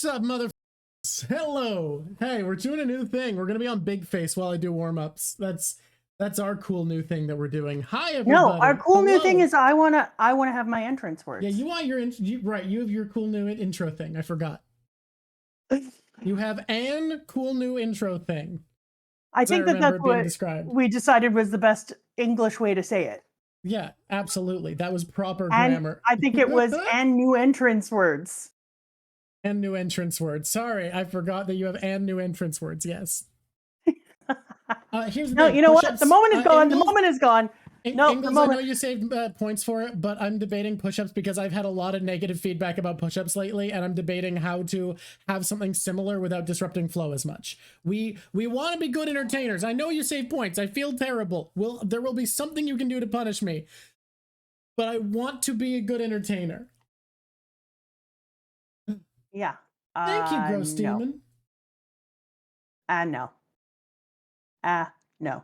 What's up, motherfuckers? Hello. Hey, we're doing a new thing. We're gonna be on Big Face while I do warm-ups. That's our cool new thing that we're doing. Hi, everybody. No, our cool new thing Hello. is I wanna have my entrance words. Yeah, you want your right. You have your cool new intro thing. I forgot. You have an cool new intro thing. I think that's what described. we decided was the best English way to say it. Yeah, absolutely. That was proper And grammar. I think it was and new entrance words. And new entrance words. Sorry, I forgot that you have and new entrance words. Yes. Here's the thing. You know what? The moment is gone. The moment is gone. No, Ingalls, I know you saved points for it, but I'm debating push-ups because I've had a lot of negative feedback about push-ups lately, and I'm debating how to have something similar without disrupting flow as much. We want to be good entertainers. I know you save points. I feel terrible. There will be something you can do to punish me, but I want to be a good entertainer. Yeah. Thank you, Gross Demon. No. No.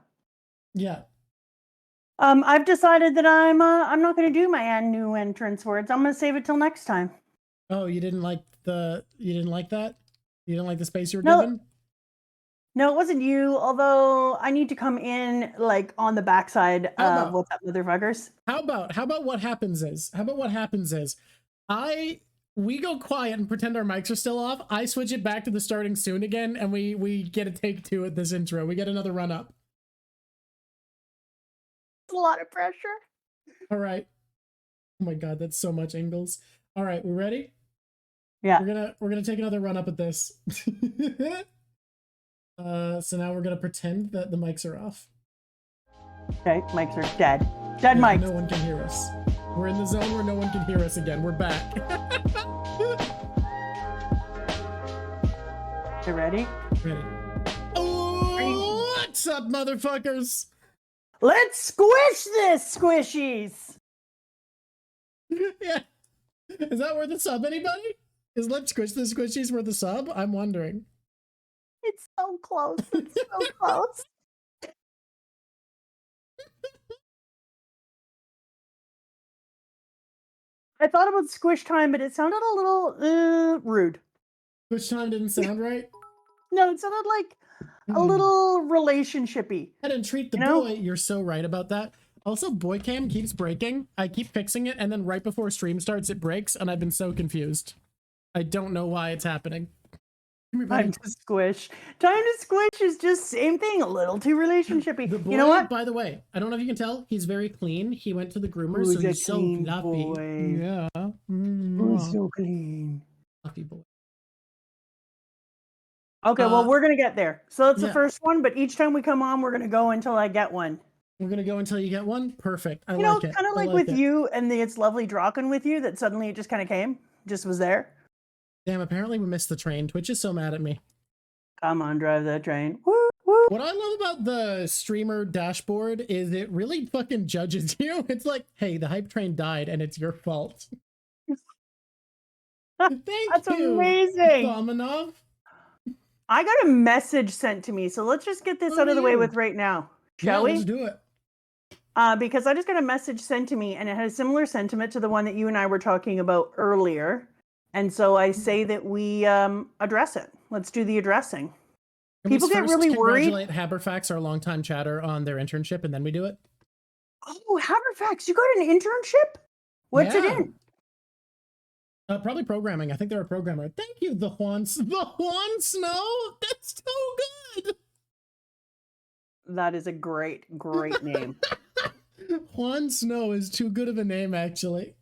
Yeah. I've decided that I'm not going to do my and new entrance words. I'm going to save it till next time. Oh, you didn't like that? You didn't like the space you were given? No, it wasn't you, although I need to come in like on the backside of what's up, motherfuckers. How about what happens is we go quiet and pretend our mics are still off. I switch it back to the starting soon again, and we get a take two at this intro. We get another run up. A lot of pressure. All right. Oh my god, that's so much Ingalls. All right, we ready? Yeah. We're gonna take another run up at this. So now we're gonna pretend that the mics are off. Okay, mics are dead. Dead mics. No one can hear us. We're in the zone where no one can hear us again. We're back. You ready? Ready. Oh, what's up, motherfuckers? Let's squish this, squishies. Yeah. Is that worth a sub, anybody? Is Let's Squish the Squishies worth a sub? I'm wondering. It's so close. It's so close. I thought about squish time, but it sounded a little rude. Squish time didn't sound right? No, it sounded like a little relationshipy. I didn't treat the boy. You're so right about that. Also, boy cam keeps breaking. I keep fixing it, and then right before stream starts, it breaks, and I've been so confused. I don't know why it's happening. Time to squish. Time to squish is just same thing, a little too relationshipy. The boy, you know what? By the way, I don't know if you can tell, he's very clean. He went to the groomer, so he's so fluffy. Boy. Yeah. Who's so clean? Fluffy boy. Okay, well, we're going to get there. So that's the first one, but each time we come on, we're going to go until I get one. We're going to go until you get one? Perfect. I like it. Kind of like with you and the It's Lovely Drawkin' with you, that suddenly it just kind of came, just was there. Damn, apparently we missed the train. Twitch is so mad at me. Come on, drive that train. Woo, woo. What I love about the streamer dashboard is it really fucking judges you. It's like, hey, the hype train died and it's your fault. Thank That's you. Amazing. Dominov. I got a message sent to me, so let's just get this out of the way with right now. Shall we? Let's do it. Because I just got a message sent to me, and it had a similar sentiment to the one that you and I were talking about earlier. And so I say that we address it. Let's do the addressing. People get really worried. Congratulate Haberfax, our longtime chatter, on their internship, and then we do it. Oh, Haberfax, you got an internship? What's it in? Probably programming. I think they're a programmer. Thank you, the Juan Snow. That's so good. That is a great name. Juan Snow is too good of a name, actually.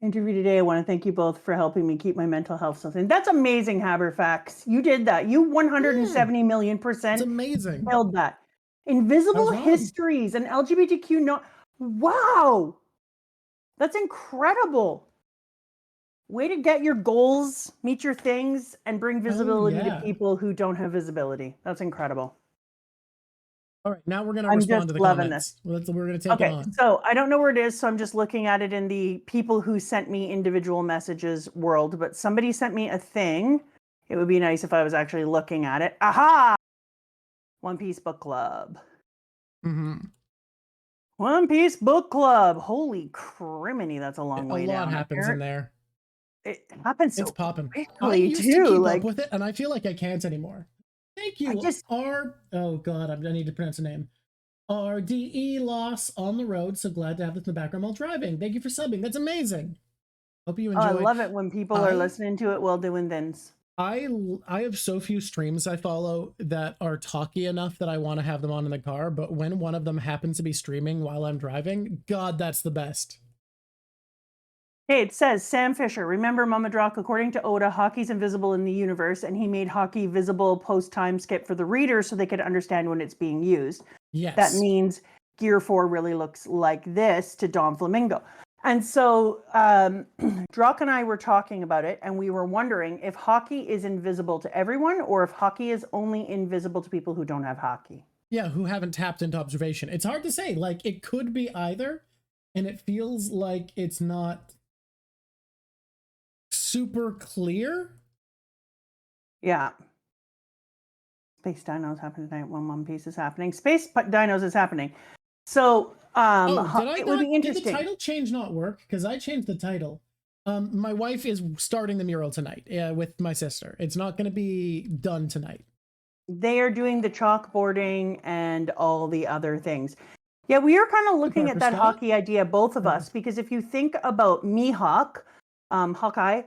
Interview today. I want to thank you both for helping me keep my mental health something. That's amazing, Haberfax. You did that. You 170 million %. It's amazing. Held that. Invisible histories and LGBTQ. No, wow, that's incredible. Way to get your goals, meet your things, and bring visibility to people who don't have visibility. That's incredible. All right, now we're going to respond to the comments. We're going to take it on. So I don't know where it is, so I'm just looking at it in the people who sent me individual messages world, but somebody sent me a thing. It would be nice if I was actually looking at it. Aha! One Piece Book Club. One Piece Book Club. Holy criminy, that's a long way down. A lot happens in there. it happens so It's popping. I quickly used to too. keep Like up with it, and I feel like I can't anymore. Thank you, oh god, I need to pronounce the name. RDE loss on the road. So glad to have this in the background while driving. Thank you for subbing. That's amazing. Hope you enjoy. I love it when people are listening to it while doing things. I have so few streams I follow that are talky enough that I want to have them on in the car, but when one of them happens to be streaming while I'm driving, god, that's the best. Hey, it says Sam Fisher. Remember Mama Drock, according to Oda, Haki's invisible in the universe, and he made Haki visible post time skip for the reader so they could understand when it's being used. Yes. That means Gear 4 really looks like this to Don Flamingo. And so Drock and I were talking about it, and we were wondering if Haki is invisible to everyone or if Haki is only invisible to people who don't have Haki. Yeah, who haven't tapped into observation. It's hard to say. Like, it could be either, and it feels like it's not super clear. Yeah. Space Dinos happen tonight when One Piece is happening. Space Dinos is happening. So it would be interesting. Did the title change not work? Because I changed the title. My wife is starting the mural tonight with my sister. It's not going to be done tonight. They are doing the chalkboarding and all the other things. Yeah, we are kind of looking at that Haki idea, both of us, because if you think about Mihawk, Hawkeye,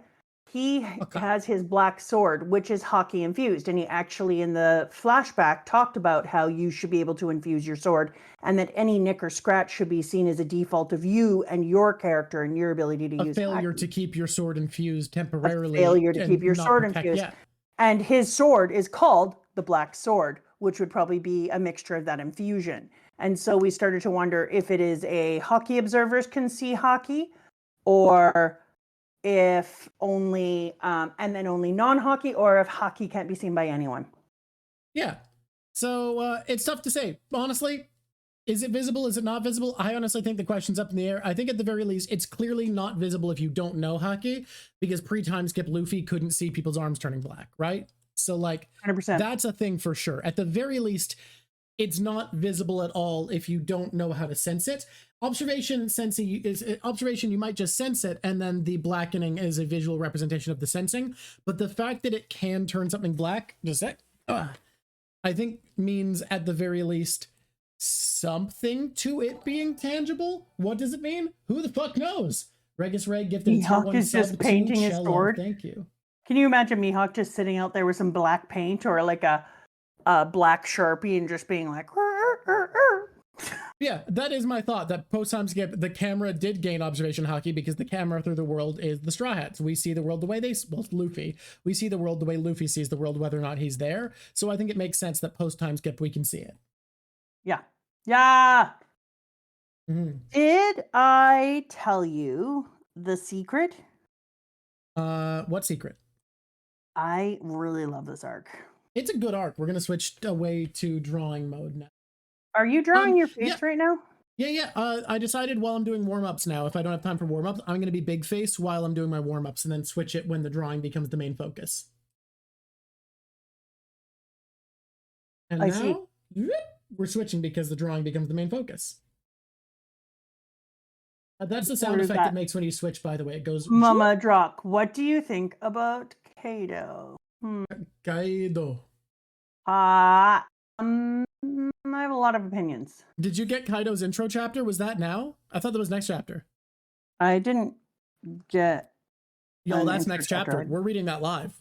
he has his black sword, which is Haki infused. And he actually, in the flashback, talked about how you should be able to infuse your sword and that any nick or scratch should be seen as a default of you and your character and your ability to use failure Haki. to keep your sword infused temporarily. A failure to keep your sword infused. Yeah. And his sword is called the Black Sword, which would probably be a mixture of that infusion. And so we started to wonder if it is a Haki observers can see Haki, or if only and then only non-Haki, or if Haki can't be seen by anyone. Yeah. So it's tough to say. Honestly, is it visible? Is it not visible? I honestly think the question's up in the air. I think at the very least, it's clearly not visible if you don't know Haki, because pre-time skip Luffy couldn't see people's arms turning black, right? So like 100%. That's a thing for sure. At the very least, it's not visible at all if you don't know how to sense it. Observation, you might just sense it, and then the blackening is a visual representation of the sensing. But the fact that it can turn something black, I think means at the very least something to it being tangible. What does it mean? Who the fuck knows? Regis Ray gifted Mihawk is just painting his sword. Thank you. Can you imagine Mihawk just sitting out there with some black paint or like a black Sharpie and just being like, Yeah, that is my thought, that post-time skip, the camera did gain observation Haki because the camera through the world is the Straw Hats. We see the world the way Luffy. We see the world the way Luffy sees the world, whether or not he's there. So I think it makes sense that post-time skip, we can see it. Yeah. Yeah. Mm-hmm. Did I tell you the secret? What secret? I really love this arc. It's a good arc. We're going to switch away to drawing mode now. Are you drawing your face right now? Yeah. I decided while I'm doing warm-ups now, if I don't have time for warm-ups, I'm going to be big face while I'm doing my warm-ups and then switch it when the drawing becomes the main focus. And now, we're switching because the drawing becomes the main focus. That's the sound effect it makes when you switch, by the way. It goes... Mama Drock, what do you think about Kaido? Kaido. I have a lot of opinions. Did you get Kaido's intro chapter? Was that now? I thought that was next chapter. I didn't get... Yo, that's next chapter. We're reading that live.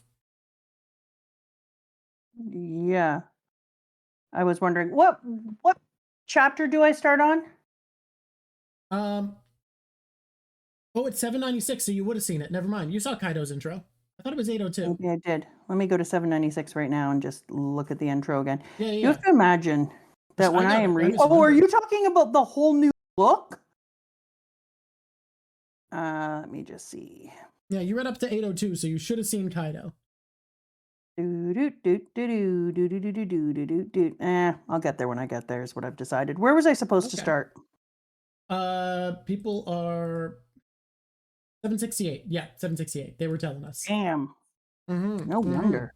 Yeah. I was wondering, what chapter do I start on? Oh, it's 796, so you would have seen it. Never mind. You saw Kaido's intro. I thought it was 802. Maybe I did. Let me go to 796 right now and just look at the intro again. Yeah. You have to imagine that when I am reading... Oh, are you talking about the whole new book? Let me just see. Yeah, you read up to 802, so you should have seen Kaido. I'll get there when I get there is what I've decided. Where was I supposed to start? People are 768. Yeah, 768. They were telling us. Damn. No wonder.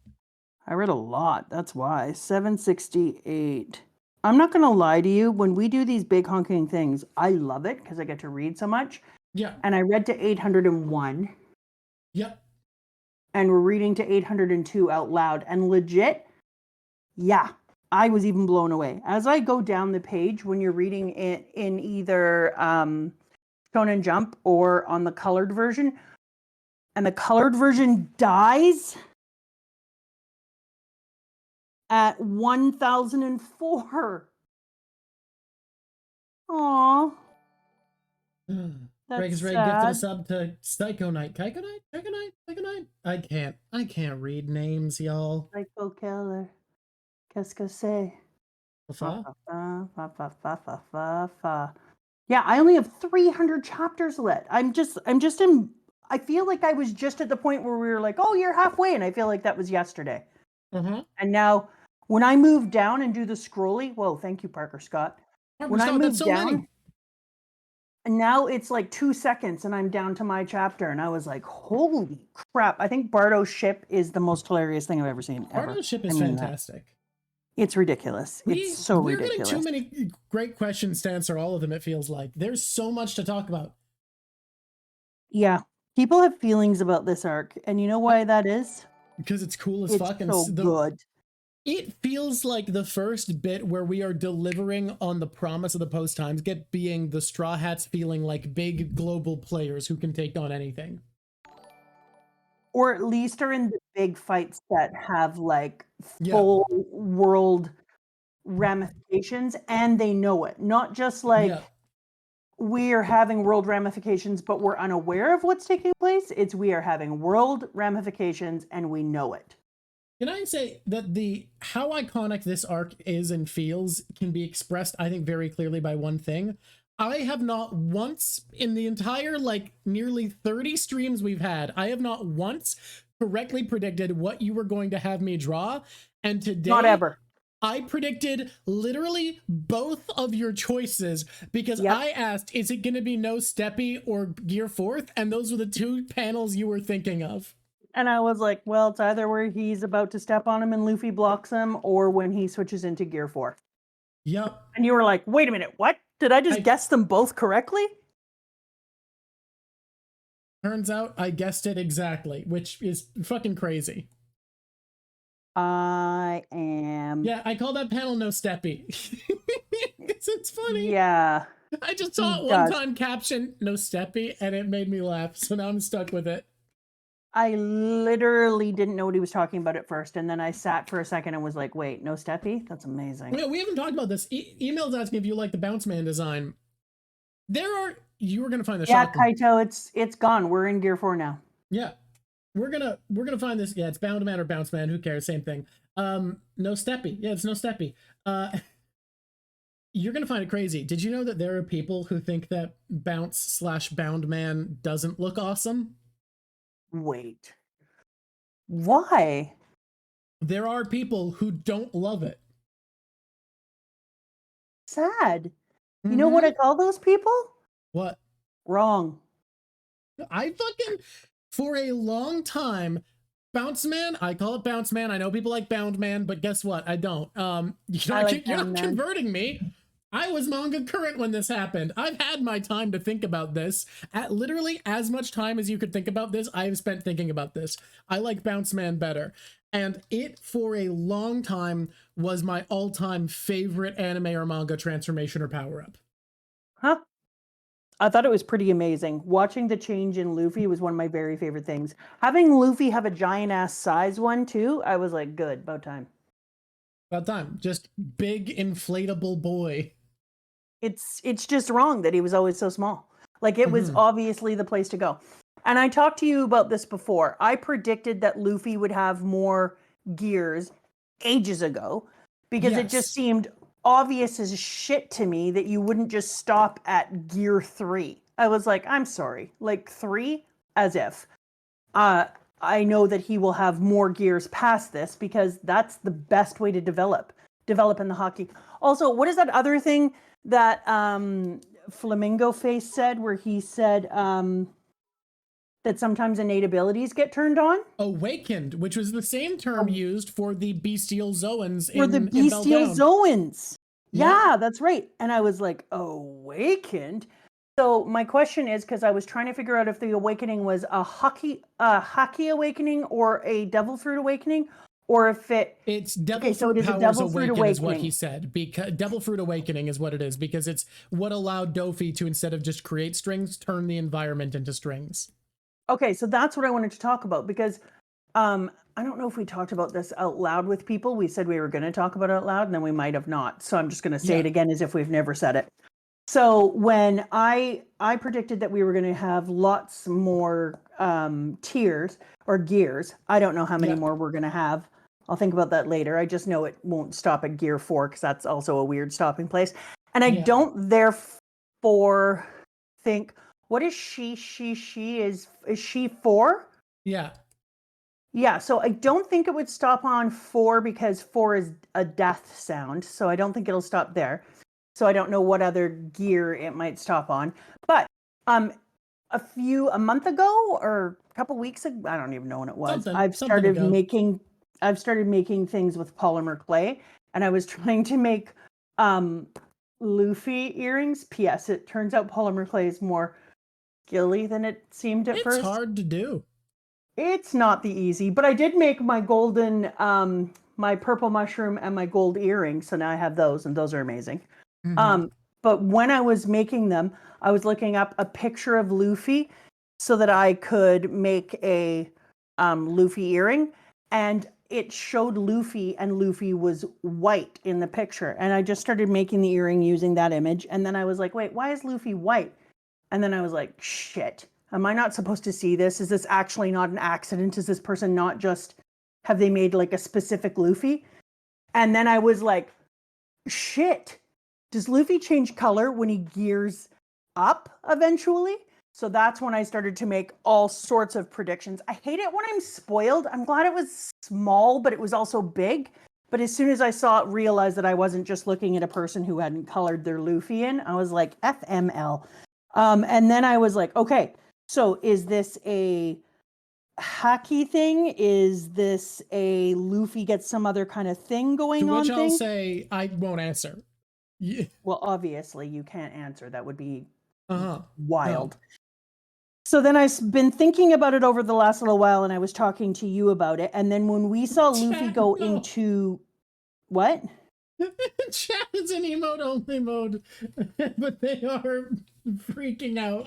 I read a lot. That's why. 768. I'm not going to lie to you. When we do these big honking things, I love it because I get to read so much. Yeah. And I read to 801. Yep. And we're reading to 802 out loud. And legit, yeah, I was even blown away. As I go down the page, when you're reading it in either Shonen Jump or on the colored version, and the colored version dies at 1004. Aww. Greg is That's Ray gifted a sad. sub to Psycho Knight. Psycho Knight? Psycho Knight? Psycho Knight? I can't read names, y'all. Psycho killer. Qu'est-ce que c'est? Fa? Yeah, I only have 300 chapters left. I feel like I was just at the point where we were like, oh, you're halfway. And I feel like that was yesterday. Uh-huh. And now when I move down and do the scrolly, whoa, thank you, Parker Scott. When I move down, and now it's like 2 seconds and I'm down to my chapter. And I was like, holy crap. I think Bardo's ship is the most hilarious thing I've ever seen. Bardo's ship is fantastic. It's ridiculous. It's so ridiculous. We're getting too many great questions to answer all of them, it feels like. There's so much to talk about. Yeah. People have feelings about this arc. And you know why that is? Because it's cool as fuck. It's so good. It feels like the first bit where we are delivering on the promise of the post-time skip being the Straw Hats feeling like big global players who can take on anything. Or at least are in the big fights that have like full world ramifications and they know it. Not just like we are having world ramifications, but we're unaware of what's taking place. It's we are having world ramifications and we know it. Can I say that how iconic this arc is and feels can be expressed, I think, very clearly by one thing. I have not once in the entire, like, nearly 30 streams we've had, I have not once correctly predicted what you were going to have me draw. And today, not ever. I predicted literally both of your choices because I asked, is it going to be No Steppy or Gear Fourth? And those were the two panels you were thinking of. And I was like, well, it's either where he's about to step on him and Luffy blocks him or when he switches into Gear 4. Yep. And you were like, wait a minute, what? Did I just guess them both correctly? Turns out I guessed it exactly, which is fucking crazy. I am... Yeah, I call that panel No Steppy. It's funny. Yeah. I just saw it one time caption No Steppy and it made me laugh, so now I'm stuck with it. I literally didn't know what he was talking about at first, and then I sat for a second and was like, wait, No Steppy? That's amazing. Yeah, we haven't talked about this. Emails asking if you like the Bounce Man design. You were gonna find the shot. Yeah, Kaido, it's gone. We're in Gear 4 now. Yeah. We're gonna find this. Yeah, it's Bound Man or Bounce Man, who cares? Same thing. No Steppy. Yeah, it's No Steppy. You're gonna find it crazy. Did you know that there are people who think that Bounce/Bound Man doesn't look awesome? Wait. Why? There are people who don't love it. Sad. You know what I call those people? What? Wrong. For a long time, Bounce Man, I call it Bounce Man. I know people like Bound Man, but guess what? I don't. You're not converting me. I was manga current when this happened. I've had my time to think about this. At literally as much time as you could think about this, I've spent thinking about this. I like Bounce Man better. And it, for a long time, was my all-time favorite anime or manga transformation or power-up. Huh? I thought it was pretty amazing. Watching the change in Luffy was one of my very favorite things. Having Luffy have a giant-ass size one, too, I was like, good, about time. About time. Just big, inflatable boy. It's just wrong that he was always so small. Like, it was obviously the place to go. And I talked to you about this before. I predicted that Luffy would have more gears ages ago because it just seemed obvious as shit to me that you wouldn't just stop at Gear 3. I was like, I'm sorry, like 3? As if. I know that he will have more gears past this because that's the best way to develop in the Haki. Also, what is that other thing that Flamingo Face said where he said that sometimes innate abilities get turned on? Awakened, which was the same term used for the bestial Zoans for the bestial Zoans. Yeah, that's right. And I was like, awakened? So my question is, because I was trying to figure out if the awakening was a Haki awakening or a devil fruit awakening, or if it's devil so fruit it is a powers devil fruit awaken is what he awakening. said. Because devil fruit awakening is what it is, because it's what allowed Dofi to, instead of just create strings, turn the environment into strings. Okay, so that's what I wanted to talk about, because I don't know if we talked about this out loud with people. We said we were going to talk about it out loud, and then we might have not. So I'm just going to say it again as if we've never said it. So when I predicted that we were going to have lots more tiers or gears, I don't know how many more we're going to have. I'll think about that later. I just know it won't stop at gear 4, because that's also a weird stopping place. And I don't therefore think, what is she? Is she 4? Yeah. Yeah, so I don't think it would stop on 4, because 4 is a death sound. So I don't think it'll stop there. So I don't know what other gear it might stop on. But a month ago or a couple weeks ago, I don't even know when it was. I've started making things with polymer clay, and I was trying to make Luffy earrings. P.S. It turns out polymer clay is more skilly than it seemed at first. It's hard to do. It's not the easy, but I did make my golden, my purple mushroom and my gold earrings. So now I have those, and those are amazing. But when I was making them, I was looking up a picture of Luffy so that I could make a Luffy earring, and it showed Luffy, and Luffy was white in the picture. And I just started making the earring using that image. And then I was like, wait, why is Luffy white? And then I was like, shit, am I not supposed to see this? Is this actually not an accident? Is this person not just, have they made like a specific Luffy? And then I was like, shit, does Luffy change color when he gears up eventually? So that's when I started to make all sorts of predictions. I hate it when I'm spoiled. I'm glad it was small, but it was also big. But as soon as I realized that I wasn't just looking at a person who hadn't colored their Luffy in, I was like, FML. And then I was like, okay, so is this a Haki thing? Is this a Luffy gets some other kind of thing going on? To which I'll say I won't answer. Yeah. Well, obviously you can't answer. That would be wild. No. So then I've been thinking about it over the last little while, and I was talking to you about it. And then when we saw Luffy go into what? Chat is in emote only mode, but they are freaking out.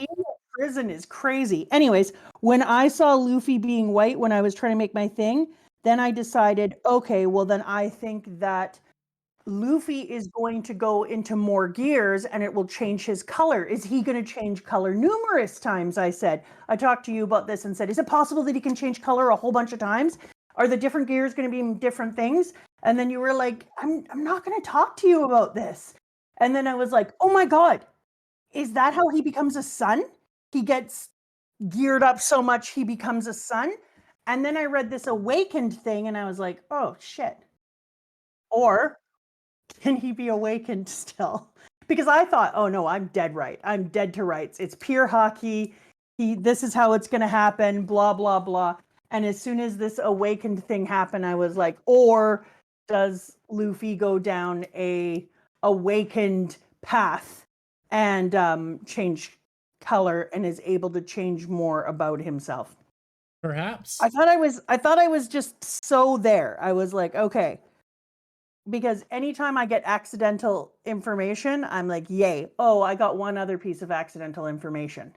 Prison is crazy. Anyways, when I saw Luffy being white when I was trying to make my thing, then I decided, okay, well then I think that Luffy is going to go into more gears and it will change his color. Is he going to change color? Numerous times I said, I talked to you about this and said, is it possible that he can change color a whole bunch of times? Are the different gears going to be different things? And then you were like, I'm not going to talk to you about this. And then I was like, oh my God, is that how he becomes a sun? He gets geared up so much he becomes a sun? And then I read this awakened thing and I was like, oh shit. Or can he be awakened still? Because I thought, oh no, I'm dead right. I'm dead to rights. It's pure Haki. This is how it's going to happen, blah, blah, blah. And as soon as this awakened thing happened, I was like, or does Luffy go down a awakened path and change color and is able to change more about himself? Perhaps. I thought I was just so there. I was like, okay. Because anytime I get accidental information, I'm like, yay. Oh, I got one other piece of accidental information.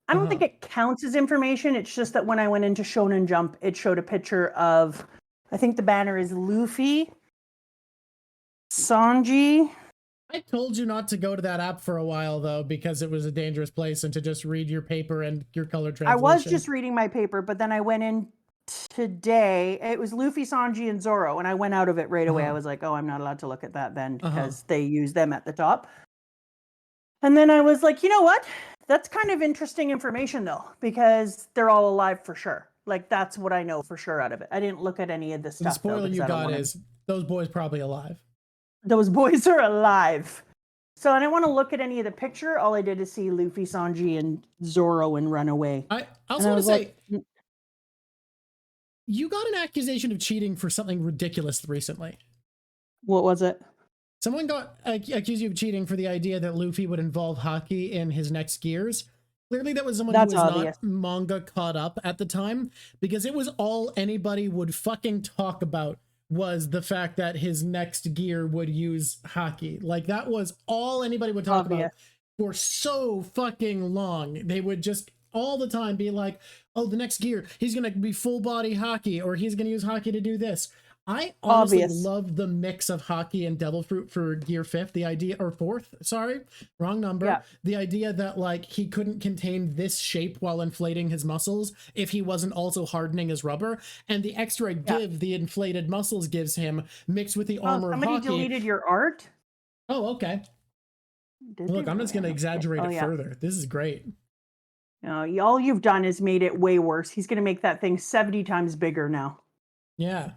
I don't think it counts as information. It's just that when I went into Shonen Jump, it showed a picture of, I think the banner is Luffy, Sanji. I told you not to go to that app for a while, though, because it was a dangerous place, and to just read your paper and your color translation. I was just reading my paper, but then I went in today. It was Luffy, Sanji, and Zoro, and I went out of it right away. I was like, oh, I'm not allowed to look at that then because they use them at the top. And then I was like, you know what? That's kind of interesting information, though, because they're all alive for sure. Like, that's what I know for sure out of it. I didn't look at any of this stuff. The spoiler you got is those boys probably alive. Those boys are alive. So I didn't want to look at any of the picture. All I did is see Luffy, Sanji, and Zoro and run away. I also want to say, you got an accusation of cheating for something ridiculous recently. What was it? Someone got accused you of cheating for the idea that Luffy would involve Haki in his next gears. Clearly that was someone That's who was obvious. not manga caught up at the time, because it was all anybody would fucking talk about was the fact that his next gear would use Haki. Like, that was all anybody would talk about for so fucking long. They would just all the time be like, oh, the next gear, he's going to be full body Haki, or he's going to use Haki to do this. I honestly love the mix of Haki and Devil Fruit for gear 5th, the idea, or 4th, sorry, wrong number. Yeah. The idea that like he couldn't contain this shape while inflating his muscles if he wasn't also hardening his rubber, and the extra give the inflated muscles gives him mixed with the armor of Haki. Somebody deleted your art? Oh, okay. Look, I'm just going to exaggerate it further. This is great. All you've done is made it way worse. He's going to make that thing 70 times bigger now. Yeah.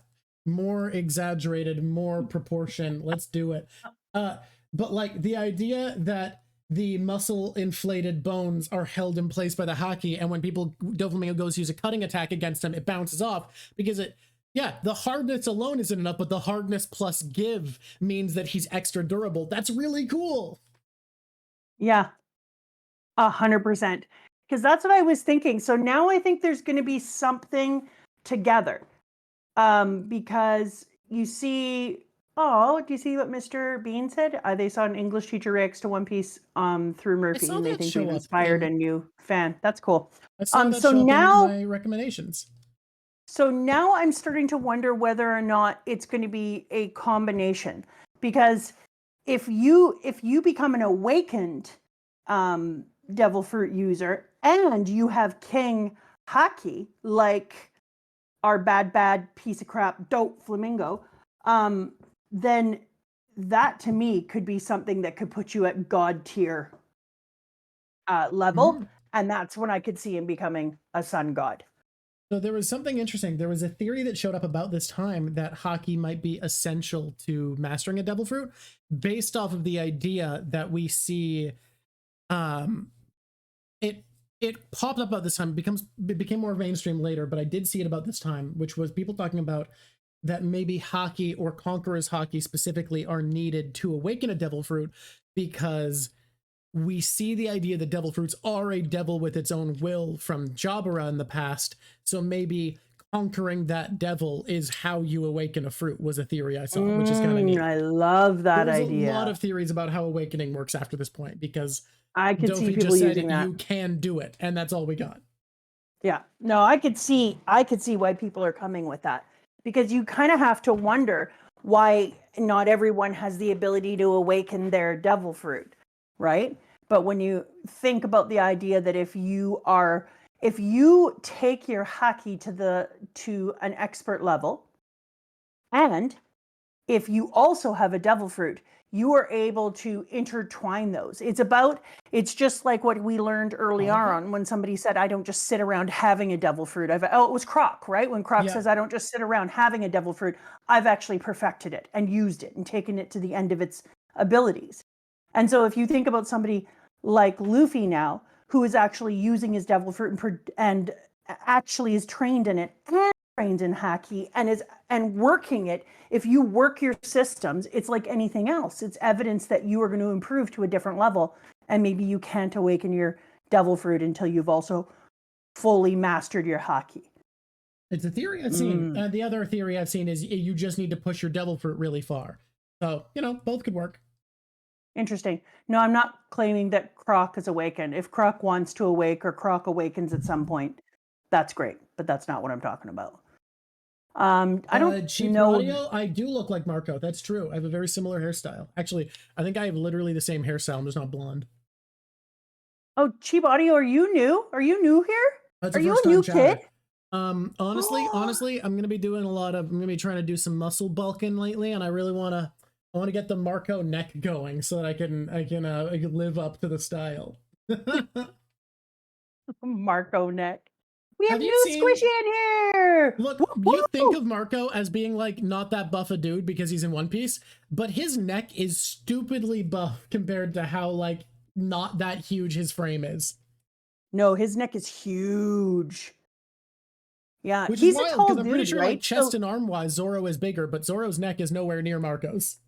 More exaggerated, more proportion. Let's do it. But like the idea that the muscle inflated bones are held in place by the Haki, and when people Doflamingo goes to use a cutting attack against them, it bounces off because the hardness alone isn't enough, but the hardness plus give means that he's extra durable. That's really cool. Yeah, 100%. Because that's what I was thinking. So now I think there's going to be something together. Because you see, do you see what Mr. Bean said? They saw an English teacher reacts to One Piece through Murphy, and they think we've inspired a new fan. That's cool. I saw that so now in my recommendations. So now I'm starting to wonder whether or not it's going to be a combination, because if you become an awakened Devil Fruit user and you have King Haki, like our bad piece of crap dope flamingo, then that to me could be something that could put you at god tier level, and that's when I could see him becoming a sun god. So there was something interesting. There was a theory that showed up about this time that Haki might be essential to mastering a Devil Fruit, based off of the idea that we see it popped up about this time. It became more mainstream later, but I did see it about this time, which was people talking about that maybe Haki or Conqueror's Haki specifically are needed to awaken a Devil Fruit, because we see the idea that Devil Fruits are a devil with its own will from Jabara in the past. So maybe conquering that devil is how you awaken a fruit, was a theory I saw, which is kind of neat. I love that idea. There's a lot of theories about how awakening works after this point, because I could see people just using that. You can do it, and that's all we got. Yeah, no, I could see why people are coming with that, because you kind of have to wonder why not everyone has the ability to awaken their Devil Fruit, right? But when you think about the idea that if you take your Haki to an expert level, and if you also have a Devil Fruit, you are able to intertwine those. It's just like what we learned early on when somebody said, I don't just sit around having a Devil Fruit. It was Croc, right? When Croc says, I don't just sit around having a Devil Fruit, I've actually perfected it and used it and taken it to the end of its abilities. And so if you think about somebody like Luffy now, who is actually using his Devil Fruit and actually is trained in it and trained in Haki and working it. If you work your systems, it's like anything else. It's evidence that you are going to improve to a different level, and maybe you can't awaken your Devil Fruit until you've also fully mastered your Haki. It's a theory I've seen. The other theory I've seen is you just need to push your Devil Fruit really far. So, both could work. Interesting. No, I'm not claiming that Croc is awakened. If Croc wants to awake or Croc awakens at some point, that's great, but that's not what I'm talking about. I don't cheap know. audio. I do look like Marco. That's true. I have a very similar hairstyle. Actually, I think I have literally the same hairstyle. I'm just not blonde. Oh, cheap audio. Are you new? Are you new here? Are you a new kid? Honestly, I'm gonna be trying to do some muscle bulking lately, and I really want to get the Marco neck going so that I can live up to the style. Marco neck. We have new squishy in here. Look, you think of Marco as being like not that buff a dude because he's in One Piece, but his neck is stupidly buff compared to how like not that huge his frame is. No, his neck is huge. Yeah, which he's is wild, a tall dude, I'm dude, pretty sure right? like chest and arm wise, Zoro is bigger, but Zoro's neck is nowhere near Marco's.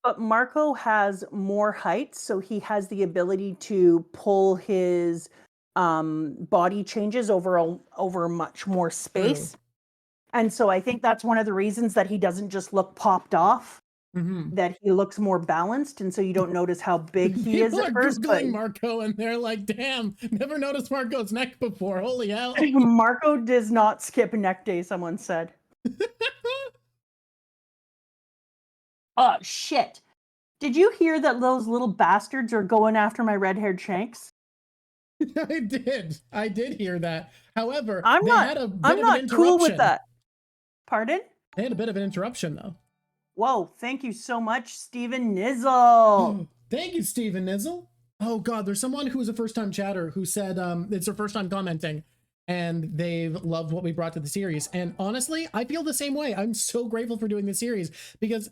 But Marco has more height, so he has the ability to pull his body changes over much more space. True. And so I think that's one of the reasons that he doesn't just look popped off, that he looks more balanced, and so you don't notice how big he is at first. People are Googling Marco and they're like, damn, never noticed Marco's neck before. Holy hell. Marco does not skip neck day, someone said. Oh, shit. Did you hear that those little bastards are going after my red-haired Shanks? I did hear that. However, I'm not cool with that. Pardon? They had a bit of an interruption, though. Whoa, thank you so much, Steven Nizzle. Thank you, Steven Nizzle. Oh, God, there's someone who was a first-time chatter who said it's their first time commenting, and they've loved what we brought to the series. And honestly, I feel the same way. I'm so grateful for doing this series, because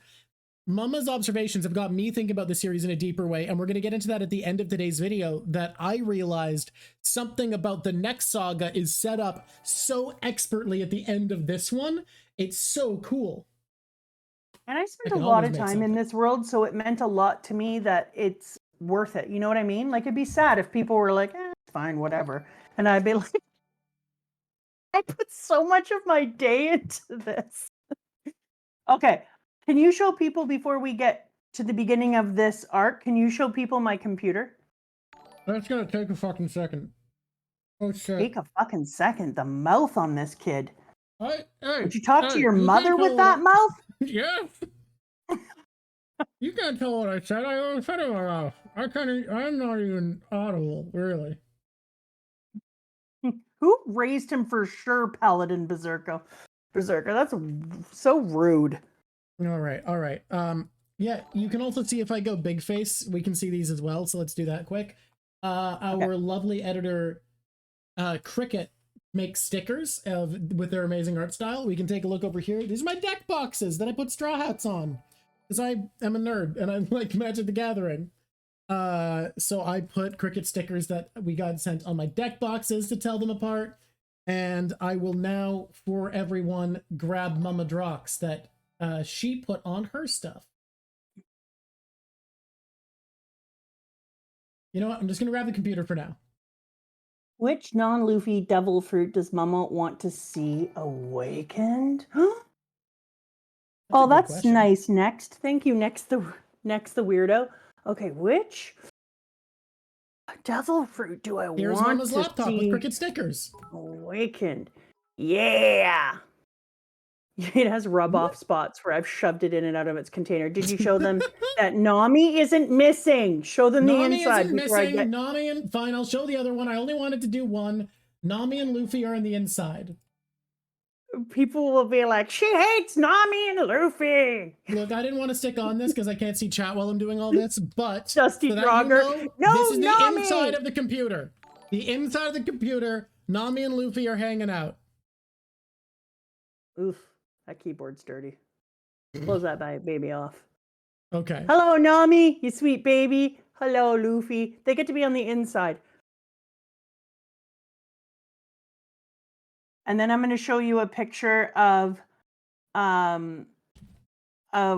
Mama's observations have got me thinking about the series in a deeper way, and we're going to get into that at the end of today's video, that I realized something about the next saga is set up so expertly at the end of this one. It's so cool. And I spent a lot of time in this world, so it meant a lot to me that it's worth it. You know what I mean? Like, it'd be sad if people were like, fine, whatever. And I'd be like, I put so much of my day into this. Okay. Can you show people, before we get to the beginning of this arc, can you show people my computer? That's gonna take a fucking second. Oh shit. Take a fucking second. The mouth on this kid. Hey, would you talk to your mother with that mouth? Yes. You can't tell what I said. I only said it in my mouth. I'm not even audible, really. Who raised him for sure, Paladin Berserker? That's so rude. All right. Yeah, you can also see if I go big face, we can see these as well. So let's do that quick. Our lovely editor, Cricket, makes stickers with their amazing art style. We can take a look over here. These are my deck boxes that I put straw hats on, because I am a nerd and I like Magic the Gathering. So I put Cricket stickers that we got sent on my deck boxes to tell them apart. And I will now, for everyone, grab Mama Drox that she put on her stuff. You know what? I'm just going to grab the computer for now. Which non-Luffy devil fruit does Mama want to see awakened? Oh, that's question. Nice. Next. Thank you. Next the weirdo. Okay, which devil fruit do I Here's want Mama's to laptop see with Cricket stickers. Awakened. Yeah. It has rub-off spots where I've shoved it in and out of its container. Did you show them that Nami isn't missing? Show them the inside. Nami isn't missing. Nami and... Fine, I'll show the other one. I only wanted to do one. Nami and Luffy are on the inside. People will be like, she hates Nami and Luffy. Look, I didn't want to stick on this because I can't see chat while I'm doing all this, but... Dusty Draugr. No, this is Nami! The inside of the computer. The inside of the computer, Nami and Luffy are hanging out. Oof. That keyboard's dirty. Close that baby off. Okay. Hello, Nami, you sweet baby. Hello, Luffy. They get to be on the inside. And then I'm going to show you a picture of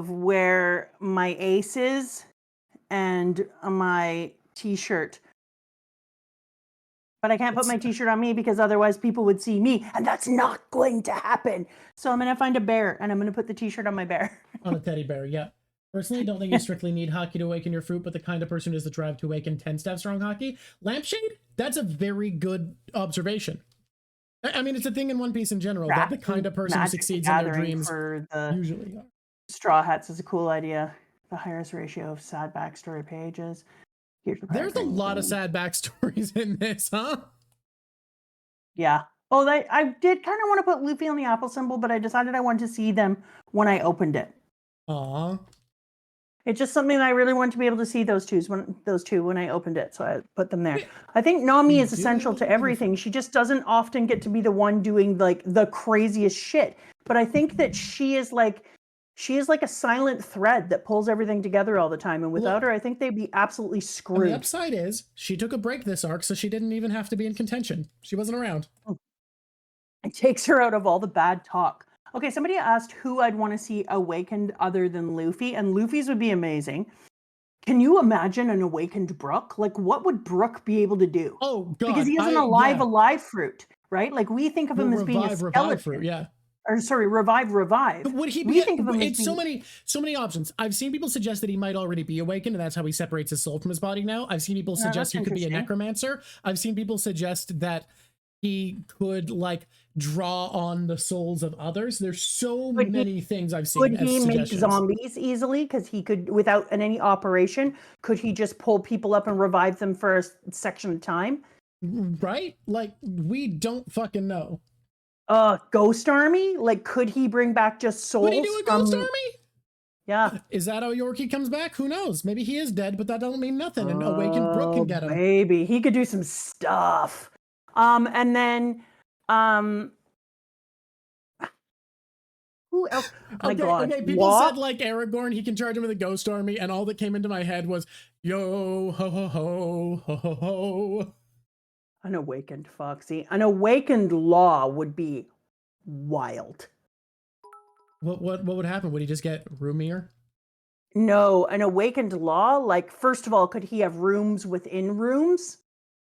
where my ace is and my t-shirt. But I can't put my t-shirt on me because otherwise people would see me, and that's not going to happen. So I'm going to find a bear, and I'm going to put the t-shirt on my bear. On a teddy bear, yeah. Personally, don't think you strictly need Haki to awaken your fruit, but the kind of person who has the drive to awaken tends to have strong Haki. Lampshade? That's a very good observation. I mean, it's a thing in One Piece in general, that the kind of person who succeeds in their dreams usually are. Straw Hats is a cool idea. The highest ratio of sad backstory pages. There's a lot of sad backstories in this, huh? Yeah. Oh, I did kind of want to put Luffy on the apple symbol, but I decided I wanted to see them when I opened it. Aww. It's just something that I really wanted to be able to see those two when I opened it, so I put them there. I think Nami is essential to everything. She just doesn't often get to be the one doing like the craziest shit. But I think that she is like a silent thread that pulls everything together all the time. And without her, I think they'd be absolutely screwed. The upside is she took a break this arc, so she didn't even have to be in contention. She wasn't around. It takes her out of all the bad talk. Okay, somebody asked who I'd want to see awakened other than Luffy, and Luffy's would be amazing. Can you imagine an awakened Brook? Like, what would Brook be able to do? Oh God, Because he is an alive fruit, right? Like we think of him as being a skeleton. fruit, yeah. Or sorry, revive. Would he We be? think of him as It's so many options. I've seen people suggest that he might already be awakened, and that's how he separates his soul from his body now. I've seen people suggest he could be a necromancer. I've seen people suggest that he could like draw on the souls of others. There's so many things I've seen. Could he make zombies easily? Because he could, without any operation, could he just pull people up and revive them for a section of time? Right? Like, we don't fucking know. Ghost army? Like, could he bring back just souls? Would he do a ghost army? Yeah. Is that how Yorkie comes back? Who knows? Maybe he is dead, but that don't mean nothing. And awakened Brook can get him. Maybe he could do some stuff. And then, who else? My God. Okay, people said like Aragorn, he can charge him with a ghost army, and all that came into my head was yo ho ho ho ho ho ho. An awakened Foxy. An awakened Law would be wild. What would happen? Would he just get roomier? No, an awakened Law, like, first of all, could he have rooms within rooms?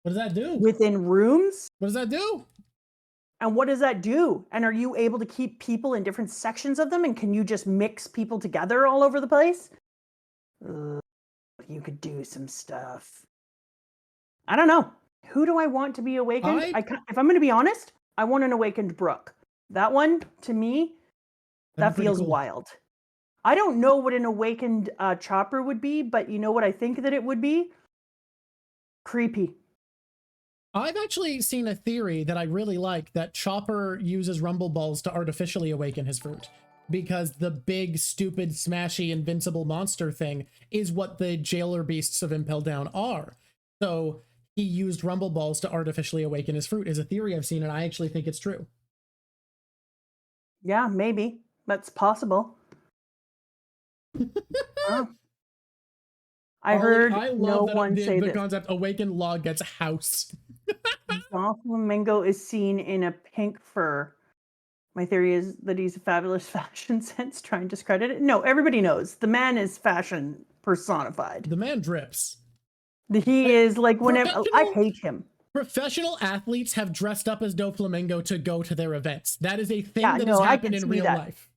What does that do? Within rooms? What does that do? And what does that do? And are you able to keep people in different sections of them? And can you just mix people together all over the place? You could do some stuff. I don't know. Who do I want to be awakened? If I'm going to be honest, I want an awakened Brook. That one, to me, that feels wild. I don't know what an awakened Chopper would be, but you know what I think that it would be? Creepy. I've actually seen a theory that I really like, that Chopper uses rumble balls to artificially awaken his fruit, because the big, stupid, smashy, invincible monster thing is what the jailer beasts of Impel Down are. So he used rumble balls to artificially awaken his fruit is a theory I've seen, and I actually think it's true. Yeah, maybe. That's possible. I heard no one say the concept awakened Law gets house. Flamingo is seen in a pink fur. My theory is that he's a fabulous fashion sense. Try and discredit it. No, everybody knows. The man is fashion personified. The man drips. He is like whenever I hate him. Professional athletes have dressed up as Doflamingo to go to their events. That is a thing that has happened in real life.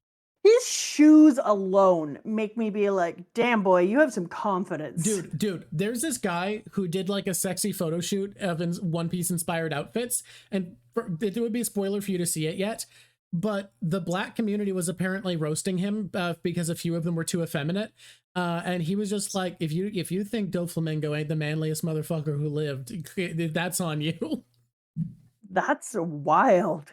His shoes alone make me be like, damn boy, you have some confidence. Dude, there's this guy who did like a sexy photo shoot of One Piece inspired outfits, and it would be a spoiler for you to see it yet, but the black community was apparently roasting him because a few of them were too effeminate. And he was just like, if you think Doflamingo ain't the manliest motherfucker who lived, that's on you. That's wild.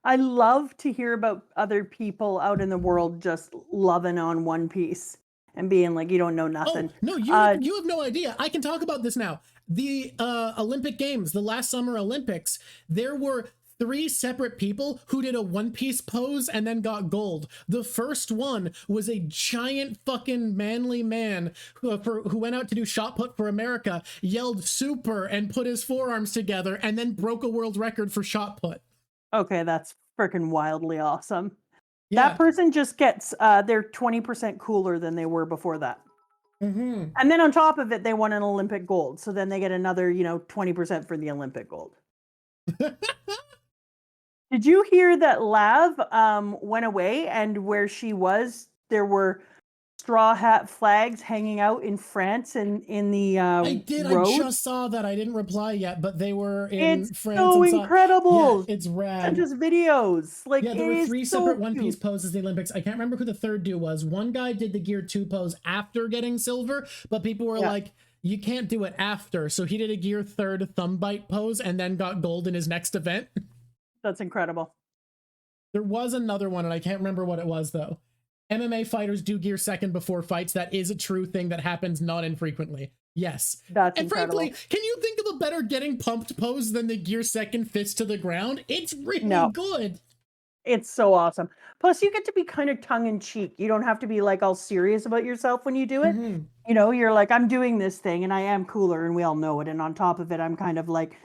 I love to hear about other people out in the world just loving on One Piece and being like, you don't know nothing. Oh, no, you have no idea. I can talk about this now. The Olympic Games, the last Summer Olympics, there were 3 separate people who did a One Piece pose and then got gold. The first one was a giant fucking manly man who went out to do shot put for America, yelled super and put his forearms together, and then broke a world record for shot put. Okay, that's freaking wildly awesome. Yeah. That person just gets, they're 20% cooler than they were before that. Mm-hmm. And then on top of it, they won an Olympic gold. So then they get another, 20% for the Olympic gold. Did you hear that Lav went away, and where she was, there were straw hat flags hanging out in France and in the I did. road? I just saw that. I didn't reply yet, but they were in France. So incredible. Yeah, it's rad. And just videos. Like, yeah, there were 3 separate One Piece poses in the Olympics. I can't remember who the third dude was. One guy did the Gear 2 pose after getting silver, but people were like, you can't do it after. So he did a Gear 3rd thumb bite pose and then got gold in his next event. That's incredible. There was another one, and I can't remember what it was, though. MMA fighters do Gear 2nd before fights. That is a true thing that happens not infrequently. Yes. That's incredible. Frankly, can you think of a better getting pumped pose than the Gear 2nd fist to the ground? It's really good. It's so awesome. Plus, you get to be kind of tongue-in-cheek. You don't have to be like all serious about yourself when you do it. Mm-hmm. You're like, I'm doing this thing and I am cooler, and we all know it. And on top of it, I'm kind of like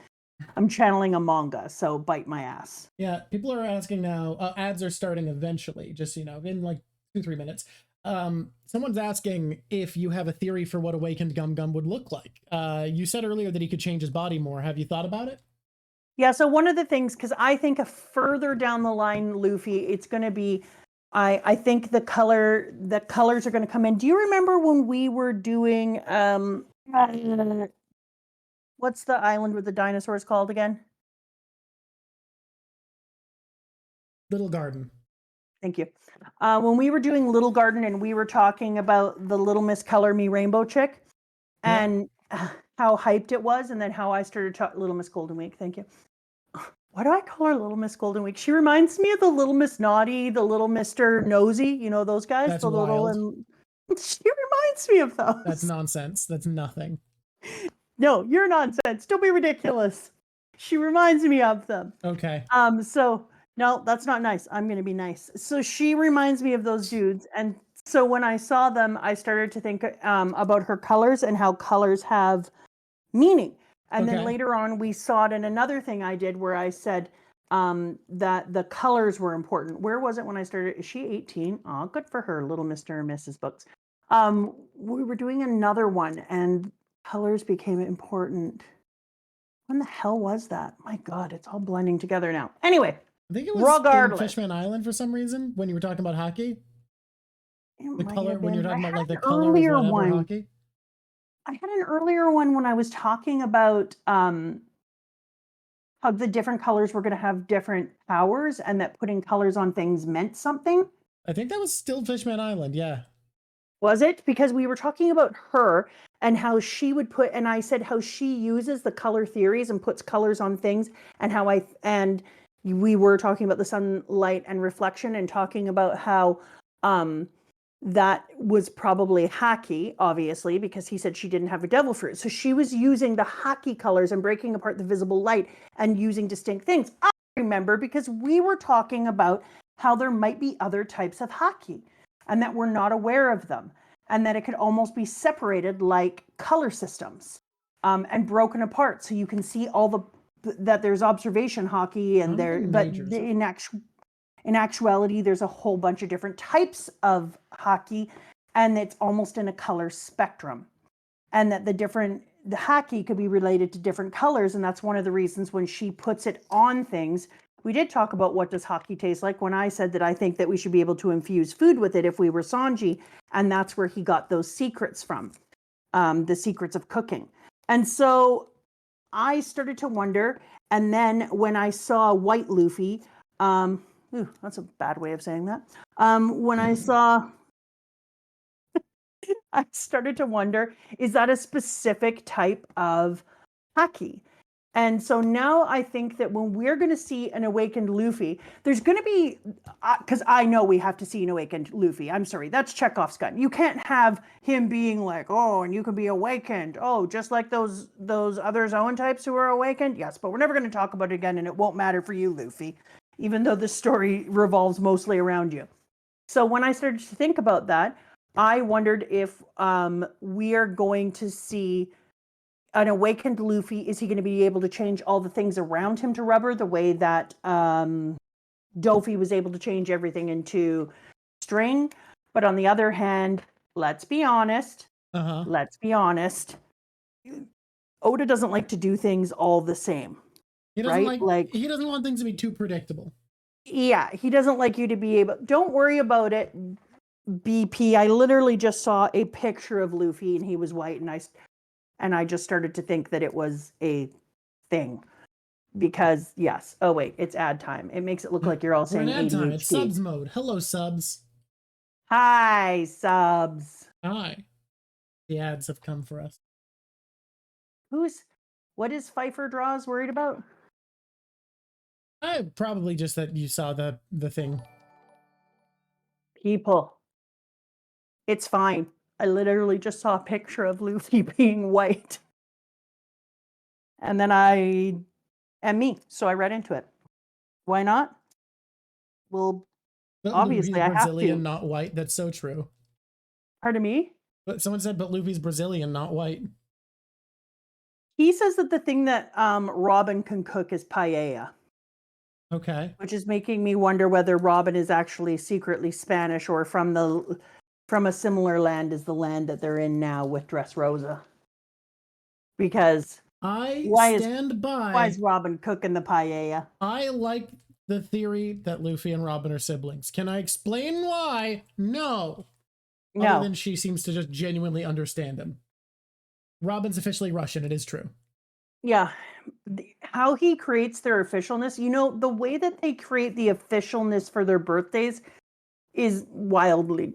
I'm channeling a manga, so bite my ass. Yeah, people are asking now. Ads are starting eventually, just so you know, in like 2-3 minutes. Someone's asking if you have a theory for what awakened Gum Gum would look like. You said earlier that he could change his body more. Have you thought about it? Yeah, so one of the things, because I think a further down the line, Luffy, it's going to be, I think the colors are going to come in. Do you remember when we were doing, what's the island with the dinosaurs called again? Little Garden. Thank you. When we were doing Little Garden and we were talking about the Little Miss Color Me Rainbow chick and how hyped it was, and then how I started talking, Little Miss Golden Week, thank you. Why do I call her Little Miss Golden Week? She reminds me of the Little Miss Naughty, the Little Mr. Nosy, you know those guys? That's the little wild. and she reminds me of those. That's nonsense. That's nothing. No, you're nonsense. Don't be ridiculous. She reminds me of them. Okay. So no, that's not nice. I'm gonna be nice. So she reminds me of those dudes. And so when I saw them, I started to think about her colors and how colors have meaning. And then later on, we saw it in another thing I did where I said that the colors were important. Where was it when I started? Is she 18? Oh, good for her, little Mr. and Mrs. Books. We were doing another one and colors became important. When the hell was that? My God, it's all blending together now. Anyway, I think it was regardless. in Fishman Island for some reason when you were talking about Haki. The color, when you're talking about like the color of whatever Haki. I had an earlier one when I was talking about how the different colors were going to have different powers and that putting colors on things meant something. I think that was still Fishman Island, yeah. Was it? Because we were talking about her and how she would put, and I said how she uses the color theories and puts colors on things, and how and we were talking about the sunlight and reflection and talking about how that was probably Haki, obviously, because he said she didn't have a devil fruit. So she was using the Haki colors and breaking apart the visible light and using distinct things. I remember because we were talking about how there might be other types of Haki and that we're not aware of them and that it could almost be separated like color systems and broken apart. So you can see all that there's observation Haki and there, but in actuality, there's a whole bunch of different types of Haki, and it's almost in a color spectrum. And that the Haki could be related to different colors, and that's one of the reasons when she puts it on things. We did talk about what does Haki taste like when I said that I think that we should be able to infuse food with it if we were Sanji, and that's where he got those secrets from, the secrets of cooking. And so I started to wonder, and then when I saw White Luffy, ooh, that's a bad way of saying that. When I saw, I started to wonder, is that a specific type of Haki? And so now I think that when we're going to see an awakened Luffy, there's going to be, because I know we have to see an awakened Luffy. I'm sorry, that's Chekhov's gun. You can't have him being like, oh, and you can be awakened. Oh, just like those other Zoan types who are awakened. Yes, but we're never going to talk about it again, and it won't matter for you, Luffy, even though the story revolves mostly around you. So when I started to think about that, I wondered if we are going to see an awakened Luffy. Is he going to be able to change all the things around him to rubber the way that Dofi was able to change everything into string? But on the other hand, let's be honest. Let's be honest. Oda doesn't like to do things all the same. He doesn't like he doesn't want things to be too predictable. Yeah, he doesn't like you to be able. Don't worry about it, BP. I literally just saw a picture of Luffy and he was white, and I just started to think that it was a thing. Because yes. Oh wait, it's ad time. It makes it look like you're all saying ad time. It's subs mode. Hello, subs. Hi, subs. Hi. The ads have come for us. What is Pfeiffer Draws worried about? Probably just that you saw the thing. People. It's fine. I literally just saw a picture of Luffy being white. And then I am me, so I read into it. Why not? Well, but obviously Luffy's I have Brazilian, to. not white. That's so true. Pardon me? But someone said, but Luffy's Brazilian, not white. He says that the thing that Robin can cook is paella, Okay. which is making me wonder whether Robin is actually secretly Spanish or from a similar land as the land that they're in now with Dressrosa. Because I why is stand by. Robin cooking the paella? I like the theory that Luffy and Robin are siblings. Can I explain why? No. Other No. than she seems to just genuinely understand him. Robin's officially Russian, it is true. Yeah. How he creates their officialness, the way that they create the officialness for their birthdays is wildly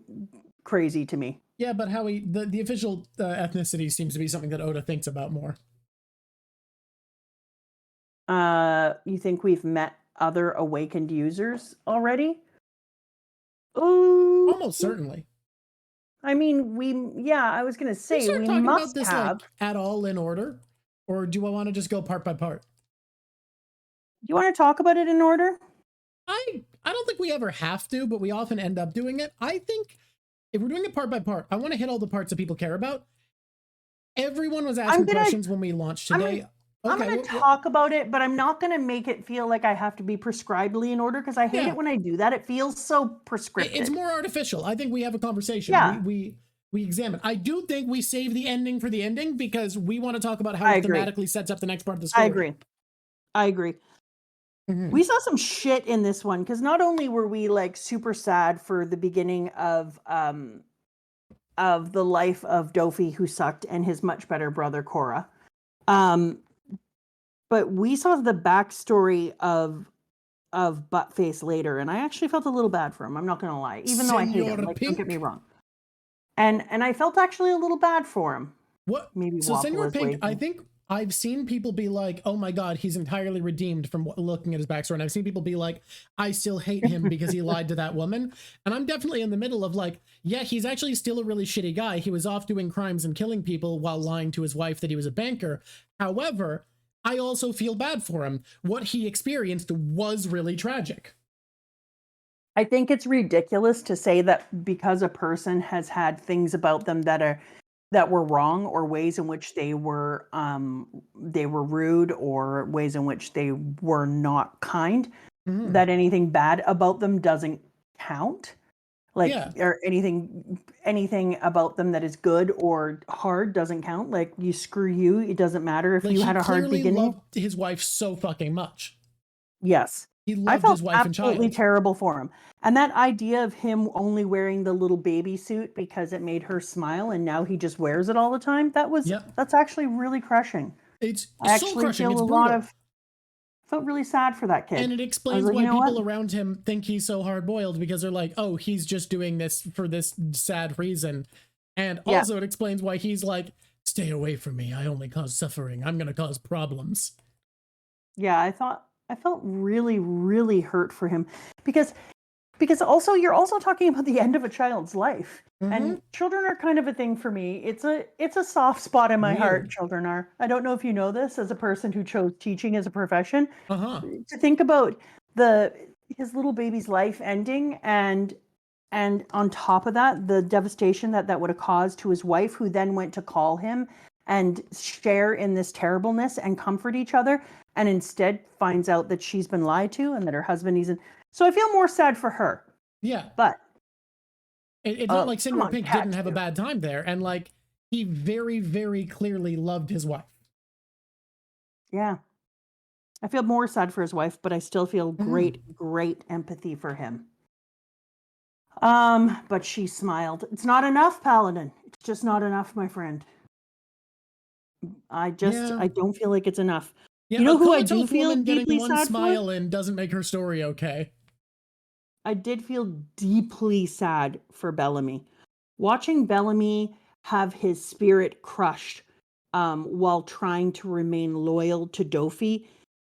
crazy to me. Yeah, but how the official ethnicity seems to be something that Oda thinks about more. You think we've met other awakened users already? Ooh. Almost certainly. I mean, I was going to say, we we talking must about this have. like at all in order? Or do I want to just go part by part? Do you want to talk about it in order? I don't think we ever have to, but we often end up doing it. I think if we're doing it part by part, I want to hit all the parts that people care about. Everyone was asking questions when we launched today. I'm going to talk about it, but I'm not going to make it feel like I have to be prescribedly in order, because I hate it when I do that. It feels so prescriptive. It's more artificial. I think we have a conversation. Yeah. We examine. I do think we save the ending for the ending because we want to talk about how it thematically sets up the next part of the story. I agree. Mm-hmm. We saw some shit in this one, because not only were we like super sad for the beginning of the life of Dofi, who sucked, and his much better brother Korra, but we saw the backstory of Buttface later, and I actually felt a little bad for him. I'm not gonna lie, even though I hate him. Like, don't get me wrong. And I felt actually a little bad for him. What? Maybe so Waffle Senor is Pink, waiting. I think I've seen people be like, oh my god, he's entirely redeemed from looking at his backstory. And I've seen people be like, I still hate him because he lied to that woman. And I'm definitely in the middle of like, yeah, he's actually still a really shitty guy. He was off doing crimes and killing people while lying to his wife that he was a banker. However, I also feel bad for him. What he experienced was really tragic. I think it's ridiculous to say that because a person has had things about them that were wrong, or ways in which they were rude, or ways in which they were not kind, that anything bad about them doesn't count. Like, or anything about them that is good or hard doesn't count. Like, you screw you, it doesn't matter if you had a hard beginning. He loved his wife so fucking much. Yes. He loved his wife and child. Absolutely terrible for him. And that idea of him only wearing the little baby suit because it made her smile, and now he just wears it all the time, that's actually really crushing. It's so crushing. It's brutal. Felt really sad for that kid. And it explains why people around him think he's so hard-boiled, because they're like, oh, he's just doing this for this sad reason. And also it explains why he's like, stay away from me. I only cause suffering. I'm going to cause problems. Yeah, I felt really, really hurt for him, because also you're also talking about the end of a child's life, and children are kind of a thing for me. It's a soft spot in my heart. Children are. I don't know if you know this, as a person who chose teaching as a profession, to think about his little baby's life ending, and on top of that, the devastation that would have caused to his wife, who then went to call him and share in this terribleness and comfort each other, and instead finds out that she's been lied to and that her husband isn't. So I feel more sad for her. Yeah. But it's not like Senor Pink didn't have a bad time there. And like, he very, very clearly loved his wife. Yeah. I feel more sad for his wife, but I still feel great empathy for him. But she smiled. It's not enough, Paladin. It's just not enough, my friend. I don't feel like it's enough. Yeah, you know who I do feel deeply sad for? Smile and doesn't make her story okay. I did feel deeply sad for Bellamy. Watching Bellamy have his spirit crushed while trying to remain loyal to Dofi,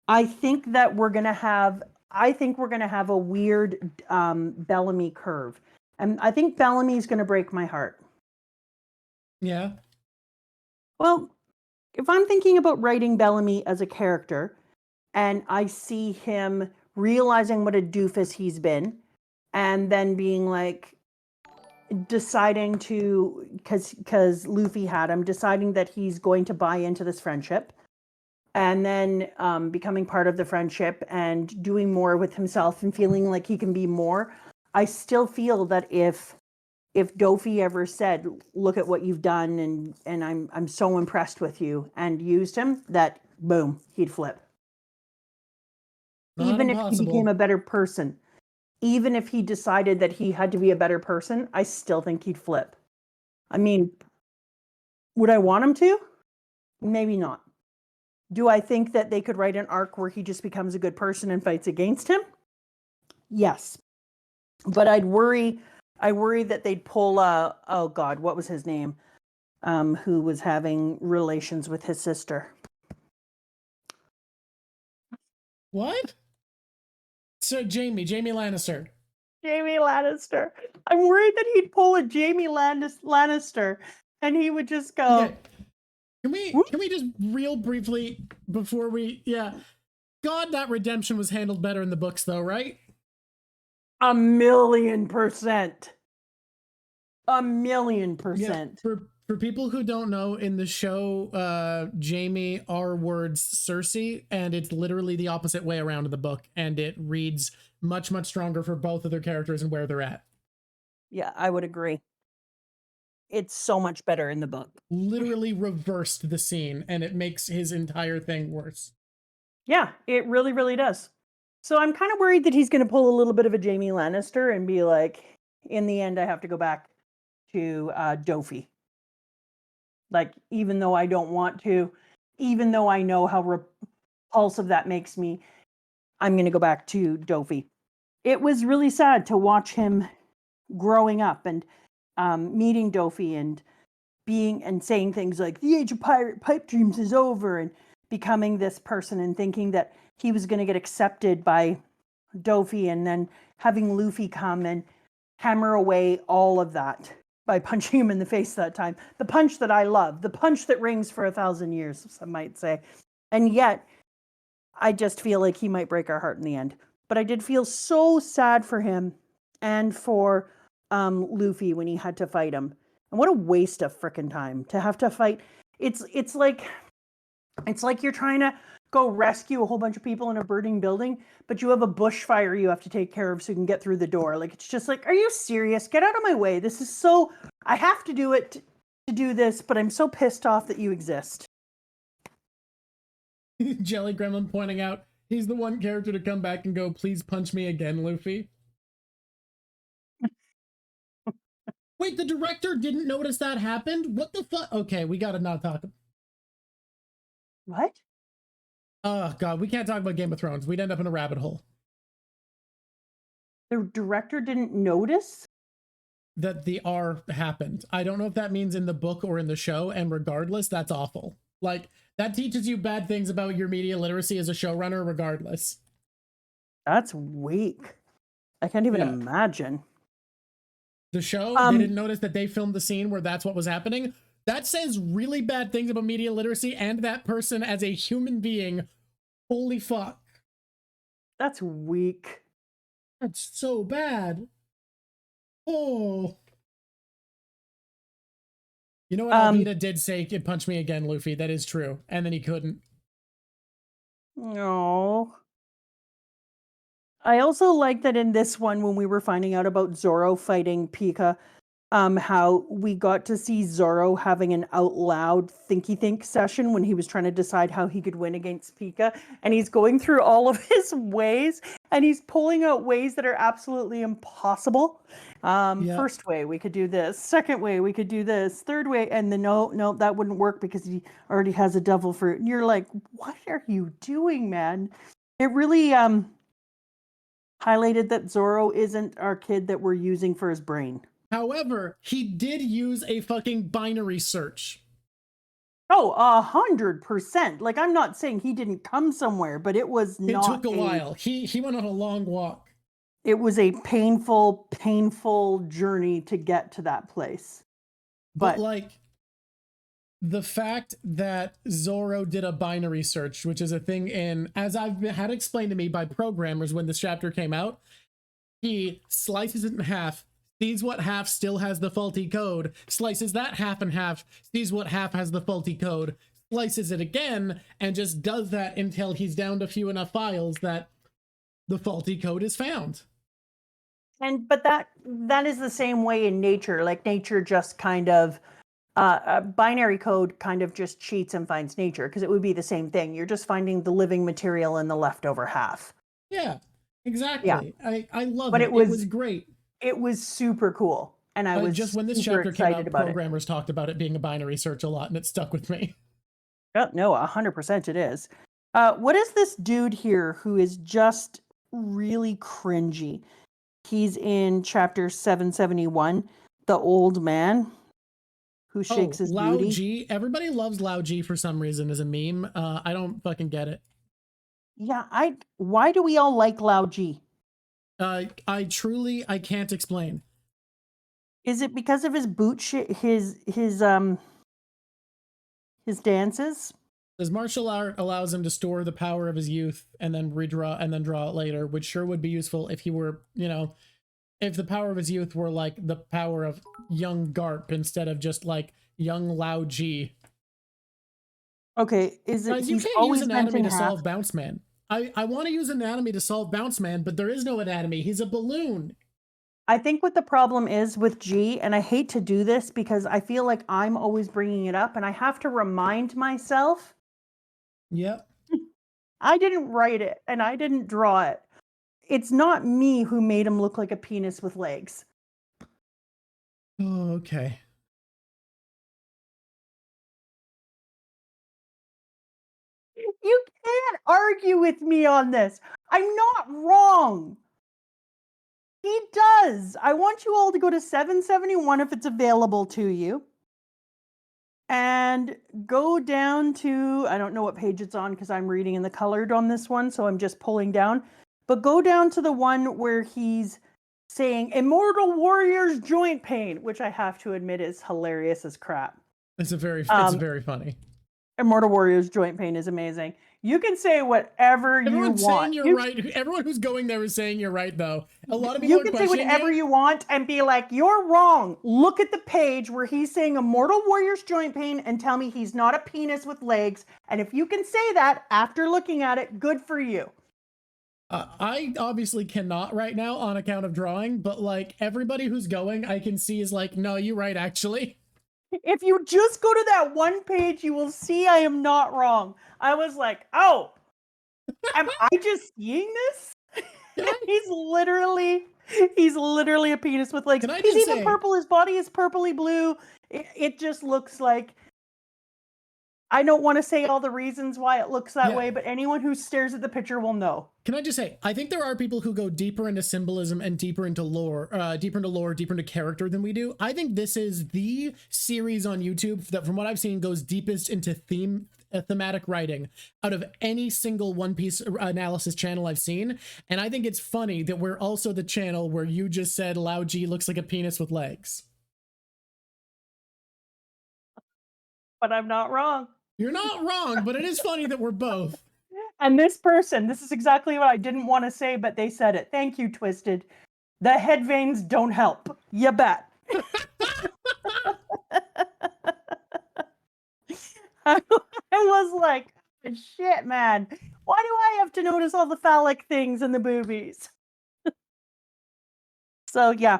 I think we're gonna have a weird Bellamy curve, and I think Bellamy is gonna break my heart. Yeah. Well, if I'm thinking about writing Bellamy as a character, and I see him realizing what a doofus he's been, and then being like, deciding to, because Luffy had him, deciding that he's going to buy into this friendship, and then becoming part of the friendship and doing more with himself and feeling like he can be more. I still feel that if Dofi ever said, "Look at what you've done," and I'm so impressed with you, and used him, that boom, he'd flip. Not Even if he became impossible. a better person, even if he decided that he had to be a better person, I still think he'd flip. I mean, would I want him to? Maybe not. Do I think that they could write an arc where he just becomes a good person and fights against him? Yes. But I worry that they'd pull oh God, what was his name? Who was having relations with his sister. What? So Jamie Lannister. Jamie Lannister. I'm worried that he'd pull a Jamie Lannister and he would just go, Okay. Can we just real briefly before we God, that redemption was handled better in the books though, right? 1,000,000%. 1,000,000%. For people who don't know, in the show, Jamie are words Cersei, and it's literally the opposite way around in the book, and it reads much, much stronger for both of their characters and where they're at. Yeah, I would agree. It's so much better in the book. Literally reversed the scene, and it makes his entire thing worse. Yeah, it really, really does. So I'm kind of worried that he's going to pull a little bit of a Jamie Lannister and be like, in the end, I have to go back to Dofi. Like, even though I don't want to, even though I know how repulsive that makes me, I'm going to go back to Dofi. It was really sad to watch him growing up and meeting Dofi and being and saying things like the age of pirate pipe dreams is over, and becoming this person and thinking that he was going to get accepted by Dofi, and then having Luffy come and hammer away all of that by punching him in the face that time. The punch that I love, the punch that rings for 1,000 years, some might say. And yet, I just feel like he might break our heart in the end. But I did feel so sad for him and for Luffy when he had to fight him. And what a waste of frickin' time to have to fight. It's like you're trying to go rescue a whole bunch of people in a burning building, but you have a bushfire you have to take care of so you can get through the door. Like, it's just like, are you serious? Get out of my way. This is so, I have to do it to do this, but I'm so pissed off that you exist. Jelly Gremlin pointing out, he's the one character to come back and go, please punch me again, Luffy. Wait, the director didn't notice that happened? What the fuck? Okay, we gotta not talk. What? Oh God, we can't talk about Game of Thrones. We'd end up in a rabbit hole. The director didn't notice that the R happened. I don't know if that means in the book or in the show, and regardless, that's awful. Like, that teaches you bad things about your media literacy as a showrunner, regardless. That's weak. I can't even imagine. The show, they didn't notice that they filmed the scene where that's what was happening. That says really bad things about media literacy and that person as a human being. Holy fuck. That's weak. That's so bad. Oh. You know what? Alvida did say, punch me again, Luffy. That is true. And then he couldn't. No. I also like that in this one, when we were finding out about Zoro fighting Pika, how we got to see Zoro having an out loud thinky think session when he was trying to decide how he could win against Pika. And he's going through all of his ways and he's pulling out ways that are absolutely impossible. First way, we could do this. Second way, we could do this. Third way, and then no, that wouldn't work because he already has a devil fruit. And you're like, what are you doing, man? It really highlighted that Zoro isn't our kid that we're using for his brain. However, he did use a fucking binary search. Oh, 100%. Like, I'm not saying he didn't come somewhere, but it was not. It took a while. He went on a long walk. It was a painful journey to get to that place. But like, the fact that Zoro did a binary search, which is a thing in, as I've had explained to me by programmers when this chapter came out, he slices it in half, sees what half still has the faulty code, slices that half in half, sees what half has the faulty code, slices it again and just does that until he's down to few enough files that the faulty code is found. But that is the same way in nature. Like nature just kind of binary code kind of just cheats and finds nature, because it would be the same thing. You're just finding the living material in the leftover half. Yeah, exactly. Yeah. I love but it. It was great. It was super cool. And I was just when this chapter came out, programmers talked about it being a binary search a lot, and it stuck with me. Oh, no, 100% it is. What is this dude here who is just really cringy? He's in chapter 771, the old man who shakes his Lao booty. G. Everybody loves Lao G for some reason as a meme. I don't fucking get it. Yeah, why do we all like Lao G? I can't explain. Is it because of his boot shit, his dances? His martial art allows him to store the power of his youth and then redraw and then draw it later, which sure would be useful if he were, if the power of his youth were like the power of young Garp instead of just like young Lao G. Okay, is it? Guys, you can't use anatomy to solve Bounce Man. I want to use anatomy to solve Bounce Man, but there is no anatomy. He's a balloon. I think what the problem is with G, and I hate to do this because I feel like I'm always bringing it up and I have to remind myself. Yep. I didn't write it and I didn't draw it. It's not me who made him look like a penis with legs. Oh, okay. You can't argue with me on this. I'm not wrong. He does. I want you all to go to 771 if it's available to you. And go down to, I don't know what page it's on because I'm reading in the colored on this one, so I'm just pulling down. But go down to the one where he's saying Immortal Warrior's joint pain, which I have to admit is hilarious as crap. It's very funny. Immortal Warrior's joint pain is amazing. You can say whatever you want. You're right. Everyone who's going there is saying you're right, though. A lot of people you can say whatever you want and be like, you're wrong. Look at the page where he's saying Immortal Warrior's joint pain and tell me he's not a penis with legs. And if you can say that after looking at it, good for you. I obviously cannot right now on account of drawing, but like everybody who's going, I can see is like, no, you're right, actually. If you just go to that one page, you will see I am not wrong. I was like, oh, am I just seeing this? He's literally a penis with legs. He's even purple. His body is purpley blue. It just looks like, I don't want to say all the reasons why it looks that way, but anyone who stares at the picture will know. Can I just say, I think there are people who go deeper into symbolism and deeper into lore, deeper into character than we do. I think this is the series on YouTube that, from what I've seen, goes deepest into thematic writing out of any single One Piece analysis channel I've seen. And I think it's funny that we're also the channel where you just said Lao G looks like a penis with legs. But I'm not wrong. You're not wrong, but it is funny that we're both. And this is exactly what I didn't want to say, but they said it. Thank you, Twisted. The head veins don't help. You bet. I was like, shit, man. Why do I have to notice all the phallic things in the boobies? So, yeah.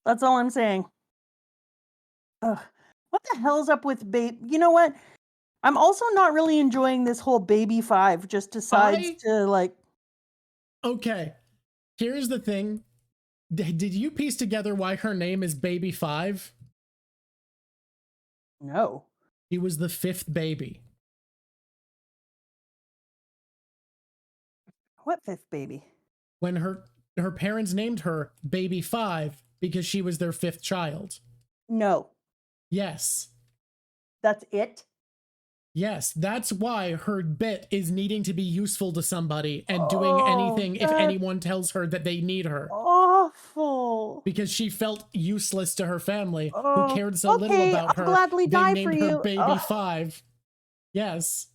That's all I'm saying. Ugh. What the hell's up with babe? You know what? I'm also not really enjoying this whole Baby 5 just decides to like. Okay, here's the thing. Did you piece together why her name is Baby 5? No. He was the 5th baby. What 5th baby? When her parents named her Baby 5 because she was their 5th child. No. Yes. That's it? Yes, that's why her bit is needing to be useful to somebody and doing anything if anyone tells her that they need her. Awful. Because she felt useless to her family, who cared so little about her. I'll gladly die they for named her you. Baby 5. Yes.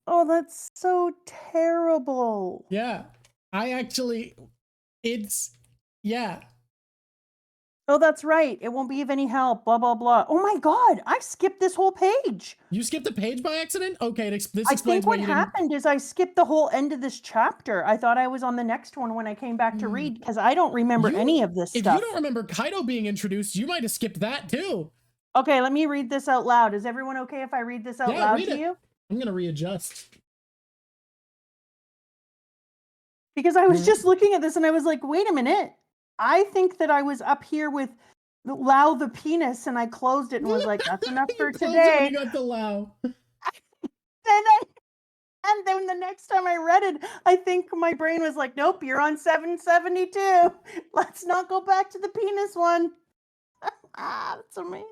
Oh, that's so terrible. Yeah. Yeah. Oh, that's right. It won't be of any help. Blah, blah, blah. Oh my God. I skipped this whole page. You skipped a page by accident? Okay, this I explains think why what you didn't. happened is I skipped the whole end of this chapter. I thought I was on the next one when I came back to read because I don't remember any of this If stuff. you don't remember Kaido being introduced, you might have skipped that too. Okay, let me read this out loud. Is everyone okay if I read this out loud to you? I'm going to readjust. Because I was just looking at this and I was like, wait a minute. I think that I was up here with Lao the penis and I closed it and was like, that's enough for today. You got the Lao. And then the next time I read it, I think my brain was like, nope, you're on 772. Let's not go back to the penis one. That's amazing.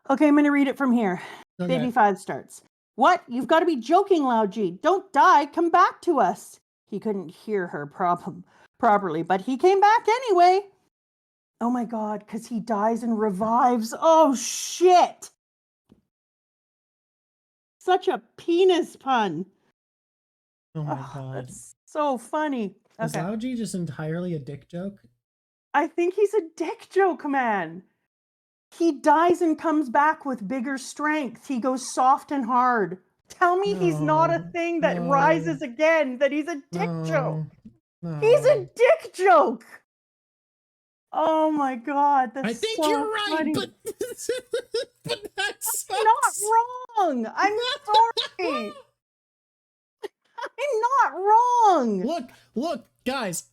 Okay, I'm going to read it from here. Okay. Baby 5 starts. What? You've got to be joking, Lao G. Don't die. Come back to us. He couldn't hear her properly, but he came back anyway. Oh my God, because he dies and revives. Oh, shit. Such a penis pun. Oh my God. That's so funny. Is Lao G just entirely a dick joke? I think he's a dick joke, man. He dies and comes back with bigger strength. He goes soft and hard. Tell me he's not a thing that rises again, that he's a dick joke. He's a dick joke. Oh my God. That's I think so you're right, funny. but that's not wrong. I'm sorry. I'm not wrong. Look, guys,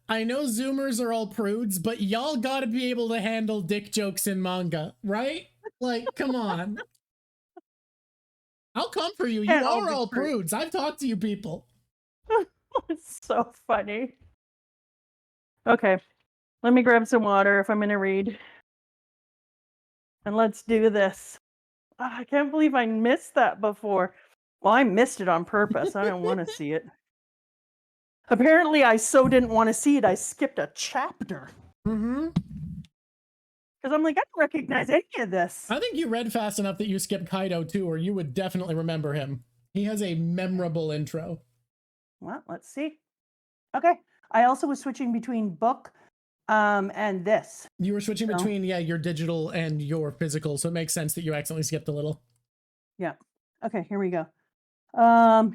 I know Zoomers are all prudes, but y'all gotta be able to handle dick jokes in manga, right? Like, come on. I'll come for you. You are all prudes. I've talked to you people. It's so funny. Okay, let me grab some water if I'm gonna read. And let's do this. Oh, I can't believe I missed that before. Well, I missed it on purpose. I don't want to see it. Apparently, I so didn't want to see it, I skipped a chapter. Mm-hmm. Because I'm like, I don't recognize any of this. I think you read fast enough that you skipped Kaido too, or you would definitely remember him. He has a memorable intro. Well, let's see. Okay. I also was switching between book and this. You were switching between, yeah, your digital and your physical, so it makes sense that you accidentally skipped a little. Yeah. Okay, here we go.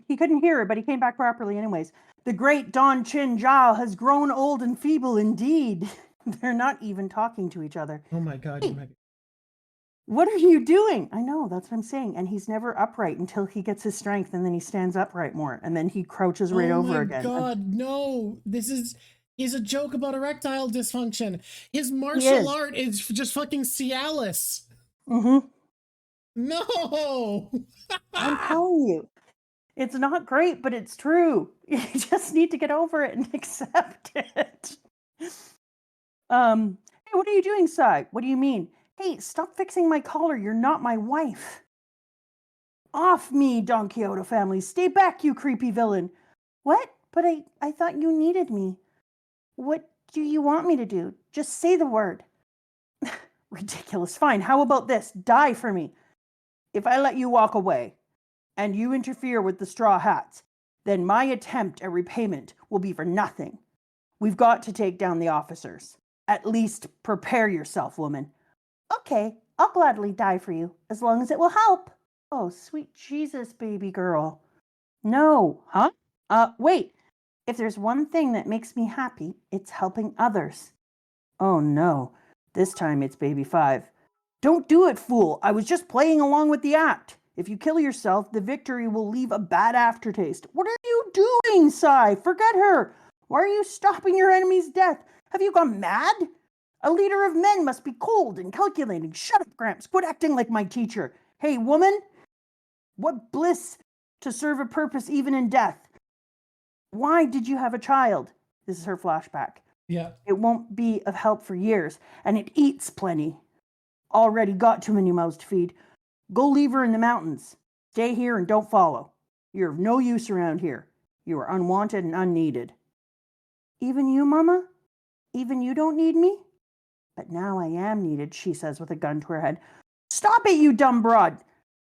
He couldn't hear it, but he came back properly anyways. The great Don Chin Zhao has grown old and feeble indeed. They're not even talking to each other. Oh my God. Hey, what are you doing? I know, that's what I'm saying. And he's never upright until he gets his strength, and then he stands upright more, and then he crouches right over again. Oh my God, no. He's a joke about erectile dysfunction. His martial art is just fucking Cialis. Mm-hmm. No. I'm telling you. It's not great, but it's true. You just need to get over it and accept it. Hey, what are you doing, Sai? What do you mean? Hey, stop fixing my collar. You're not my wife. Off me, Don Quixote family. Stay back, you creepy villain. What? But I thought you needed me. What do you want me to do? Just say the word. Ridiculous. Fine. How about this? Die for me. If I let you walk away, and you interfere with the Straw Hats, then my attempt at repayment will be for nothing. We've got to take down the officers. At least prepare yourself, woman. Okay, I'll gladly die for you, as long as it will help. Oh, sweet Jesus, baby girl. No, huh? Wait. If there's one thing that makes me happy, it's helping others. Oh no, this time it's baby 5. Don't do it, fool. I was just playing along with the act. If you kill yourself, the victory will leave a bad aftertaste. What are you doing, Sai? Forget her. Why are you stopping your enemy's death? Have you gone mad? A leader of men must be cold and calculating. Shut up, Gramps. Quit acting like my teacher. Hey, woman. What bliss to serve a purpose even in death. Why did you have a child? This is her flashback. Yeah. It won't be of help for years, and it eats plenty. Already got too many mouths to feed. Go leave her in the mountains. Stay here and don't follow. You're of no use around here. You are unwanted and unneeded. Even you, Mama? Even you don't need me? But now I am needed, she says with a gun to her head. Stop it, you dumb broad!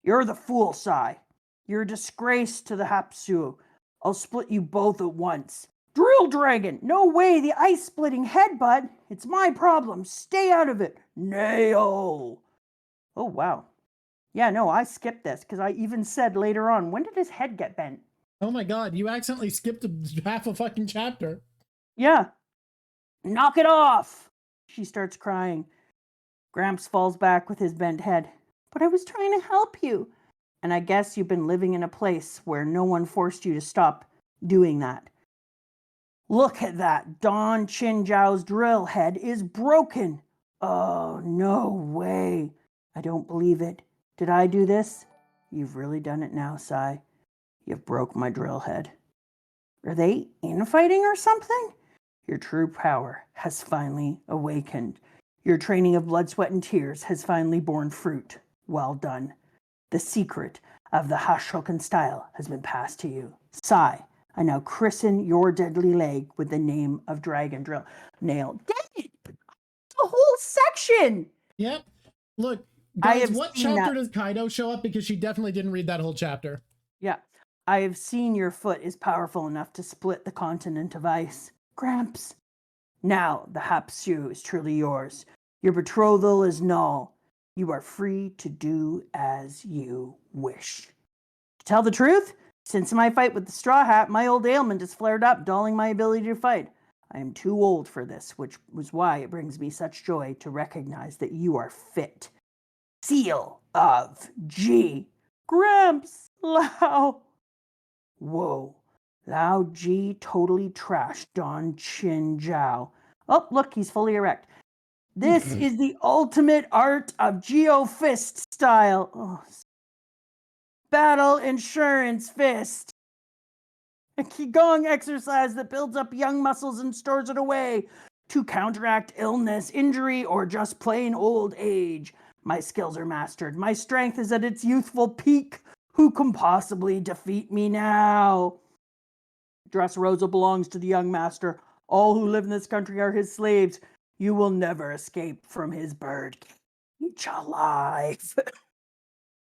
You're the fool, Sai. You're a disgrace to the Hapsu. I'll split you both at once. Drill Dragon! No way, the ice-splitting headbutt! It's my problem, stay out of it! Nail! Oh, wow. Yeah, no, I skipped this, because I even said later on, when did his head get bent? Oh my god, you accidentally skipped half a fucking chapter. Yeah. Knock it off! She starts crying. Gramps falls back with his bent head. But I was trying to help you. And I guess you've been living in a place where no one forced you to stop doing that. Look at that. Don Chinjiao's drill head is broken. Oh, no way. I don't believe it. Did I do this? You've really done it now, Sai. You've broke my drill head. Are they infighting or something? Your true power has finally awakened. Your training of blood, sweat, and tears has finally borne fruit. Well done. The secret of the Hashokan style has been passed to you. Sai, I now christen your deadly leg with the name of Dragon Drill. Nail. Dang it! The whole section! Yep. Look, I guys, have what seen chapter that. does Kaido show up? Because she definitely didn't read that whole chapter. Yeah. I have seen your foot is powerful enough to split the continent of ice. Gramps. Now the Hapsu is truly yours. Your betrothal is null. You are free to do as you wish. To tell the truth, since my fight with the Straw Hat, my old ailment has flared up, dulling my ability to fight. I am too old for this, which was why it brings me such joy to recognize that you are fit. Seal of G. Gramps. Lao. Whoa. Lao G totally trashed Don Chin Jiao. Oh, look, he's fully erect. This is the ultimate art of Geo Fist style. Oh. Battle Insurance Fist. A Qigong exercise that builds up young muscles and stores it away to counteract illness, injury, or just plain old age. My skills are mastered. My strength is at its youthful peak. Who can possibly defeat me now? Dressrosa belongs to the young master. All who live in this country are his slaves. You will never escape from his bird cage alive.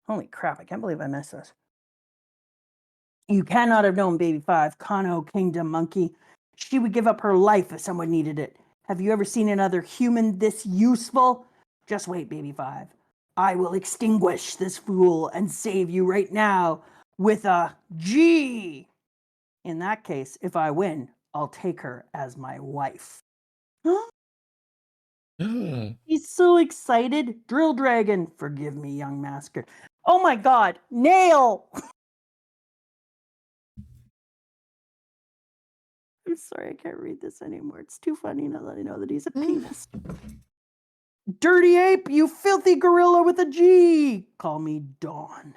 Holy crap, I can't believe I missed this. You cannot have known Baby 5, Kano Kingdom Monkey. She would give up her life if someone needed it. Have you ever seen another human this useful? Just wait, Baby 5. I will extinguish this fool and save you right now with a G. In that case, if I win, I'll take her as my wife. He's so excited. Drill Dragon, forgive me, young master. Oh my god, nail! I'm sorry, I can't read this anymore. It's too funny now that I know that he's a penis. Dirty ape, you filthy gorilla with a G! Call me Dawn.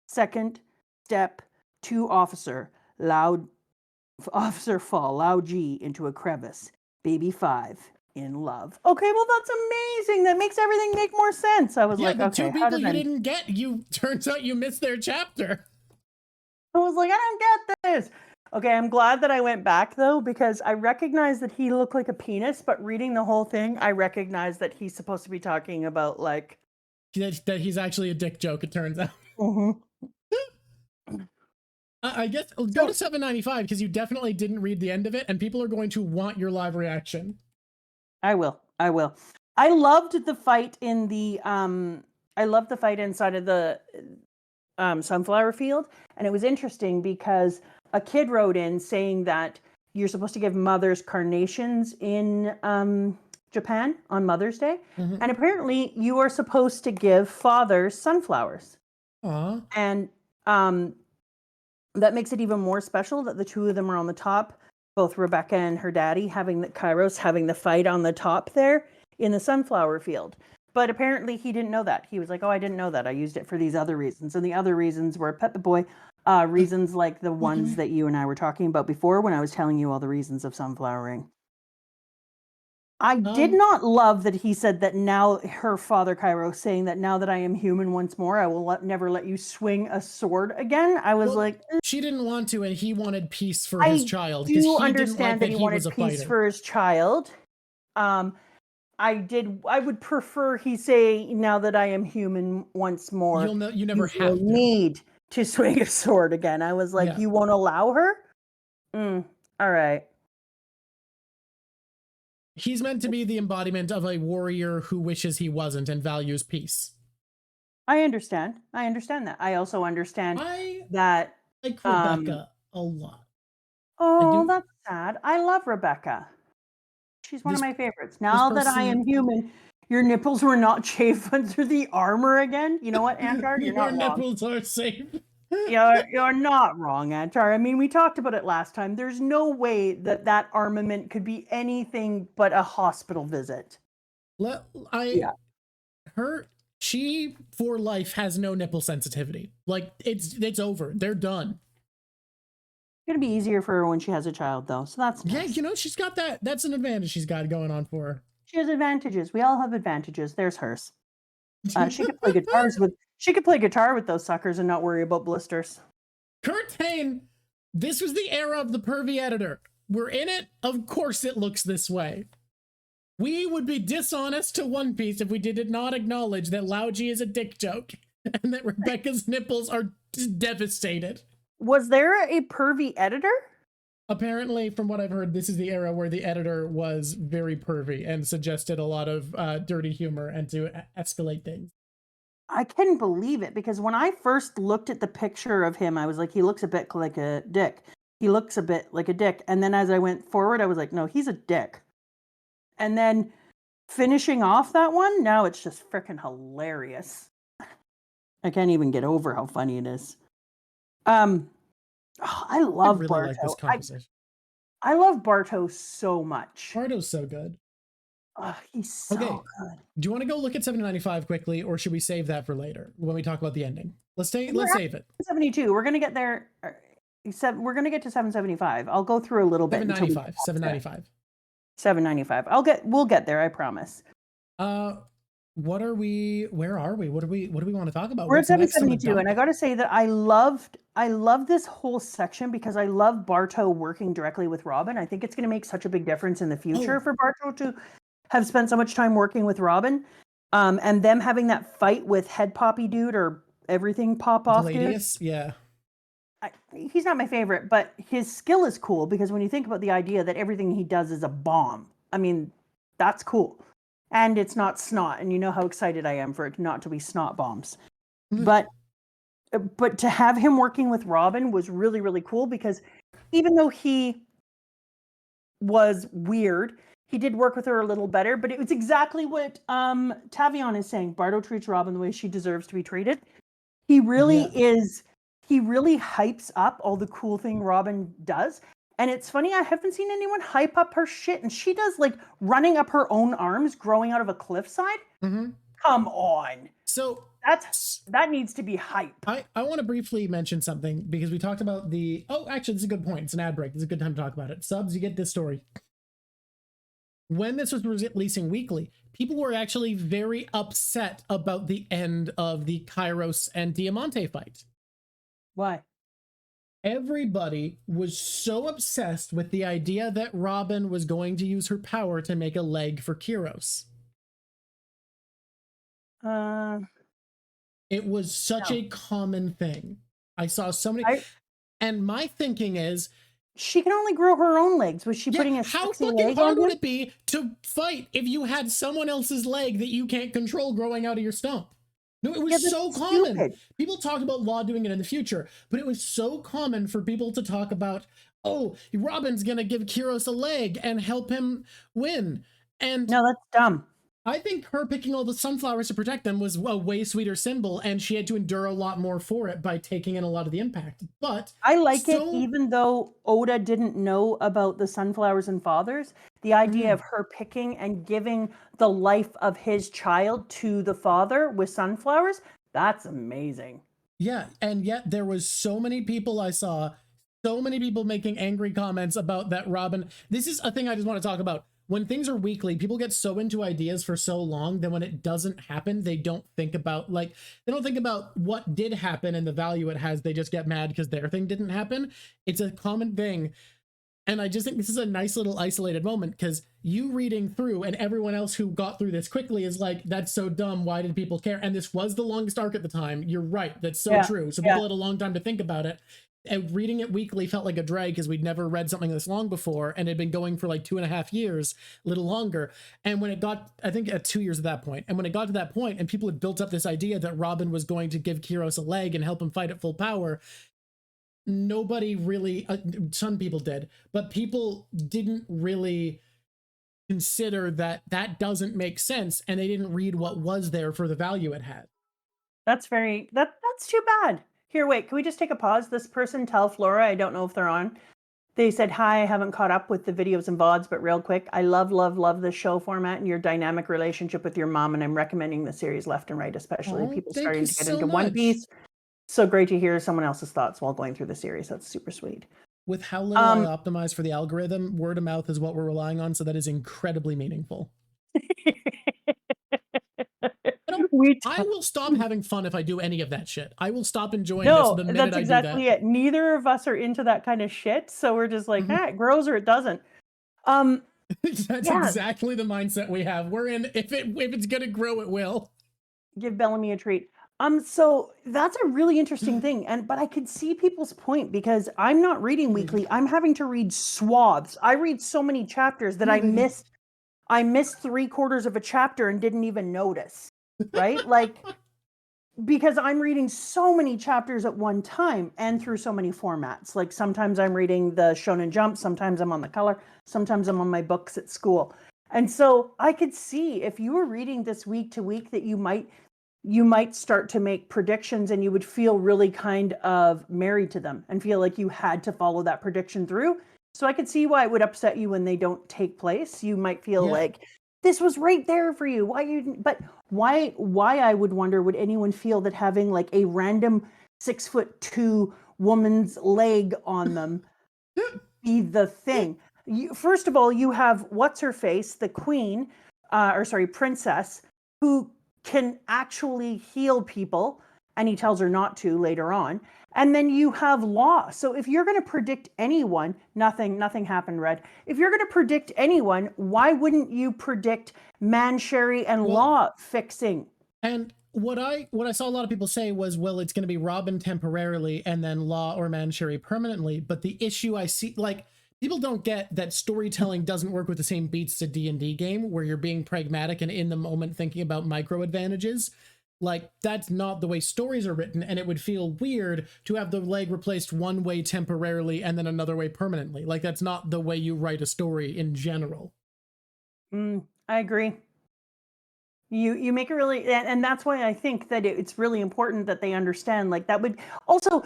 Second step, to officer, loud officer fall, Lao G into a crevice. Baby 5 in love. Okay, well that's amazing. That makes everything make more sense. I was like, the okay, two people you didn't get, turns out you missed their chapter. I was like, I don't get this. Okay, I'm glad that I went back though, because I recognized that he looked like a penis, but reading the whole thing, I recognized that he's supposed to be talking about like that he's actually a dick joke, it turns out. I guess go to 795 because you definitely didn't read the end of it, and people are going to want your live reaction. I will. I loved the fight in the I loved the fight inside of the sunflower field, and it was interesting because a kid wrote in saying that you're supposed to give mothers carnations in Japan on Mother's Day, and apparently you are supposed to give fathers sunflowers. Aww. And that makes it even more special that the two of them are on the top, both Rebecca and her daddy having Kairos having the fight on the top there in the sunflower field. But apparently he didn't know that. He was like, oh, I didn't know that. I used it for these other reasons. And the other reasons were, Pet the Boy, reasons like the ones that you and I were talking about before when I was telling you all the reasons of sunflowering. I did not love that he said that now, her father Kairos saying that now that I am human once more, I will never let you swing a sword again. I was like, she didn't want to, and he wanted peace for his child. I do understand that he wanted peace for his child. I would prefer he say, now that I am human once more, you never have to need to swing a sword again. I was like, you won't allow her? All right. He's meant to be the embodiment of a warrior who wishes he wasn't and values peace. I understand. I understand that. I also understand that. Like Rebecca a lot. Oh, that's sad. I love Rebecca. She's one of my favorites. Now that I am human, your nipples were not chafed under the armor again. You know what, Antar? You're not wrong. Your nipples are safe. You're not wrong, Antar. I mean, we talked about it last time. There's no way that that armament could be anything but a hospital visit. She for life has no nipple sensitivity. Like it's over. They're done. It's gonna be easier for her when she has a child, though. So that's nice. Yeah. You know, she's got that. That's an advantage she's got going on for her. She has advantages. We all have advantages. There's hers. She could play guitars with. She could play guitar with those suckers and not worry about blisters. Kurt Hain, this was the era of the pervy editor. We're in it. Of course, it looks this way. We would be dishonest to One Piece if we did not acknowledge that Lauji is a dick joke and that Rebecca's nipples are devastated. Was there a pervy editor? Apparently, from what I've heard, this is the era where the editor was very pervy and suggested a lot of dirty humor and to escalate things. I couldn't believe it because when I first looked at the picture of him, I was like, he looks a bit like a dick. He looks a bit like a dick. And then as I went forward, I was like, no, he's a dick. And then finishing off that one, now it's just freaking hilarious. I can't even get over how funny it is. I love really Barto. Like this conversation. I love Barto so much. Barto's so good. He's so good. Do you want to go look at 795 quickly, or should we save that for later when we talk about the ending? Let's save it. 72. We're gonna get there. We're gonna get to 775. I'll go through a little bit. 795. 795. 795. We'll get there. I promise. What are we? Where are we? What do we want to talk about? We're at 772, and I got to say that I love this whole section because I love Barto working directly with Robin. I think it's going to make such a big difference in the future for Barto to have spent so much time working with Robin, and them having that fight with Head Poppy dude or everything pop off dude. Yeah. He's not my favorite, but his skill is cool because when you think about the idea that everything he does is a bomb, I mean, that's cool. And it's not snot, and you know how excited I am for it not to be snot bombs. But to have him working with Robin was really, really cool because even though he was weird, he did work with her a little better. But it was exactly what Tavion is saying. Barto treats Robin the way she deserves to be treated. He really is. He really hypes up all the cool thing Robin does. And it's funny, I haven't seen anyone hype up her shit. And she does like running up her own arms, growing out of a cliffside. Mm-hmm. Come on. So that needs to be hype. I want to briefly mention something because we talked about actually, this is a good point. It's an ad break. It's a good time to talk about it. Subs, you get this story. When this was releasing weekly, people were actually very upset about the end of the Kairos and Diamante fight. Why? Everybody was so obsessed with the idea that Robin was going to use her power to make a leg for Kyros. It was such a common thing. I saw so many, and my thinking is, she can only grow her own legs. Was she putting a how sexy fucking leg hard on would him? it be to fight if you had someone else's leg that you can't control growing out of your stump? No, it was so common. Stupid. People talked about Law doing it in the future, but it was so common for people to talk about, oh, Robin's gonna give Kyros a leg and help him win. And no, that's dumb. I think her picking all the sunflowers to protect them was a way sweeter symbol, and she had to endure a lot more for it by taking in a lot of the impact. But I like it, even though Oda didn't know about the sunflowers and fathers. The idea of her picking and giving the life of his child to the father with sunflowers, that's amazing. Yeah, and yet there was so many people I saw, so many people making angry comments about that Robin. This is a thing I just want to talk about. When things are weekly, people get so into ideas for so long that when it doesn't happen, they don't think about what did happen and the value it has. They just get mad because their thing didn't happen. It's a common thing. And I just think this is a nice little isolated moment because you reading through and everyone else who got through this quickly is like, that's so dumb. Why did people care? And this was the longest arc at the time. You're right. That's so true. So people had a long time to think about it. And reading it weekly felt like a drag because we'd never read something this long before, and it had been going for like 2.5 years, a little longer. And when it got, I think at 2 years at that point, and when it got to that point, and people had built up this idea that Robin was going to give Kyros a leg and help him fight at full power, nobody really, some people did, but people didn't really consider that that doesn't make sense, and they didn't read what was there for the value it had. That's too bad. Here, wait, can we just take a pause? This person, tell Flora, I don't know if they're on. They said, hi, I haven't caught up with the videos and VODs, but real quick, I love this show format and your dynamic relationship with your mom, and I'm recommending the series left and right, especially people starting to get into One Piece. So great to hear someone else's thoughts while going through the series. That's super sweet. With how little I optimize for the algorithm, word of mouth is what we're relying on, so that is incredibly meaningful. I will stop having fun if I do any of that shit. I will stop enjoying this the minute I do that. That's exactly it. Neither of us are into that kind of shit, so we're just like, it grows or it doesn't. That's exactly the mindset we have. We're in, if it's gonna grow, it will. Give Bellamy a treat. So that's a really interesting thing, but I could see people's point because I'm not reading weekly. I'm having to read swaths. I read so many chapters that I missed 3/4 of a chapter and didn't even notice. Right? Like, because I'm reading so many chapters at one time and through so many formats. Like sometimes I'm reading the Shonen Jump, sometimes I'm on the Color, sometimes I'm on my books at school. And so I could see if you were reading this week to week that you might start to make predictions and you would feel really kind of married to them and feel like you had to follow that prediction through. So I could see why it would upset you when they don't take place. You might feel like this was right there for you. Why I would wonder, would anyone feel that having like a random 6'2" woman's leg on them be the thing? First of all, you have what's her face, the queen, princess, who can actually heal people, and he tells her not to later on. And then you have Law. So if you're going to predict anyone, nothing happened, Red. If you're going to predict anyone, why wouldn't you predict Mancherry and Law fixing? And what I saw a lot of people say was, well, it's going to be Robin temporarily and then Law or Mancherry permanently. But the issue I see, like, people don't get that storytelling doesn't work with the same beats as a D&D game where you're being pragmatic and in the moment thinking about micro advantages. Like, that's not the way stories are written, and it would feel weird to have the leg replaced one way temporarily and then another way permanently. Like, that's not the way you write a story in general. I agree. You make it really, and that's why I think that it's really important that they understand, like, that would also,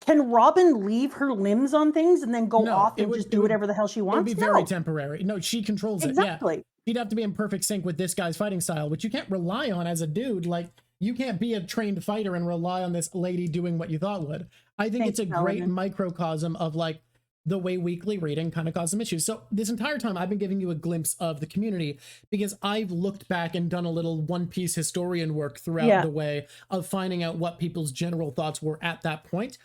can Robin leave her limbs on things and then go off and just do whatever the hell she wants? It would be very temporary. No, she controls it. Exactly. She'd have to be in perfect sync with this guy's fighting style, which you can't rely on as a dude. Like, you can't be a trained fighter and rely on this lady doing what you thought would. I think it's a great microcosm of like the way weekly reading kind of caused some issues. So this entire time I've been giving you a glimpse of the community because I've looked back and done a little One Piece historian work throughout the way of finding out what people's general thoughts were at that point.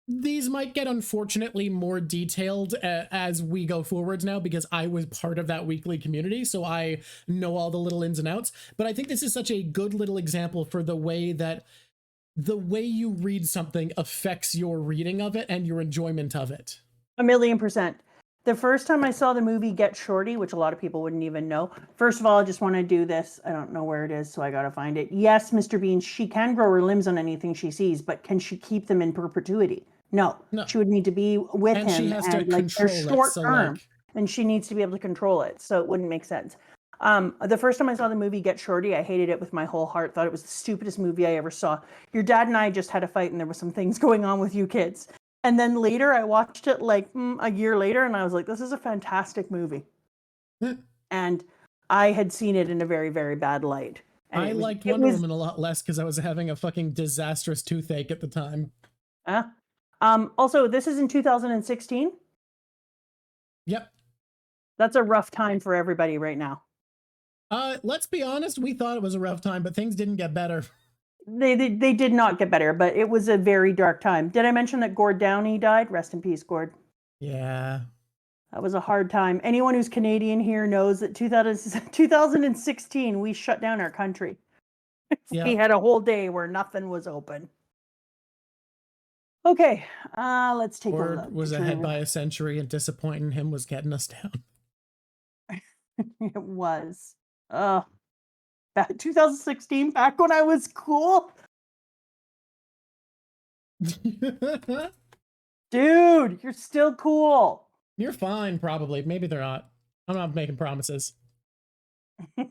These might get unfortunately more detailed as we go forwards now because I was part of that weekly community, so I know all the little ins and outs. But I think this is such a good little example for the way you read something affects your reading of it and your enjoyment of it. 1,000,000%. The first time I saw the movie Get Shorty, which a lot of people wouldn't even know. First of all, I just want to do this. I don't know where it is, so I got to find it. Yes, Mr. Bean, she can grow her limbs on anything she sees, but can she keep them in perpetuity? No. She would need to be with him. She has to control they're short term, and she needs to be able to control it, so it wouldn't make sense. The first time I saw the movie Get Shorty, I hated it with my whole heart. Thought it was the stupidest movie I ever saw. Your dad and I just had a fight, and there were some things going on with you kids. And then later I watched it like a year later and I was like, this is a fantastic movie. And I had seen it in a very, very bad light. And I liked Wonder Woman a lot less because I was having a fucking disastrous toothache at the time. Also, this is in 2016. Yep. That's a rough time for everybody right now. Let's be honest, we thought it was a rough time, but things didn't get better. They did not get better, but it was a very dark time. Did I mention that Gord Downey died? Rest in peace, Gord. Yeah. That was a hard time. Anyone who's Canadian here knows that 2016, we shut down our country. We had a whole day where nothing was open. Okay, let's take a Or look. was ahead by a century and disappointing him was getting us down. It was. Back 2016, back when I was cool. Dude, you're still cool. You're fine, probably. Maybe they're not. I'm not making promises. All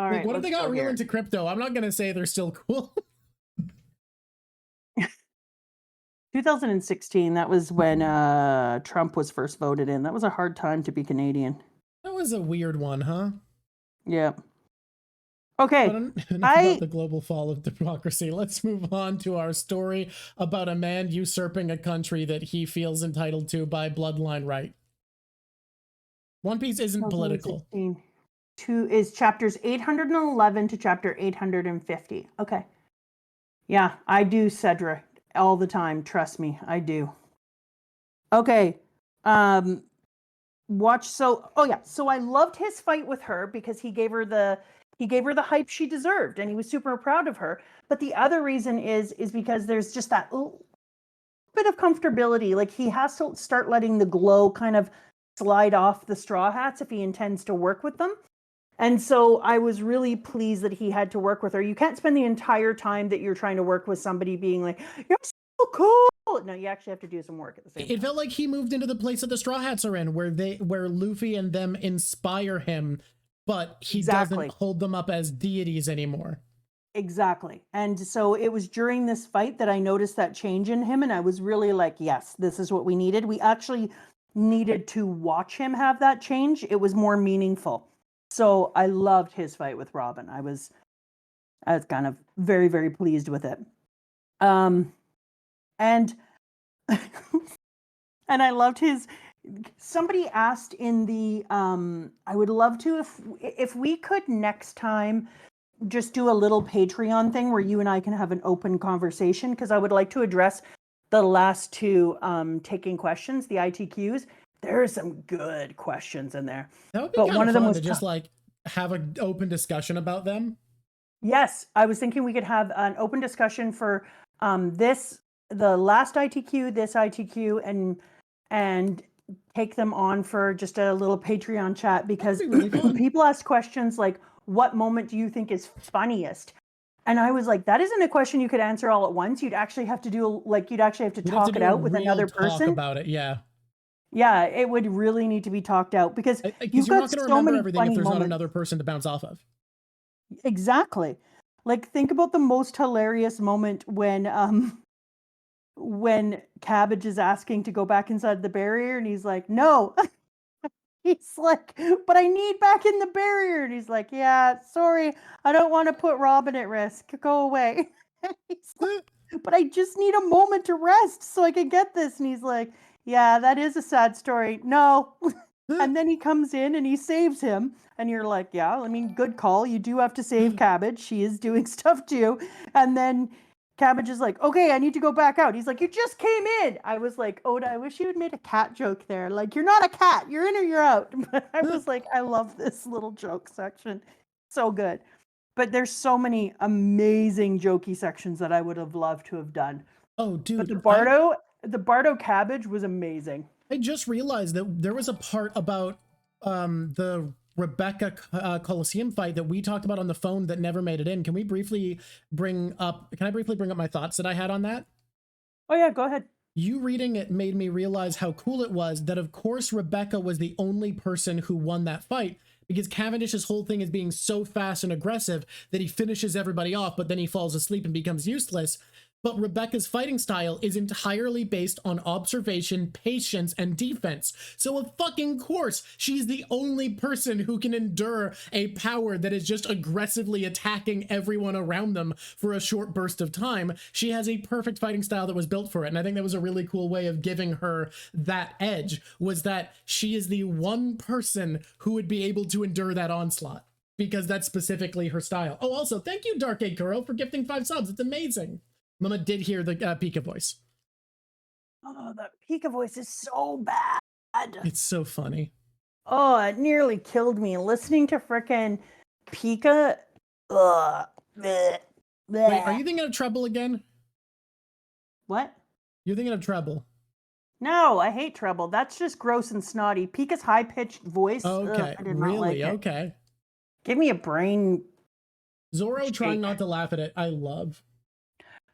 Like, right, what if they let's got go real here. into crypto? I'm not gonna say they're still cool. 2016, that was when Trump was first voted in. That was a hard time to be Canadian. That was a weird one, huh? Yeah. But Okay. enough about the global fall of democracy. Let's move on to our story about a man usurping a country that he feels entitled to by bloodline right. One Piece isn't political. Is chapters 811 to chapter 850. Okay. Yeah, I do Cedric all the time. Trust me, I do. Okay. So I loved his fight with her because he gave her the hype she deserved and he was super proud of her. But the other reason is because there's just that bit of comfortability. Like he has to start letting the glow kind of slide off the Straw Hats if he intends to work with them. And so I was really pleased that he had to work with her. You can't spend the entire time that you're trying to work with somebody being like, you're so cool. No, you actually have to do some work at the same time. It felt like he moved into the place that the Straw Hats are in, where Luffy and them inspire him, but he doesn't hold them up as deities anymore. Exactly. And so it was during this fight that I noticed that change in him. And I was really like, yes, this is what we needed. We actually needed to watch him have that change. It was more meaningful. So I loved his fight with Robin. I was kind of very, very pleased with it. And and I loved his. Somebody asked in the I would love to if we could next time just do a little Patreon thing where you and I can have an open conversation, because I would like to address the last two taking questions, the ITQs. There are some good questions in there. That would be kind of fun to just like have an open discussion about them. Yes, I was thinking we could have an open discussion for the last ITQ, this ITQ, and take them on for just a little Patreon chat, because really people ask questions like, what moment do you think is funniest? And I was like, that isn't a question you could answer all at once. You'd actually have to talk it out with another person about it. Yeah. Yeah, it would really need to be talked out, because you're not going to remember everything if there's not another person to bounce off of. Exactly. Like, think about the most hilarious moment when Cabbage is asking to go back inside the barrier and he's like, no. He's like, but I need back in the barrier. And he's like, yeah, sorry, I don't want to put Robin at risk. Go away. He's like, but I just need a moment to rest so I can get this. And he's like, yeah, that is a sad story. No. And then he comes in and he saves him. And you're like, yeah, I mean, good call. You do have to save Cabbage. She is doing stuff too. And then Cabbage is like, okay, I need to go back out. He's like, you just came in. I was like, Oda, I wish you had made a cat joke there. Like, you're not a cat. You're in or you're out. But I was like, I love this little joke section. So good. But there's so many amazing jokey sections that I would have loved to have done. Oh, dude. But the Bardo Cabbage was amazing. I just realized that there was a part about the Rebecca Coliseum fight that we talked about on the phone that never made it in. Can I briefly bring up my thoughts that I had on that? Oh yeah, go ahead. You reading it made me realize how cool it was that, of course, Rebecca was the only person who won that fight, because Cavendish's whole thing is being so fast and aggressive that he finishes everybody off, but then he falls asleep and becomes useless. But Rebecca's fighting style is entirely based on observation, patience, and defense. So of fucking course, she's the only person who can endure a power that is just aggressively attacking everyone around them for a short burst of time. She has a perfect fighting style that was built for it. And I think that was a really cool way of giving her that edge, was that she is the one person who would be able to endure that onslaught, because that's specifically her style. Oh, also, thank you, Dark Egg Girl, for gifting 5 subs. It's amazing. Mama did hear the Pika voice. Oh, that Pika voice is so bad. It's so funny. Oh, it nearly killed me. Listening to frickin' Pika. Ugh. Bleh. Wait, are you thinking of Trouble again? What? You're thinking of treble. No, I hate treble. That's just gross and snotty. Pika's high-pitched voice. Okay, I did not like really? it. Okay. Give me a brain. Zoro trying not to laugh at it. I love.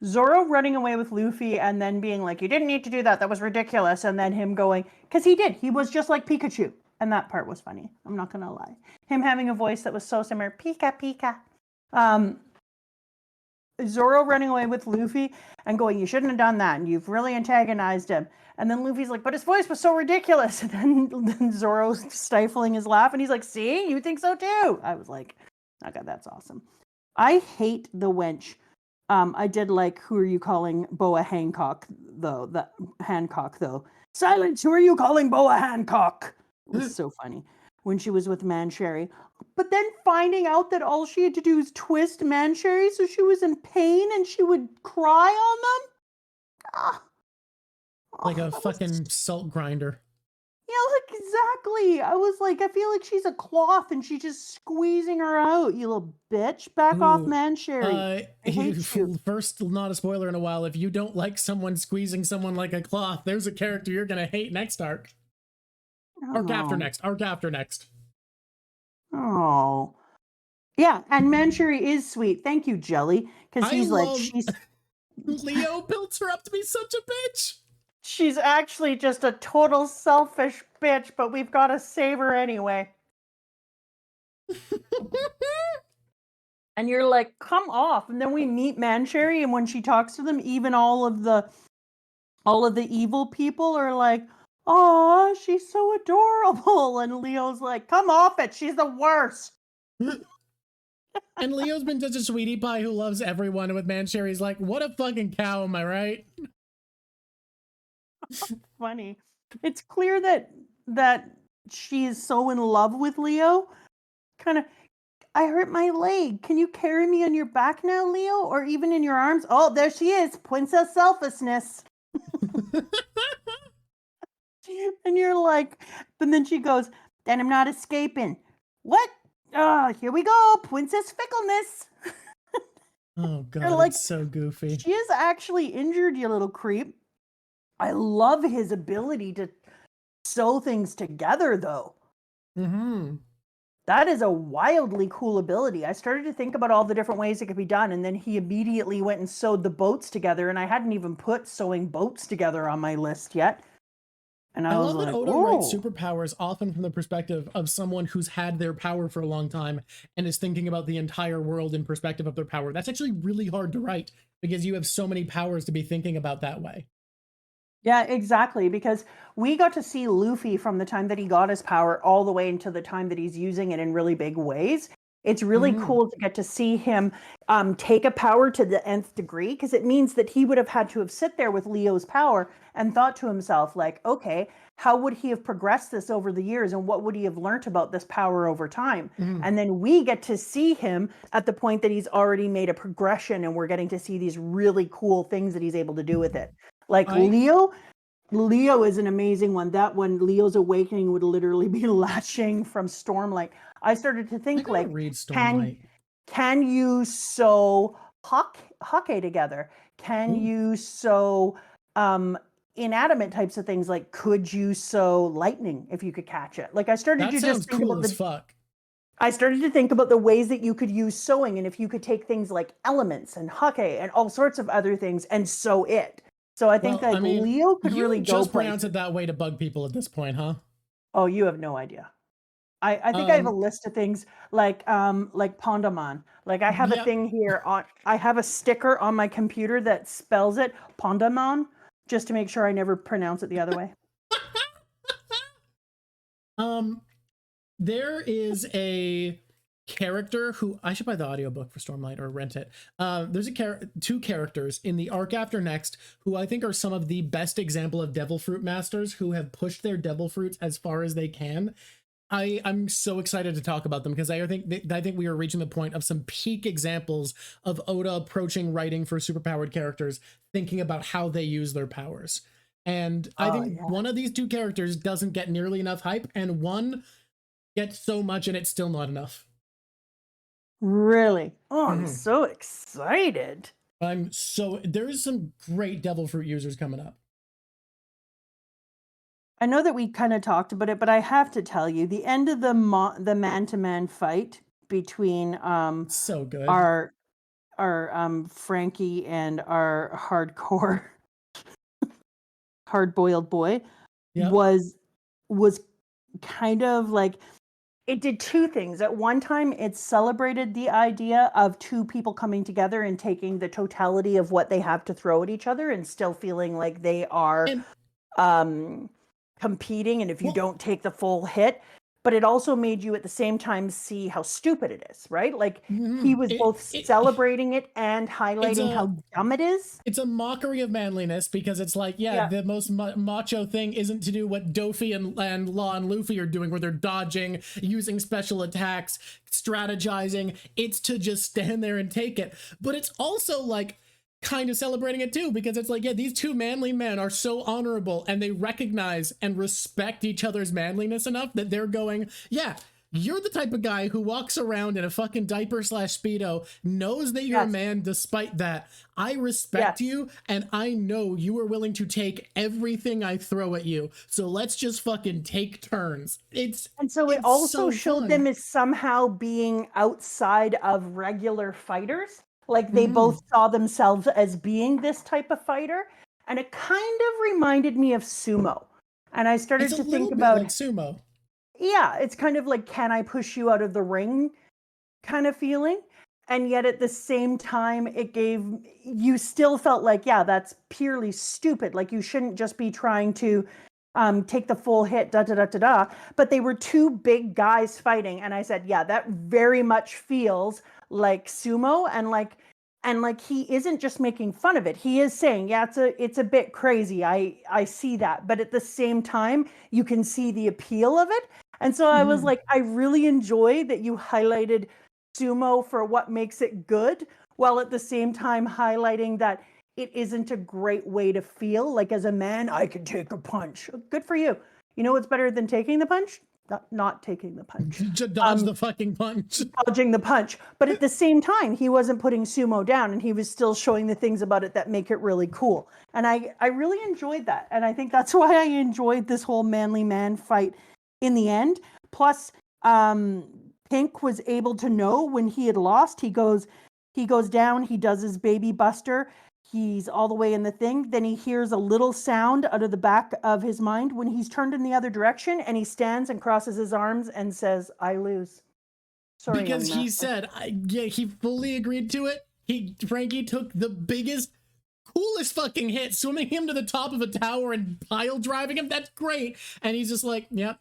Zoro running away with Luffy and then being like, you didn't need to do that. That was ridiculous. And then him going, because he did. He was just like Pikachu. And that part was funny. I'm not going to lie. Him having a voice that was so similar. Pika, Pika. Zoro running away with Luffy and going, you shouldn't have done that. And you've really antagonized him. And then Luffy's like, but his voice was so ridiculous. And then Zoro's stifling his laugh. And he's like, see, you think so too. I was like, okay, that's awesome. I hate the wench. I did like, who are you calling Boa Hancock, though? Hancock, though. Silence, who are you calling Boa Hancock? It was so funny when she was with Mancherry. But then finding out that all she had to do was twist Mancherry so she was in pain and she would cry on them? Ah. Like a fucking salt grinder. Yeah, like exactly. I was like, I feel like she's a cloth and she's just squeezing her out, you little bitch. Back off, Mancherry. I hate you. First, not a spoiler in a while. If you don't like someone squeezing someone like a cloth, there's a character you're gonna hate next arc. Arc after next. Arc after next. Oh. Yeah, and Mancherry is sweet. Thank you, Jelly. Because he's like, she's... Leo built her up to be such a bitch. She's actually just a total selfish bitch, but we've got to save her anyway. And you're like, come off. And then we meet Mancherry, and when she talks to them, even all of the evil people are like, oh, she's so adorable. And Leo's like, come off it. She's the worst. And Leo's been such a sweetie pie who loves everyone. And with Mancherry's like, what a fucking cow, am I right? Funny. It's clear that she's so in love with Leo. Kind of, I hurt my leg. Can you carry me on your back now, Leo? Or even in your arms? Oh, there she is. Princess selfishness. And you're like, and then she goes, then I'm not escaping. What? Oh, here we go. Princess fickleness. Oh, God, like, it's so goofy. She is actually injured, you little creep. I love his ability to sew things together, though. Mm-hmm. That is a wildly cool ability. I started to think about all the different ways it could be done, and then he immediately went and sewed the boats together, and I hadn't even put sewing boats together on my list yet. And I was love like, that Oda writes superpowers often from the perspective of someone who's had their power for a long time and is thinking about the entire world in perspective of their power. That's actually really hard to write because you have so many powers to be thinking about that way. Yeah, exactly. Because we got to see Luffy from the time that he got his power all the way into the time that he's using it in really big ways. It's really cool to get to see him take a power to the nth degree, because it means that he would have had to have sit there with Leo's power and thought to himself, like, okay, how would he have progressed this over the years, and what would he have learnt about this power over time? And then we get to see him at the point that he's already made a progression, and we're getting to see these really cool things that he's able to do with it. Like Leo is an amazing one. That one, Leo's awakening, would literally be latching from Stormlight. I started to think, like, can you sew Haki together? Can you sew inanimate types of things? Like, could you sew lightning if you could catch it? Like, I started to just think about I started to think about the ways that you could use sewing, and if you could take things like elements and Haki and all sorts of other things and sew it. So I think Leo could really go. You just pronounce it that way to bug people at this point, huh? Oh, you have no idea. I think I have a list of things like Pondaman. Like, I have a thing here I have a sticker on my computer that spells it Pondaman, just to make sure I never pronounce it the other way. There is a character who I should buy the audiobook for Stormlight or rent it. There's two characters in the arc after next who I think are some of the best example of devil fruit masters who have pushed their devil fruits as far as they can. I'm so excited to talk about them because I think we are reaching the point of some peak examples of Oda approaching writing for superpowered characters, thinking about how they use their powers. And I think one of these two characters doesn't get nearly enough hype, and one gets so much and it's still not enough. Really? Oh, I'm so excited. There's some great devil fruit users coming up. I know that we kind of talked about it, but I have to tell you, the end of the man-to-man fight between So good. our Frankie and our hardcore hard-boiled boy Yep. was kind of like, it did two things. At one time, it celebrated the idea of two people coming together and taking the totality of what they have to throw at each other and still feeling like they are And competing, and if you well, don't take the full hit. But it also made you at the same time see how stupid it is, right? Like he was both celebrating it and highlighting how dumb it is. It's a mockery of manliness, because it's like, yeah. The most macho thing isn't to do what Dofi and Law and Luffy are doing, where they're dodging, using special attacks, strategizing. It's to just stand there and take it. But it's also like kind of celebrating it too, because it's like, yeah, these two manly men are so honorable, and they recognize and respect each other's manliness enough that they're going, yeah, you're the type of guy who walks around in a fucking diaper / Speedo, knows that you're a man despite that. I respect you, and I know you are willing to take everything I throw at you. So let's just fucking take turns. And so it also showed them as somehow being outside of regular fighters. Like they both saw themselves as being this type of fighter. And it kind of reminded me of sumo. And I started to think about, like sumo. Yeah, it's kind of like, can I push you out of the ring kind of feeling? And yet at the same time, you still felt like, yeah, that's purely stupid. Like you shouldn't just be trying to take the full hit, da da da da da. But they were two big guys fighting, and I said, yeah, that very much feels like sumo, and like he isn't just making fun of it. He is saying, yeah, it's a bit crazy. I see that, but at the same time, you can see the appeal of it. And so I was like, I really enjoy that you highlighted sumo for what makes it good, while at the same time highlighting that it isn't a great way to feel. Like as a man, I can take a punch. Good for you. You know what's better than taking the punch? Not taking the punch. Dodge the fucking punch. Dodging the punch. But at the same time, he wasn't putting sumo down, and he was still showing the things about it that make it really cool. And I really enjoyed that. And I think that's why I enjoyed this whole manly man fight in the end. Plus, Pink was able to know when he had lost. He goes down, he does his baby buster. He's all the way in the thing. Then he hears a little sound out of the back of his mind when he's turned in the other direction, and he stands and crosses his arms and says, I lose. Sorry, because he said, he fully agreed to it. Frankie took the biggest, coolest fucking hit, swimming him to the top of a tower and pile driving him. That's great. And he's just like, yep,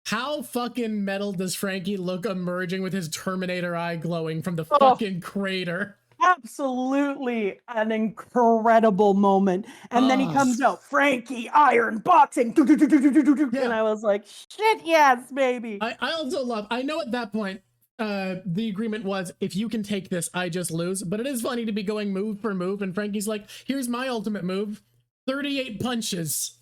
how fucking metal does Frankie look emerging with his Terminator eye glowing from the fucking crater? Absolutely an incredible moment. And then he comes out, Frankie, iron boxing. And I was like, shit, yes, baby. I also love, I know at that point, the agreement was, if you can take this, I just lose. But it is funny to be going move for move, and Frankie's like, here's my ultimate move, 38 punches.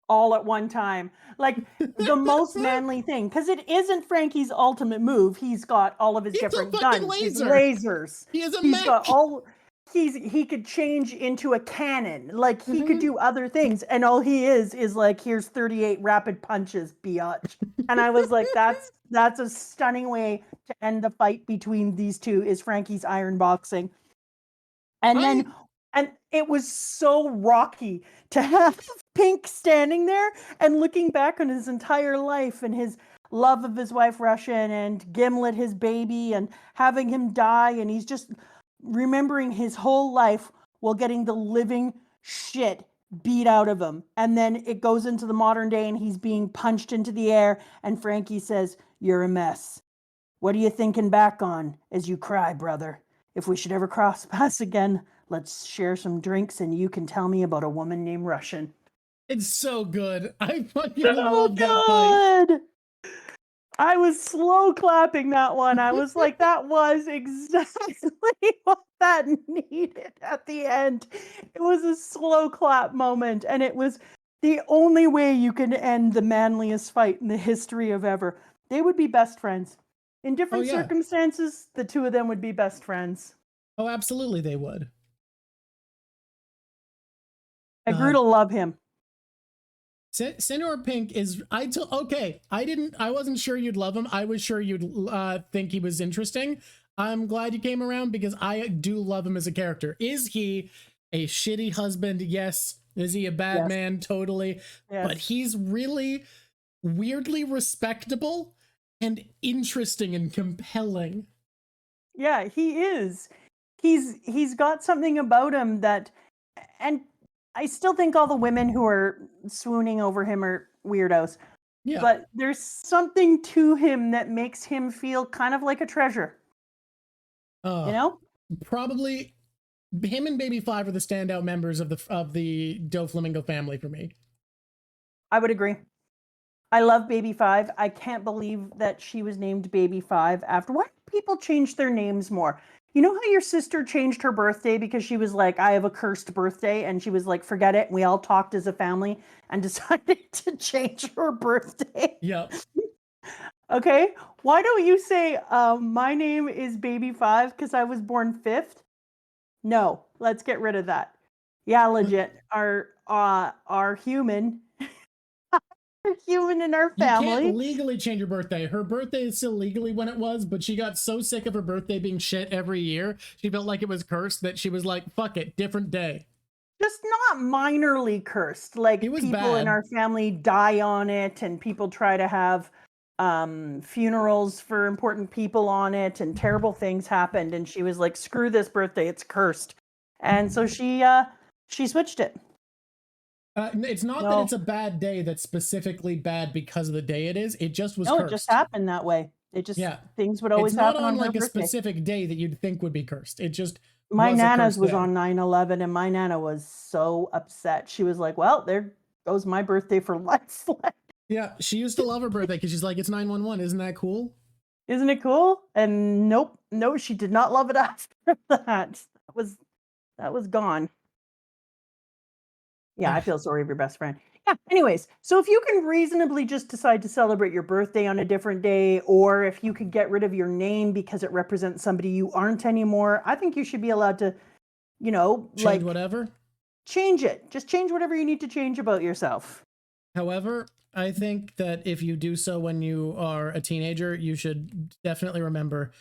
All at one time. Like the most manly thing, because it isn't Frankie's ultimate move. He's got all of his different guns, his lasers. He's got all. He could change into a cannon. Like he could do other things, and all he is like, here's 38 rapid punches, biatch. And I was like, that's a stunning way to end the fight between these two. Is Frankie's iron boxing, and it was so rocky to have Pink standing there and looking back on his entire life and his love of his wife Russian and Gimlet, his baby, and having him die. And he's just remembering his whole life while getting the living shit beat out of him. And then it goes into the modern day and he's being punched into the air. And Frankie says, you're a mess. What are you thinking back on as you cry, brother? If we should ever cross paths again, let's share some drinks and you can tell me about a woman named Russian. It's so good. I fucking love that fight. I was slow clapping that one. I was like, that was exactly what that needed at the end. It was a slow clap moment, and it was the only way you can end the manliest fight in the history of ever. They would be best friends. In different circumstances, the two of them would be best friends. Oh, absolutely they would. I grew to love him. Senor Pink is okay. I wasn't sure you'd love him. I was sure you'd think he was interesting. I'm glad you came around because I do love him as a character. Is he a shitty husband? Yes. Is he a bad Yes. man? Totally. Yes. But he's really weirdly respectable and interesting and compelling. Yeah, he is. He's got something about him that, and I still think all the women who are swooning over him are weirdos. Yeah. But there's something to him that makes him feel kind of like a treasure. You know? Probably him and Baby Five are the standout members of the Doflamingo family for me. I would agree. I love Baby Five. I can't believe that she was named Baby Five after. Why do people change their names more? You know how your sister changed her birthday because she was like, I have a cursed birthday, and she was like, forget it. And we all talked as a family and decided to change her birthday. Yep. Okay. Why don't you say, my name is Baby Five because I was born fifth? No, let's get rid of that. Yeah, legit. Our human human in our family. You can't legally change your birthday. Her birthday is still legally when it was, but she got so sick of her birthday being shit every year, she felt like it was cursed that she was like, fuck it, different day. Just not minorly cursed. Like It was people in bad. our family die on it, and people try to have funerals for important people on it, and terrible things happened. And she was like, screw this birthday, it's cursed. And so she switched it. It's not that it's a bad day that's specifically bad because of the day it is. It just was cursed. It just happened that way. It just, things would always happen on like her a birthday. specific day that you'd think would be cursed. It just my Nana's was on 9/11, and my Nana was so upset. She was like, well, there goes my birthday for life. Yeah, she used to love her birthday because she's like, it's 9/11. Isn't that cool? Isn't it cool? And nope, no, she did not love it after that. That was gone. Yeah, I feel sorry for your best friend. Yeah, anyways, so if you can reasonably just decide to celebrate your birthday on a different day, or if you could get rid of your name because it represents somebody you aren't anymore, I think you should be allowed to, change whatever. Change it. Just change whatever you need to change about yourself. However, I think that if you do so when you are a teenager, you should definitely remember,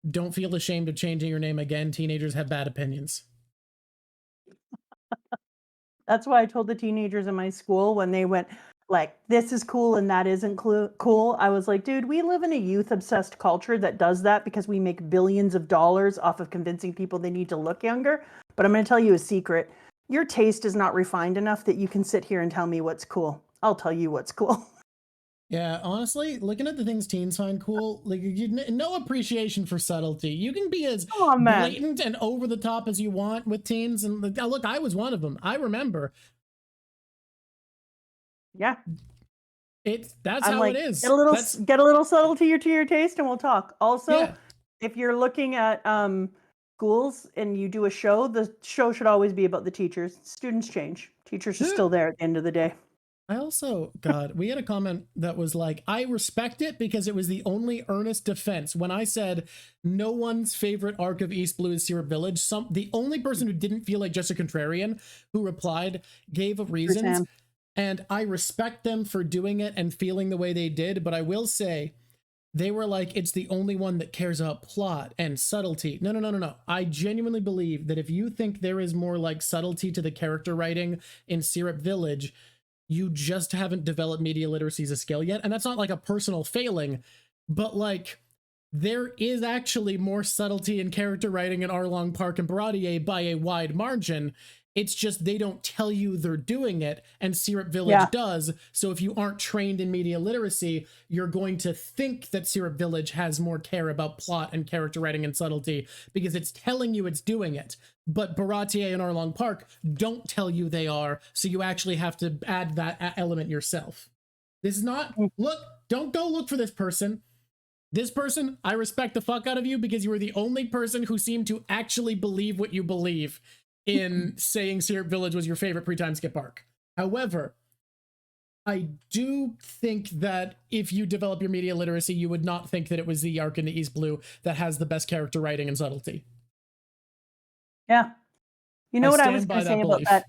don't feel ashamed of changing your name again. Teenagers have bad opinions. That's why I told the teenagers in my school when they went like, this is cool and that isn't cool. I was like, dude, we live in a youth obsessed culture that does that because we make billions of dollars off of convincing people they need to look younger. But I'm going to tell you a secret. Your taste is not refined enough that you can sit here and tell me what's cool. I'll tell you what's cool. Yeah, honestly, looking at the things teens find cool, like no appreciation for subtlety. You can be as blatant and over the top as you want with teens, and look, I was one of them. I remember. Yeah, that's how it is. Get a little subtlety to your taste, and we'll talk. Also, if you're looking at schools and you do a show, the show should always be about the teachers. Students change. Teachers are still there at the end of the day. I also, God, we had a comment that was like, I respect it because it was the only earnest defense. When I said no one's favorite arc of East Blue is Syrup Village, the only person who didn't feel like just a contrarian who replied gave reasons. And I respect them for doing it and feeling the way they did. But I will say, they were like, it's the only one that cares about plot and subtlety. No. I genuinely believe that if you think there is more like subtlety to the character writing in Syrup Village, you just haven't developed media literacy as a skill yet. And that's not like a personal failing, but like there is actually more subtlety in character writing in Arlong Park and Baratier by a wide margin. It's just they don't tell you they're doing it, and Syrup Village does. So if you aren't trained in media literacy, you're going to think that Syrup Village has more care about plot and character writing and subtlety because it's telling you it's doing it. But Baratier and Arlong Park don't tell you they are, so you actually have to add that element yourself. This is not, look, don't go look for this person. This person, I respect the fuck out of you because you were the only person who seemed to actually believe what you believe in saying Syrup Village was your favorite pre-time skip arc. However, I do think that if you develop your media literacy, you would not think that it was the arc in the East Blue that has the best character writing and subtlety. Yeah. You know I what I was stand going by to that say about belief. that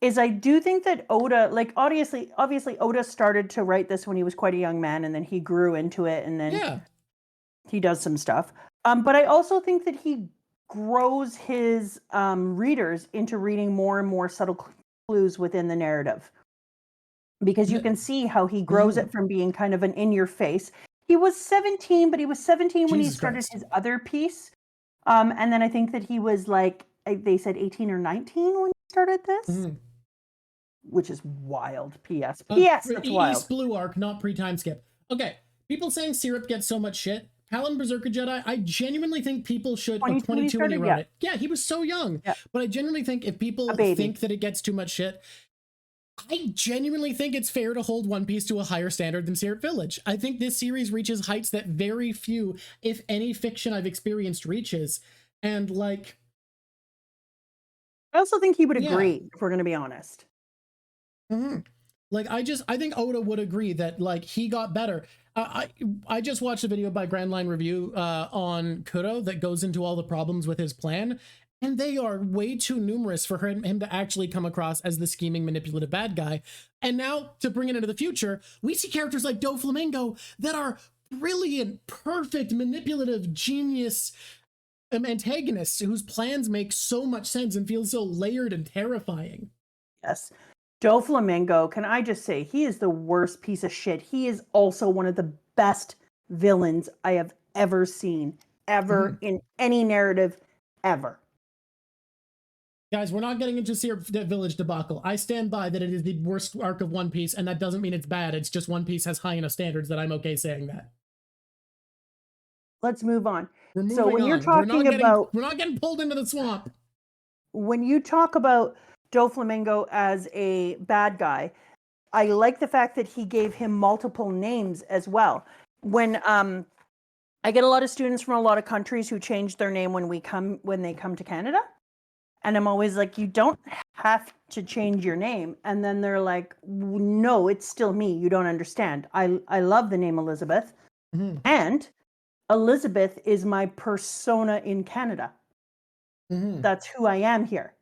is I do think that Oda, like obviously Oda started to write this when he was quite a young man, and then he grew into it, and then Yeah. he does some stuff. But I also think that he grows his readers into reading more and more subtle clues within the narrative, because you can see how he grows it from being kind of an in your face. He was 17, but he was 17 when he Jesus started Christ. his other piece. And then I think that he was like, they said 18 or 19 when he started this, which is wild. P.S. P.S. That's wild. East Blue arc, not pre-time skip. Okay, people saying Syrup gets so much shit. Talon Berserker Jedi, I genuinely think people should... 22 when he 22 when he started? wrote Yeah. it. Yeah, he was so young. Yeah. But I genuinely think if people A baby. think that it gets too much shit, I genuinely think it's fair to hold One Piece to a higher standard than Syrup Village. I think this series reaches heights that very few, if any, fiction I've experienced reaches. And, like... I also think he would Yeah. agree, if we're going to be honest. Like, I think Oda would agree that, like, he got better. I just watched a video by Grand Line Review on Kuro that goes into all the problems with his plan, and they are way too numerous for him to actually come across as the scheming, manipulative bad guy. And now, to bring it into the future, we see characters like Doflamingo that are brilliant, perfect, manipulative, genius antagonists whose plans make so much sense and feel so layered and terrifying. Yes. Doflamingo, can I just say, he is the worst piece of shit. He is also one of the best villains I have ever seen, ever, in any narrative, ever. Guys, we're not getting into Syrup Village debacle. I stand by that it is the worst arc of One Piece, and that doesn't mean it's bad. It's just One Piece has high enough standards that I'm okay saying that. Let's move on. We're moving So when on. you're talking about... We're not getting pulled into the swamp. When you talk about Doflamingo as a bad guy, I like the fact that he gave him multiple names as well. When I get a lot of students from a lot of countries who change their name when they come to Canada, and I'm always like, you don't have to change your name. And then they're like, no, it's still me. You don't understand. I love the name Elizabeth, and Elizabeth is my persona in Canada. That's who I am here.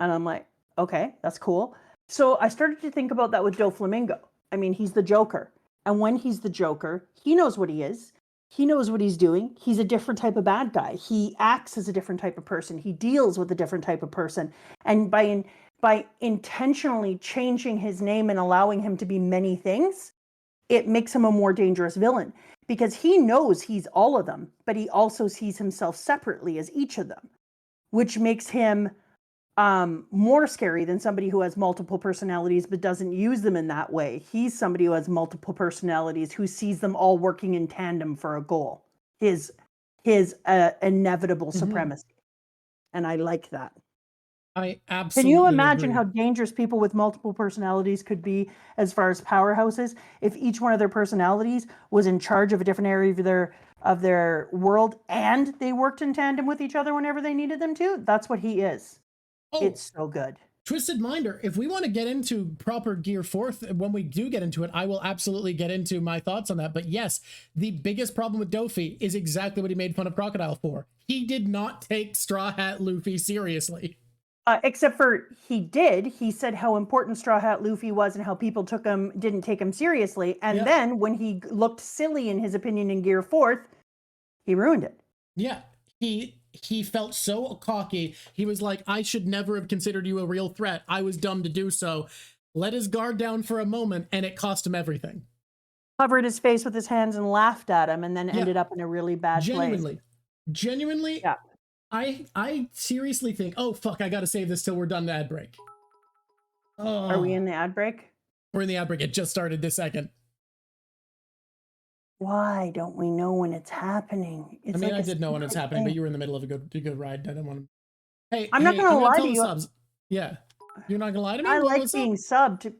And I'm like, okay, that's cool. So I started to think about that with Doflamingo. I mean, he's the Joker. And when he's the Joker, he knows what he is. He knows what he's doing. He's a different type of bad guy. He acts as a different type of person. He deals with a different type of person. And by intentionally changing his name and allowing him to be many things, it makes him a more dangerous villain, because he knows he's all of them, but he also sees himself separately as each of them, which makes him more scary than somebody who has multiple personalities but doesn't use them in that way. He's somebody who has multiple personalities who sees them all working in tandem for a goal, his inevitable supremacy. And I like that. I absolutely Can you imagine agree. how dangerous people with multiple personalities could be as far as powerhouses if each one of their personalities was in charge of a different area of their world, and they worked in tandem with each other whenever they needed them to? That's what he is. It's so good. Twisted Minder, if we want to get into proper Gear 4th, when we do get into it, I will absolutely get into my thoughts on that. But yes, the biggest problem with Dofi is exactly what he made fun of Crocodile for. He did not take Straw Hat Luffy seriously. Except for he did. He said how important Straw Hat Luffy was and how people didn't take him seriously. And then when he looked silly, in his opinion, in Gear 4th, he ruined it. Yeah, he felt so cocky. He was like, I should never have considered you a real threat. I was dumb to do so. Let his guard down for a moment, and it cost him everything. Covered his face with his hands and laughed at him, and then ended up in a really bad place. Genuinely, yeah. I seriously think, oh fuck, I gotta save this till we're done the ad break. Oh. Are we in the ad break? We're in the ad break. It just started this second. Why don't we know when it's happening? I mean, I did know when it's happening, but you were in the middle of a good ride. I didn't want to. Hey, I'm not gonna lie to you. Subs. Yeah, you're not gonna lie to me. I like being subbed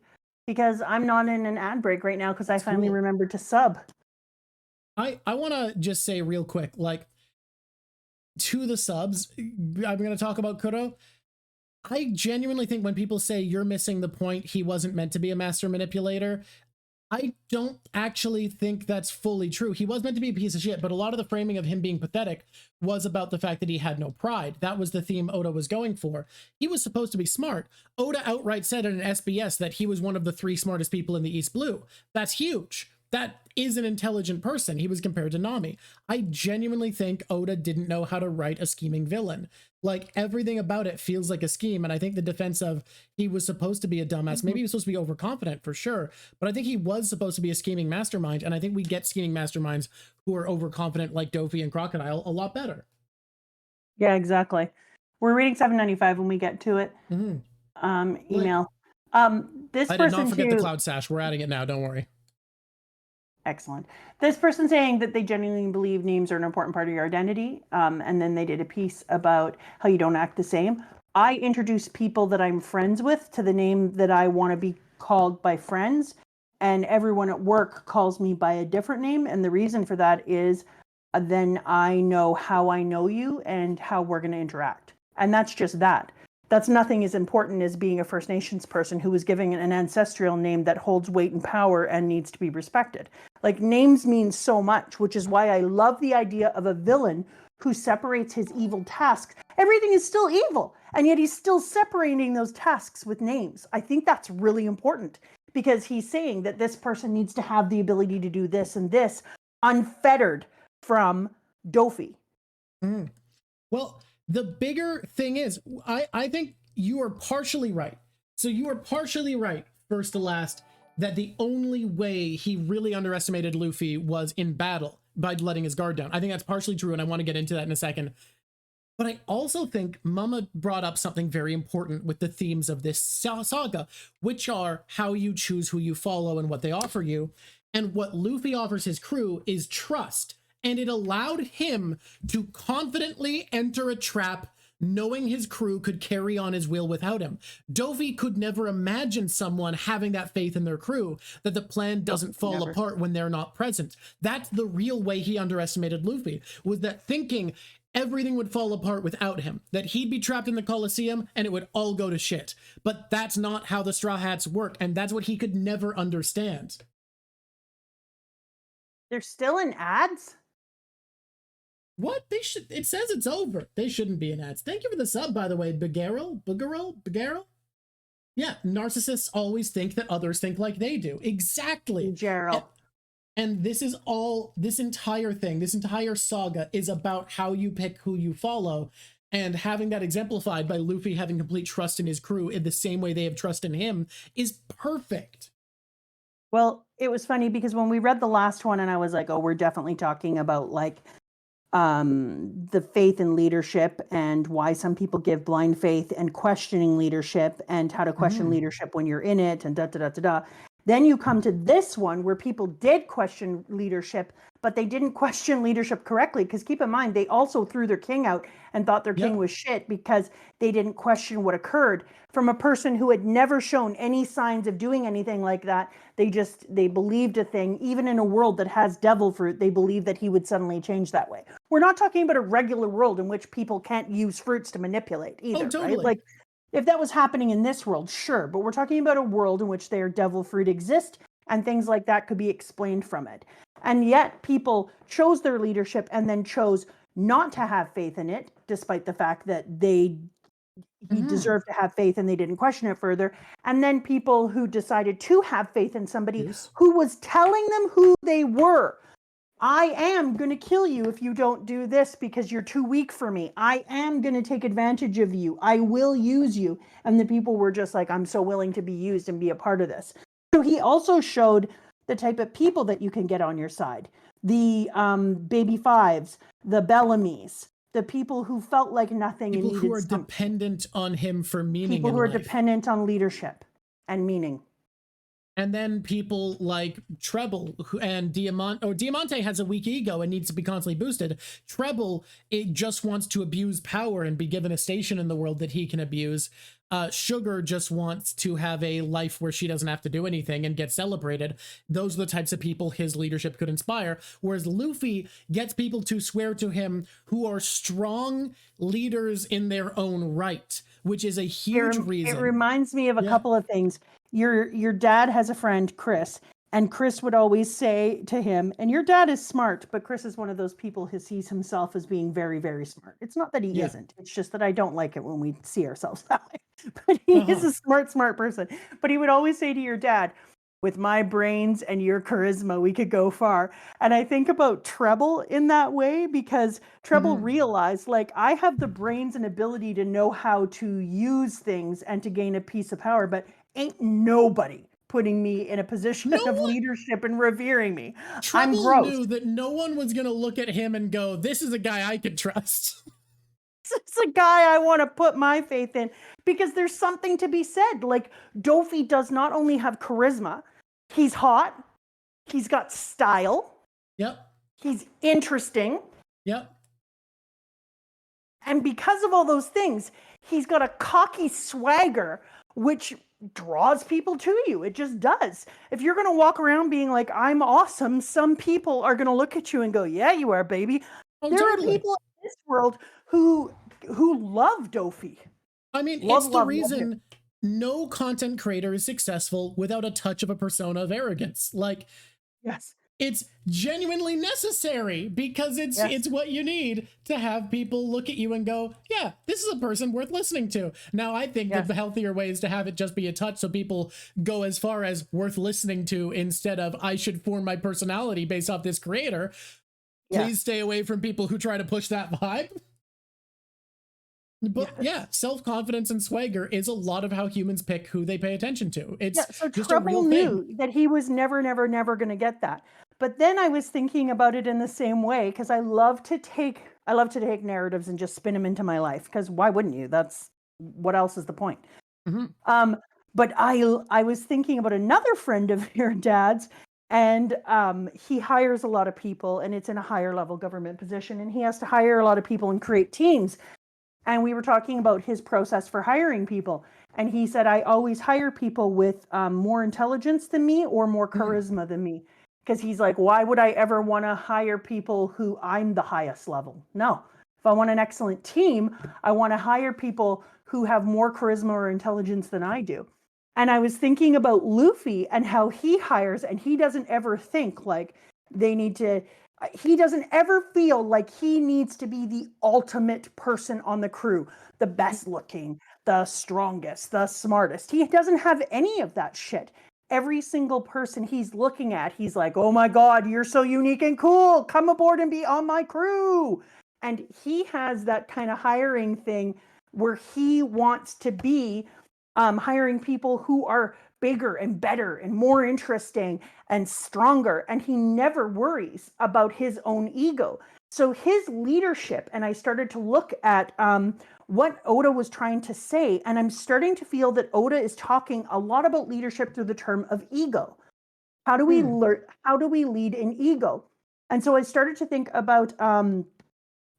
because I'm not in an ad break right now because I finally remembered to sub. I want to just say real quick, like, to the subs, I'm going to talk about Kuro. I genuinely think when people say you're missing the point, he wasn't meant to be a master manipulator, I don't actually think that's fully true. He was meant to be a piece of shit, but a lot of the framing of him being pathetic was about the fact that he had no pride. That was the theme Oda was going for. He was supposed to be smart. Oda outright said in an SBS that he was one of the 3 smartest people in the East Blue. That's huge. That is an intelligent person. He was compared to Nami. I genuinely think Oda didn't know how to write a scheming villain. Like, everything about it feels like a scheme, and I think the defense of he was supposed to be a dumbass, maybe he was supposed to be overconfident for sure, but I think he was supposed to be a scheming mastermind, and I think we get scheming masterminds who are overconfident like Dofi and Crocodile a lot better. Yeah, exactly. We're reading 795 when we get to it. Email. This I did person not forget the too. Cloud Sash. We're adding it now. Don't worry. Excellent. This person saying that they genuinely believe names are an important part of your identity. And then they did a piece about how you don't act the same. I introduce people that I'm friends with to the name that I want to be called by friends. And everyone at work calls me by a different name. And the reason for that is then I know how I know you and how we're going to interact. And that's just that. That's nothing as important as being a First Nations person who was giving an ancestral name that holds weight and power and needs to be respected. Like, names mean so much, which is why I love the idea of a villain who separates his evil tasks. Everything is still evil, and yet he's still separating those tasks with names. I think that's really important because he's saying that this person needs to have the ability to do this and this unfettered from Dofi. Well, the bigger thing is, I think you are partially right. So you are partially right, first to last, that the only way he really underestimated Luffy was in battle by letting his guard down. I think that's partially true, and I want to get into that in a second. But I also think Mama brought up something very important with the themes of this saga, which are how you choose who you follow and what they offer you. And what Luffy offers his crew is trust. And it allowed him to confidently enter a trap knowing his crew could carry on his will without him. Dofi could never imagine someone having that faith in their crew, that the plan doesn't fall apart when they're not present. That's the real way he underestimated Luffy, was that thinking everything would fall apart without him, that he'd be trapped in the Colosseum and it would all go to shit. But that's not how the Straw Hats work, and that's what he could never understand. They're still in ads? What? They should. It says it's over. They shouldn't be in ads. Thank you for the sub, by the way, Bigaro. Yeah, narcissists always think that others think like they do. Exactly. Gerald. And this is all, this entire thing, this entire saga is about how you pick who you follow, and having that exemplified by Luffy having complete trust in his crew in the same way they have trust in him is perfect. Well, it was funny because when we read the last one and I was like, oh, we're definitely talking about like the faith in leadership and why some people give blind faith and questioning leadership and how to question leadership when you're in it and da da da da da. Then you come to this one where people did question leadership, but they didn't question leadership correctly. Because keep in mind, they also threw their king out and thought their king was shit because they didn't question what occurred from a person who had never shown any signs of doing anything like that. They believed a thing, even in a world that has devil fruit, they believed that he would suddenly change that way. We're not talking about a regular world in which people can't use fruits to manipulate either, right? Like, if that was happening in this world, sure, but we're talking about a world in which their devil fruit exist and things like that could be explained from it. And yet people chose their leadership and then chose not to have faith in it, despite the fact that he deserved to have faith and they didn't question it further. And then people who decided to have faith in somebody who was telling them who they were. I am going to kill you if you don't do this because you're too weak for me. I am going to take advantage of you. I will use you. And the people were just like, I'm so willing to be used and be a part of this. So he also showed the type of people that you can get on your side. The baby fives, the Bellamys, the people who felt like nothing people and needed who are dependent on him for meaning. People who are dependent on leadership and meaning. And then people like Treble and Diamante. Diamante has a weak ego and needs to be constantly boosted. Treble, it just wants to abuse power and be given a station in the world that he can abuse. Sugar just wants to have a life where she doesn't have to do anything and get celebrated. Those are the types of people his leadership could inspire. Whereas Luffy gets people to swear to him who are strong leaders in their own right, which is a huge reason. It reminds me of a couple of things. Your dad has a friend, Chris, And Chris would always say to him, and your dad is smart, but Chris is one of those people who sees himself as being very, very smart. It's not that he isn't. It's just that I don't like it when we see ourselves that way. But he is a smart person. But he would always say to your dad, with my brains and your charisma, we could go far. And I think about Treble in that way because Treble realized, like, I have the brains and ability to know how to use things and to gain a piece of power, but ain't nobody putting me in a position of leadership and revering me. I'm Treble gross. knew that no one was going to look at him and go, this is a guy I could trust. It's a guy I want to put my faith in because there's something to be said. Like, Dofi does not only have charisma, he's hot, he's got style. Yep. He's interesting. Yep. And because of all those things, he's got a cocky swagger, which draws people to you. It just does. If you're going to walk around being like, I'm awesome, some people are going to look at you and go, yeah, you are, baby. There are people in this world who love Dofi. I mean, it's the reason no content creator is successful without a touch of a persona of arrogance. Like, yes, it's genuinely necessary because it's what you need to have people look at you and go, yeah, this is a person worth listening to. Now, I think that the healthier way is to have it just be a touch so people go as far as worth listening to instead of I should form my personality based off this creator. Please stay away from people who try to push that vibe. But yeah, self-confidence and swagger is a lot of how humans pick who they pay attention to. It's so just Treble a real knew thing. that he was never going to get that. But then I was thinking about it in the same way because I love to take narratives and just spin them into my life. Because why wouldn't you? That's what else is the point? But I was thinking about another friend of your dad's, and he hires a lot of people, and it's in a higher level government position, and he has to hire a lot of people and create teams. And we were talking about his process for hiring people. And he said, I always hire people with more intelligence than me or more charisma than me. Because he's like, why would I ever want to hire people who I'm the highest level? No. If I want an excellent team, I want to hire people who have more charisma or intelligence than I do. And I was thinking about Luffy and how he hires, and he doesn't ever think like he doesn't ever feel like he needs to be the ultimate person on the crew, the best looking, the strongest, the smartest. He doesn't have any of that shit. Every single person he's looking at, he's like, oh my God, you're so unique and cool. Come aboard and be on my crew. And he has that kind of hiring thing where he wants to be hiring people who are bigger and better and more interesting and stronger. And he never worries about his own ego. So his leadership, and I started to look at what Oda was trying to say, and I'm starting to feel that Oda is talking a lot about leadership through the term of ego. How do we learn? How do we lead in ego? And so I started to think about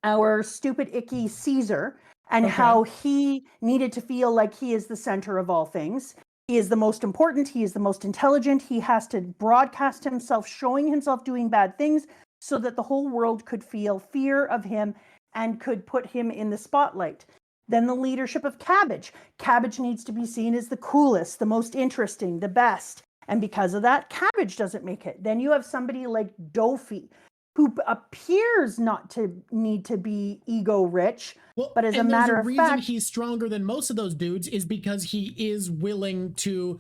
our stupid, icky Caesar and how he needed to feel like he is the center of all things. He is the most important. He is the most intelligent. He has to broadcast himself, showing himself doing bad things so that the whole world could feel fear of him and could put him in the spotlight. Then the leadership of Cabbage. Cabbage needs to be seen as the coolest, the most interesting, the best. And because of that, Cabbage doesn't make it. Then you have somebody like Dofi, who appears not to need to be ego rich, but as a matter of fact, the reason he's stronger than most of those dudes is because he is willing to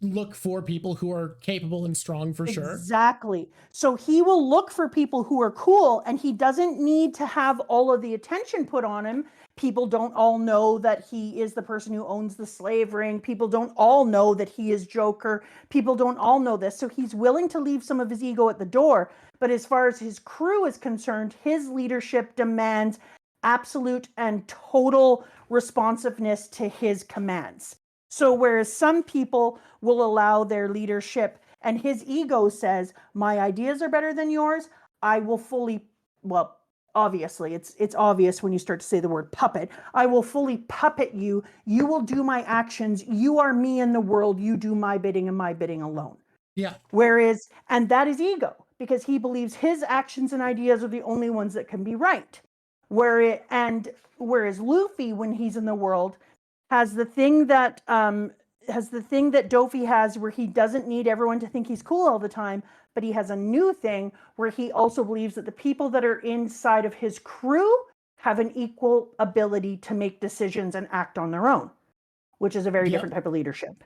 look for people who are capable and strong for sure. Exactly. So he will look for people who are cool, and he doesn't need to have all of the attention put on him. People don't all know that he is the person who owns the slave ring. People don't all know that he is Joker. People don't all know this. So he's willing to leave some of his ego at the door. But as far as his crew is concerned, his leadership demands absolute and total responsiveness to his commands. So whereas some people will allow their leadership and his ego says, my ideas are better than yours, I will fully, well, obviously, it's obvious when you start to say the word puppet. I will fully puppet you. You will do my actions. You are me in the world. You do my bidding and my bidding alone. Yeah. Whereas, and that is ego, because he believes his actions and ideas are the only ones that can be right. Whereas Luffy, when he's in the world, has the thing that the thing that Dofi has where he doesn't need everyone to think he's cool all the time, but he has a new thing where he also believes that the people that are inside of his crew have an equal ability to make decisions and act on their own, which is a very different type of leadership.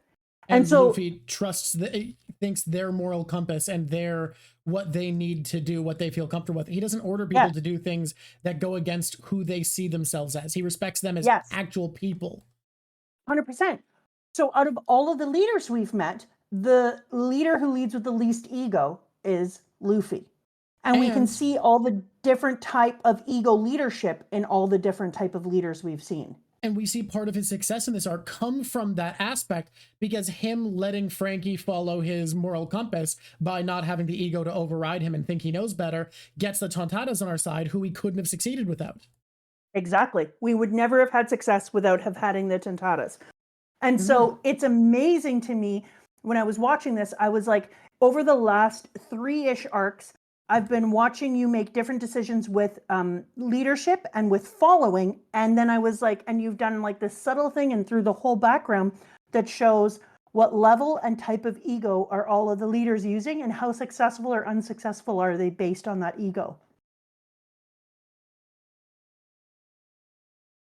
And so Luffy thinks their moral compass and their what they need to do, what they feel comfortable with. He doesn't order people to do things that go against who they see themselves as. He respects them as actual people. 100%. So out of all of the leaders we've met, the leader who leads with the least ego is Luffy. And we can see all the different type of ego leadership in all the different type of leaders we've seen. And we see part of his success in this arc come from that aspect, because him letting Frankie follow his moral compass by not having the ego to override him and think he knows better gets the Tontadas on our side, who we couldn't have succeeded without. Exactly. We would never have had success without having the Tontadas. And so it's amazing to me when I was watching this, I was like, over the last 3-ish arcs, I've been watching you make different decisions with leadership and with following. And then I was like, and you've done like this subtle thing and through the whole background that shows what level and type of ego are all of the leaders using and how successful or unsuccessful are they based on that ego.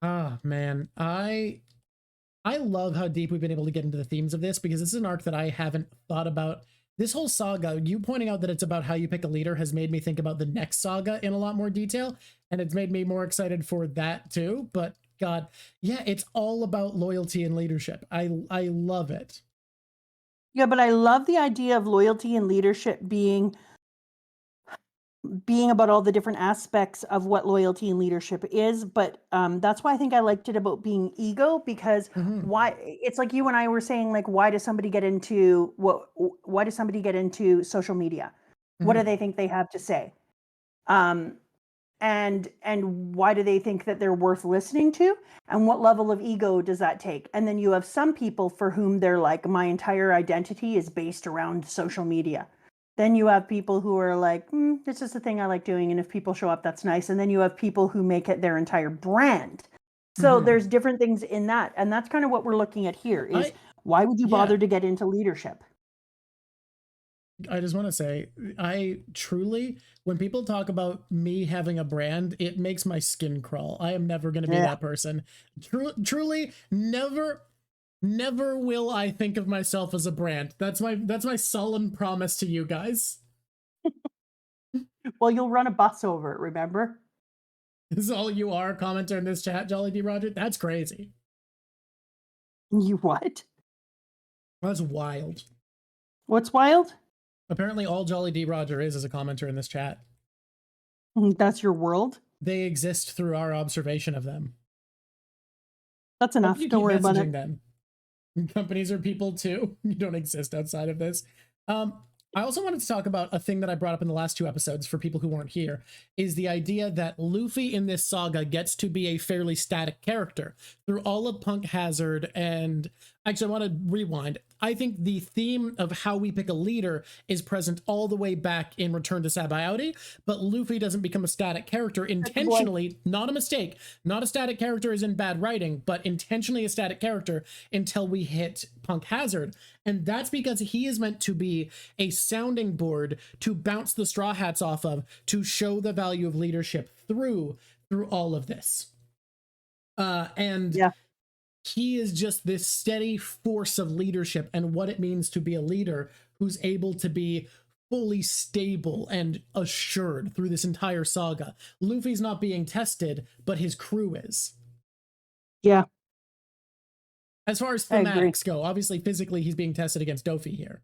Ah, man, I love how deep we've been able to get into the themes of this, because this is an arc that I haven't thought about. This whole saga, you pointing out that it's about how you pick a leader has made me think about the next saga in a lot more detail, and it's made me more excited for that too. But God, yeah, it's all about loyalty and leadership. I love it. Yeah, but I love the idea of loyalty and leadership being about all the different aspects of what loyalty and leadership is. But that's why I think I liked it about being ego, because why it's like you and I were saying, like, why does somebody get into social media? What do they think they have to say? And why do they think that they're worth listening to? And what level of ego does that take? And then you have some people for whom they're like, my entire identity is based around social media. Then you have people who are like, this is the thing I like doing, and if people show up, that's nice. And then you have people who make it their entire brand. So there's different things in that. And that's kind of what we're looking at here is why would you bother to get into leadership? I just want to say, I truly, when people talk about me having a brand, it makes my skin crawl. I am never going to be that person. Truly, never will I think of myself as a brand. That's my solemn promise to you guys. Well, you'll run a bus over it, remember? This is all you are, commenter in this chat, Jolly D. Roger? That's crazy. You what? That's wild. What's wild? Apparently all Jolly D. Roger is a commenter in this chat. That's your world? They exist through our observation of them. That's enough. Don't worry about it. Them. Companies are people too. You don't exist outside of this. I also wanted to talk about a thing that I brought up in the last 2 episodes for people who weren't here, is the idea that Luffy in this saga gets to be a fairly static character through all of Punk Hazard. And actually, I want to rewind. I think the theme of how we pick a leader is present all the way back in Return to Sabaody, but Luffy doesn't become a static character intentionally, not a mistake, not a static character is in bad writing, but intentionally a static character until we hit Punk Hazard. And that's because he is meant to be a sounding board to bounce the Straw Hats off of, to show the value of leadership through all of this. He is just this steady force of leadership and what it means to be a leader who's able to be fully stable and assured through this entire saga. Luffy's not being tested, but his crew is. Yeah. As far as thematics go, obviously physically he's being tested against Dofi here.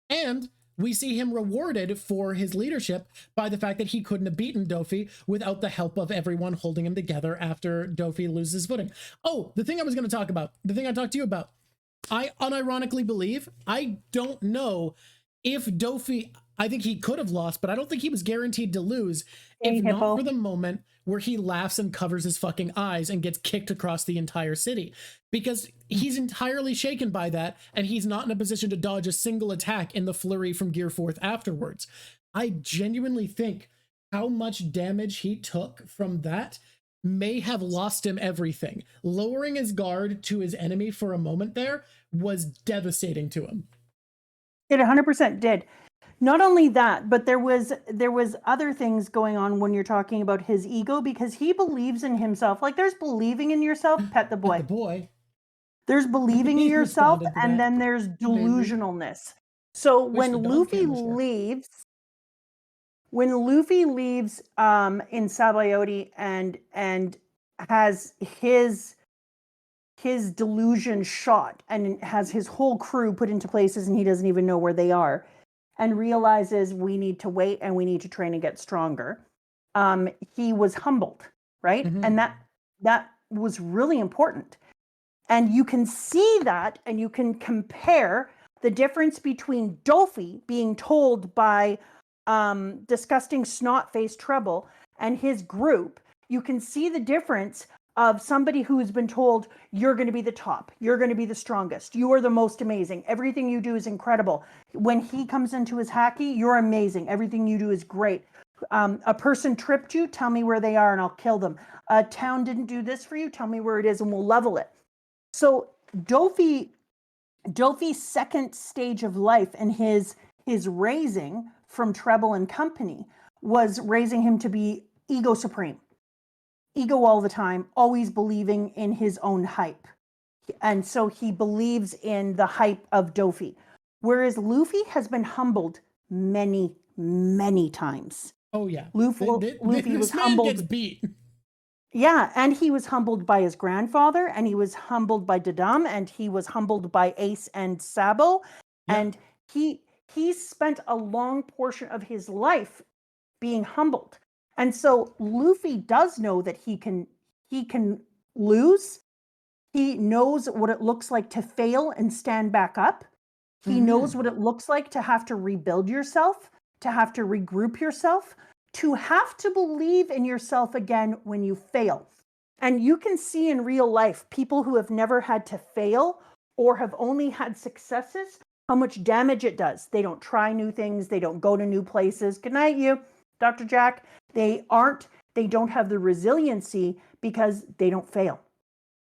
And we see him rewarded for his leadership by the fact that he couldn't have beaten Dofi without the help of everyone holding him together after Dofi loses footing. Oh, the thing I was going to talk about, the thing I talked to you about, I unironically believe, I don't know if Dofi, I think he could have lost, but I don't think he was guaranteed to lose if not for the moment where he laughs and covers his fucking eyes and gets kicked across the entire city, because he's entirely shaken by that and he's not in a position to dodge a single attack in the flurry from Gear 4th afterwards. I genuinely think how much damage he took from that may have lost him everything. Lowering his guard to his enemy for a moment there was devastating to him. It 100% did. Not only that, but there was other things going on when you're talking about his ego, because he believes in himself. Like, there's believing in yourself, pet the boy. Pet the boy. There's believing in He yourself, responded to and that. then there's delusionalness. So Wish when the dog Luffy cam was here. leaves, in Sabaody and has his delusion shot and has his whole crew put into places and he doesn't even know where they are, and realizes we need to wait and we need to train and get stronger. He was humbled, right? Mhm. And that was really important. And you can see that, and you can compare the difference between Dolphy being told by disgusting snot-faced Treble and his group. You can see the difference of somebody who has been told, you're going to be the top, you're going to be the strongest, you are the most amazing, everything you do is incredible. When he comes into his Haki, you're amazing, everything you do is great. A person tripped you, tell me where they are and I'll kill them. A town didn't do this for you, tell me where it is and we'll level it. So Dolphy's second stage of life and his raising from Treble and company was raising him to be ego supreme. Ego all the time, always believing in his own hype. And so he believes in the hype of Dolphy. Whereas Luffy has been humbled many, many times. Oh yeah. Luffy was This man humbled. gets beat. Yeah, and he was humbled by his grandfather, and he was humbled by Dadam, and he was humbled by Ace and Sabo. Yep. And he spent a long portion of his life being humbled. And so Luffy does know that he can lose. He knows what it looks like to fail and stand back up. He knows what it looks like to have to rebuild yourself, to have to regroup yourself, to have to believe in yourself again when you fail. And you can see in real life, people who have never had to fail or have only had successes, how much damage it does. They don't try new things. They don't go to new places. Good night, you, Dr. Jack. They don't have the resiliency because they don't fail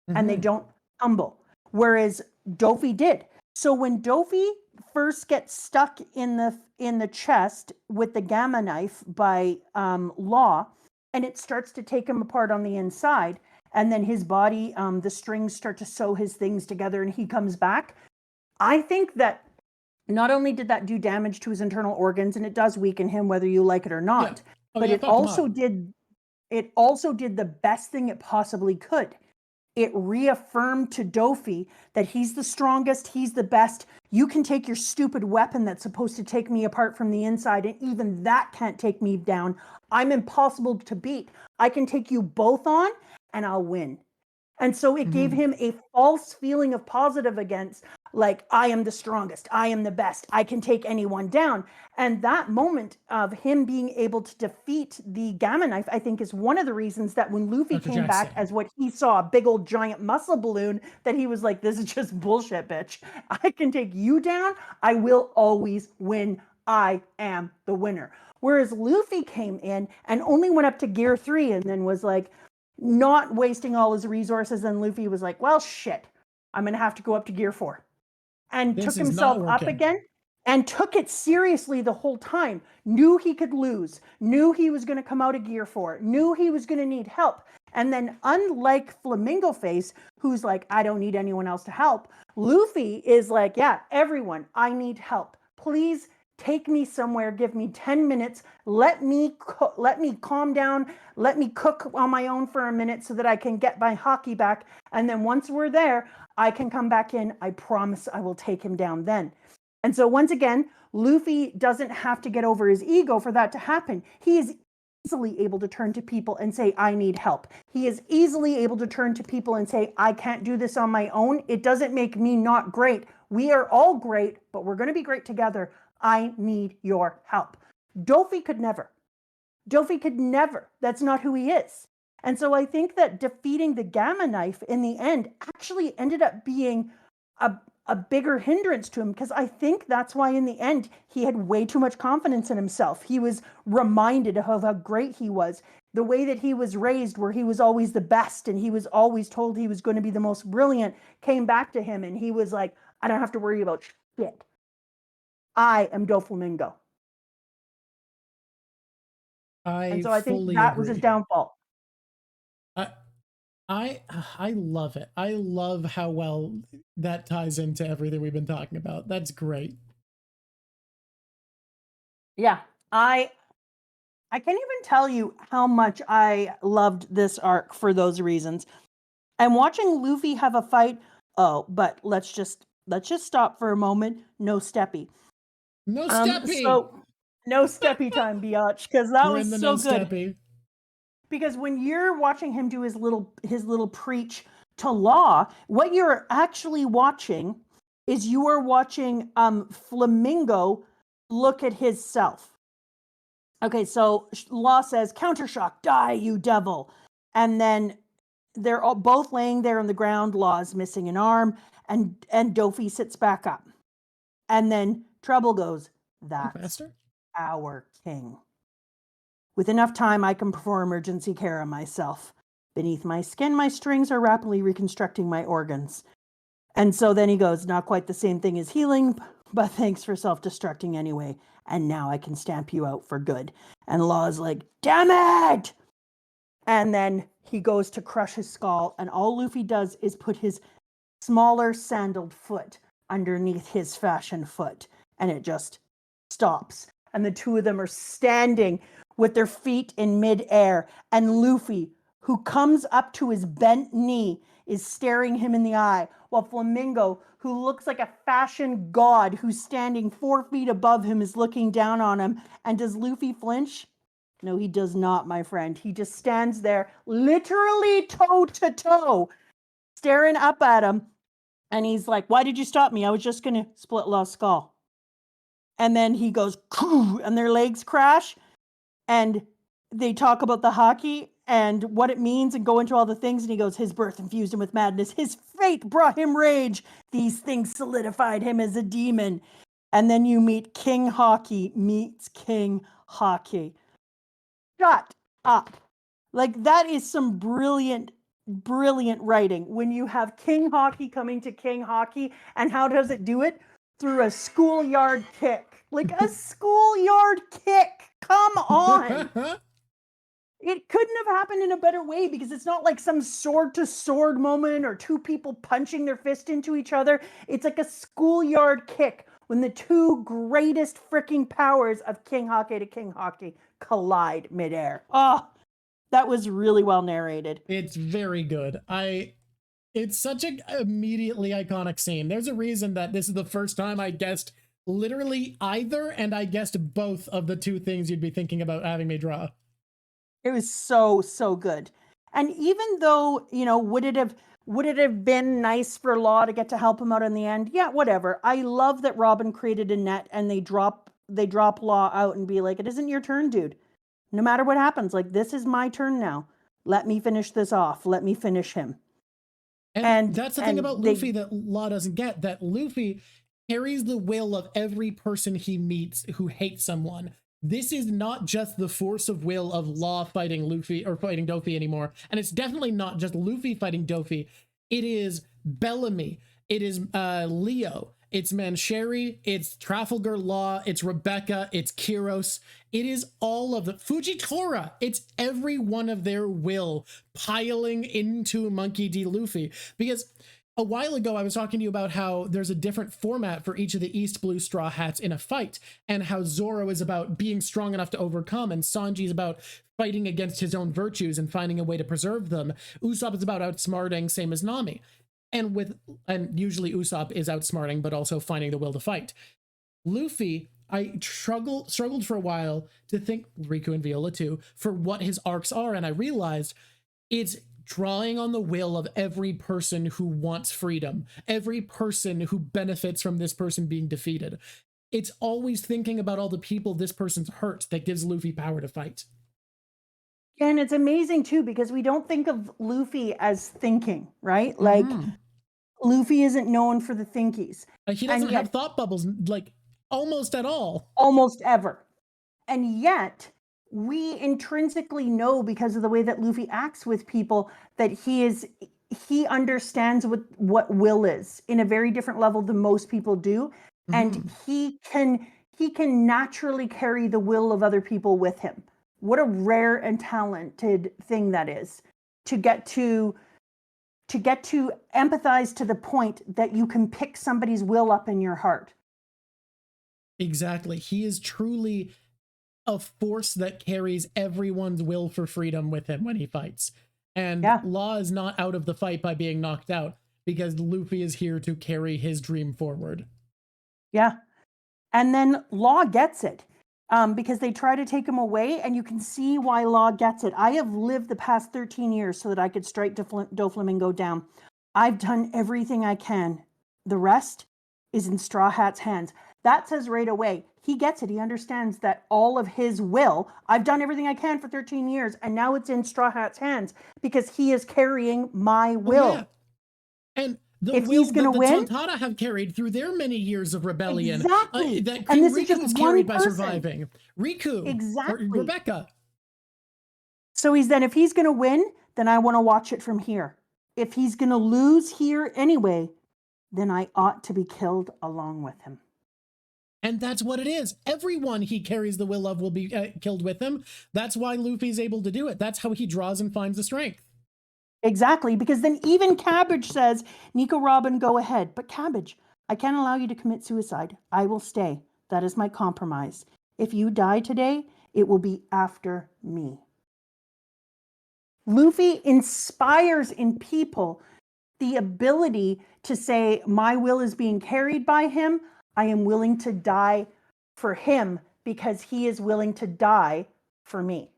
and they don't humble. Whereas Dolphy did. So when Dolphy first gets stuck in the chest with the gamma knife by Law, and it starts to take him apart on the inside, and then his body, the strings start to sew his things together, and he comes back. I think that not only did that do damage to his internal organs, and it does weaken him, whether you like it or not, but it also did the best thing it possibly could. It reaffirmed to Dolphy that he's the strongest, he's the best. You can take your stupid weapon that's supposed to take me apart from the inside, and even that can't take me down. I'm impossible to beat. I can take you both on, and I'll win. And so it gave him a false feeling of positive against, like, I am the strongest, I am the best, I can take anyone down. And that moment of him being able to defeat the gamma knife, I think, is one of the reasons that when Luffy came back as what he saw, a big old giant muscle balloon, that he was like, this is just bullshit, bitch. I can take you down. I will always win. I am the winner. Whereas Luffy came in and only went up to gear 3 and then was like, not wasting all his resources, and Luffy was like, well, shit, I'm going to have to go up to gear 4. And took himself up again and took it seriously the whole time. Knew he could lose. Knew he was going to come out of gear 4. Knew he was going to need help. And then unlike Flamingo Face, who's like, I don't need anyone else to help, Luffy is like, yeah, everyone, I need help. Please take me somewhere, give me 10 minutes, let me calm down, let me cook on my own for a minute so that I can get my Haki back. And then once we're there, I can come back in. I promise I will take him down then. And so once again, Luffy doesn't have to get over his ego for that to happen. He is easily able to turn to people and say, I need help. He is easily able to turn to people and say, I can't do this on my own. It doesn't make me not great. We are all great, but we're going to be great together. I need your help. Dolphy could never. Dolphy could never. That's not who he is. And so I think that defeating the gamma knife in the end actually ended up being a bigger hindrance to him, because I think that's why in the end he had way too much confidence in himself. He was reminded of how great he was. the way that he was raised, where he was always the best and he was always told he was going to be the most brilliant, came back to him and he was like, I don't have to worry about shit. I am Doflamingo. And so I think fully that agree. was his downfall. I love it. I love how well that ties into everything we've been talking about. That's great. Yeah, I can't even tell you how much I loved this arc for those reasons. And watching Luffy have a fight. Oh, but let's just stop for a moment. No steppy. No steppy. So no steppy time, biatch, because that We're was in the so no good. steppy. Because when you're watching him do his little preach to Law, what you're actually watching is you are watching Flamingo look at his self. Okay, so Law says, "Countershock, die, you devil," and then they're all both laying there on the ground. Law is missing an arm, and Dofi sits back up, and then Trouble goes, "That's Faster? our king. With enough time, I can perform emergency care on myself. Beneath my skin, my strings are rapidly reconstructing my organs." And so then he goes, "Not quite the same thing as healing, but thanks for self-destructing anyway. And now I can stamp you out for good." And Law's like, "Damn it!" And then he goes to crush his skull, and all Luffy does is put his smaller sandaled foot underneath his fashioned foot, and it just stops. And the two of them are standing with their feet in midair, and Luffy, who comes up to his bent knee, is staring him in the eye, while Flamingo, who looks like a fashion god who's standing 4 feet above him, is looking down on him. And does Luffy flinch? No, he does not, my friend. He just stands there, literally toe to toe, staring up at him. And he's like, "Why did you stop me? I was just going to split Law's skull." And then he goes, and their legs crash. And they talk about the Haki and what it means and go into all the things. And he goes, "His birth infused him with madness. His fate brought him rage. These things solidified him as a demon." And then you meet King Haki meets King Haki. Shut up. Like, that is some brilliant writing. When you have King Haki coming to King Haki, and how does it do it? Through a schoolyard kick. Like a schoolyard kick. Come on. It couldn't have happened in a better way, because it's not like some sword to sword moment or two people punching their fist into each other. It's like a schoolyard kick when the two greatest freaking powers of King Haki to King Haki collide midair. Oh, that was really well narrated. It's very good. It's such an immediately iconic scene. There's a reason that this is the first time I guessed literally either, and I guessed both of the two things you'd be thinking about having me draw. It was so good. And even though, would it have been nice for Law to get to help him out in the end? Yeah, whatever. I love that Robin created a net and they drop Law out and be like, "It isn't your turn, dude. No matter what happens, like, this is my turn now. Let me finish this off. Let me finish him." And that's the thing about Luffy that Law doesn't get, that Luffy carries the will of every person he meets who hates someone. This is not just the force of will of Law fighting Luffy or fighting Dofi anymore. And it's definitely not just Luffy fighting Dofi. It is Bellamy. It is Leo. It's Mancheri. It's Trafalgar Law. It's Rebecca. It's Kiros. It is all of the Fujitora. It's every one of their will piling into Monkey D. Luffy. Because a while ago, I was talking to you about how there's a different format for each of the East Blue Straw Hats in a fight, and how Zoro is about being strong enough to overcome, and Sanji is about fighting against his own virtues and finding a way to preserve them. Usopp is about outsmarting, same as Nami. And usually Usopp is outsmarting, but also finding the will to fight. Luffy, I struggled for a while to think, Riku and Viola too, for what his arcs are, and I realized it's drawing on the will of every person who wants freedom, every person who benefits from this person being defeated. It's always thinking about all the people this person's hurt that gives Luffy power to fight. And it's amazing too, because we don't think of Luffy as thinking, right? Like, Luffy isn't known for the thinkies. He doesn't have thought bubbles, like, almost at all. Almost ever. And yet, we intrinsically know, because of the way that Luffy acts with people, that he understands what will is in a very different level than most people do. And he can naturally carry the will of other people with him. What a rare and talented thing that is, to get to empathize to the point that you can pick somebody's will up in your heart. Exactly. He is truly a force that carries everyone's will for freedom with him when he fights. And Law is not out of the fight by being knocked out, because Luffy is here to carry his dream forward. Yeah. And then Law gets it, because they try to take him away, and you can see why Law gets it. I have lived the past 13 years so that I could strike Doflamingo down. I've done everything I can. The rest is in Straw Hat's hands. That says right away, he gets it. He understands that all of his will, I've done everything I can for 13 years, and now it's in Straw Hat's hands because he is carrying my will. Oh, yeah. And the if will he's gonna that the win, Tontada have carried through their many years of rebellion, exactly. that And King this is Riku just is one carried by person. surviving. Riku, Exactly. Rebecca. So if he's going to win, then I want to watch it from here. If he's going to lose here anyway, then I ought to be killed along with him. And that's what it is. Everyone he carries the will of will be killed with him. That's why Luffy's able to do it. That's how he draws and finds the strength. Exactly, because then even Cabbage says, Nico Robin, go ahead. But Cabbage, I can't allow you to commit suicide. I will stay. That is my compromise. If you die today, it will be after me. Luffy inspires in people the ability to say, my will is being carried by him. I am willing to die for him because he is willing to die for me.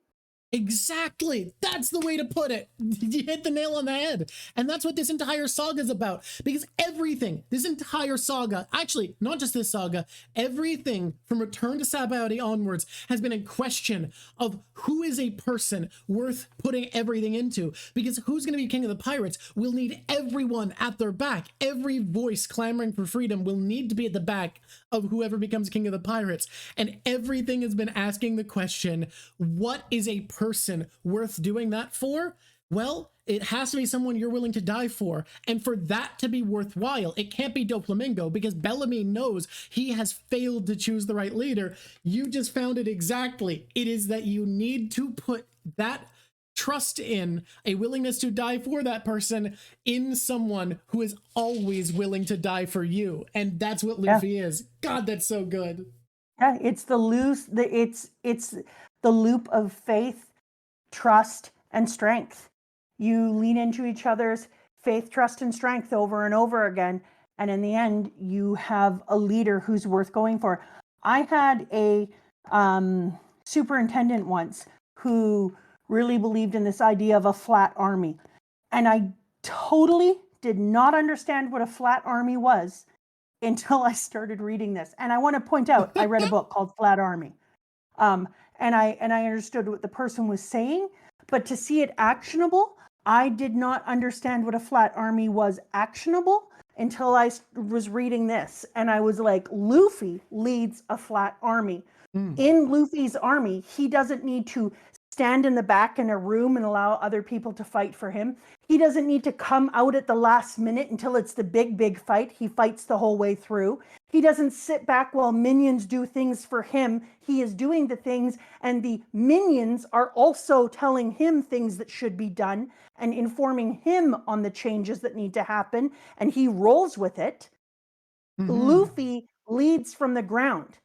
Exactly. That's the way to put it. You hit the nail on the head. And that's what this entire saga is about. Because everything, this entire saga, actually, not just this saga, everything from Return to Sabaody onwards has been a question of who is a person worth putting everything into. Because who's going to be king of the pirates will need everyone at their back. Every voice clamoring for freedom will need to be at the back of whoever becomes king of the pirates. And everything has been asking the question, what is a person worth doing that for? Well, it has to be someone you're willing to die for. And for that to be worthwhile, it can't be Doflamingo, because Bellamy knows he has failed to choose the right leader. You just found it exactly. It is that you need to put that trust in, a willingness to die for that person, in someone who is always willing to die for you. And that's what Luffy is. God, that's so good. Yeah, it's the loop of faith, trust, and strength. You lean into each other's faith, trust, and strength over and over again, and in the end, you have a leader who's worth going for. I had a superintendent once who really believed in this idea of a flat army, and I totally did not understand what a flat army was until I started reading this. And I want to point out, I read a book called Flat Army. And I understood what the person was saying, but to see it actionable, I did not understand what a flat army was actionable until I was reading this. And I was like, Luffy leads a flat army. In Luffy's army, he doesn't need to stand in the back in a room and allow other people to fight for him. He doesn't need to come out at the last minute until it's the big fight. He fights the whole way through. He doesn't sit back while minions do things for him. He is doing the things, and the minions are also telling him things that should be done and informing him on the changes that need to happen, and he rolls with it. Luffy leads from the ground.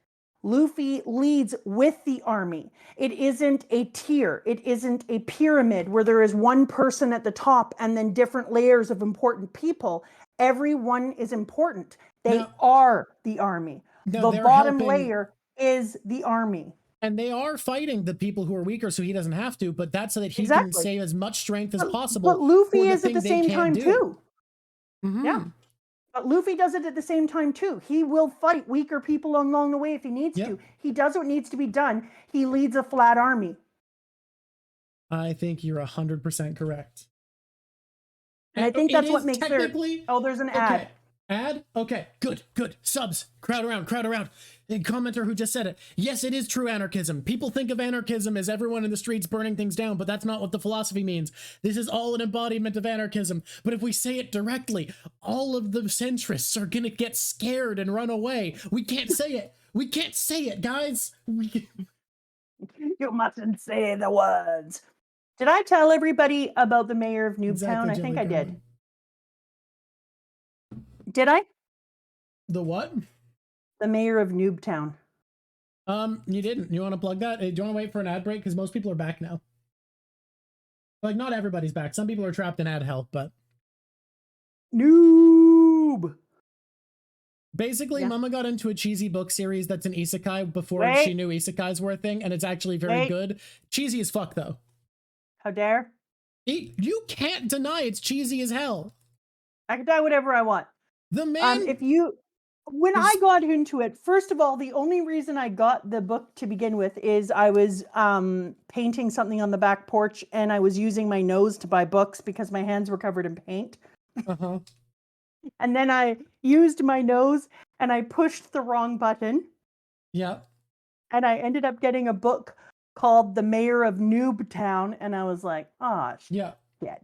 Luffy leads with the army. It isn't a tier. It isn't a pyramid where there is one person at the top and then different layers of important people. Everyone is important. They are the army. The bottom layer is the army. And they are fighting the people who are weaker so he doesn't have to, but that's so that he can save as much strength as possible. But Luffy is at the same time too. Yeah. But Luffy does it at the same time too. He will fight weaker people along the way if he needs to. He does what needs to be done. He leads a flat army. I think you're 100% correct. And I think that's what makes there's an ad. Ad? Okay, good, good. Subs. Crowd around, crowd around. A commenter who just said it. Yes, it is true anarchism. People think of anarchism as everyone in the streets burning things down, but that's not what the philosophy means. This is all an embodiment of anarchism. But if we say it directly, all of the centrists are gonna get scared and run away. We can't say it. We can't say it, guys. You mustn't say the words. Did I tell everybody about the mayor of Noobtown? Exactly, I think Jelly I Grandma. did. Did I? The what? The mayor of Noobtown. You didn't. You want to plug that? Do you want to wait for an ad break? Because most people are back now. Like, not everybody's back. Some people are trapped in ad hell, but... Noob! Basically, Yeah. Mama got into a cheesy book series that's an isekai before Wait. she knew isekais were a thing, and it's actually very good. Cheesy as fuck, though. How dare? You can't deny it's cheesy as hell. I can die whatever I want. The man... When I got into it, first of all, the only reason I got the book to begin with is I was painting something on the back porch, and I was using my nose to buy books because my hands were covered in paint. Uh-huh. And then I used my nose and I pushed the wrong button. Yeah. And I ended up getting a book called The Mayor of Noobtown. And I was like, oh, Yeah. shit.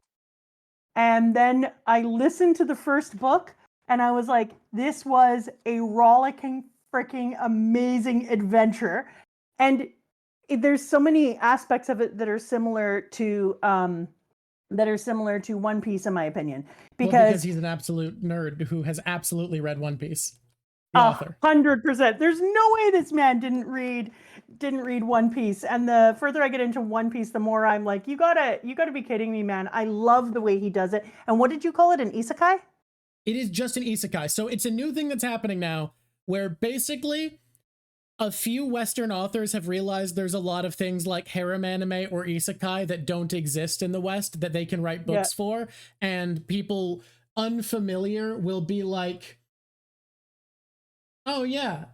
And then I listened to the first book and I was like, this was a rollicking, freaking amazing adventure. And there's so many aspects of it that are similar to One Piece, in my opinion. Because he's an absolute nerd who has absolutely read One Piece. The author. 100%. There's no way this man didn't read One Piece. And the further I get into One Piece, the more I'm like, you gotta be kidding me, man. I love the way he does it. And what did you call it? An isekai? It is just an isekai. So it's a new thing that's happening now where basically a few Western authors have realized there's a lot of things like harem anime or isekai that don't exist in the West that they can write books for. And people unfamiliar will be like, oh yeah,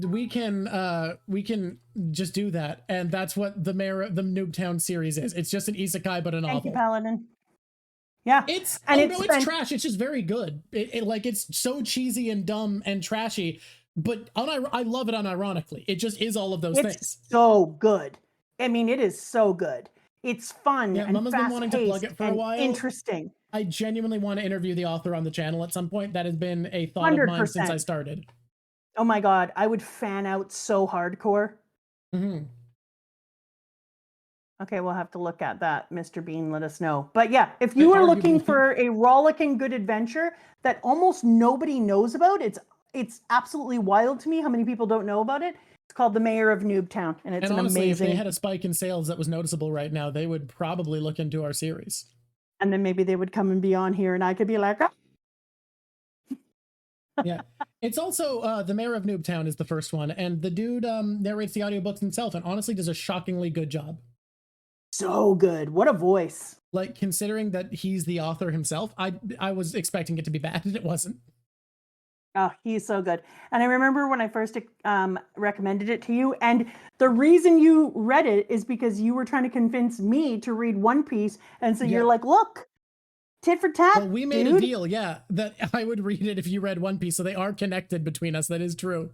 we can just do that. And that's what the Noobtown series is. It's just an isekai, but a novel. Thank you, Paladin. Yeah. It's it's trash. It's just very good. It's so cheesy and dumb and trashy, but I love it unironically. It just is all of those things. It's so good. I mean, it is so good. It's fun and Mama's been wanting to plug it for a while. Interesting. I genuinely want to interview the author on the channel at some point. That has been a thought 100%. Of mine since I started. Oh my god, I would fan out so hardcore. Mm-hmm. Okay, we'll have to look at that. Mr. Bean, let us know. But yeah, if you are looking for a rollicking good adventure that almost nobody knows about, it's absolutely wild to me how many people don't know about it. It's called The Mayor of Noobtown, and it's honestly, amazing. If they had a spike in sales that was noticeable right now, they would probably look into our series. And then maybe they would come and be on here, and I could be like, ah. Yeah. It's also The Mayor of Noobtown is the first one, and the dude narrates the audiobooks himself and honestly does a shockingly good job. So good. What a voice. Like, considering that he's the author himself, I was expecting it to be bad, and it wasn't. Oh, he's so good. And I remember when I first recommended it to you, and the reason you read it is because you were trying to convince me to read One Piece, and so you're like, look, tit for tat. Well, we made a deal, yeah, that I would read it if you read One Piece, so they are connected between us. That is true.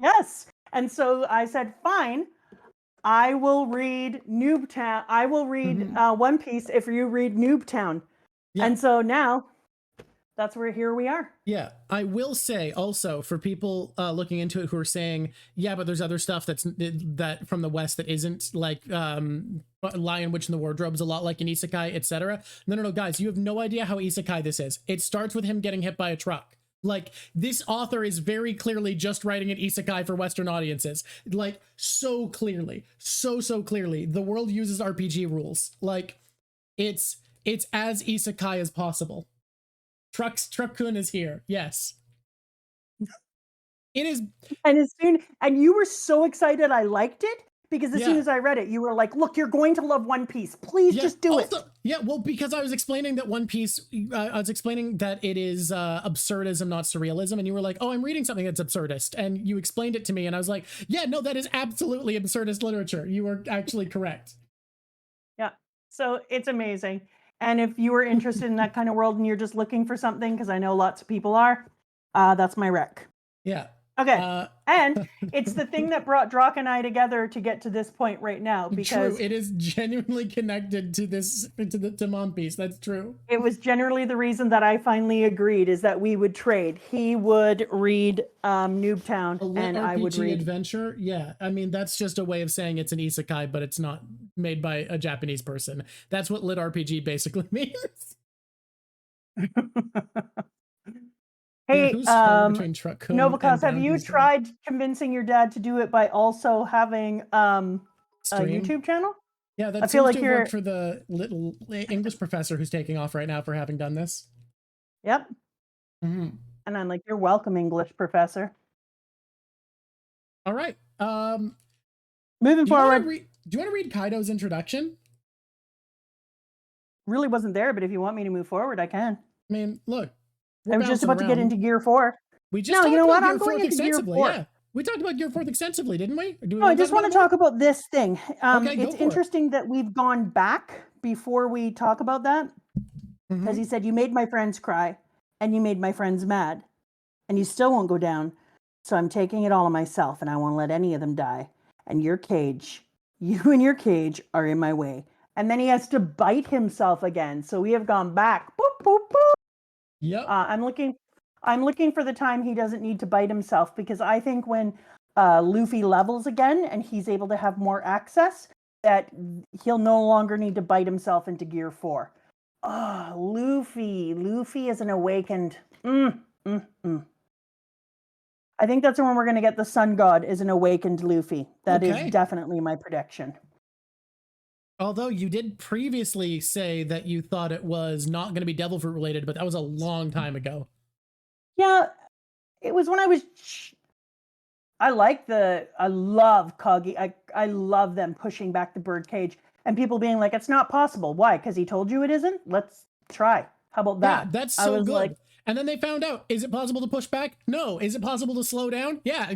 Yes. And so I said, fine, I will read Noobtown. I will read One Piece if you read Noobtown. Yeah. And so now that's where here we are. Yeah, I will say also for people looking into it who are saying, yeah, but there's other stuff that from the West that isn't like Lion, Witch in the Wardrobe is a lot like an isekai, etc. No, guys, you have no idea how isekai this is. It starts with him getting hit by a truck. Like, this author is very clearly just writing an isekai for Western audiences. Like, so clearly. So clearly. The world uses RPG rules. Like, it's as isekai as possible. Truck-kun is here. Yes. It is. And you were so excited I liked it because as soon as I read it, you were like, look, you're going to love One Piece. Please just do it. Yeah, well, because I was explaining that One Piece, I was explaining that it is absurdism, not surrealism. And you were like, oh, I'm reading something that's absurdist. And you explained it to me. And I was like, yeah, no, that is absolutely absurdist literature. You were actually correct. Yeah. So it's amazing. And if you are interested in that kind of world and you're just looking for something, because I know lots of people are, that's my rec. Yeah. Okay. And it's the thing that brought Drock and I together to get to this point right now. Because true, it is genuinely connected to to Mom Piece. That's true. It was generally the reason that I finally agreed is that we would trade. He would read Noobtown, and RPG I would read adventure. Yeah, I mean that's just a way of saying it's an isekai, but it's not made by a Japanese person. That's what lit RPG basically means. Hey, who's hard between Truck-kun Novakas, and have you tried convincing your dad to do it by also having a YouTube channel? Yeah, that seems to work for the little English professor who's taking off right now for having done this. Yep. Mm-hmm. And I'm like, you're welcome, English professor. All right. Moving forward. Do you want to read Kaido's introduction? Really wasn't there, but if you want me to move forward, I can. I mean, look. I was just about to get into Gear 4. We just talked about Gear 4 extensively. Yeah. We talked about Gear 4 extensively, didn't we? No, I just want to talk about this thing. Okay, it's interesting that we've gone back before we talk about that. Because he said, you made my friends cry and you made my friends mad and you still won't go down. So I'm taking it all on myself and I won't let any of them die. And you and your cage are in my way. And then he has to bite himself again. So we have gone back. Boop, boop, boop. Yep. I'm looking for the time he doesn't need to bite himself, because I think when Luffy levels again and he's able to have more access, that he'll no longer need to bite himself into Gear 4. Oh, Luffy is an awakened. I think that's when we're going to get the Sun God is an awakened Luffy. That is definitely my prediction. Although you did previously say that you thought it was not going to be Devil Fruit related, but that was a long time ago. Yeah, it was when I was. I love Kagi. I love them pushing back the bird cage and people being like, it's not possible. Why? Because he told you it isn't? Let's try. How about that? Yeah, that's so good. Like, and then they found out, is it possible to push back? No. Is it possible to slow down? Yeah,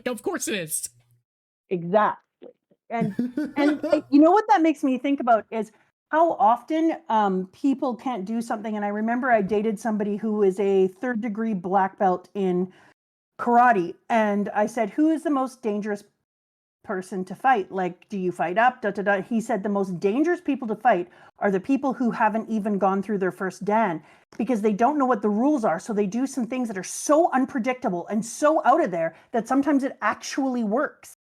of course it is. Exactly. And you know what that makes me think about is how often people can't do something. And I remember I dated somebody who is a 3rd degree black belt in karate. And I said, who is the most dangerous person to fight? Like, do you fight up? Da, da, da. He said the most dangerous people to fight are the people who haven't even gone through their first dan, because they don't know what the rules are. So they do some things that are so unpredictable and so out of there that sometimes it actually works.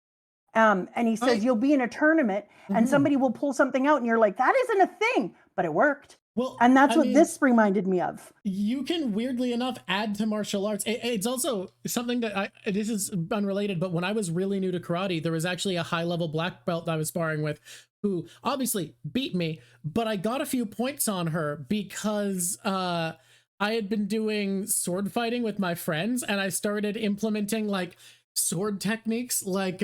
And he says, you'll be in a tournament and somebody will pull something out and you're like, that isn't a thing, but it worked. Well, and that's what this reminded me of. You can, weirdly enough, add to martial arts. It's also something that this is unrelated, but when I was really new to karate, there was actually a high-level black belt I was sparring with who obviously beat me, but I got a few points on her because I had been doing sword fighting with my friends and I started implementing like sword techniques. Like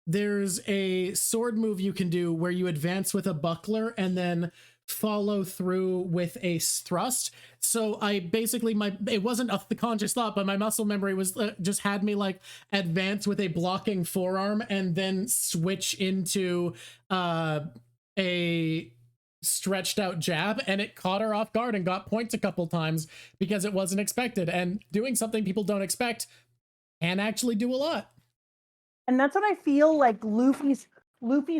there's a sword move you can do where you advance with a buckler and then follow through with a thrust. So I basically, it wasn't the conscious thought, but my muscle memory was just had me like advance with a blocking forearm and then switch into a stretched out jab, and it caught her off guard and got points a couple times because it wasn't expected. And doing something people don't expect can actually do a lot. And that's what I feel like Luffy's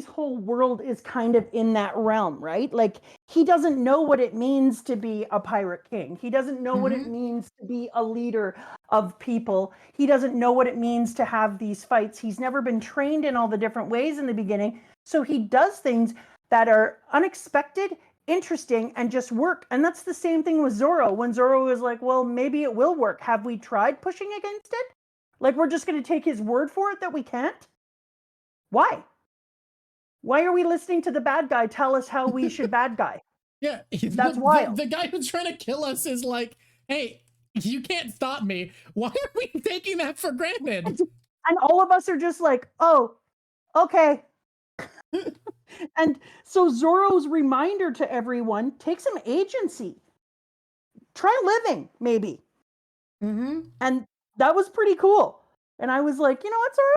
whole world is kind of in that realm, right? Like, he doesn't know what it means to be a pirate king. He doesn't know what it means to be a leader of people. He doesn't know what it means to have these fights. He's never been trained in all the different ways in the beginning. So he does things that are unexpected, interesting, and just work. And that's the same thing with Zoro. When Zoro was like, well, maybe it will work. Have we tried pushing against it? Like, we're just going to take his word for it that we can't? Why? Why are we listening to the bad guy tell us how we should bad guy? Yeah, that's wild. The guy who's trying to kill us is like, hey, you can't stop me. Why are we taking that for granted? And all of us are just like, oh, okay. And so Zoro's reminder to everyone, take some agency. Try living, maybe. And that was pretty cool. And I was like, you know what, Zoro?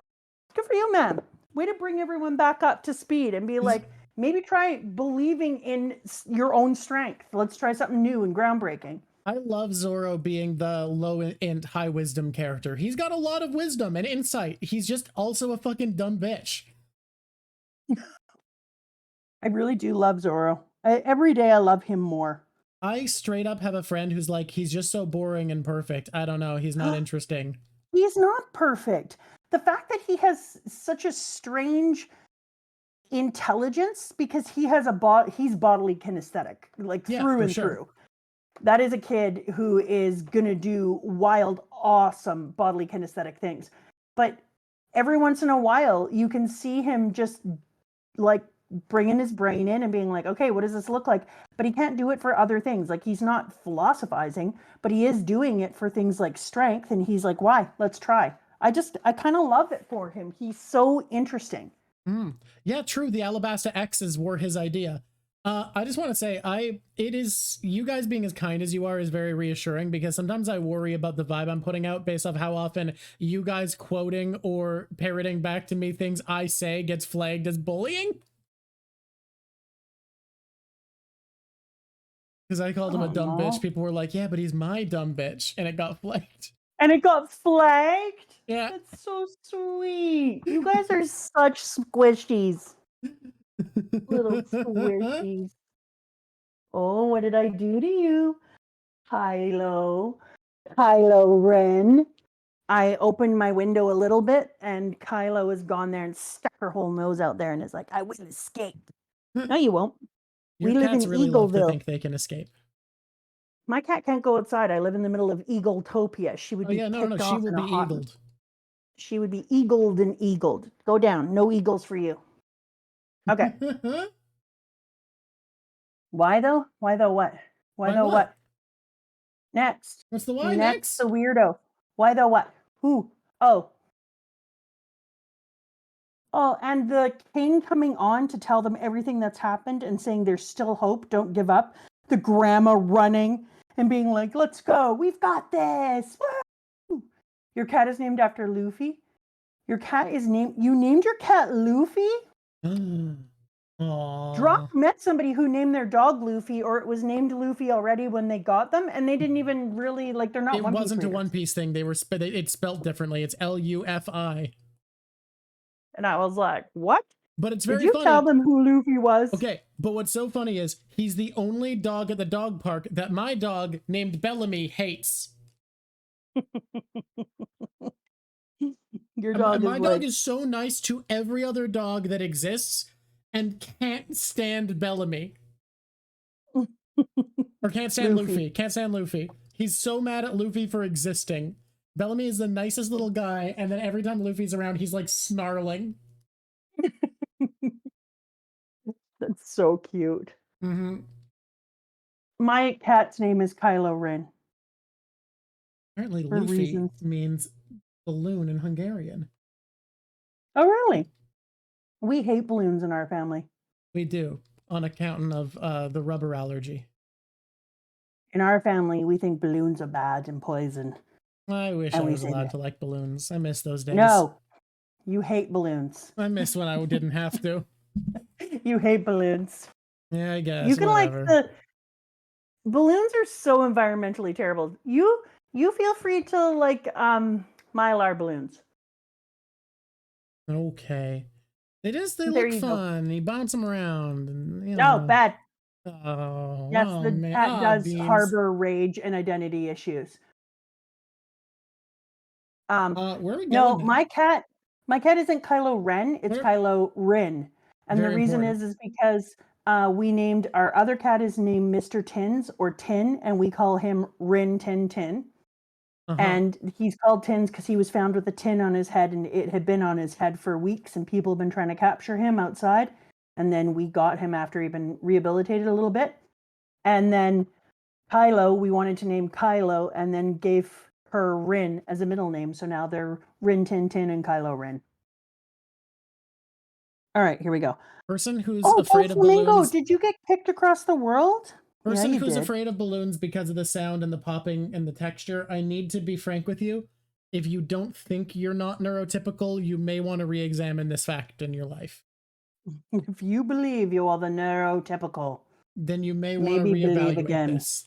Good for you, man. Way to bring everyone back up to speed and be like, Maybe try believing in your own strength. Let's try something new and groundbreaking. I love Zoro being the low and high wisdom character. He's got a lot of wisdom and insight. He's just also a fucking dumb bitch. I really do love Zoro. Every day I love him more. I straight up have a friend who's like, he's just so boring and perfect. I don't know. He's not interesting. He's not perfect. The fact that he has such a strange intelligence because he has he's bodily kinesthetic, like through and through. That is a kid who is gonna do wild, awesome bodily kinesthetic things. But every once in a while, you can see him just like bringing his brain in and being like, okay, what does this look like? But he can't do it for other things. Like he's not philosophizing, but he is doing it for things like strength. And he's like, why? Let's try. I kind of love it for him. He's so interesting. Yeah, true. The Alabasta X's were his idea. I just want to say, you guys being as kind as you are is very reassuring, because sometimes I worry about the vibe I'm putting out based off how often you guys quoting or parroting back to me things I say gets flagged as bullying. Because I called him a dumb bitch. People were like, yeah, but he's my dumb bitch. And it got flagged. And it got flagged? Yeah. That's so sweet. You guys are such squishies. Little squishies. Oh, what did I do to you? Kylo Ren. I opened my window a little bit and Kylo has gone there and stuck her whole nose out there and is like, I will escape. No, you won't. Your we live cats in really love to Eagleville. think they can escape. My cat can't go outside. I live in the middle of Eagletopia. She would be She will be eagled. She would be eagled and eagled. Go down. No eagles for you. Okay. Why though? Why though what? Why though what? Next. What's the why next? The weirdo. Why though what? Who? Oh. Oh, and the king coming on to tell them everything that's happened and saying there's still hope, don't give up. The grandma running and being like, let's go, we've got this. Woo! Your cat is named after Luffy? You named your cat Luffy? Drop met somebody who named their dog Luffy, or it was named Luffy already when they got them, and they didn't even really, like, they're not It One Piece wasn't a readers. One Piece thing. It's spelled differently. It's Luffy. And I was like, what? But it's very funny. Did you tell them who Luffy was? Okay, but what's so funny is he's the only dog at the dog park that my dog named Bellamy hates. Your dog my dog is so nice to every other dog that exists and can't stand Bellamy. Or can't stand Luffy. Can't stand Luffy. He's so mad at Luffy for existing. Bellamy is the nicest little guy, and then every time Luffy's around, he's like snarling. That's so cute. Mm-hmm. My cat's name is Kylo Ren. Apparently Luffy means balloon in Hungarian. Oh, really? We hate balloons in our family. We do, on account of the rubber allergy. In our family, we think balloons are bad and poison. I wish I was allowed to like balloons. I miss those days. No, you hate balloons. I miss when I didn't have to. You hate balloons. Yeah, I guess. You can whatever. Balloons are so environmentally terrible. You feel free to like Mylar balloons. Okay. They look fun. You bounce them around. And, you know. No, bad. Oh, yes, the cat does harbor rage and identity issues. Where are we going? No, my cat isn't Kylo Ren. It's Kylo Rin, and the reason is because we named our other cat is named Mr. Tins or Tin, and we call him Rin Tin Tin. And he's called Tins because he was found with a tin on his head, and it had been on his head for weeks, and people have been trying to capture him outside. And then we got him after he'd been rehabilitated a little bit. And then Kylo, we wanted to name Kylo, and then gave her Rin as a middle name. So now they're Rin Tin Tin and Kylo Rin. All right, here we go. Person who's afraid of balloons. Did you get kicked across the world? Person who's afraid of balloons because of the sound and the popping and the texture. I need to be frank with you. If you don't think you're not neurotypical, you may want to re-examine this fact in your life. If you believe you are the neurotypical, then you may want to maybe believe reevaluate again. this.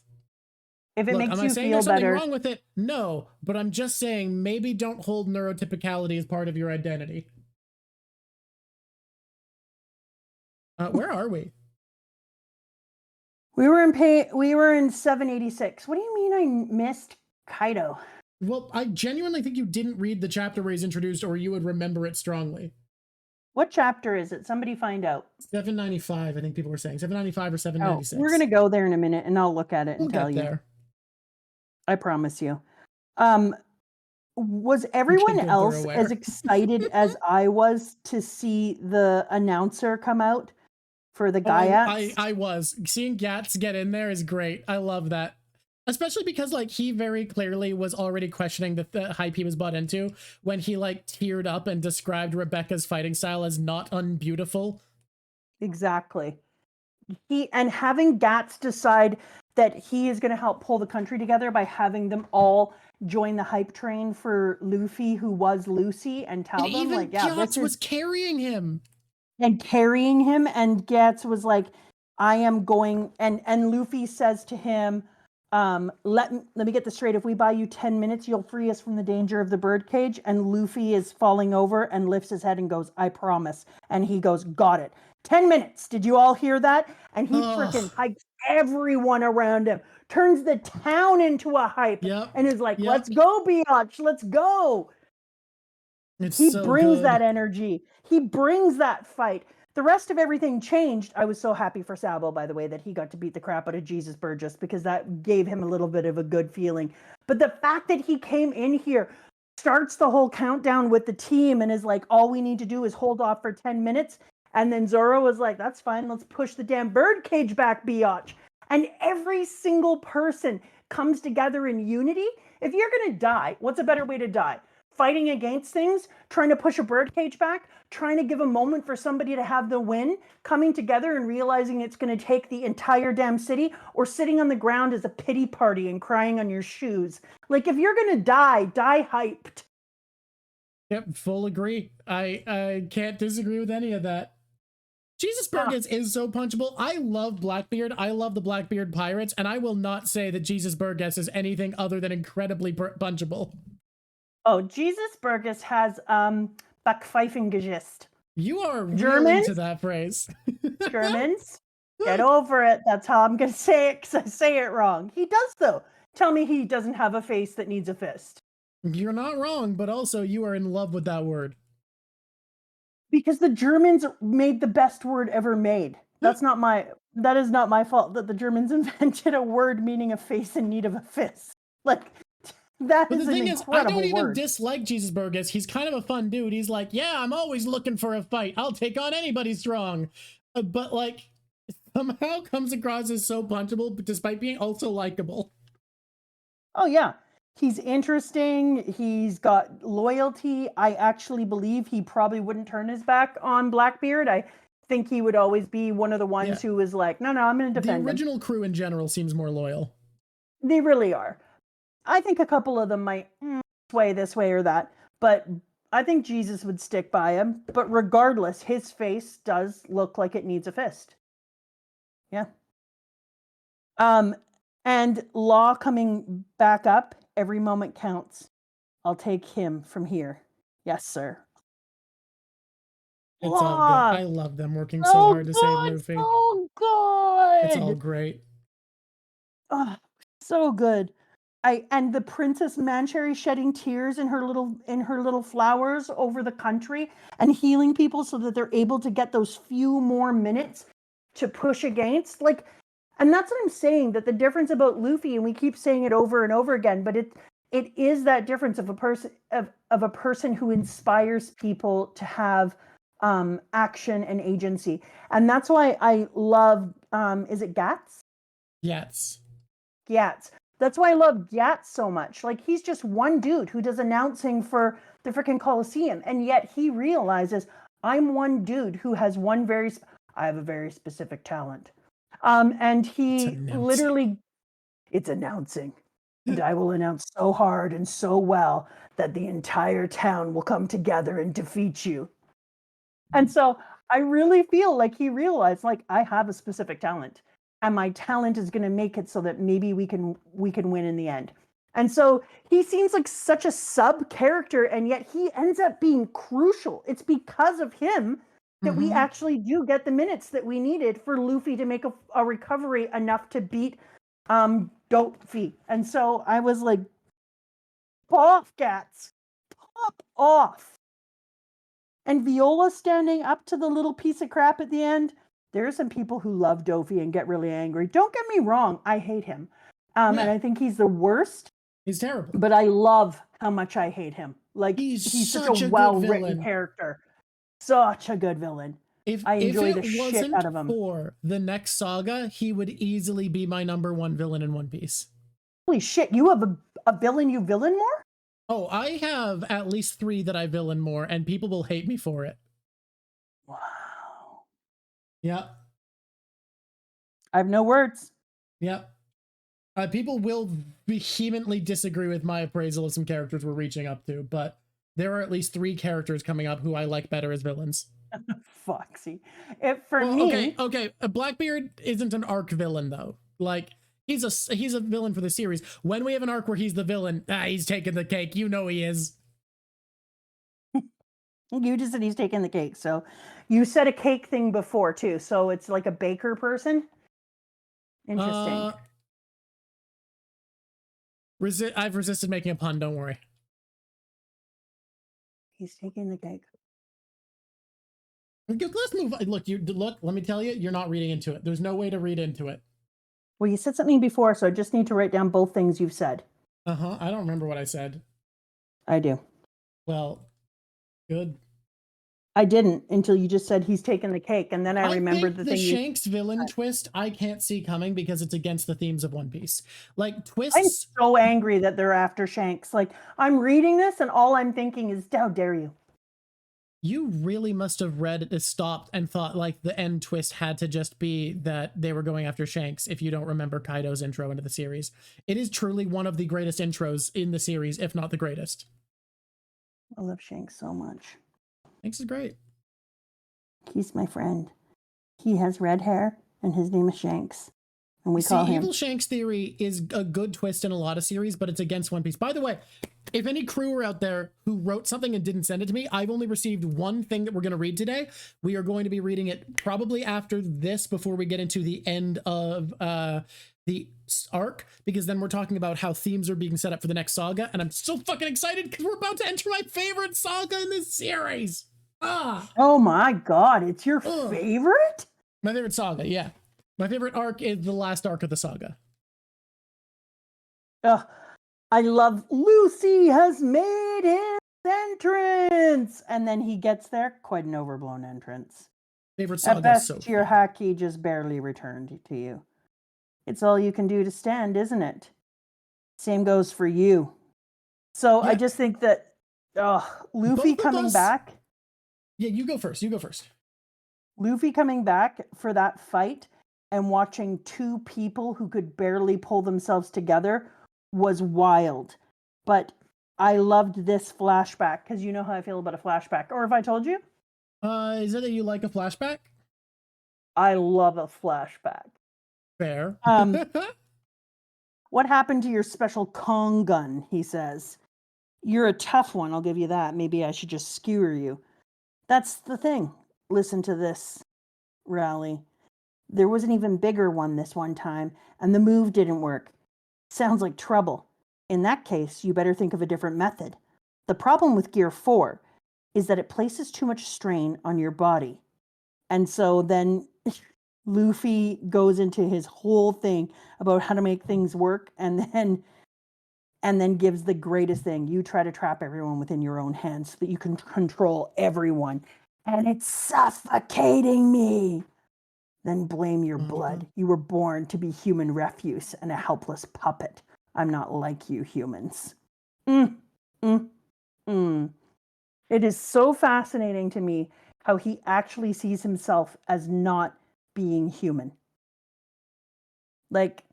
If it Look, makes am I you saying feel there's something better, wrong with it? No, but I'm just saying maybe don't hold neurotypicality as part of your identity. Where are we? we were in 786. What do you mean I missed Kaido? Well, I genuinely think you didn't read the chapter where he's introduced, or you would remember it strongly. What chapter is it? Somebody find out. 795, I think people were saying. 795 or Oh, 796. we're gonna go there in a minute, and I'll look at it and We'll tell get you. there. I promise you. Was Okay, everyone good, they're else aware. as excited as I was to see the announcer come out for the Oh, Gaiats? I was. Seeing Gats get in there is great. I love that. Especially because like he very clearly was already questioning the hype he was bought into when he like teared up and described Rebecca's fighting style as not unbeautiful. Exactly. And having Gats decide that he is going to help pull the country together by having them all join the hype train for Luffy, who was Lucy, and tell And them even like, yeah, Gats this was is, carrying him. and carrying him. And Gats was like, I am going, and Luffy says to him, let me get this straight. If we buy you 10 minutes, you'll free us from the danger of the birdcage. And Luffy is falling over and lifts his head and goes, I promise. And he goes, got it. 10 minutes. Did you all hear that? And he freaking hypes everyone around him, turns the town into a hype, and is like, let's go, Biatch, let's go. He brings that energy. He brings that fight. The rest of everything changed. I was so happy for Sabo, by the way, that he got to beat the crap out of Jesus Burgess, because that gave him a little bit of a good feeling. But the fact that he came in here, starts the whole countdown with the team, and is like, all we need to do is hold off for 10 minutes. And then Zoro was like, that's fine. Let's push the damn birdcage back, Biatch. And every single person comes together in unity. If you're going to die, what's a better way to die? Fighting against things, trying to push a birdcage back, trying to give a moment for somebody to have the win, coming together and realizing it's going to take the entire damn city, or sitting on the ground as a pity party and crying on your shoes. Like, if you're going to die, die hyped. Yep, full agree. I can't disagree with any of that. Jesus Burgess is so punchable. I love Blackbeard. I love the Blackbeard Pirates, and I will not say that Jesus Burgess is anything other than incredibly punchable. Oh, Jesus Burgess has Backpfeifengesicht. You are Germans, real into that phrase. Germans, get over it. That's how I'm going to say it, because I say it wrong. He does, though. Tell me he doesn't have a face that needs a fist. You're not wrong, but also you are in love with that word. Because the Germans made the best word ever made. That is not my fault that the Germans invented a word meaning a face in need of a fist. Like, that but is the an thing incredible is, I don't even word. dislike Jesus Burgess. He's kind of a fun dude. He's like, yeah, I'm always looking for a fight. I'll take on anybody strong. But like, somehow comes across as so punchable, despite being also likable. Oh yeah, he's interesting. He's got loyalty. I actually believe he probably wouldn't turn his back on Blackbeard. I think he would always be one of the ones who was like, no, I'm going to defend him. The original crew in general seems more loyal. They really are. I think a couple of them might sway this way or that, but I think Jesus would stick by him. But regardless, his face does look like it needs a fist. Yeah. And Law coming back up, every moment counts. I'll take him from here. Yes, sir. It's all good. I love them working so hard to save Luffy. So good. It's all great. Oh, so good. And the Princess Mancherry shedding tears in her little flowers over the country and healing people so that they're able to get those few more minutes to push against. Like, and that's what I'm saying, that the difference about Luffy, and we keep saying it over and over again, but it is that difference of a person who inspires people to have action and agency. And that's why I love is it Gats? Gats. That's why I love Gats so much. Like, he's just one dude who does announcing for the freaking Coliseum, and yet he realizes, I'm one dude who has I have a very specific talent. And he literally, it's announcing. And I will announce so hard and so well that the entire town will come together and defeat you. And so I really feel like he realized, like, I have a specific talent, and my talent is going to make it so that maybe we can win in the end. And so he seems like such a sub character, and yet he ends up being crucial. It's because of him that we actually do get the minutes that we needed for Luffy to make a recovery enough to beat Dope-Fee. And so I was like, pop cats, pop off. And Viola standing up to the little piece of crap at the end. There are some people who love Dofi and get really angry. Don't get me wrong, I hate him. And I think he's the worst. He's terrible. But I love how much I hate him. Like, he's such a well-written character. Such a good villain. I enjoy the shit out of him. For the next saga, he would easily be my #1 villain in One Piece. Holy shit, you have a villain you villain more? Oh, I have at least 3 that I villain more, and people will hate me for it. Wow. Yeah. I have no words. Yeah. People will vehemently disagree with my appraisal of some characters we're reaching up to, but there are at least 3 characters coming up who I like better as villains. Foxy. For me... Okay. Blackbeard isn't an arc villain, though. Like, he's a villain for the series. When we have an arc where he's the villain, he's taking the cake. You know he is. You just said he's taking the cake. So you said a cake thing before, too. So it's like a baker person? Interesting. I've resisted making a pun, don't worry. He's taking the cake. Let's move on. Look, let me tell you, you're not reading into it. There's no way to read into it. Well, you said something before, so I just need to write down both things you've said. I don't remember what I said. I do. Well, good. I didn't until you just said he's taking the cake, and then I remembered the thing. The Shanks villain twist I can't see coming because it's against the themes of One Piece. Like, twists. I'm so angry that they're after Shanks. Like, I'm reading this, and all I'm thinking is, how dare you? You really must have stopped and thought like the end twist had to just be that they were going after Shanks if you don't remember Kaido's intro into the series. It is truly one of the greatest intros in the series, if not the greatest. I love Shanks so much. Shanks is great. He's my friend. He has red hair, and his name is Shanks. And we call him... Evil Shanks theory is a good twist in a lot of series, but it's against One Piece. By the way, if any crew are out there who wrote something and didn't send it to me, I've only received one thing that we're going to read today. We are going to be reading it probably after this, before we get into the end of the arc, because then we're talking about how themes are being set up for the next saga, and I'm so fucking excited because we're about to enter my favorite saga in this series. Oh my god, it's your favorite? My favorite saga, yeah. My favorite arc is the last arc of the saga. I love Lucy has made his entrance, and then he gets there, quite an overblown entrance. Favorite saga. At best, your Haki just barely returned to you. It's all you can do to stand, isn't it? Same goes for you. So I just think that Luffy coming back. Yeah, you go first. Luffy coming back for that fight and watching 2 people who could barely pull themselves together was wild. But I loved this flashback, because you know how I feel about a flashback. Or have I told you? Is it that you like a flashback? I love a flashback. Fair. What happened to your special Kong gun, he says. You're a tough one, I'll give you that. Maybe I should just skewer you. That's the thing. Listen to this, Rally. There was an even bigger one this one time, and the move didn't work. Sounds like trouble. In that case, you better think of a different method. The problem with Gear 4 is that it places too much strain on your body. And so then Luffy goes into his whole thing about how to make things work, and then gives the greatest thing. You try to trap everyone within your own hands so that you can control everyone. And it's suffocating me. Then blame your blood. You were born to be human refuse and a helpless puppet. I'm not like you humans. It is so fascinating to me how he actually sees himself as not being human. Like,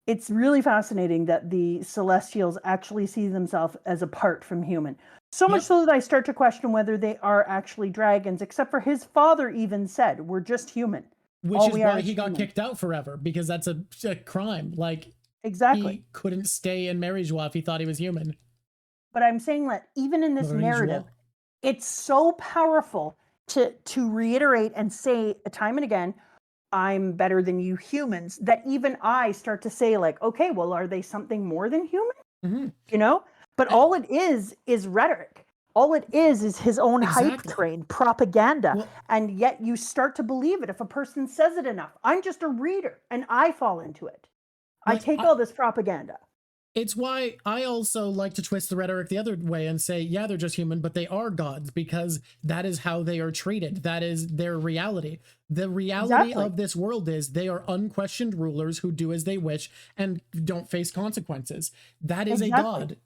it's really fascinating that the Celestials actually see themselves as apart from human. So much so that I start to question whether they are actually dragons, except for his father even said, we're just human. Which is why he got kicked out forever, because that's a crime. Like, exactly. He couldn't stay in Mary Joie if he thought he was human. But I'm saying that even in this narrative, it's so powerful to reiterate and say time and again, I'm better than you humans, that even I start to say like, okay, well, are they something more than human? Mm-hmm. You know? But all it is rhetoric. All it is his own hype train, propaganda. Well, and yet you start to believe it if a person says it enough. I'm just a reader and I fall into it. I take all this propaganda. It's why I also like to twist the rhetoric the other way and say, yeah, they're just human, but they are gods, because that is how they are treated. That is their reality. The reality of this world is they are unquestioned rulers who do as they wish and don't face consequences. That is a god.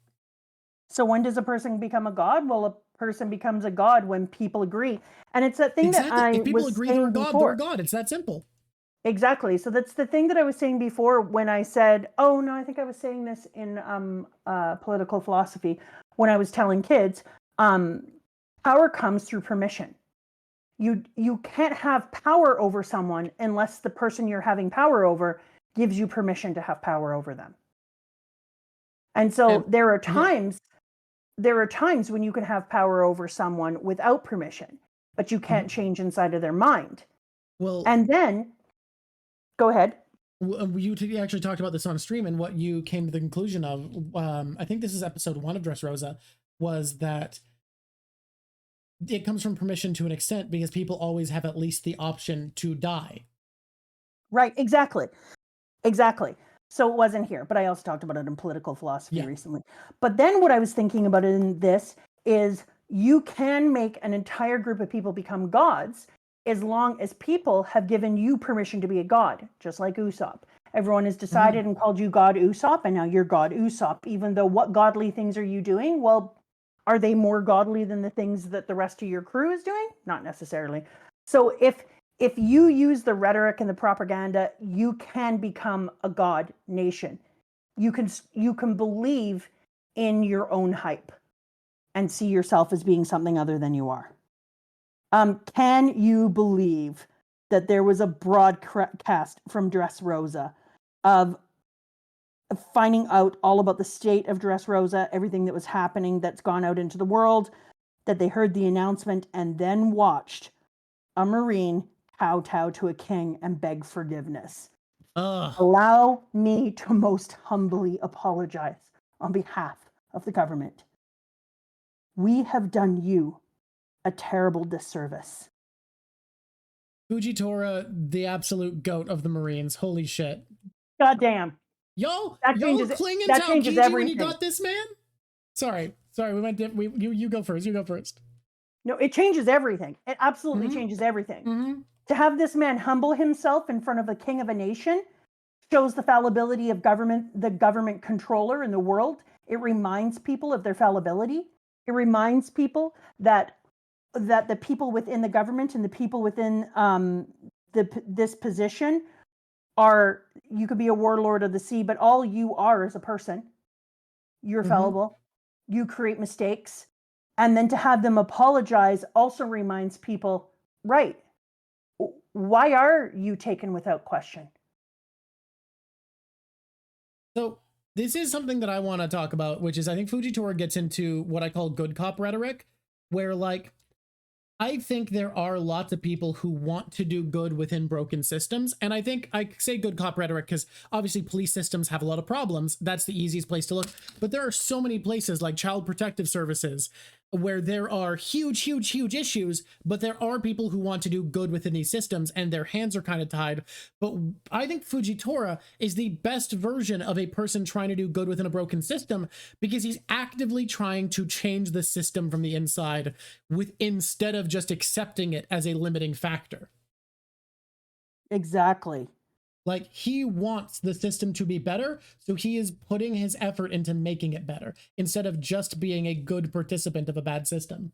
So when does a person become a god? Well, a person becomes a god when people agree. And it's that thing that I if people was agree saying they're a god, before. they're a god. It's that simple. Exactly. So that's the thing that I was saying before when I said, oh, no, I think I was saying this in political philosophy when I was telling kids, power comes through permission. You can't have power over someone unless the person you're having power over gives you permission to have power over them. And so there are times when you can have power over someone without permission, but you can't change inside of their mind. Well, and then go ahead. You actually talked about this on stream, and what you came to the conclusion of, I think this is episode 1 of Dressrosa, was that it comes from permission to an extent because people always have at least the option to die. Right, exactly. So it wasn't here, but I also talked about it in political philosophy recently. But then what I was thinking about in this is you can make an entire group of people become gods as long as people have given you permission to be a god, just like Usopp. Everyone has decided and called you God Usopp, and now you're God Usopp, even though what godly things are you doing? Well, are they more godly than the things that the rest of your crew is doing? Not necessarily. So if you use the rhetoric and the propaganda, you can become a god nation. You can believe in your own hype and see yourself as being something other than you are. Can you believe that there was a broadcast from Dressrosa of finding out all about the state of Dressrosa, everything that was happening that's gone out into the world, that they heard the announcement and then watched a Marine kowtow to a king and beg forgiveness? Allow me to most humbly apologize on behalf of the government. We have done you a terrible disservice. Fujitora, the absolute goat of the Marines. Holy shit. Goddamn. Y'all clinging to Aokiji when you got this, man? Sorry, we went. You go first. You go first. No, it changes everything. It absolutely changes everything. To have this man humble himself in front of a king of a nation shows the fallibility of government, the government controller in the world. It reminds people of their fallibility. It reminds people that the people within the government and the people within this position are, you could be a warlord of the sea, but all you are is a person. You're fallible. You create mistakes. And then to have them apologize also reminds people, right, why are you taken without question? So this is something that I want to talk about, which is I think Fujitora gets into what I call good cop rhetoric, where like, I think there are lots of people who want to do good within broken systems. And I think I say good cop rhetoric because obviously police systems have a lot of problems. That's the easiest place to look. But there are so many places like Child Protective Services where there are huge issues, but there are people who want to do good within these systems and their hands are kind of tied. But I think Fujitora is the best version of a person trying to do good within a broken system because he's actively trying to change the system from the inside instead of just accepting it as a limiting factor. Exactly. Like, he wants the system to be better, so he is putting his effort into making it better instead of just being a good participant of a bad system.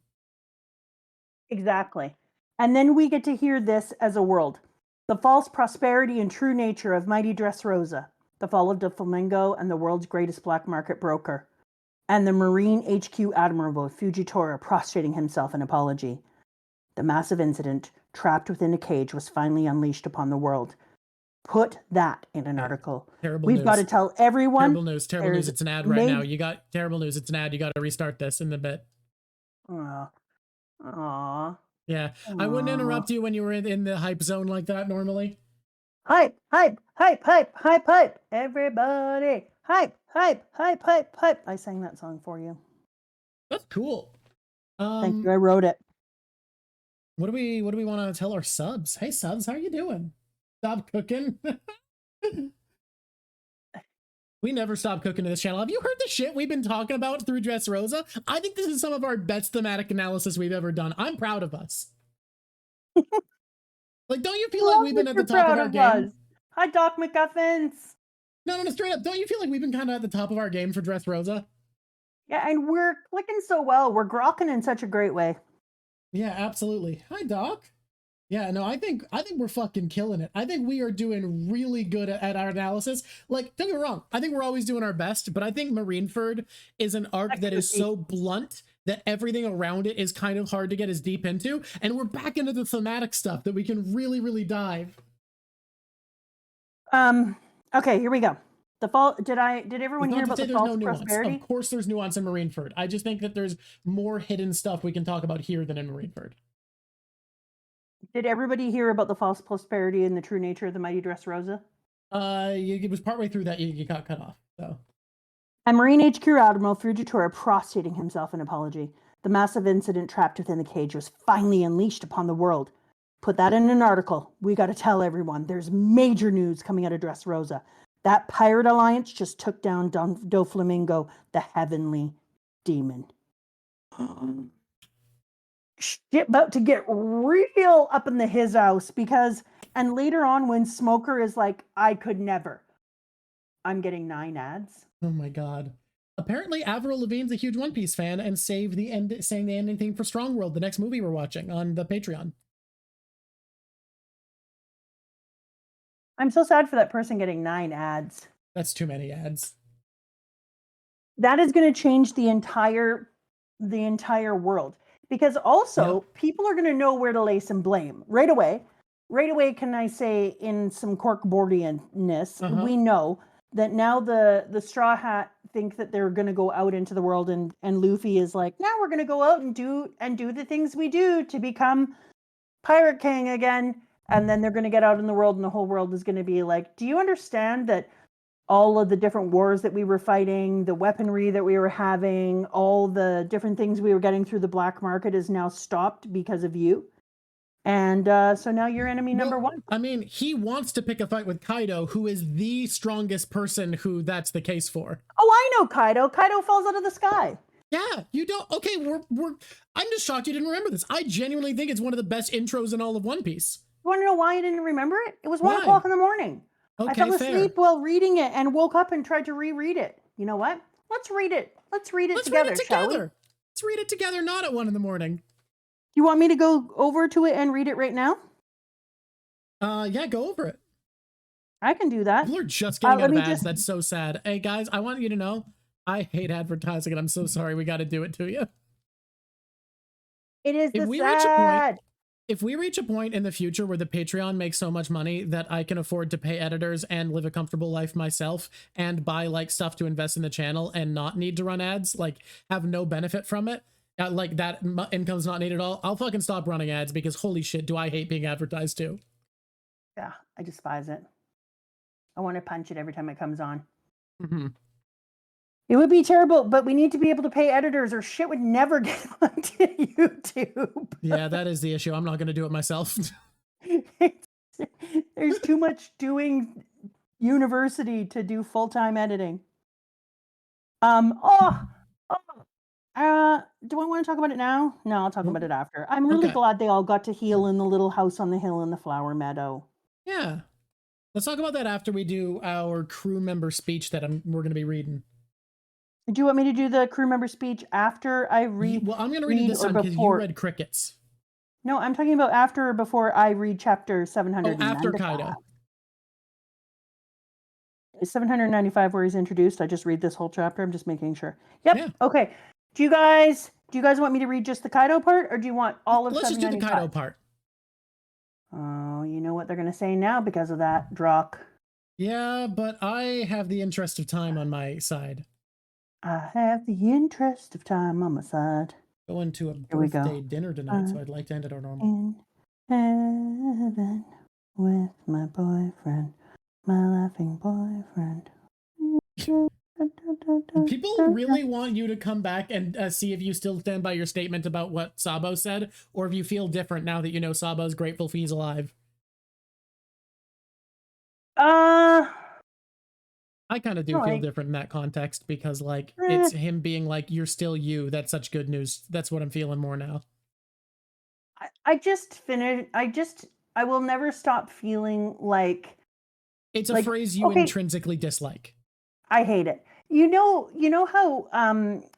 Exactly. And then we get to hear this as a world. The false prosperity and true nature of mighty Dressrosa. the fall of Doflamingo and the world's greatest black market broker, and the Marine HQ Admiral Fuji prostrating himself in apology. The massive incident, trapped within a cage, was finally unleashed upon the world. Put that in an article. Terrible news. We've got to tell everyone. Terrible news. Terrible news. It's an ad right now. You got terrible news. It's an ad. You got to restart this in a bit. Aww. Yeah. I wouldn't interrupt you when you were in the hype zone like that normally. Hype, hype, hype, hype, hype, hype. Everybody. Hype, hype, hype, hype, hype. I sang that song for you. That's cool. Thank you. I wrote it. What do we want to tell our subs? Hey subs, how are you doing? Stop cooking. We never stop cooking to this channel. Have you heard the shit we've been talking about through Dressrosa? I think this is some of our best thematic analysis we've ever done. I'm proud of us. Like, don't you feel like we've been at the top of our game? Hi, Doc McGuffins. No, straight up. Don't you feel like we've been kind of at the top of our game for Dressrosa? Yeah, and we're clicking so well. We're grokking in such a great way. Yeah, absolutely. Hi, Doc. Yeah, no, I think we're fucking killing it. I think we are doing really good at our analysis. Like, don't get me wrong, I think we're always doing our best, but I think Marineford is an arc that is so blunt that everything around it is kind of hard to get as deep into, and we're back into the thematic stuff that we can really, really dive. Okay, here we go. The fall. Did everyone hear about the false prosperity? Of course there's nuance in Marineford. I just think that there's more hidden stuff we can talk about here than in Marineford. Did everybody hear about the false prosperity and the true nature of the mighty Dressrosa? It was partway through that you got cut off. So. And Marine HQ Admiral Fuji prostrating himself in apology. The massive incident trapped within the cage was finally unleashed upon the world. Put that in an article. We got to tell everyone. There's major news coming out of Dressrosa. That pirate alliance just took down Doflamingo, the heavenly demon. Shit about to get real up in his house because, and later on when Smoker is like, I could never. I'm getting 9 ads. Oh my god. Apparently Avril Lavigne's a huge One Piece fan and saved the end, saying the ending theme for Strong World, the next movie we're watching on the Patreon. I'm so sad for that person getting 9 ads. That's too many ads. That is going to change the entire world. Because also, people are going to know where to lay some blame right away. Right away, can I say, in some corkboardianness, we know that now the Straw Hat think that they're going to go out into the world, and Luffy is like, now we're going to go out and do the things we do to become Pirate King again. And then they're going to get out in the world, and the whole world is going to be like, do you understand that all of the different wars that we were fighting, the weaponry that we were having, all the different things we were getting through the black market is now stopped because of you. And so now you're enemy number 1. I mean, he wants to pick a fight with Kaido, who is the strongest person who that's the case for. Oh, I know Kaido. Kaido falls out of the sky. Yeah, you don't. Okay, I'm just shocked you didn't remember this. I genuinely think it's one of the best intros in all of One Piece. You want to know why I didn't remember it? It was 1 o'clock in the morning. Okay, I fell asleep while reading it and woke up and tried to reread it. You know what? Let's read it. Let's read it together, shall we? Let's read it together, not at 1 in the morning. Do you want me to go over to it and read it right now? Yeah, go over it. I can do that. People are just getting out of ads. That's so sad. Hey, guys, I want you to know, I hate advertising, and I'm so sorry we got to do it to you. It is sad. If we reach a point in the future where the Patreon makes so much money that I can afford to pay editors and live a comfortable life myself and buy like stuff to invest in the channel and not need to run ads, like have no benefit from it, like that income's not needed at all, I'll fucking stop running ads because holy shit, do I hate being advertised to. Yeah, I despise it. I want to punch it every time it comes on. It would be terrible, but we need to be able to pay editors or shit would never get onto YouTube. Yeah, that is the issue. I'm not going to do it myself. There's too much doing university to do full-time editing. Do I want to talk about it now? No, I'll talk about it after. I'm really glad they all got to heal in the little house on the hill in the flower meadow. Yeah. Let's talk about that after we do our crew member speech that we're going to be reading. Do you want me to do the crew member speech after I read? Well, I'm going to read it this time because you read crickets. No, I'm talking about after or before I read chapter 700. Oh, after Kaido. 795 where he's introduced. I just read this whole chapter. I'm just making sure. Yep. Yeah. Okay. Do you guys want me to read just the Kaido part, or do you want all of 795? Let's just do the Kaido part. Oh, you know what they're going to say now because of that, Drock. Yeah, but I have the interest of time on my side. I have the interest of time on my side. Going to a birthday dinner tonight, so I'd like to end it our normal. In heaven with my boyfriend, my laughing boyfriend. People really want you to come back and see if you still stand by your statement about what Sabo said, or if you feel different now that you know Sabo's grateful he's alive. I kind of do feel different in that context because, like, it's him being like, you're still you. That's such good news. That's what I'm feeling more now. I will never stop feeling like... It's a phrase you intrinsically dislike. I hate it. You know how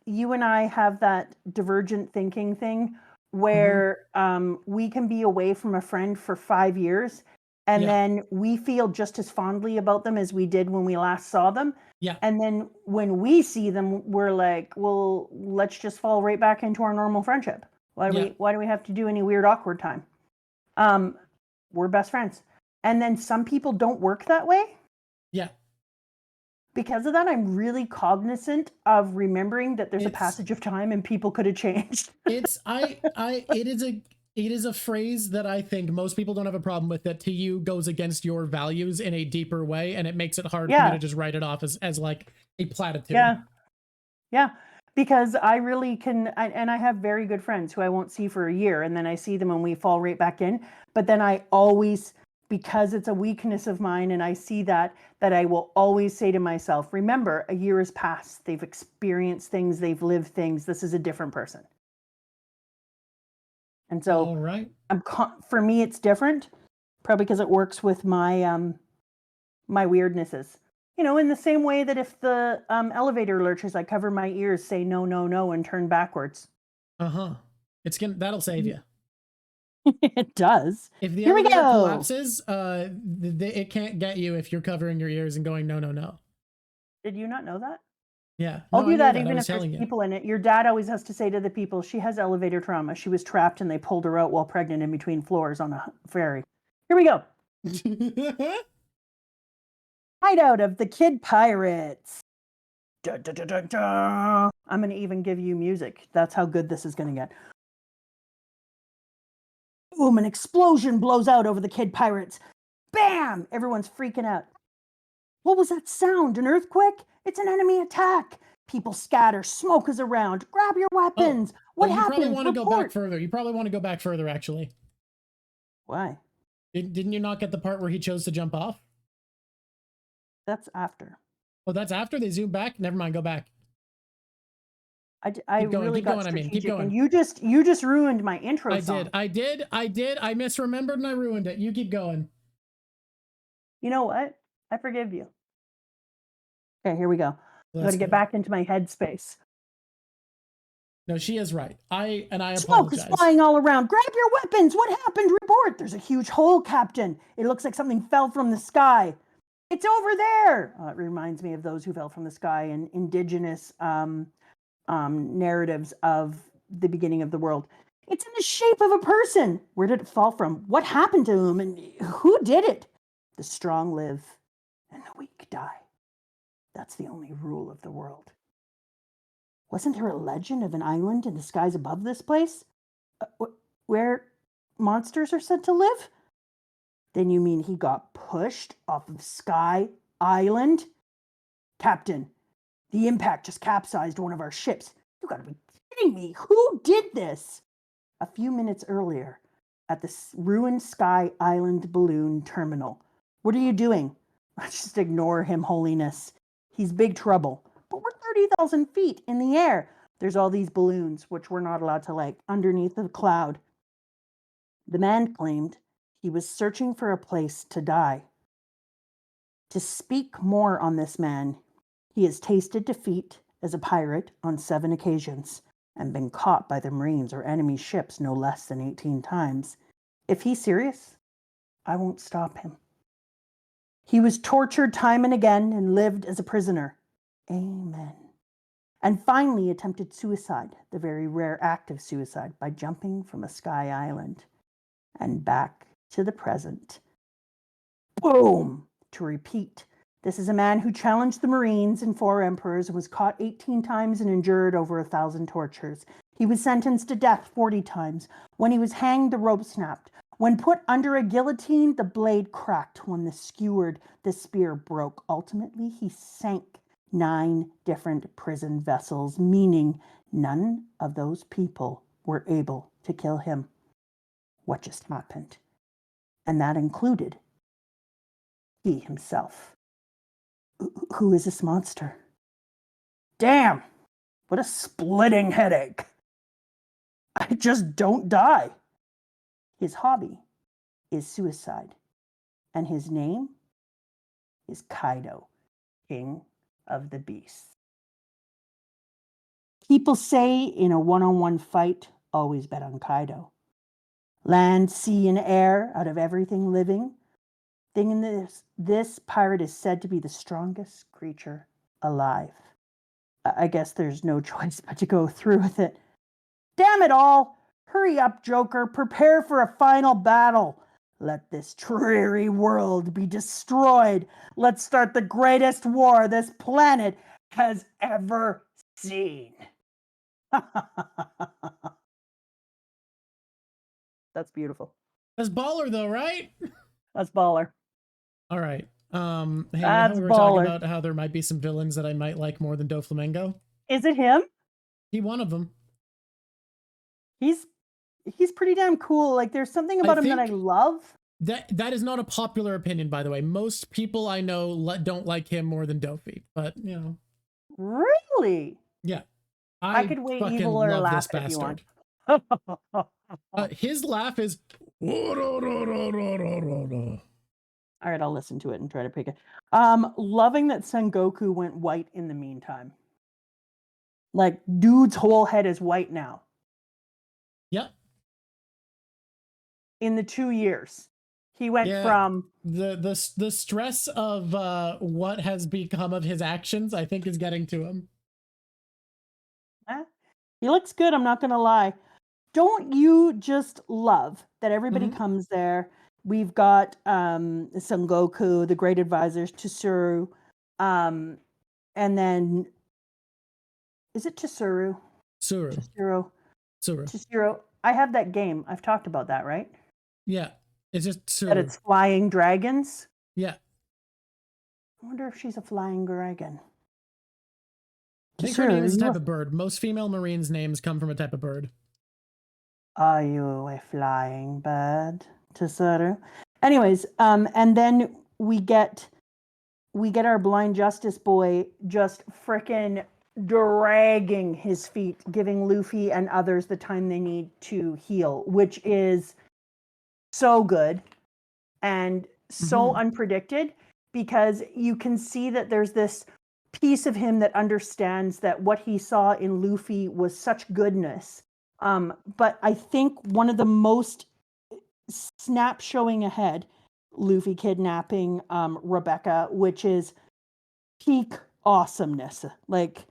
you and I have that divergent thinking thing where we can be away from a friend for 5 years and then we feel just as fondly about them as we did when we last saw them. Yeah. And then when we see them, we're like, well, let's just fall right back into our normal friendship. Why do we have to do any weird, awkward time? We're best friends. And then some people don't work that way. Yeah. Because of that, I'm really cognizant of remembering that there's a passage of time and people could have changed. It is a phrase that I think most people don't have a problem with, that to you goes against your values in a deeper way, and it makes it hard for me to just write it off as like a platitude. Yeah. Because I really can, and I have very good friends who I won't see for a year, and then I see them and we fall right back in. But then I always, because it's a weakness of mine and I see that I will always say to myself, remember, a year has passed. They've experienced things. They've lived things. This is a different person. And so all right. For me, it's different, probably because it works with my my weirdnesses. You know, in the same way that if the elevator lurches, I cover my ears, say no, no, no, and turn backwards. That'll save you. It does. If the elevator collapses, it can't get you if you're covering your ears and going no, no, no. Did you not know that? Yeah. I'll do that even if there's people in it. Your dad always has to say to the people, she has elevator trauma. She was trapped and they pulled her out while pregnant in between floors on a ferry. Here we go. Hideout of the Kid Pirates. Da, da, da, da, da. I'm going to even give you music. That's how good this is going to get. Boom, an explosion blows out over the Kid Pirates. Bam! Everyone's freaking out. What was that sound? An earthquake? It's an enemy attack. People scatter. Smoke is around. Grab your weapons. What happened? You probably want to go back further. You probably want to go back further, actually. Why? Didn't you not get the part where he chose to jump off? That's after. Oh, that's after? They zoom back? Never mind, go back. I really got strategic, keep going. And you just ruined my intro song. I did. I misremembered and I ruined it. You keep going. You know what? I forgive you. Okay, here we go. I'm going to get back into my headspace. No, she is right. I apologize. Smoke is flying all around. Grab your weapons. What happened? Report. There's a huge hole, Captain. It looks like something fell from the sky. It's over there. It reminds me of those who fell from the sky and indigenous narratives of the beginning of the world. It's in the shape of a person. Where did it fall from? What happened to him? And who did it? The strong live and the weak die. That's the only rule of the world. Wasn't there a legend of an island in the skies above this place? Where monsters are said to live? Then you mean he got pushed off of Sky Island? Captain, the impact just capsized one of our ships. You gotta be kidding me. Who did this? A few minutes earlier, at the ruined Sky Island balloon terminal. What are you doing? Just ignore him, holiness. He's big trouble. But we're 30,000 feet in the air. There's all these balloons, which we're not allowed to like, underneath the cloud. The man claimed he was searching for a place to die. To speak more on this man, he has tasted defeat as a pirate on 7 occasions and been caught by the Marines or enemy ships no less than 18 times. If he's serious, I won't stop him. He was tortured time and again and lived as a prisoner. Amen. And finally attempted suicide, the very rare act of suicide, by jumping from a sky island. And back to the present. Boom! To repeat, this is a man who challenged the Marines and 4 emperors and was caught 18 times and endured over 1,000 tortures. He was sentenced to death 40 times. When he was hanged, the rope snapped. When put under a guillotine, the blade cracked. When the skewered, the spear broke. Ultimately, he sank 9 different prison vessels, meaning none of those people were able to kill him. What just happened? And that included he himself. Who is this monster? Damn! What a splitting headache. I just don't die. His hobby is suicide, and his name is Kaido, King of the Beasts. People say in a one-on-one fight, always bet on Kaido. Land, sea, and air, out of everything living, thing in this pirate is said to be the strongest creature alive. I guess there's no choice but to go through with it. Damn it all! Hurry up, Joker. Prepare for a final battle. Let this dreary world be destroyed. Let's start the greatest war this planet has ever seen. That's beautiful. That's baller though, right? That's baller. All right. Hey, That's we were talking about how there might be some villains that I might like more than Doflamingo. Is it him? He one of them. He's pretty damn cool. Like, there's something about him that I love. That is not a popular opinion, by the way. Most people I know don't like him more than Dofi, but you know. Really? Yeah. I could wait evil or laugh if you want. His laugh is. All right, I'll listen to it and try to pick it. Loving that Sengoku went white in the meantime. Like, dude's whole head is white now. Yep. In the 2 years, he went from the stress of what has become of his actions, I think, is getting to him. He looks good, I'm not gonna lie. Don't you just love that everybody comes there? We've got Sengoku, the great advisors, Tsuru, and then is it Tsuru? Tsuru. I have that game. I've talked about that, right? Yeah. It's just Tsuru. That it's flying dragons? Yeah. I wonder if she's a flying dragon. I think her name is a type of bird. Most female Marines' names come from a type of bird. Are you a flying bird, Tesoro? Anyways, and then we get our blind justice boy just frickin' dragging his feet, giving Luffy and others the time they need to heal, which is so good and so unpredicted, because you can see that there's this piece of him that understands that what he saw in Luffy was such goodness. But I think one of the most snap showing ahead, Luffy kidnapping Rebecca, which is peak awesomeness. Like,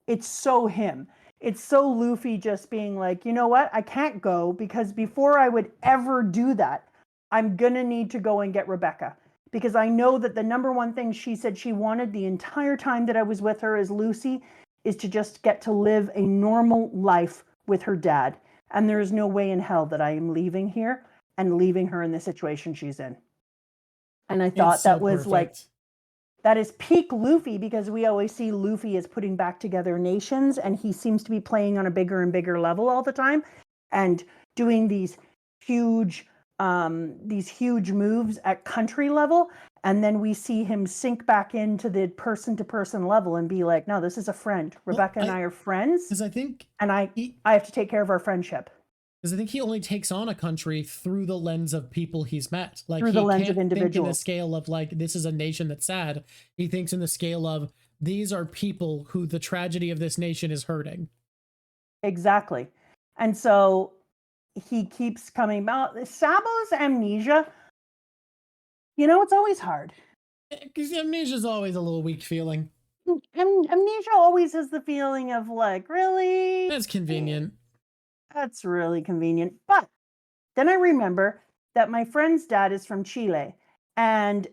it's so him. It's so Luffy just being like, you know what? I can't go because before I would ever do that, I'm going to need to go and get Rebecca. Because I know that the number one thing she said she wanted the entire time that I was with her as Lucy is to just get to live a normal life with her dad. And there is no way in hell that I am leaving here and leaving her in the situation she's in. And I thought that was like, that is peak Luffy, because we always see Luffy as putting back together nations, and he seems to be playing on a bigger and bigger level all the time and doing these huge moves at country level. And then we see him sink back into the person-to-person level and be like, no, this is a friend. Rebecca and I are friends. Because I think... And I have to take care of our friendship. Because I think he only takes on a country through the lens of people he's met. Like, through the lens of individuals. Think in the scale of, like, this is a nation that's sad. He thinks in the scale of, these are people who the tragedy of this nation is hurting. Exactly. And so he keeps coming about. Sabo's amnesia, you know, it's always hard. Because amnesia's always a little weak feeling. Amnesia always has the feeling of like, really? That's convenient. That's really convenient. But then I remember that my friend's dad is from Chile, and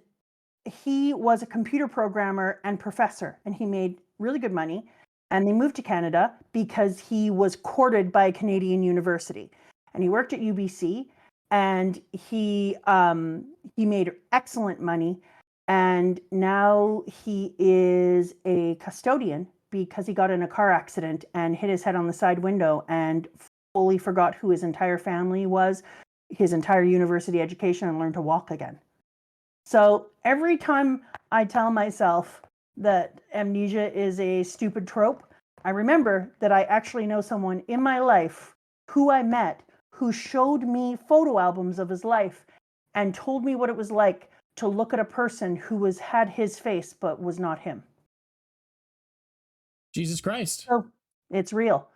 he was a computer programmer and professor, and he made really good money. And they moved to Canada because he was courted by a Canadian university, and he worked at UBC, and he made excellent money. And now he is a custodian because he got in a car accident and hit his head on the side window and fully forgot who his entire family was, his entire university education, and learned to walk again. So every time I tell myself that amnesia is a stupid trope, I remember that I actually know someone in my life who I met who showed me photo albums of his life and told me what it was like to look at a person who had his face but was not him. Jesus Christ. So it's real.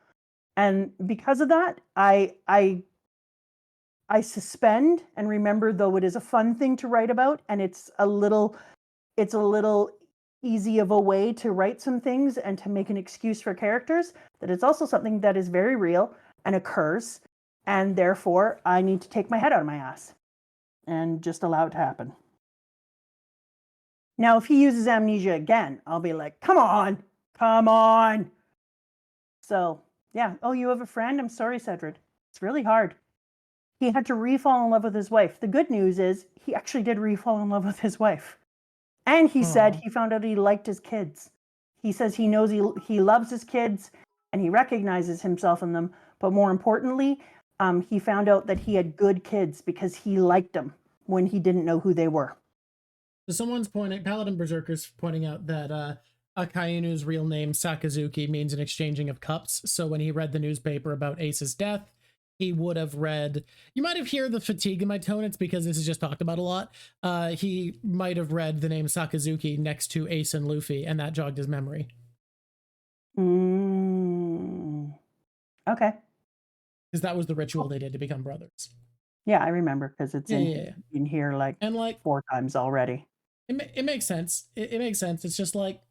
And because of that, I suspend and remember, though it is a fun thing to write about, and it's a little easy of a way to write some things and to make an excuse for characters, that it's also something that is very real and occurs, and therefore I need to take my head out of my ass and just allow it to happen. Now, if he uses amnesia again, I'll be like, come on. So, yeah. Oh, you have a friend? I'm sorry, Cedric. It's really hard. He had to re-fall in love with his wife. The good news is he actually did re-fall in love with his wife. And he said he found out he liked his kids. He says he knows he loves his kids and he recognizes himself in them. But more importantly, he found out that he had good kids because he liked them when he didn't know who they were. So someone's pointing, Paladin Berserker's pointing out that Akainu's real name, Sakazuki, means an exchanging of cups. So when he read the newspaper about Ace's death, he would have read, you might have heard the fatigue in my tone, it's because this is just talked about a lot. He might have read the name Sakazuki next to Ace and Luffy, and that jogged his memory. Okay. Because that was the ritual they did to become brothers. Yeah, I remember because it's in here like 4 times already. It makes sense. It makes sense. It's just like,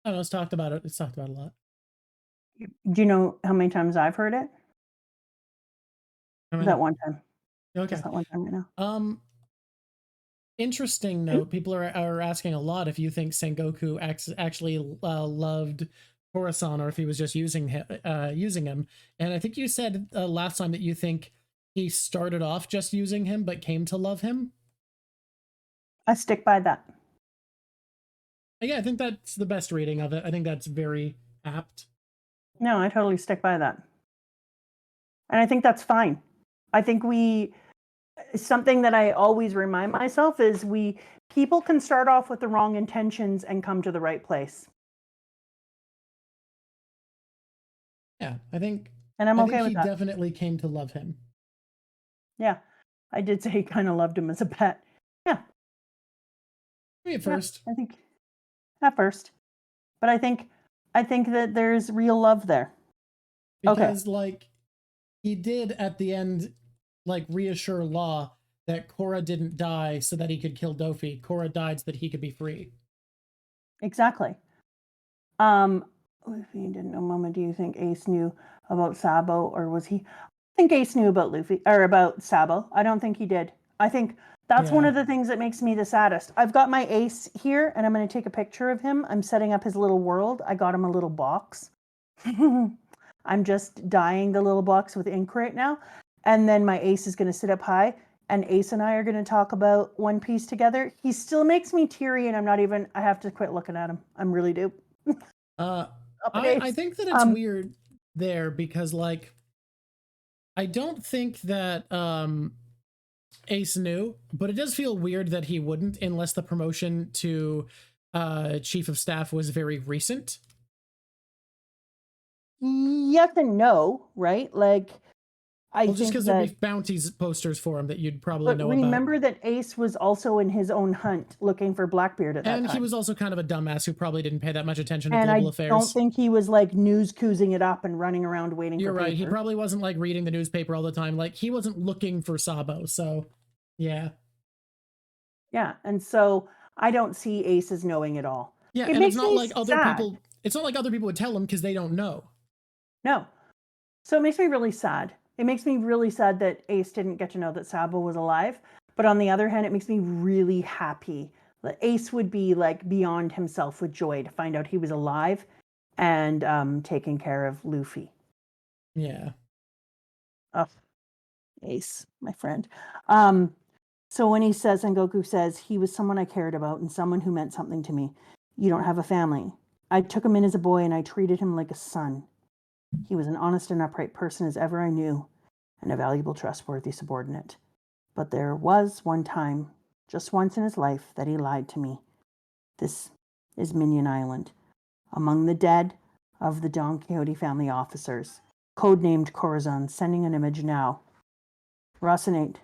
I don't know, it's talked about a lot. Do you know how many times I've heard it? That one time. Okay. Just that one time right now. Interesting note. People are asking a lot if you think Sengoku actually loved Korasan or if he was just using him. And I think you said last time that you think he started off just using him but came to love him. I stick by that. Yeah, I think that's the best reading of it. I think that's very apt. No, I totally stick by that. And I think that's fine. I think something that I always remind myself is people can start off with the wrong intentions and come to the right place. Yeah, I think. And I'm okay with that. He definitely came to love him. Yeah, I did say he kind of loved him as a pet. Yeah. Maybe at first. I think at first, but I think that there's real love there. Because like he did at the end, like reassure Law that Korra didn't die so that he could kill Dofi. Korra died so that he could be free. Exactly. Luffy didn't know Mama. Do you think Ace knew about Sabo, or was he? I think Ace knew about Luffy or about Sabo. I don't think he did. I think that's one of the things that makes me the saddest. I've got my Ace here, and I'm going to take a picture of him. I'm setting up his little world. I got him a little box. I'm just dyeing the little box with ink right now. And then my Ace is going to sit up high, and Ace and I are going to talk about One Piece together. He still makes me teary, and I have to quit looking at him. I'm really do. I think that it's weird there because, like, I don't think that Ace knew, but it does feel weird that he wouldn't unless the promotion to Chief of Staff was very recent. Yes and no, right? Like, just because there'd be bounties posters for him that you'd probably know about. Remember that Ace was also in his own hunt looking for Blackbeard at that time. And he was also kind of a dumbass who probably didn't pay that much attention to global affairs. I don't think he was like news-coozing it up and running around waiting for paper. You're right. He probably wasn't like reading the newspaper all the time. Like, he wasn't looking for Sabo, so yeah. Yeah, and so I don't see Ace as knowing at all. Yeah, It and makes it's not me like other sad. people. It's not like other people would tell him because they don't know. No. So it makes me really sad. It makes me really sad that Ace didn't get to know that Sabo was alive. But on the other hand, it makes me really happy that Ace would be like beyond himself with joy to find out he was alive and taking care of Luffy. Yeah. Oh, Ace, my friend. So when he says, and Goku says, he was someone I cared about and someone who meant something to me. You don't have a family. I took him in as a boy and I treated him like a son. He was an honest and upright person as ever I knew, and a valuable, trustworthy subordinate. But there was one time, just once in his life, that he lied to me. This is Minion Island. Among the dead of the Don Quixote family officers, codenamed Corazon, sending an image now. Rocinate,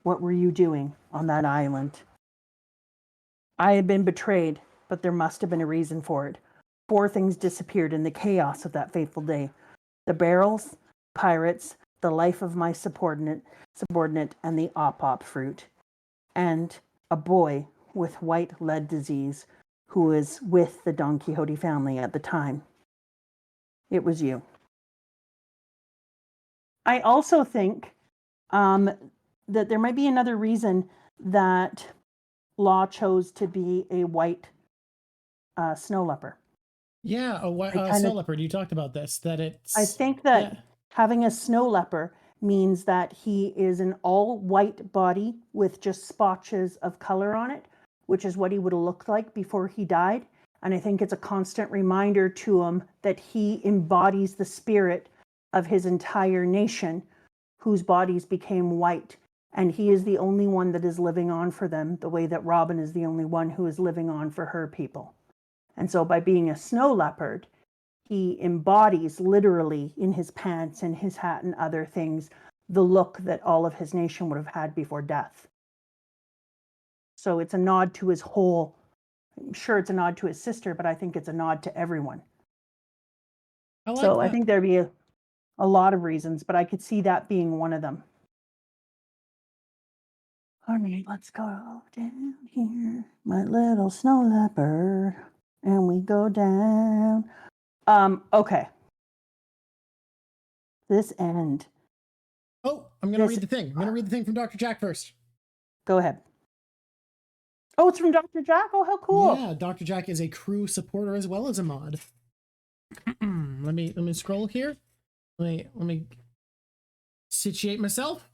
what were you doing on that island? I had been betrayed, but there must have been a reason for it. 4 things disappeared in the chaos of that fateful day. The barrels, pirates, the life of my subordinate, and the op fruit. And a boy with white lead disease who was with the Don Quixote family at the time. It was you. I also think that there might be another reason that Law chose to be a white snow leopard. Yeah, a snow leopard. You talked about this. That it's. I think that having a snow leopard means that he is an all white body with just spotches of color on it, which is what he would have looked like before he died. And I think it's a constant reminder to him that he embodies the spirit of his entire nation, whose bodies became white. And he is the only one that is living on for them, the way that Robin is the only one who is living on for her people. And so by being a snow leopard, he embodies literally in his pants and his hat and other things the look that all of his nation would have had before death. So it's a nod to his whole, I'm sure it's a nod to his sister, but I think it's a nod to everyone. I think there'd be a lot of reasons, but I could see that being one of them. All right, let's go down here, my little snow leopard, and we go down. Okay. This end. Oh, I'm going to read the thing. I'm going to read the thing from Dr. Jack first. Go ahead. Oh, it's from Dr. Jack? Oh, how cool. Yeah, Dr. Jack is a crew supporter as well as a mod. let me scroll here. Let me situate myself.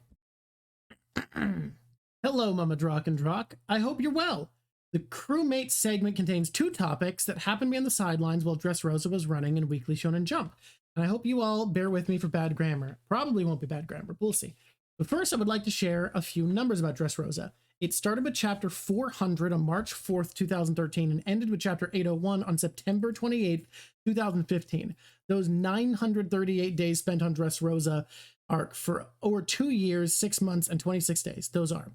Hello, Mama Drock and Drock. I hope you're well. The crewmate segment contains 2 topics that happened to be on the sidelines while Dressrosa was running in Weekly Shonen Jump. And I hope you all bear with me for bad grammar. Probably won't be bad grammar, but we'll see. But first, I would like to share a few numbers about Dressrosa. It started with chapter 400 on March 4th, 2013, and ended with chapter 801 on September 28th, 2015. Those 938 days spent on Dressrosa arc for over 2 years, 6 months, and 26 days. Those are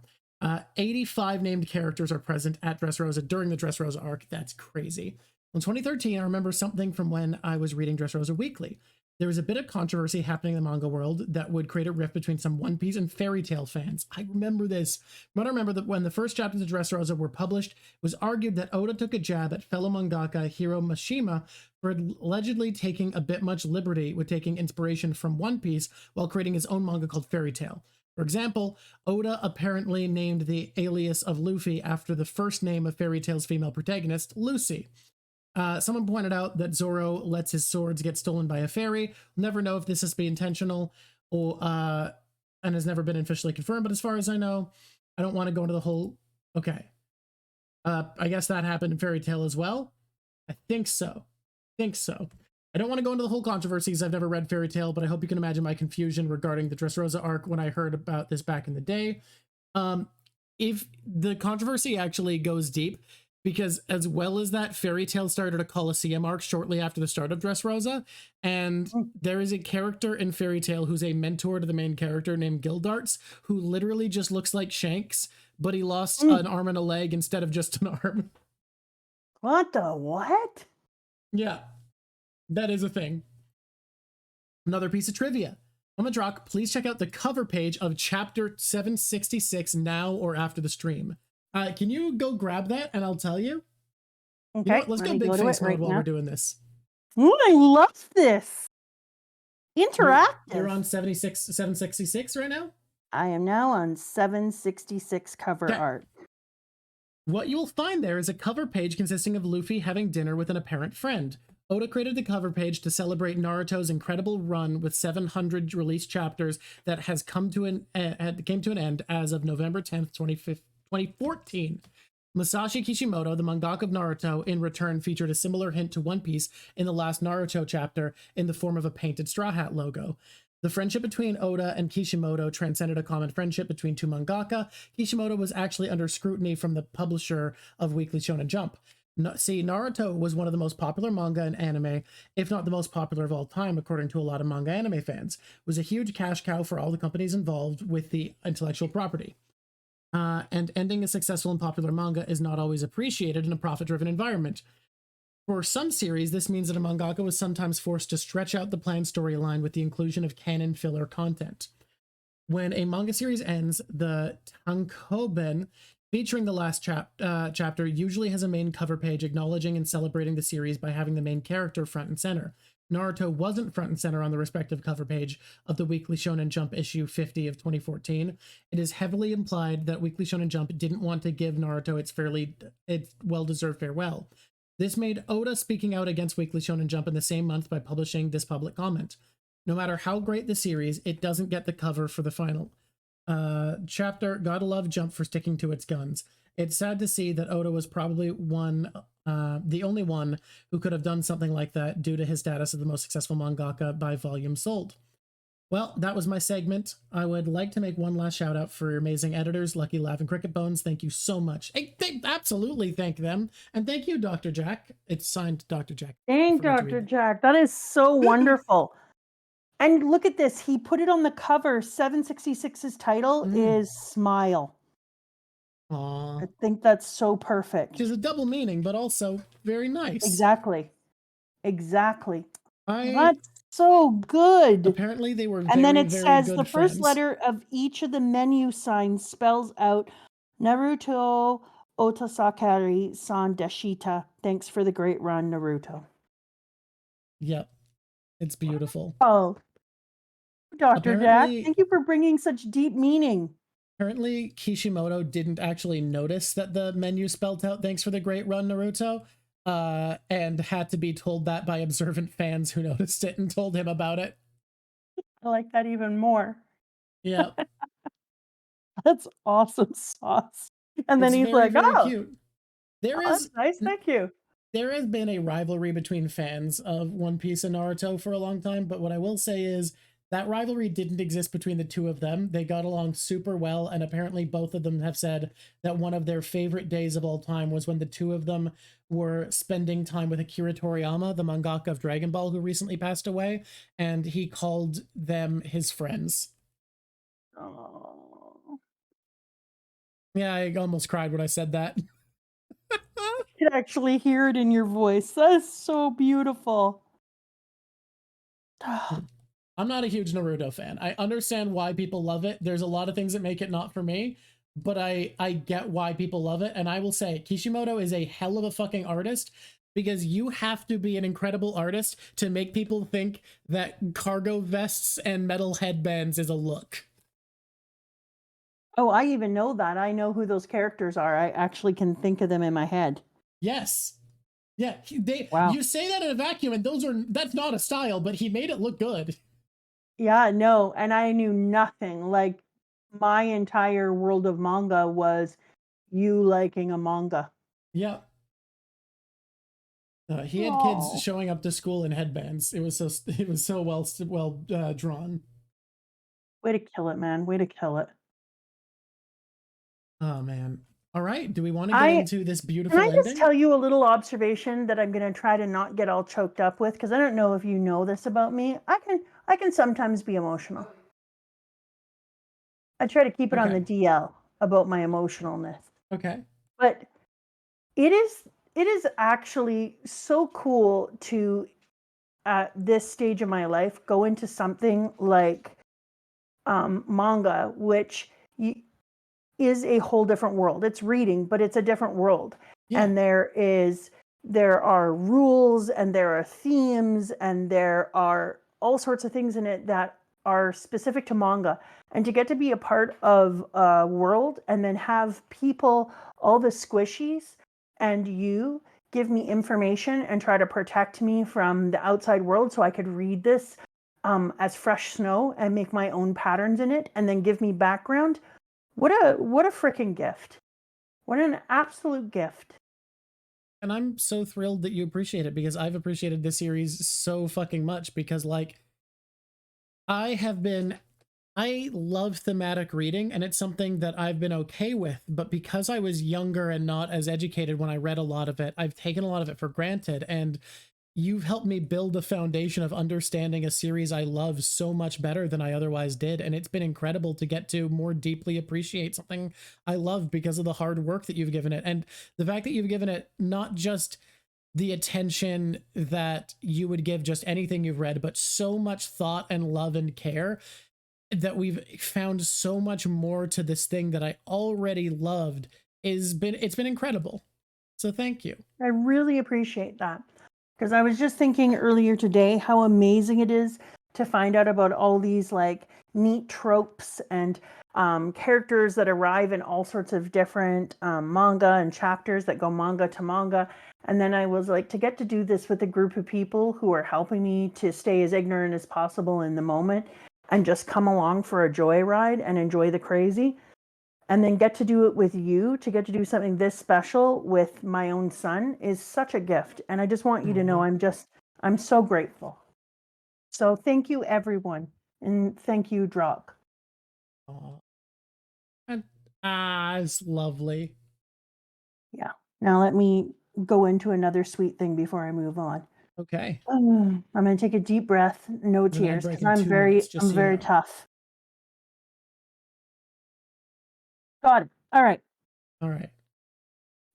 85 named characters are present at Dressrosa during the Dressrosa arc. That's crazy. In 2013, I remember something from when I was reading Dressrosa Weekly. There was a bit of controversy happening in the manga world that would create a rift between some One Piece and Fairy Tail fans. I remember this. But I remember that when the first chapters of Dressrosa were published, it was argued that Oda took a jab at fellow mangaka Hiro Mashima for allegedly taking a bit much liberty with taking inspiration from One Piece while creating his own manga called Fairy Tail. For example, Oda apparently named the alias of Luffy after the first name of Fairy Tail's female protagonist, Lucy. Someone pointed out that Zoro lets his swords get stolen by a fairy. We'll never know if this is be intentional or and has never been officially confirmed, but as far as I know, I don't want to go into the whole... Okay. I guess that happened in Fairy Tail as well. I think so. I don't want to go into the whole controversies. I've never read Fairy Tail, but I hope you can imagine my confusion regarding the Dressrosa arc when I heard about this back in the day. If the controversy actually goes deep, because as well as that, Fairy Tail started a Colosseum arc shortly after the start of Dressrosa, and there is a character in Fairy Tail who's a mentor to the main character named Gildarts, who literally just looks like Shanks, but he lost an arm and a leg instead of just an arm. What the what? Yeah, that is a thing. Another piece of trivia. Mama Drock, please check out the cover page of chapter 766 now or after the stream. Can you go grab that and I'll tell you? Okay, You know what? Let's go big face mode while we're doing this. Ooh, I love this. Interactive. You're on 766 right now? I am now on 766 cover art. What you will find there is a cover page consisting of Luffy having dinner with an apparent friend. Oda created the cover page to celebrate Naruto's incredible run with 700 released chapters that has came to an end as of November 10th, 2014. Masashi Kishimoto, the mangaka of Naruto, in return featured a similar hint to One Piece in the last Naruto chapter in the form of a painted Straw Hat logo. The friendship between Oda and Kishimoto transcended a common friendship between two mangaka. Kishimoto was actually under scrutiny from the publisher of Weekly Shonen Jump. Naruto was one of the most popular manga and anime, if not the most popular of all time, according to a lot of manga anime fans. It was a huge cash cow for all the companies involved with the intellectual property. And ending a successful and popular manga is not always appreciated in a profit-driven environment. For some series, this means that a mangaka was sometimes forced to stretch out the planned storyline with the inclusion of canon filler content. When a manga series ends, the tankobon featuring the last chapter usually has a main cover page acknowledging and celebrating the series by having the main character front and center. Naruto wasn't front and center on the respective cover page of the Weekly Shonen Jump issue 50 of 2014. It is heavily implied that Weekly Shonen Jump didn't want to give Naruto its well-deserved farewell. This made Oda speaking out against Weekly Shonen Jump in the same month by publishing this public comment. No matter how great the series, it doesn't get the cover for the final chapter. Gotta love Jump for sticking to its guns. It's sad to see that Oda was probably the only one who could have done something like that due to his status as the most successful mangaka by volume sold. Well, that was my segment. I would like to make one last shout out for your amazing editors, Lucky Laugh and Cricket Bones. Thank you so much. Absolutely thank them. And thank you, Dr. Jack. It's signed Dr. Jack. Thank Dr. Jack. That is so wonderful. And look at this. He put it on the cover. 766's title is Smile. Aww. I think that's so perfect. Which is a double meaning, but also very nice. Exactly. That's so good. Apparently they were very, and then it very says good the friends. first letter of each of the menu signs spells out Naruto Otasakari san deshita. Thanks for the great run, Naruto. Yep. It's beautiful. Oh, Dr. Jack, thank you for bringing such deep meaning. Apparently, Kishimoto didn't actually notice that the menu spelled out "Thanks for the great run, Naruto," and had to be told that by observant fans who noticed it and told him about it. I like that even more. Yeah. That's awesome sauce. And then he's very, like, very oh, cute. That's nice. Thank you. There has been a rivalry between fans of One Piece and Naruto for a long time, but what I will say is that rivalry didn't exist between the two of them. They got along super well, and apparently both of them have said that one of their favorite days of all time was when the two of them were spending time with Akira Toriyama, the mangaka of Dragon Ball, who recently passed away, and he called them his friends. Oh. Yeah, I almost cried when I said that. I could actually hear it in your voice. That's so beautiful. I'm not a huge Naruto fan. I understand why people love it. There's a lot of things that make it not for me, but I get why people love it. And I will say, Kishimoto is a hell of a fucking artist, because you have to be an incredible artist to make people think that cargo vests and metal headbands is a look. Oh, I even know that. I know who those characters are. I actually can think of them in my head. Yes. Yeah, wow. You say that in a vacuum, and that's not a style, but he made it look good. Yeah, no, and I knew nothing. Like, my entire world of manga was you liking a manga. Yeah. He had kids showing up to school in headbands. It was so well drawn. Way to kill it, man. Way to kill it. Oh, man. All right. Do we want to get into this beautiful ending? Can I just tell you a little observation that I'm going to try to not get all choked up with? Because I don't know if you know this about me. I can sometimes be emotional. I try to keep it on the DL about my emotionalness. Okay. But it is actually so cool to, at this stage of my life, go into something like manga, which is a whole different world. It's reading, but it's a different world. Yeah. And there are rules and there are themes and there are all sorts of things in it that are specific to manga. And to get to be a part of a world and then have people, all the squishies, and you give me information and try to protect me from the outside world so I could read this as fresh snow and make my own patterns in it and then give me background. What a freaking gift. What an absolute gift. And I'm so thrilled that you appreciate it, because I've appreciated this series so fucking much, because like I love thematic reading, and it's something that I've been okay with, but because I was younger and not as educated when I read a lot of it, I've taken a lot of it for granted, and you've helped me build a foundation of understanding a series I love so much better than I otherwise did, and it's been incredible to get to more deeply appreciate something I love because of the hard work that you've given it, and the fact that you've given it not just the attention that you would give just anything you've read, but so much thought and love and care that we've found so much more to this thing that I already loved. It's been incredible. So thank you. I really appreciate that, because I was just thinking earlier today how amazing it is to find out about all these like neat tropes and characters that arrive in all sorts of different manga and chapters that go manga to manga. And then I was like, to get to do this with a group of people who are helping me to stay as ignorant as possible in the moment and just come along for a joyride and enjoy the crazy, and then get to do it with you, to get to do something this special with my own son, is such a gift. And I just want you to know I'm so grateful. So thank you, everyone. And thank you, Drock. It's lovely. Yeah. Now let me go into another sweet thing before I move on. Okay. I'm going to take a deep breath, no tears, because I'm very tough. Got it. All right. All right.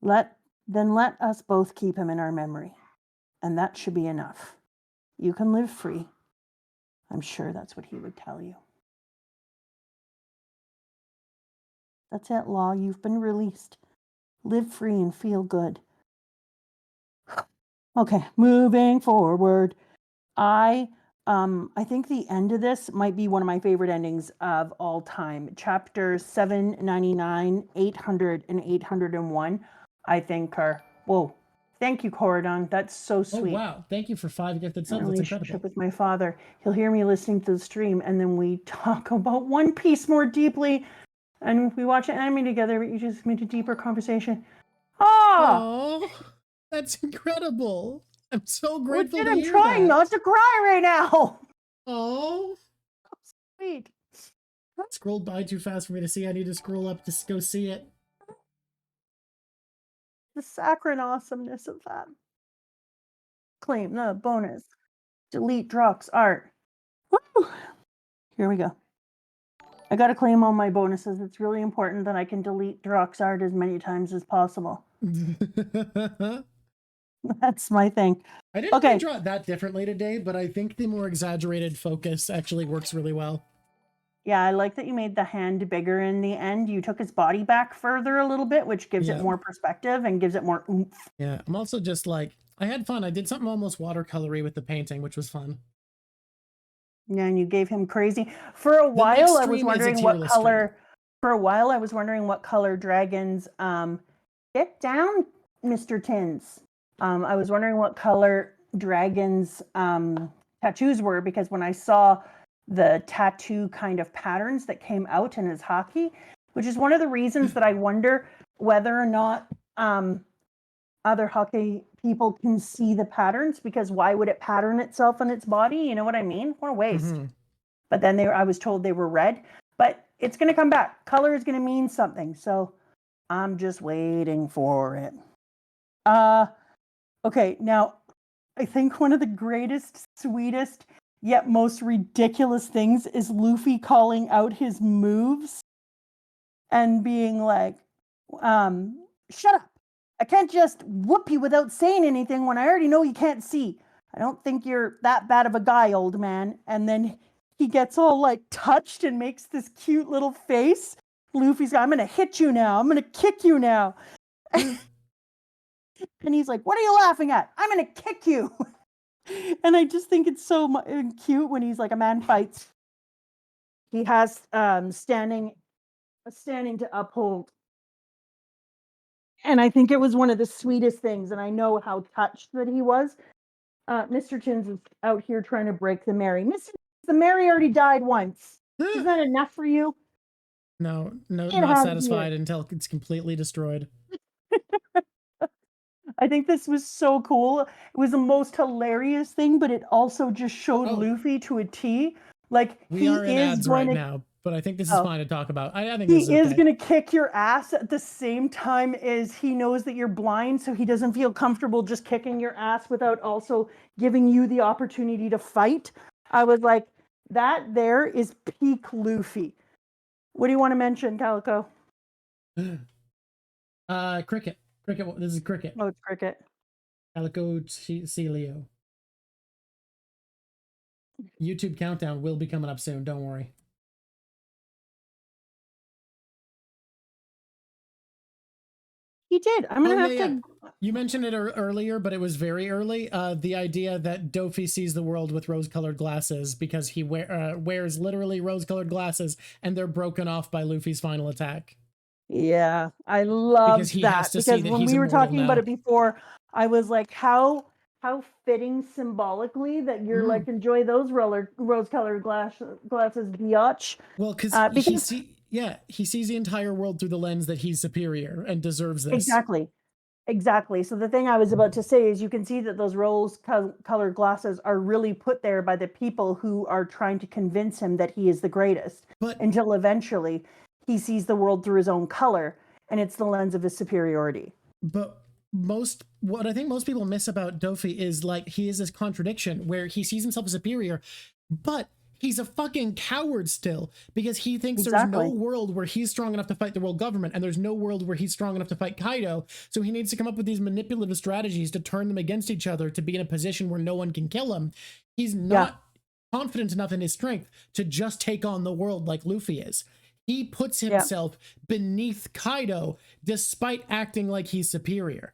Let us both keep him in our memory. And that should be enough. You can live free. I'm sure that's what he would tell you. That's it, Law. You've been released. Live free and feel good. Okay, moving forward. I think the end of this might be one of my favorite endings of all time. Chapters 799, 800, and 801, I think are, whoa. Thank you, Corridon. That's so sweet. Oh, wow. Thank you for 5 gifted subs. That's incredible. With my father. He'll hear me listening to the stream, and then we talk about One Piece more deeply, and we watch an anime together, but you just made a deeper conversation. Oh, that's incredible. I'm so grateful to hear that. I'm trying not to cry right now. Oh. Sweet. I scrolled by too fast for me to see. I need to scroll up to go see it. The saccharine awesomeness of that. Claim the bonus. Delete Drock's art. Woo! Here we go. I gotta claim all my bonuses. It's really important that I can delete Drock's art as many times as possible. That's my thing. I didn't draw it that differently today, but I think the more exaggerated focus actually works really well. Yeah, I like that you made the hand bigger in the end. You took his body back further a little bit, which gives it more perspective and gives it more oomph. Yeah, I'm also just like, I had fun. I did something almost watercolory with the painting, which was fun. Yeah, and you gave him crazy. For a while, I was wondering what color. For a while, I was wondering what color dragons. Get down, Mr. Tins. I was wondering what color dragons' tattoos were, because when I saw the tattoo kind of patterns that came out in his Haki, which is one of the reasons that I wonder whether or not other Haki people can see the patterns, because why would it pattern itself on its body? You know what I mean? What a waste. But then I was told they were red, but it's going to come back. Color is going to mean something. So I'm just waiting for it. Okay, now I think one of the greatest, sweetest, yet most ridiculous things is Luffy calling out his moves and being like, shut up. I can't just whoop you without saying anything when I already know you can't see. I don't think you're that bad of a guy, old man. And then he gets all like touched and makes this cute little face. Luffy's I'm gonna hit you now. I'm gonna kick you now. And he's like, what are you laughing at? I'm gonna kick you. And I just think it's so cute when he's like, a man fights. He has standing to uphold. And I think it was one of the sweetest things. And I know how touched that he was. Mr. Chins is out here trying to break the Mary. The Mary already died once. Is that enough for you? No, not satisfied until it's completely destroyed. I think this was so cool. It was the most hilarious thing, but it also just showed Luffy to a T. Like, we are in ads right now, but I think this is fine to talk about. I think he is going to kick your ass at the same time as he knows that you're blind, so he doesn't feel comfortable just kicking your ass without also giving you the opportunity to fight. I was like, that there is peak Luffy. What do you want to mention, Calico? Cricket. This is Cricket. Oh, it's Cricket. Calico Celio. YouTube countdown will be coming up soon. Don't worry. He did. I'm gonna have to. You mentioned it earlier, but it was very early. The idea that Dofi sees the world with rose-colored glasses because he wears literally rose-colored glasses, and they're broken off by Luffy's final attack. Yeah, I love that because when we were talking about it before, I was like, how fitting symbolically that you're like, enjoy those rose-colored glasses, biatch. Well, because he sees the entire world through the lens that he's superior and deserves this. Exactly. So the thing I was about to say is you can see that those rose-colored glasses are really put there by the people who are trying to convince him that he is the greatest. But until eventually he sees the world through his own color, and it's the lens of his superiority. But what I think most people miss about Dofi is like he is this contradiction where he sees himself as superior, but he's a fucking coward still because he thinks there's no world where he's strong enough to fight the world government, and there's no world where he's strong enough to fight Kaido. So he needs to come up with these manipulative strategies to turn them against each other to be in a position where no one can kill him. He's not confident enough in his strength to just take on the world like Luffy is. He puts himself beneath Kaido despite acting like he's superior.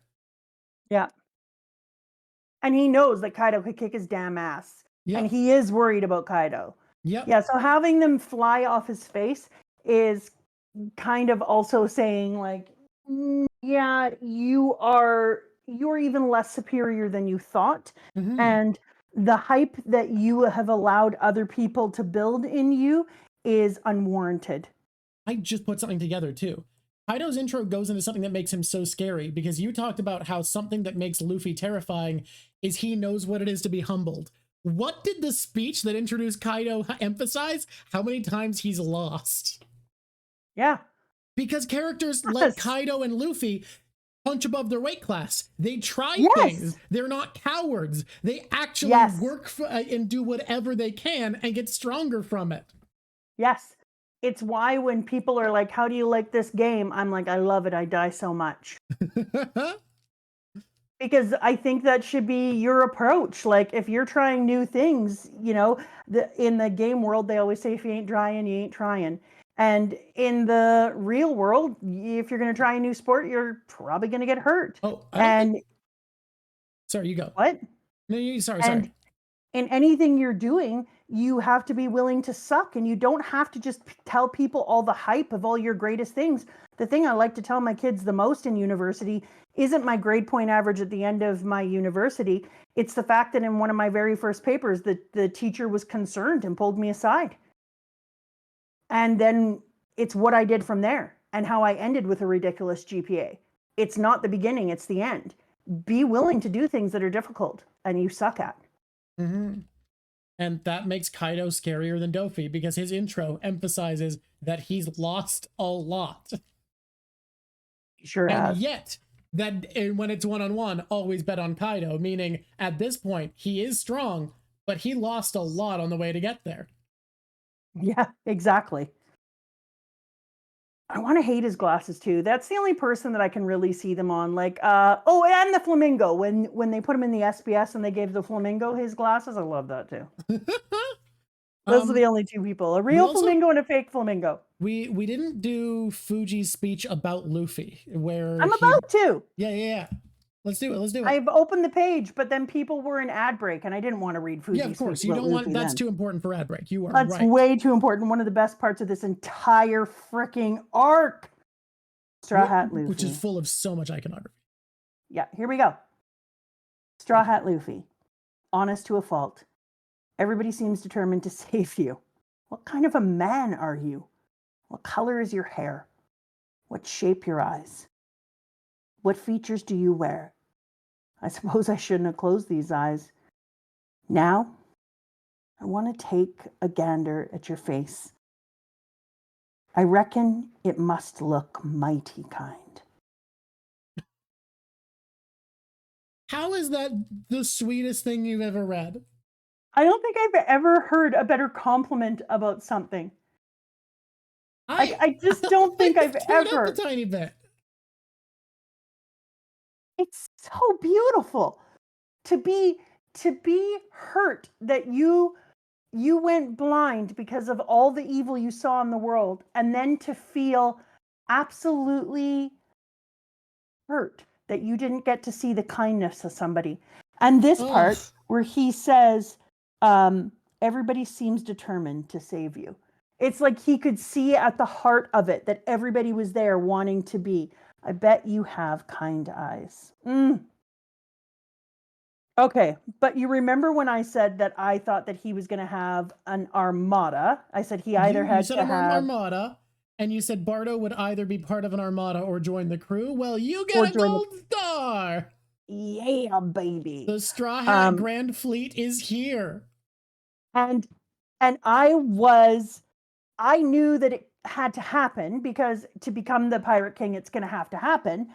Yeah. And he knows that Kaido could kick his damn ass. Yeah. And he is worried about Kaido. Yep. Yeah, so having them fly off his face is kind of also saying like, yeah, you're even less superior than you thought. Mm-hmm. And the hype that you have allowed other people to build in you is unwarranted. I just put something together too. Kaido's intro goes into something that makes him so scary because you talked about how something that makes Luffy terrifying is he knows what it is to be humbled. What did the speech that introduced Kaido emphasize? How many times he's lost? Yeah. Because characters like Kaido and Luffy punch above their weight class. They try things. They're not cowards. They actually work and do whatever they can and get stronger from it. Yes. It's why when people are like, how do you like this game? I'm like, I love it. I die so much. Because I think that should be your approach. Like, if you're trying new things, you know, in the game world, they always say, if you ain't trying, you ain't trying. And in the real world, if you're going to try a new sport, you're probably going to get hurt. Sorry, you go. What? No, sorry. In anything you're doing, you have to be willing to suck, and you don't have to just tell people all the hype of all your greatest things. The thing I like to tell my kids the most in university isn't my grade point average at the end of my university. It's the fact that in one of my very first papers, the teacher was concerned and pulled me aside. And then it's what I did from there and how I ended with a ridiculous GPA. It's not the beginning, it's the end. Be willing to do things that are difficult and you suck at. Mm-hmm. And that makes Kaido scarier than Dofi because his intro emphasizes that he's lost a lot. He sure has. And yet, when it's one-on-one, always bet on Kaido, meaning at this point, he is strong, but he lost a lot on the way to get there. Yeah, exactly. I want to hate his glasses too. That's the only person that I can really see them on. Like, and the flamingo. When they put him in the SBS and they gave the flamingo his glasses, I love that too. Those are the only two people: a real flamingo and a fake flamingo. We didn't do Fuji's speech about Luffy, where I'm about to. Yeah. Let's do it. Let's do it. I've opened the page, but then people were in ad break, and I didn't want to read Fuji's Yeah, of course. speech You about don't want Luffy that's then. too important for ad break. You are That's right. way too important. One of the best parts of this entire freaking arc. Straw Hat Luffy. Which is full of so much iconography. Yeah, here we go. Straw Hat Luffy. Honest to a fault. Everybody seems determined to save you. What kind of a man are you? What color is your hair? What shape your eyes? What features do you wear? I suppose I shouldn't have closed these eyes. Now, I want to take a gander at your face. I reckon it must look mighty kind. How is that the sweetest thing you've ever read? I don't think I've ever heard a better compliment about something. I just don't think I've ever. Up a tiny bit. It's so beautiful to be hurt that you went blind because of all the evil you saw in the world, and then to feel absolutely hurt that you didn't get to see the kindness of somebody. And this part where he says, everybody seems determined to save you. It's like he could see at the heart of it that everybody was there wanting to be. I bet you have kind eyes. Okay, but you remember when I said that I thought that he was going to have an armada? I said he either had to have armada, and you said Bardo would either be part of an armada or join the crew. Well, you get a gold star. Yeah, baby. The Straw Hat Grand Fleet is here. And I knew that it had to happen because to become the Pirate King, it's going to have to happen.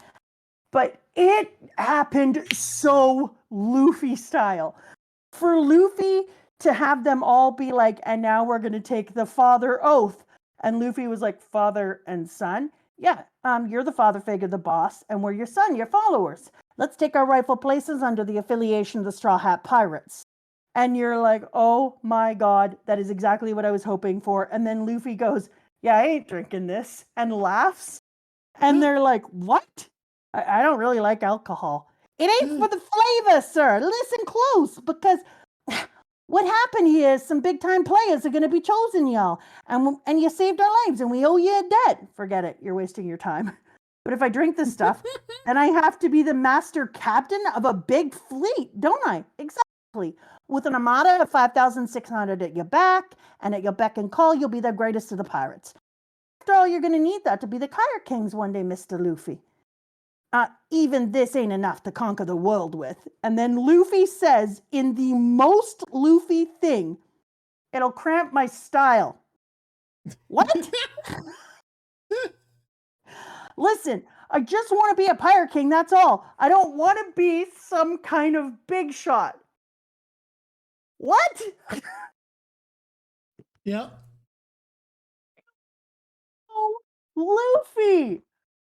But it happened so Luffy style. For Luffy to have them all be like, and now we're going to take the father oath. And Luffy was like, father and son? Yeah, you're the father figure, the boss, and we're your son, your followers. Let's take our rightful places under the affiliation of the Straw Hat Pirates. And you're like, oh my God, that is exactly what I was hoping for. And then Luffy goes, yeah, I ain't drinking this, and laughs. And they're like, what? I don't really like alcohol. It ain't for the flavor, sir. Listen close, because what happened here is some big time players are going to be chosen, y'all. And you saved our lives, and we owe you a debt. Forget it. You're wasting your time. But if I drink this stuff, then I have to be the master captain of a big fleet, don't I? Exactly. With an armada of 5,600 at your back, and at your beck and call, you'll be the greatest of the pirates. After all, you're going to need that to be the Pirate Kings one day, Mr. Luffy. Even this ain't enough to conquer the world with. And then Luffy says, in the most Luffy thing, it'll cramp my style. What? Listen, I just want to be a Pirate King, that's all. I don't want to be some kind of big shot. What? Yep. Oh, Luffy.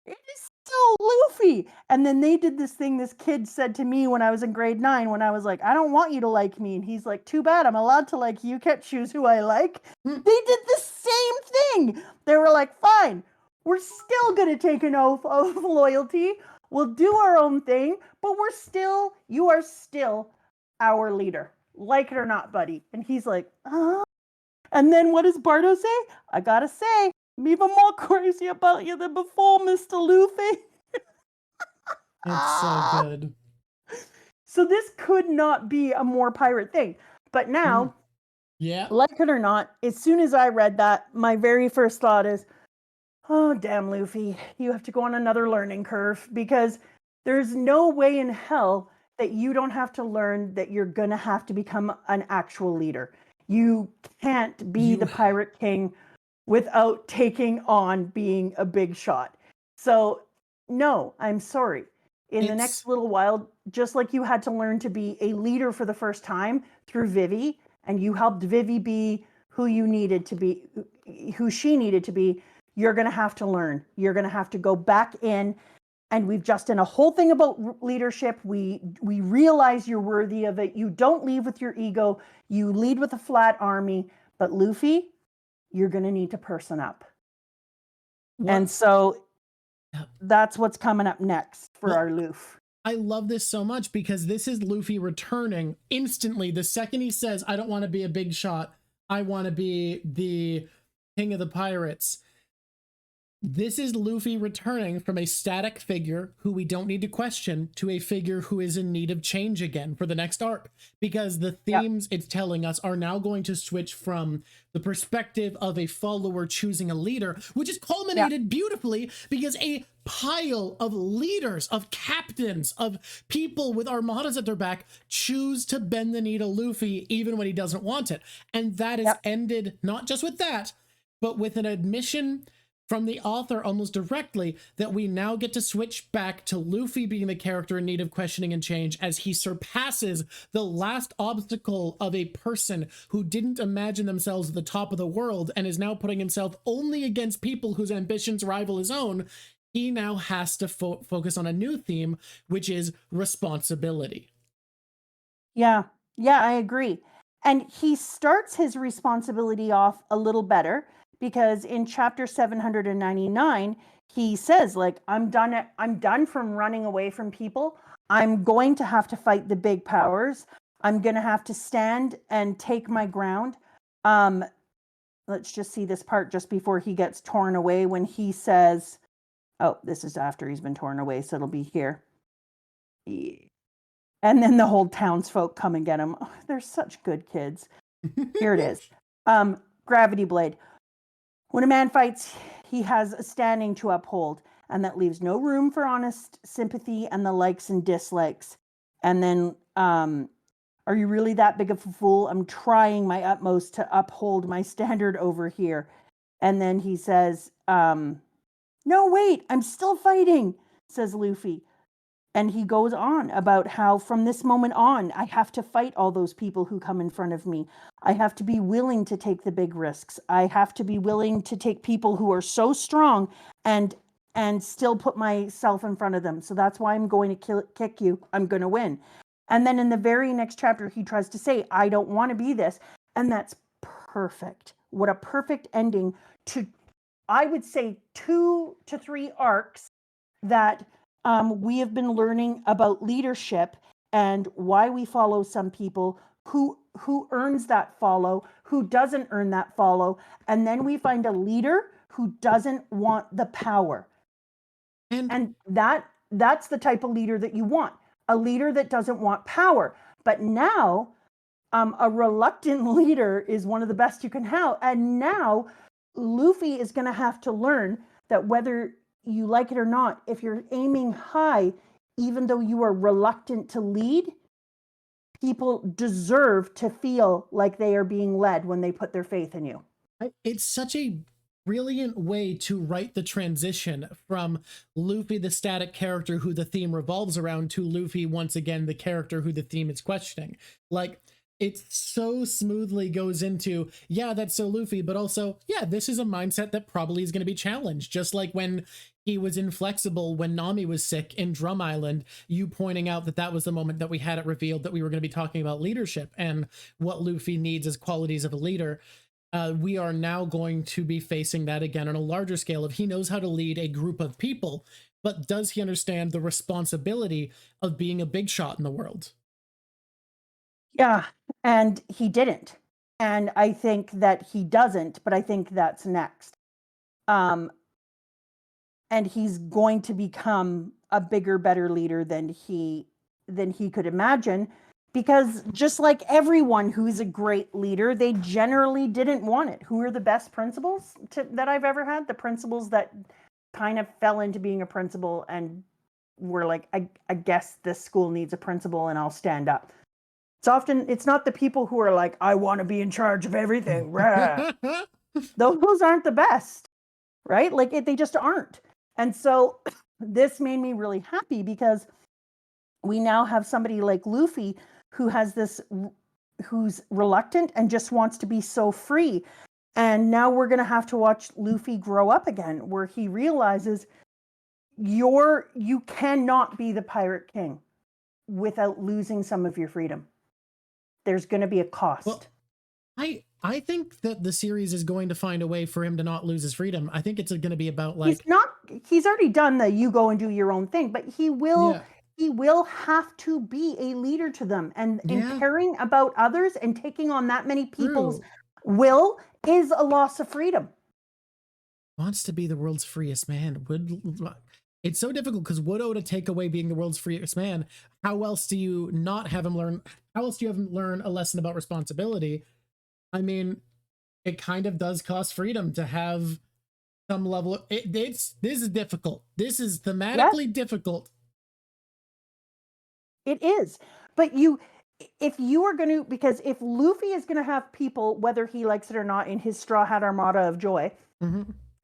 It is so Luffy. And then they did this thing this kid said to me when I was in grade 9, when I was like, I don't want you to like me. And he's like, too bad, I'm allowed to like you. Can't choose who I like. They did the same thing. They were like, fine, we're still going to take an oath of loyalty. We'll do our own thing, but you are still our leader. Like it or not, buddy. And he's like, And then what does Bardo say? I gotta say, I'm even more crazy about you than before, Mr. Luffy. It's so good. So this could not be a more pirate thing. But now, like it or not, as soon as I read that, my very first thought is, oh, damn, Luffy, you have to go on another learning curve, because there's no way in hell that you don't have to learn that you're going to have to become an actual leader. You can't be the Pirate King without taking on being a big shot. So, no, I'm sorry. In the next little while, just like you had to learn to be a leader for the first time through Vivi, and you helped Vivi be who you needed to be, who she needed to be, you're going to have to learn. You're going to have to go back in. And we've just done a whole thing about leadership. We realize you're worthy of it. You don't lead with your ego. You lead with a flat army. But Luffy, you're going to need to person up. And so that's what's coming up next for our Luffy. I love this so much because this is Luffy returning instantly. The second he says, I don't want to be a big shot, I want to be the king of the pirates. This is Luffy returning from a static figure who we don't need to question to a figure who is in need of change again for the next arc. Because the themes it's telling us are now going to switch from the perspective of a follower choosing a leader, which is culminated beautifully because a pile of leaders, of captains, of people with armadas at their back choose to bend the knee to Luffy even when he doesn't want it. And that is ended not just with that, but with an admission from the author almost directly that we now get to switch back to Luffy being the character in need of questioning and change as he surpasses the last obstacle of a person who didn't imagine themselves at the top of the world and is now putting himself only against people whose ambitions rival his own. He now has to focus on a new theme, which is responsibility. Yeah, I agree. And he starts his responsibility off a little better because in chapter 799, he says, like, I'm done from running away from people. I'm going to have to fight the big powers. I'm going to have to stand and take my ground. Let's just see this part just before he gets torn away when he says, oh, this is after he's been torn away, so it'll be here. Yeah. And then the whole townsfolk come and get him. Oh, they're such good kids. Here it is. Gravity blade. When a man fights, he has a standing to uphold, and that leaves no room for honest sympathy and the likes and dislikes. And then, are you really that big of a fool? I'm trying my utmost to uphold my standard over here. And then he says, no, wait, I'm still fighting, says Luffy. And he goes on about how from this moment on, I have to fight all those people who come in front of me. I have to be willing to take the big risks. I have to be willing to take people who are so strong and still put myself in front of them. So that's why I'm going to kick you. I'm going to win. And then in the very next chapter, he tries to say, I don't want to be this. And that's perfect. What a perfect ending to, I would say, 2 to 3 arcs that we have been learning about leadership and why we follow some people, who earns that follow, who doesn't earn that follow. And then we find a leader who doesn't want the power. And that's the type of leader that you want, a leader that doesn't want power. But now a reluctant leader is one of the best you can have. And now Luffy is going to have to learn that whether you like it or not, if you're aiming high, even though you are reluctant to lead, people deserve to feel like they are being led when they put their faith in you. It's such a brilliant way to write the transition from Luffy, the static character who the theme revolves around, to Luffy, once again, the character who the theme is questioning. Like, it so smoothly goes into, yeah, that's so Luffy, but also, yeah, this is a mindset that probably is going to be challenged. Just like when he was inflexible when Nami was sick in Drum Island, you pointing out that that was the moment that we had it revealed that we were going to be talking about leadership and what Luffy needs as qualities of a leader. We are now going to be facing that again on a larger scale of he knows how to lead a group of people, but does he understand the responsibility of being a big shot in the world? Yeah, and he didn't. And I think that he doesn't, but I think that's next. And he's going to become a bigger, better leader than he could imagine, because just like everyone who's a great leader, they generally didn't want it. Who are the best principals that I've ever had? The principals that kind of fell into being a principal and were like, I guess this school needs a principal and I'll stand up. It's not the people who are like, I want to be in charge of everything. Those aren't the best, right? Like they just aren't. And so this made me really happy because we now have somebody like Luffy who's reluctant and just wants to be so free. And now we're going to have to watch Luffy grow up again, where he realizes you cannot be the Pirate King without losing some of your freedom. There's going to be a cost. Well, I think that the series is going to find a way for him to not lose his freedom. I think it's going to be about like he's already done the you go and do your own thing, but he will yeah, he will have to be a leader to them, and yeah, caring about others and taking on that many people's true. will is a loss of freedom. Wants to be the world's freest man. It's so difficult because would Oda take away being the world's freest man? How else do you not have him learn? How else do you have him learn a lesson about responsibility? I mean, it kind of does cost freedom to have some level of this is difficult. This is thematically difficult. It is. But if you are going to, because if Luffy is going to have people, whether he likes it or not, in his Straw Hat Armada of Joy,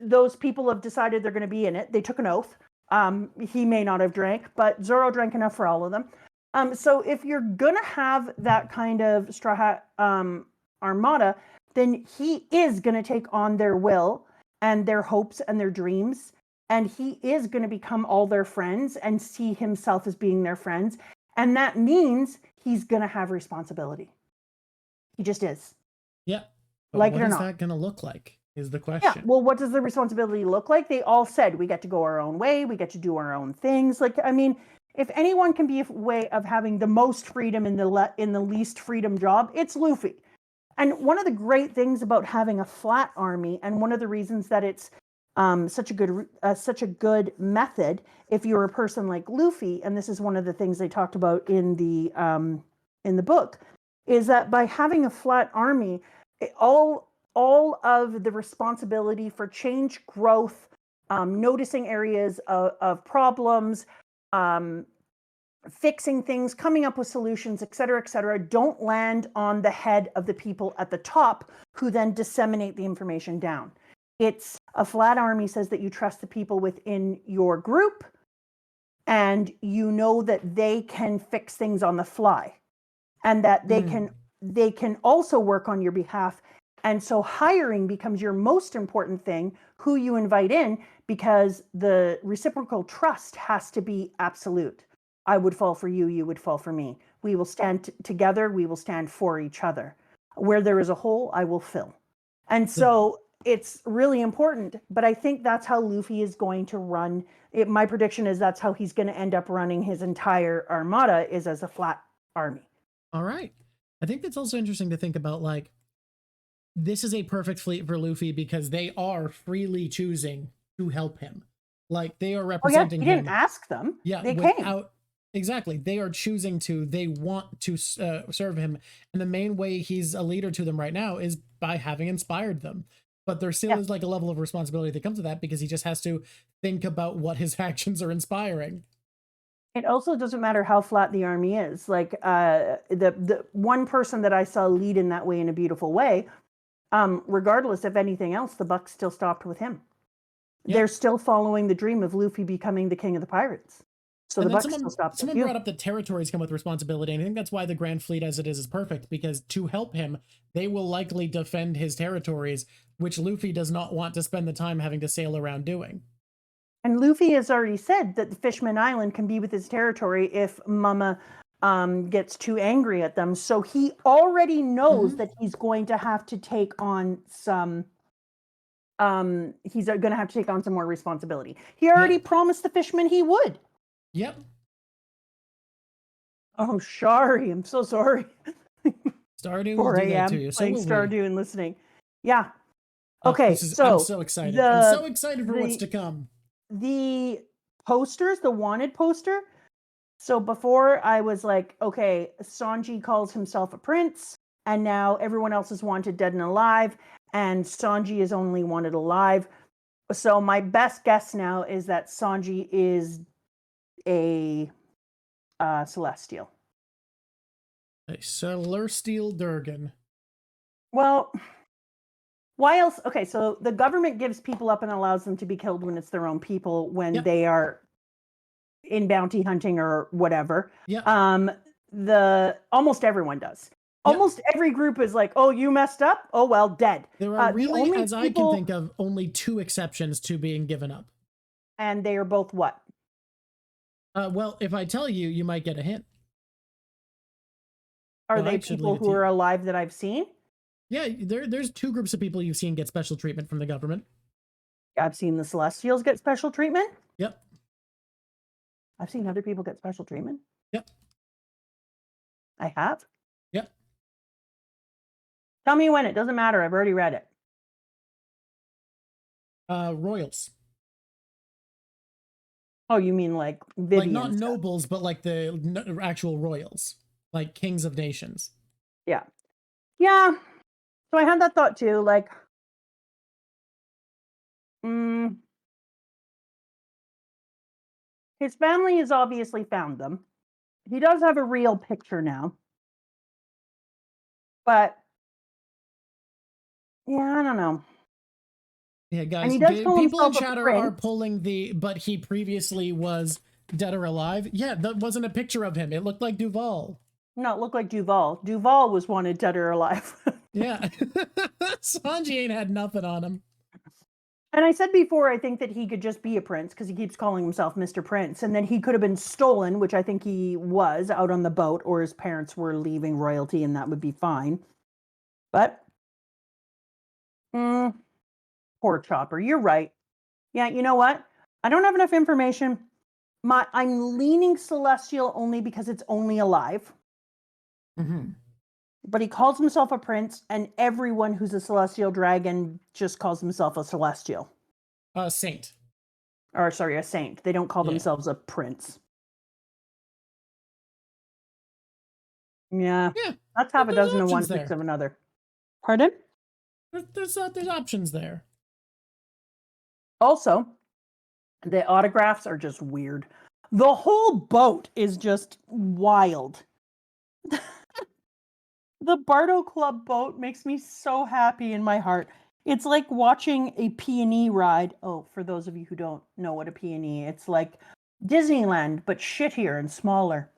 those people have decided they're going to be in it. They took an oath. He may not have drank, but Zoro drank enough for all of them. So if you're going to have that kind of Straw Hat Armada, then he is going to take on their will and their hopes and their dreams. And he is going to become all their friends and see himself as being their friends. And that means he's going to have responsibility. He just is. Yeah. But like what it or is not. that going to look like is the question. Yeah. Well, what does the responsibility look like? They all said we get to go our own way. We get to do our own things. Like, I mean, if anyone can be a way of having the most freedom in the least freedom job, it's Luffy. And one of the great things about having a flat army, and one of the reasons that it's such a good method, if you're a person like Luffy, and this is one of the things they talked about in the book, is that by having a flat army, all of the responsibility for change, growth, noticing areas of problems, fixing things, coming up with solutions, et cetera, don't land on the head of the people at the top who then disseminate the information down. It's a flat army says that you trust the people within your group and you know that they can fix things on the fly and that they can also work on your behalf. And so hiring becomes your most important thing, who you invite in, because the reciprocal trust has to be absolute. I would fall for you, you would fall for me. We will stand together, we will stand for each other. Where there is a hole, I will fill. And so it's really important, but I think that's how Luffy is going to run. My prediction is that's how he's going to end up running his entire armada, is as a flat army. All right. I think that's also interesting to think about, like, this is a perfect fleet for Luffy because they are freely choosing to help him. Like, they are representing him. He didn't ask them. Yeah, they came. Exactly. They are choosing to, they want to serve him. And the main way he's a leader to them right now is by having inspired them. But there still is like a level of responsibility that comes with that because he just has to think about what his actions are inspiring. It also doesn't matter how flat the army is. Like the one person that I saw lead in that way in a beautiful way, regardless of anything else, the buck still stopped with him. Yep. They're still following the dream of Luffy becoming the king of the pirates. So the buck still stopped. Someone brought up that territories come with responsibility, and I think that's why the Grand Fleet as it is perfect, because to help him, they will likely defend his territories, which Luffy does not want to spend the time having to sail around doing. And Luffy has already said that the Fishman Island can be with his territory if Mama gets too angry at them. So he already knows that he's going to have to take on some more responsibility. He already promised the Fishman he would. Yep. Oh, sorry. I'm so sorry. Stardew will do that to you. So playing Stardew and listening. Yeah. Okay, I'm so excited. I'm so excited for what's to come. The posters, the wanted poster. So before I was like, okay, Sanji calls himself a prince, and now everyone else is wanted dead and alive, and Sanji is only wanted alive. So my best guess now is that Sanji is a Celestial. A Celestial Durgan. Well, why else? Okay, so the government gives people up and allows them to be killed when it's their own people, when they are in bounty hunting or whatever. Yeah. Almost everyone does. Almost every group is like, oh, you messed up? Oh, well, dead. There are really, as I can think of, only 2 exceptions to being given up. And they are both what? Well, if I tell you, you might get a hint. Are they people who are alive that I've seen? Yeah, there's two groups of people you've seen get special treatment from the government. I've seen the Celestials get special treatment. Yep. I've seen other people get special treatment. Yep. I have. Yep. Tell me when. It doesn't matter. I've already read it. Royals. Oh, you mean like Vivian like not stuff. nobles, but like the actual royals, like kings of nations. Yeah. Yeah. So I had that thought too. Like, his family has obviously found them. He does have a real picture now. But yeah, I don't know. Yeah, And guys, he does call people in himself a chat are prince. pulling the, but he previously was dead or alive. Yeah, that wasn't a picture of him. It looked like Duval. No, it looked like Duval. Duval was wanted dead or alive. Yeah. Sanji ain't had nothing on him. And I said before, I think that he could just be a prince because he keeps calling himself Mr. Prince. And then he could have been stolen, which I think he was out on the boat, or his parents were leaving royalty, and that would be fine. But, poor Chopper. You're right. Yeah, you know what? I don't have enough information. I'm leaning Celestial only because it's only alive. Mm-hmm. But he calls himself a prince, and everyone who's a Celestial dragon just calls himself a Celestial. Saint. Or, sorry, a saint. They don't call themselves a prince. Yeah. That's half a dozen of one, six of another. Pardon? There's options there. Also, the autographs are just weird. The whole boat is just wild. The Bardo Club boat makes me so happy in my heart. It's like watching a P&E ride. Oh, for those of you who don't know what a P&E, it's like Disneyland, but shittier and smaller.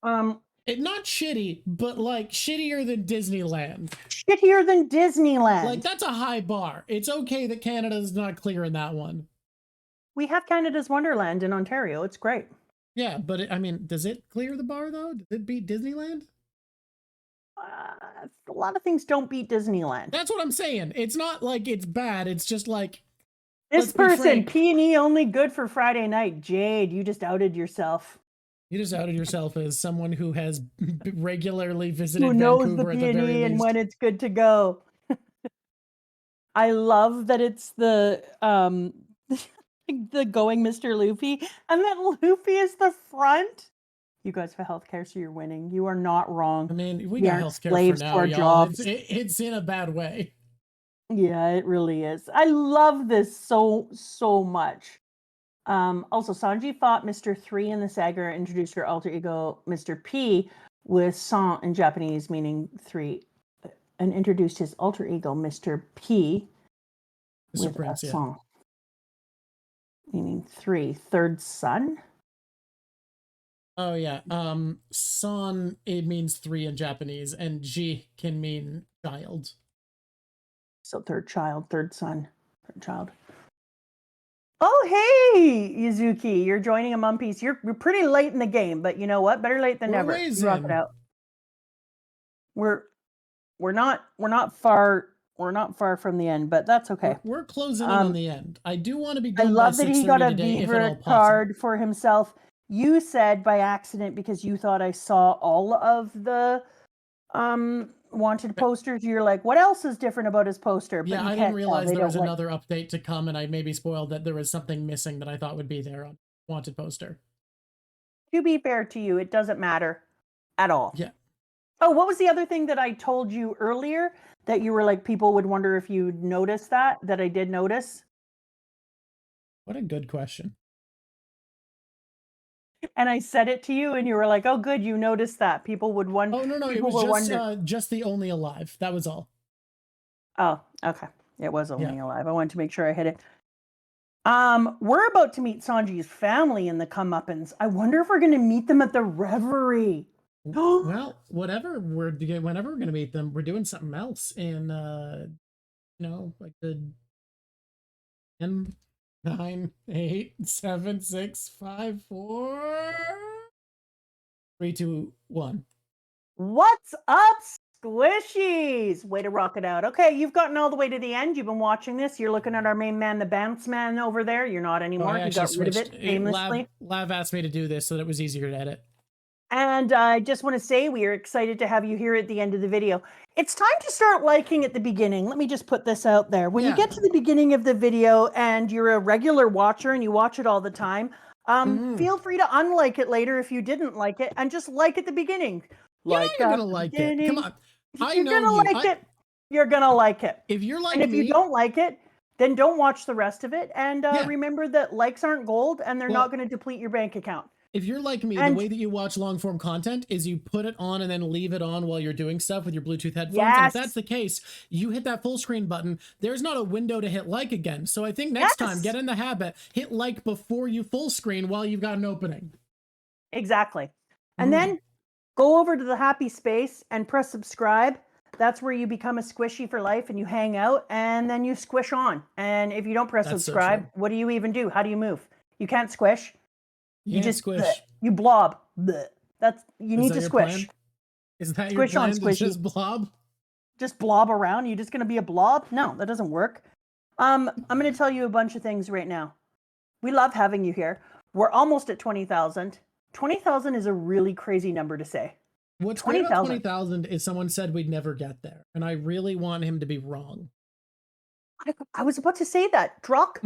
Not shitty, but like shittier than Disneyland. Shittier than Disneyland. Like, that's a high bar. It's okay that Canada's not clear in that one. We have Canada's Wonderland in Ontario. It's great. Yeah, but I mean, does it clear the bar though? Does it beat Disneyland? A lot of things don't beat Disneyland. That's what I'm saying. It's not like it's bad. It's just like, this person, P&E only good for Friday night. Jade, you just outed yourself. You just outed yourself as someone who has regularly visited who knows Vancouver the at the very P&E and least. when it's good to go. I love that it's the the going Mr. Luffy, and that Luffy is the front. You guys for healthcare, so you're winning. You are not wrong. I mean, we got healthcare for now, y'all. It's in a bad way. Yeah, it really is. I love this so much. Also, Sanji fought Mr. 3 in the saga, introduced her alter ego, Mr. P, with San in Japanese, meaning 3, and introduced his alter ego, Mr. P, Mr. with Prince, San, meaning 3, third son. Oh yeah, San, it means 3 in Japanese, and G can mean child. So third child, third son, third child. Oh, hey, Yuzuki, you're joining a Mum Piece. You're pretty late in the game, but you know what? Better late than never. Rock it out. We're not far from the end, but that's okay. We're closing in on the end. I do want to be done. I love that he got a Vivre card for himself. You said by accident because you thought I saw all of the wanted posters. You're like, what else is different about his poster? But yeah, I didn't realize there was another update to come, and I maybe spoiled that there was something missing that I thought would be there on wanted poster. To be fair to you, it doesn't matter at all. Yeah. Oh, what was the other thing that I told you earlier that you were like, people would wonder if you noticed that I did notice? What a good question. And I said it to you, and you were like, "Oh, good, you noticed that." People would wonder. Oh no, it was just the only alive. That was all. Oh, okay. It was only alive. I wanted to make sure I hit it. We're about to meet Sanji's family in the comeuppance. I wonder if we're going to meet them at the Reverie. Well, whenever we're going to meet them, we're doing something else in, like the 10, 9, 8, 7, 6, 5, 4, 3, 2, 1. What's up, Squishies! Way to rock it out. Okay, you've gotten all the way to the end. You've been watching this. You're looking at our main man, the bounce man over there. You're not anymore. I You got rid of switched. it aimlessly. Lav asked me to do this so that it was easier to edit. And I just want to say we are excited to have you here at the end of the video. It's time to start liking at the beginning. Let me just put this out there. When you get to the beginning of the video and you're a regular watcher and you watch it all the time, feel free to unlike it later if you didn't like it and just like at the beginning. You're gonna like it. Come on. You're gonna like it. You're gonna like it. If you're like me, and if you don't like it, then don't watch the rest of it. And remember that likes aren't gold and they're not going to deplete your bank account. If you're like me, the way that you watch long form content is you put it on and then leave it on while you're doing stuff with your Bluetooth headphones. Yes. And if that's the case, you hit that full screen button. There's not a window to hit like again. So I think next time, get in the habit, hit like before you full screen while you've got an opening. Exactly. And then go over to the happy space and press subscribe. That's where you become a squishy for life and you hang out and then you squish on. And if you don't press subscribe, what do you even do? How do you move? You can't squish. You just squish. You blob. That's you need to squish. Is that your plan? To just blob? Just blob around? You just gonna be a blob? No, that doesn't work. I'm gonna tell you a bunch of things right now. We love having you here. We're almost at 20,000. 20,000 is a really crazy number to say. What's great about 20,000 is someone said we'd never get there, and I really want him to be wrong. I was about to say that. Drock.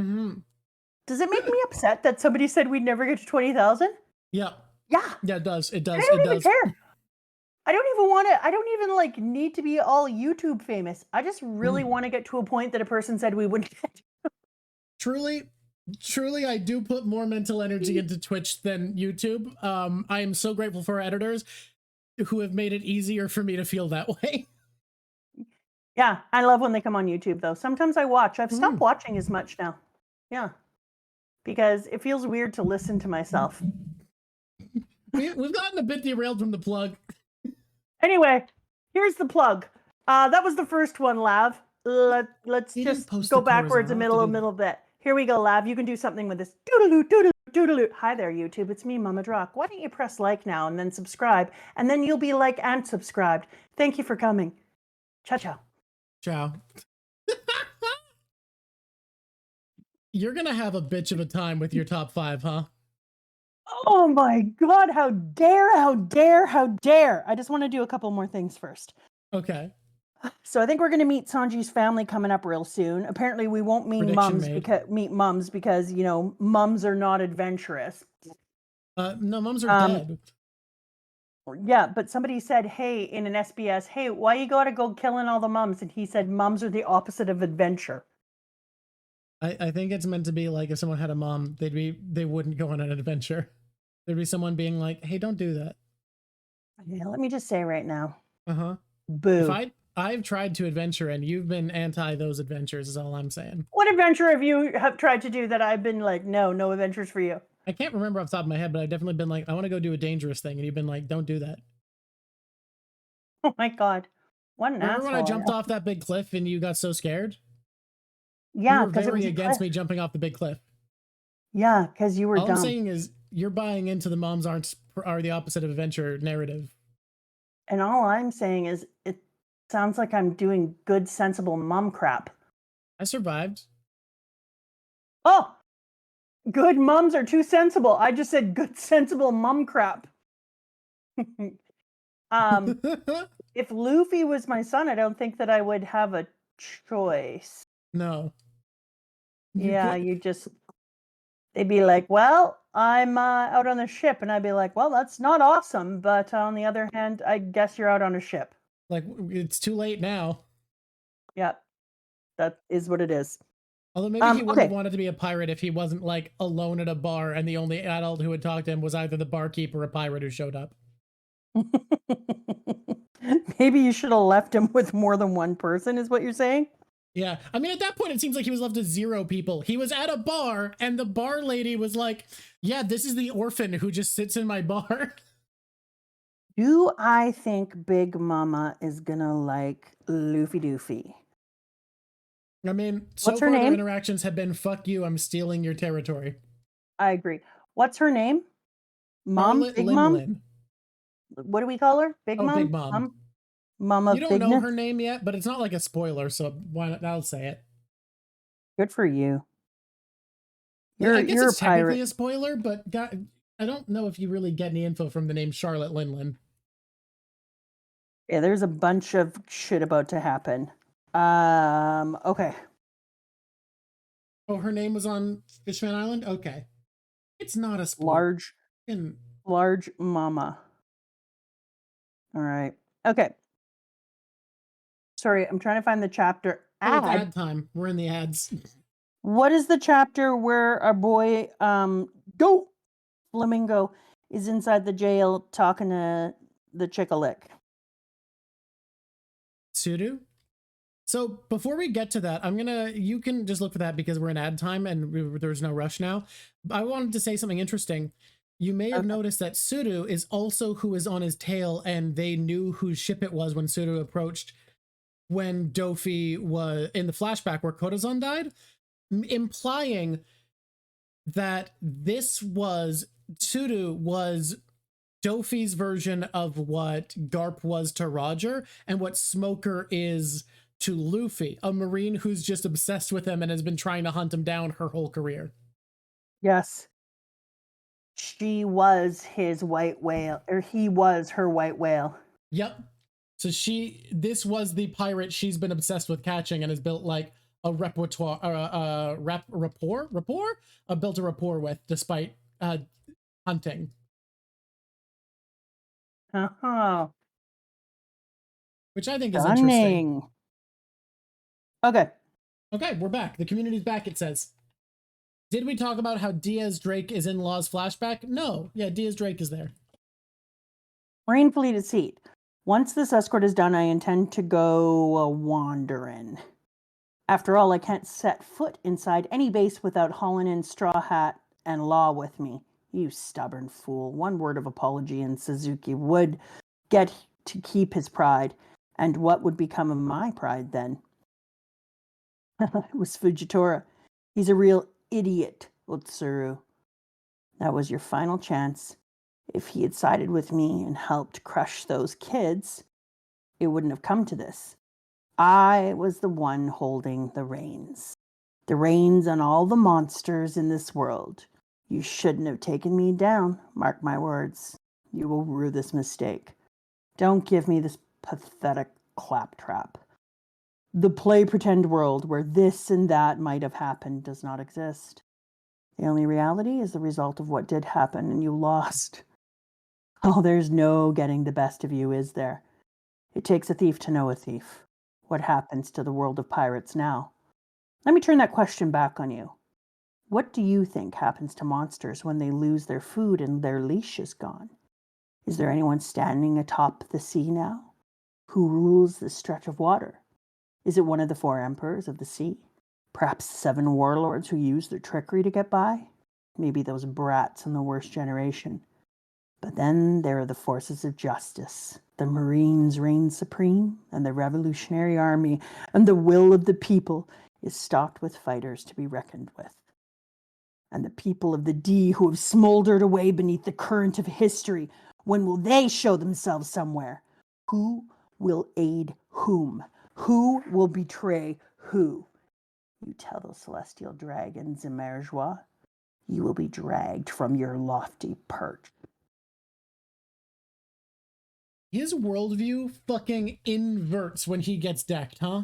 Does it make me upset that somebody said we'd never get to 20,000? Yeah. Yeah. Yeah, it does. It does. I don't even care. I don't even want to, I don't even like need to be all YouTube famous. I just really want to get to a point that a person said we wouldn't get to. Truly, I do put more mental energy into Twitch than YouTube. I am so grateful for our editors who have made it easier for me to feel that way. Yeah, I love when they come on YouTube though. Sometimes I watch. I've stopped watching as much now. Yeah. Because it feels weird to listen to myself. We've gotten a bit derailed from the plug. Anyway, here's the plug. That was the first one, Lav. Let's just go backwards a middle bit. Here we go, Lav. You can do something with this. Doodaloo, doodaloo, doodaloo. Hi there, YouTube. It's me, Mama Drock. Why don't you press like now and then subscribe? And then you'll be like and subscribed. Thank you for coming. Ciao, ciao. Ciao. You're gonna have a bitch of a time with your top 5, huh? Oh my God, how dare, how dare, how dare. I just want to do a couple more things first. Okay. So I think we're going to meet Sanji's family coming up real soon. Apparently we won't meet mums because, you know, mums are not adventurous. No, mums are dead. Yeah, but somebody said, hey, in an SBS, hey, why you gotta go killing all the mums? And he said, mums are the opposite of adventure. I think it's meant to be like if someone had a mom, they wouldn't go on an adventure. There'd be someone being like, hey, don't do that. Yeah, let me just say right now. Boo. If I've tried to adventure and you've been anti those adventures is all I'm saying. What adventure have you tried to do that I've been like, no adventures for you? I can't remember off the top of my head, but I've definitely been like, I want to go do a dangerous thing. And you've been like, don't do that. Oh my God. What an Remember asshole. when I jumped off that big cliff and you got so scared? Yeah, because you were very against me jumping off the big cliff. Yeah, because you were dumb. All I'm saying is you're buying into the moms are the opposite of adventure narrative. And all I'm saying is it sounds like I'm doing good, sensible mom crap. I survived. Oh, good mums are too sensible. I just said good, sensible mum crap. If Luffy was my son, I don't think that I would have a choice. No. Yeah, they'd be like, well, I'm out on the ship. And I'd be like, well, that's not awesome. But on the other hand, I guess you're out on a ship. Like, it's too late now. Yeah, that is what it is. Although maybe he wouldn't have wanted to be a pirate if he wasn't like alone at a bar and the only adult who would talk to him was either the barkeep or a pirate who showed up. Maybe you should have left him with more than one person, is what you're saying? Yeah. I mean, at that point, it seems like he was left with 0 people. He was at a bar and the bar lady was like, yeah, this is the orphan who just sits in my bar. Do I think Big Mama is gonna like Luffy Doofy? I mean, so far their interactions have been, fuck you, I'm stealing your territory. I agree. What's her name? Mom? Big Mom? What do we call her? Big Mom? Big Mom. Mama You don't know Bigness? her name yet, but it's not like a spoiler, so why not? I'll say it. Good for you. I guess You're a it's technically pirate. a spoiler, but I don't know if you really get any info from the name Charlotte Linlin. Yeah, there's a bunch of shit about to happen. Okay. Oh, her name was on Fishman Island? Okay. It's not a spoiler. Large mama. All right. Okay. Sorry, I'm trying to find the chapter. Oh, it's ad time. We're in the ads. What is the chapter where our boy go Flamingo is inside the jail talking to the chick-a-lick? Sudo? So before we get to that, you can just look for that because we're in ad time and there's no rush now. I wanted to say something interesting. You may have noticed that Sudo is also who is on his tail, and they knew whose ship it was when Sudo approached when Dofi was in the flashback where Kotazan died, implying that Sudo was Dofi's version of what Garp was to Roger and what Smoker is to Luffy, a Marine who's just obsessed with him and has been trying to hunt him down her whole career. Yes. She was his white whale, or he was her white whale. Yep. So this was the pirate she's been obsessed with catching and has built like a repertoire, built a rapport with despite hunting. Uh-huh. Which I think is interesting. Okay. Okay, we're back. The community's back, it says. Did we talk about how Diaz Drake is in Law's flashback? No. Yeah, Diaz Drake is there. Marine Fleet is seat. Once this escort is done, I intend to go wandering. After all, I can't set foot inside any base without hauling in Straw Hat and Law with me. You stubborn fool. One word of apology and Suzuki would get to keep his pride. And what would become of my pride then? It was Fujitora. He's a real idiot, Otsuru. That was your final chance. If he had sided with me and helped crush those kids, it wouldn't have come to this. I was the one holding the reins. The reins on all the monsters in this world. You shouldn't have taken me down, mark my words. You will rue this mistake. Don't give me this pathetic claptrap. The play-pretend world where this and that might have happened does not exist. The only reality is the result of what did happen, and you lost. Oh, there's no getting the best of you, is there? It takes a thief to know a thief. What happens to the world of pirates now? Let me turn that question back on you. What do you think happens to monsters when they lose their food and their leash is gone? Is there anyone standing atop the sea now? Who rules this stretch of water? Is it one of the 4 emperors of the sea? Perhaps 7 warlords who use their trickery to get by? Maybe those brats in the worst generation. But then there are the forces of justice. The Marines reign supreme, and the Revolutionary Army and the will of the people is stocked with fighters to be reckoned with. And the people of the D who have smoldered away beneath the current of history, when will they show themselves somewhere? Who will aid whom? Who will betray who? You tell those celestial dragons, Emergeois, you will be dragged from your lofty perch. His worldview fucking inverts when he gets decked, huh?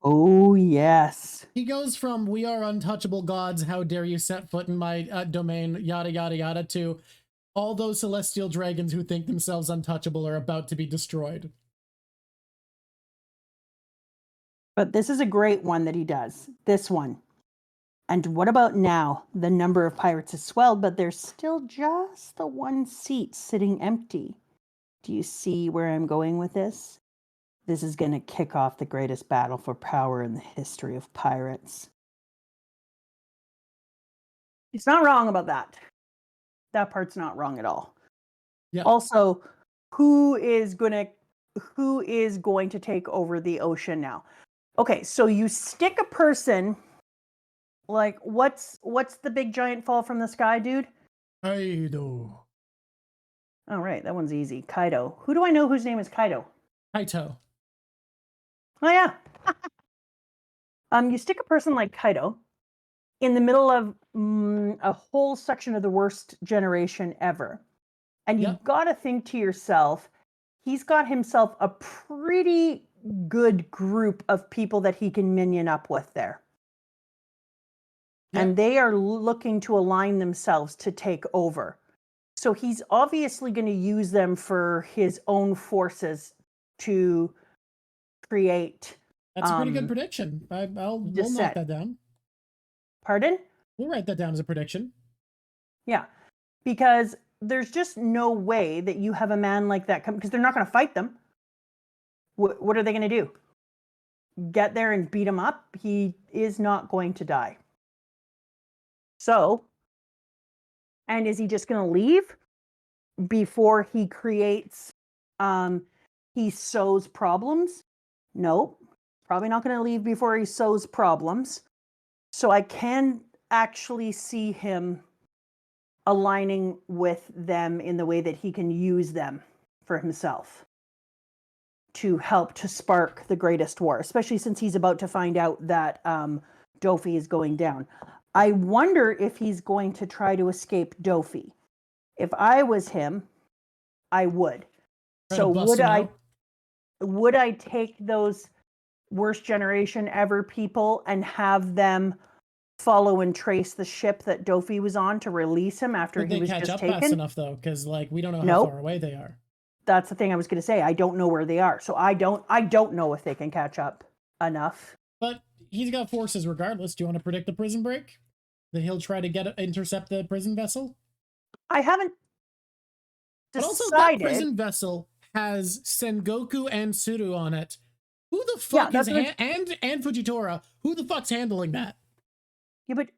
Oh, yes. He goes from, we are untouchable gods, how dare you set foot in my domain, yada, yada, yada, to all those celestial dragons who think themselves untouchable are about to be destroyed. But this is a great one that he does. This one. And what about now? The number of pirates has swelled, but there's still just the one seat sitting empty. Do you see where I'm going with this? This is going to kick off the greatest battle for power in the history of pirates. It's not wrong about that. That part's not wrong at all. Yeah. Also, who is going to take over the ocean now? Okay, so you stick a person, like what's the big giant fall from the sky, dude? Kaido. Oh, right, that one's easy. Kaido. Who do I know whose name is Kaido? Kaito. Oh yeah. You stick a person like Kaido in the middle of a whole section of the worst generation ever, and you've Yep. got to think to yourself, he's got himself a pretty good group of people that he can minion up with there. Yep. And they are looking to align themselves to take over. So he's obviously going to use them for his own forces to create That's a pretty good prediction. We'll knock that down. Pardon? We'll write that down as a prediction. Yeah, because there's just no way that you have a man like that come, because they're not going to fight them. What are they going to do? Get there and beat him up? He is not going to die. So, and is he just going to leave before he creates, he sows problems? No, probably not going to leave before he sows problems. So I can actually see him aligning with them in the way that he can use them for himself to help to spark the greatest war, especially since he's about to find out that Dofi is going down. I wonder if he's going to try to escape Dofi. If I was him, I would. So would I take those worst generation ever people and have them follow and trace the ship that Dofi was on to release him after he was just taken? Did they catch up fast enough though? Because like we don't know how far away they are. That's the thing I was going to say. I don't know where they are, so I don't know if they can catch up enough. But he's got forces regardless. Do you want to predict the prison break? That he'll try to intercept the prison vessel? I haven't decided. But also, that prison vessel has Sengoku and Sudo on it. Who the fuck is and Fujitora? Who the fuck's handling that? Yeah, but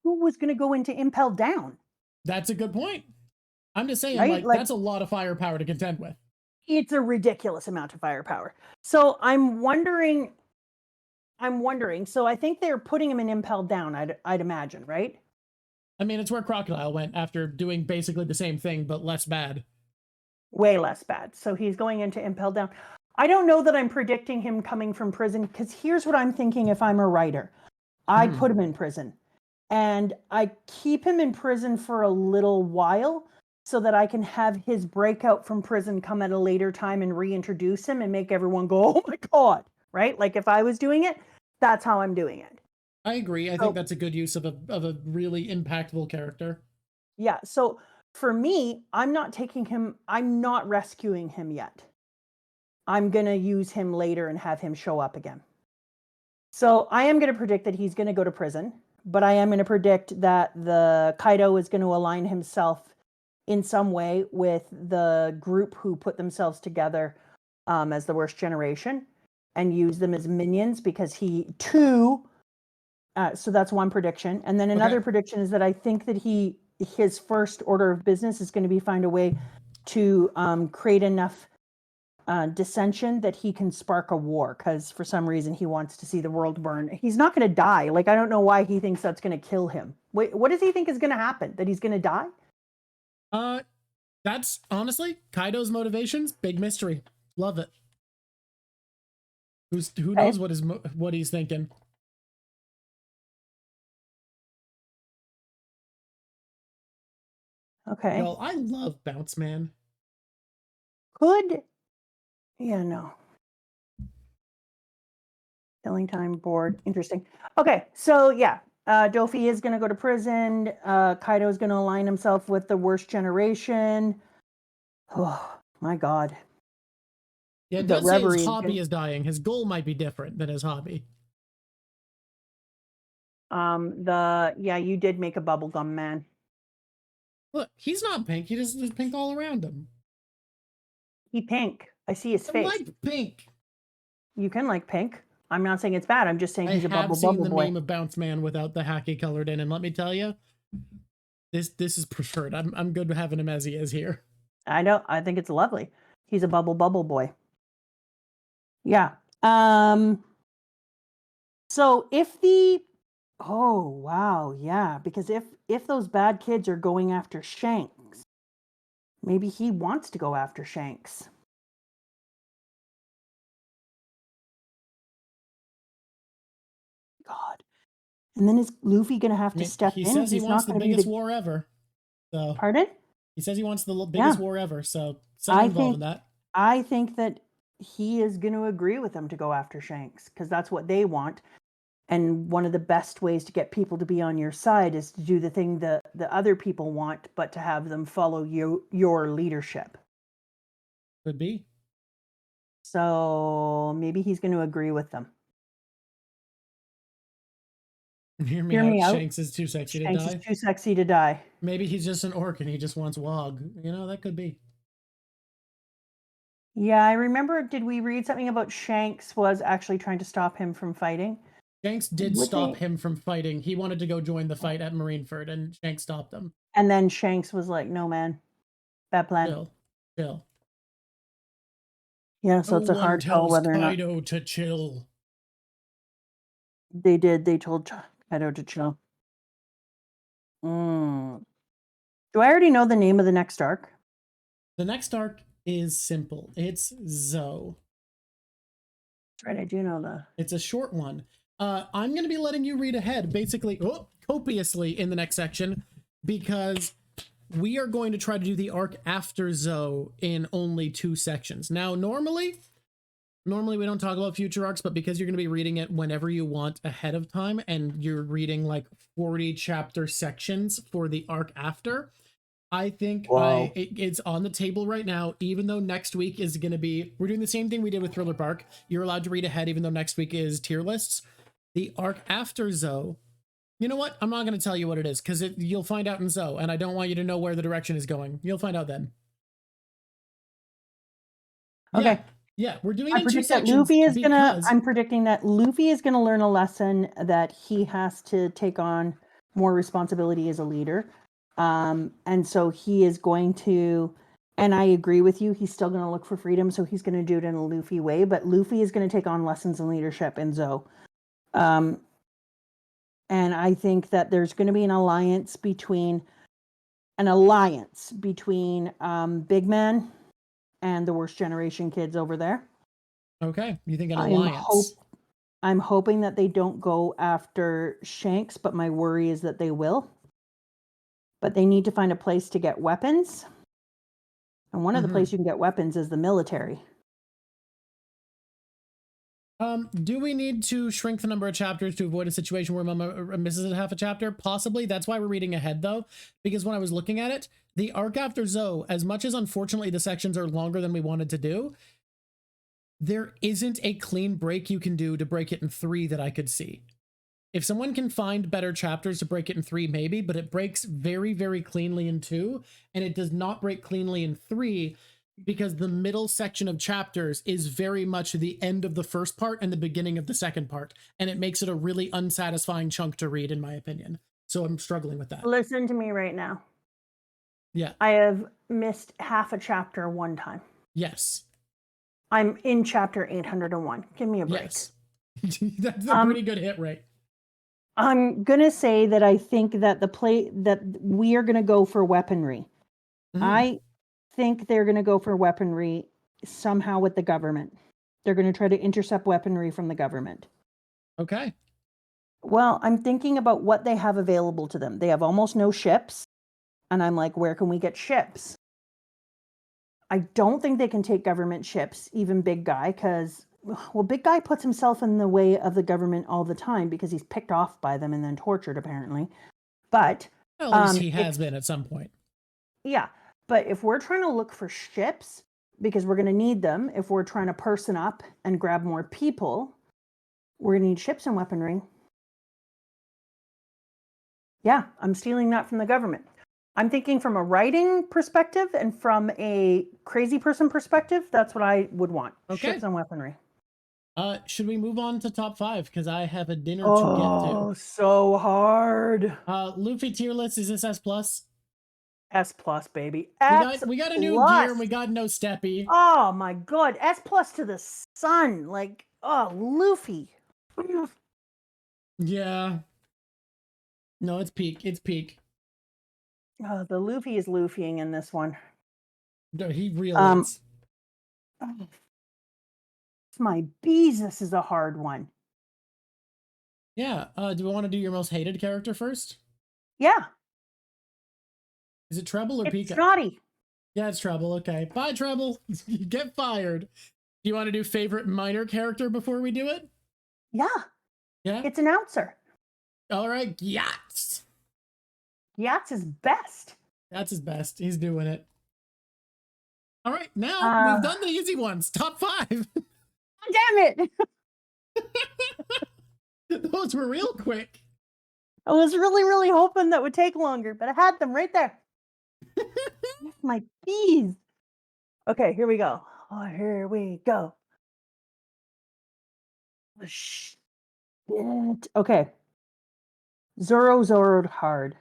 who was going to go into Impel Down? That's a good point. I'm just saying, right? like, that's a lot of firepower to contend with. It's a ridiculous amount of firepower. So I'm wondering. So I think they're putting him in Impel Down, I'd imagine, right? I mean, it's where Crocodile went after doing basically the same thing, but less bad. Way less bad. So he's going into Impel Down. I don't know that I'm predicting him coming from prison, because here's what I'm thinking if I'm a writer. I put him in prison. And I keep him in prison for a little while so that I can have his breakout from prison come at a later time and reintroduce him and make everyone go, oh my God, right? Like if I was doing it, that's how I'm doing it. I agree. I think that's a good use of a really impactful character. Yeah. So for me, I'm not rescuing him yet. I'm going to use him later and have him show up again. So I am going to predict that he's going to go to prison, but I am going to predict that the Kaido is going to align himself in some way with the group who put themselves together as the worst generation and use them as minions, because he too. So that's one prediction. And then another prediction is that I think that his first order of business is going to be find a way to create enough dissension that he can spark a war, because for some reason he wants to see the world burn. He's not going to die. Like, I don't know why he thinks that's going to kill him. Wait, what does he think is going to happen? That he's going to die? That's honestly Kaido's motivations. Big mystery. Love it. Who knows what he's thinking? Okay. Yo, I love Bounce Man. No. Killing time board. Interesting. Okay, so yeah, Dofi is going to go to prison. Kaido is going to align himself with the worst generation. Oh my God. Yeah, it does say his hobby is dying. His goal might be different than his hobby. You did make a bubblegum man. Look, he's not pink. He just is pink all around him. He pink. I see his face. I like pink. You can like pink. I'm not saying it's bad. I'm just saying he's a bubble boy. I have seen the meme of Bounce Man without the Haki colored in, and let me tell you, this is preferred. I'm good having him as he is here. I know. I think it's lovely. He's a bubble boy. Yeah. So if because if those bad kids are going after Shanks, maybe he wants to go after Shanks. And then is Luffy going to have I to mean, step he in? says he He's wants not the going to be biggest the... war ever. So Pardon? he says he wants the biggest Yeah. war ever. So something involved in that. I think that he is going to agree with them to go after Shanks because that's what they want. And one of the best ways to get people to be on your side is to do the thing that the other people want, but to have them follow your leadership. Could be. So maybe he's going to agree with them. Hear me out. Shanks is too sexy to die. Shanks is too sexy to die. Maybe he's just an orc and he just wants Wog. You know, that could be. Yeah, I remember. Did we read something about Shanks was actually trying to stop him from fighting? Shanks did stop him from fighting. He wanted to go join the fight at Marineford, and Shanks stopped him. And then Shanks was like, "No, man, bad plan." Chill. Yeah, so it's a hard call whether or not Kaido to chill. They did. They told Kaido to chill. Do I already know the name of the next arc? The next arc is simple. It's Zo. That's right, I do know that. It's a short one. I'm going to be letting you read ahead, basically, copiously in the next section, because we are going to try to do the arc after Zo in only 2 sections. Now, normally we don't talk about future arcs, but because you're going to be reading it whenever you want ahead of time, and you're reading like 40 chapter sections for the arc after, I think it's on the table right now, even though next week is going to be, we're doing the same thing we did with Thriller Bark. You're allowed to read ahead, even though next week is tier lists. The arc after Zo, you know what? I'm not going to tell you what it is, because you'll find out in Zo, and I don't want you to know where the direction is going. You'll find out then. Okay. Yeah, we're doing it in 2 sections. I'm predicting that Luffy is gonna learn a lesson that he has to take on more responsibility as a leader. And so he is going to, and I agree with you, he's still going to look for freedom, so he's going to do it in a Luffy way, but Luffy is going to take on lessons in leadership in Zo. And I think that there's going to be an alliance between Big Man and the worst generation kids over there. Okay, you think an alliance? I'm hoping that they don't go after Shanks, but my worry is that they will. But they need to find a place to get weapons. And one of the places you can get weapons is the military. Do we need to shrink the number of chapters to avoid a situation where Mama misses half a chapter? Possibly. That's why we're reading ahead, though, because when I was looking at it, the arc after Zo, as much as unfortunately the sections are longer than we wanted to do, there isn't a clean break you can do to break it in 3 that I could see. If someone can find better chapters to break it in 3, maybe, but it breaks very, very cleanly in 2, and it does not break cleanly in 3 because the middle section of chapters is very much the end of the first part and the beginning of the second part, and it makes it a really unsatisfying chunk to read, in my opinion. So I'm struggling with that. Listen to me right now. Yeah. I have missed half a chapter one time. Yes. I'm in chapter 801. Give me a break. Yes. That's a pretty good hit rate. I'm gonna say that I think that that we are gonna go for weaponry. I think they're gonna go for weaponry somehow with the government. They're gonna try to intercept weaponry from the government. Okay. Well, I'm thinking about what they have available to them. They have almost no ships, and I'm like, where can we get ships? I don't think they can take government ships, even Big Guy, because, well, Big Guy puts himself in the way of the government all the time because he's picked off by them and then tortured, apparently. But well, at least he has been at some point. Yeah, but if we're trying to look for ships, because we're going to need them, if we're trying to person up and grab more people, we're going to need ships and weaponry. Yeah, I'm stealing that from the government. I'm thinking from a writing perspective and from a crazy person perspective, that's what I would want. Okay. Ships and weaponry. Should we move on to top 5? Because I have a dinner to get to. Oh, so hard. Luffy tier list, is this S+? S+, baby. We got a new gear and we got no Steppy. Oh my god, S+ to the sun. Like, oh, Luffy. Yeah. No, it's peak. It's peak. The Luffy is Luffying in this one. No, he really is. My bees, this is a hard one. Yeah. Do we want to do your most hated character first? Yeah. Is it Treble or It's Pika? Scotty. Yeah, it's Treble. Okay. Bye, Treble. Get fired. Do you want to do favorite minor character before we do it? Yeah. Yeah. It's announcer. All right. Yachts. Yats is best. That's his best. He's doing it. All right. Now we've done the easy ones. Top 5. Damn it. Those were real quick. I was really, really hoping that would take longer, but I had them right there. My bees. Okay, here we go. Oh, here we go. Oh, shit. Okay. Zoro'd hard.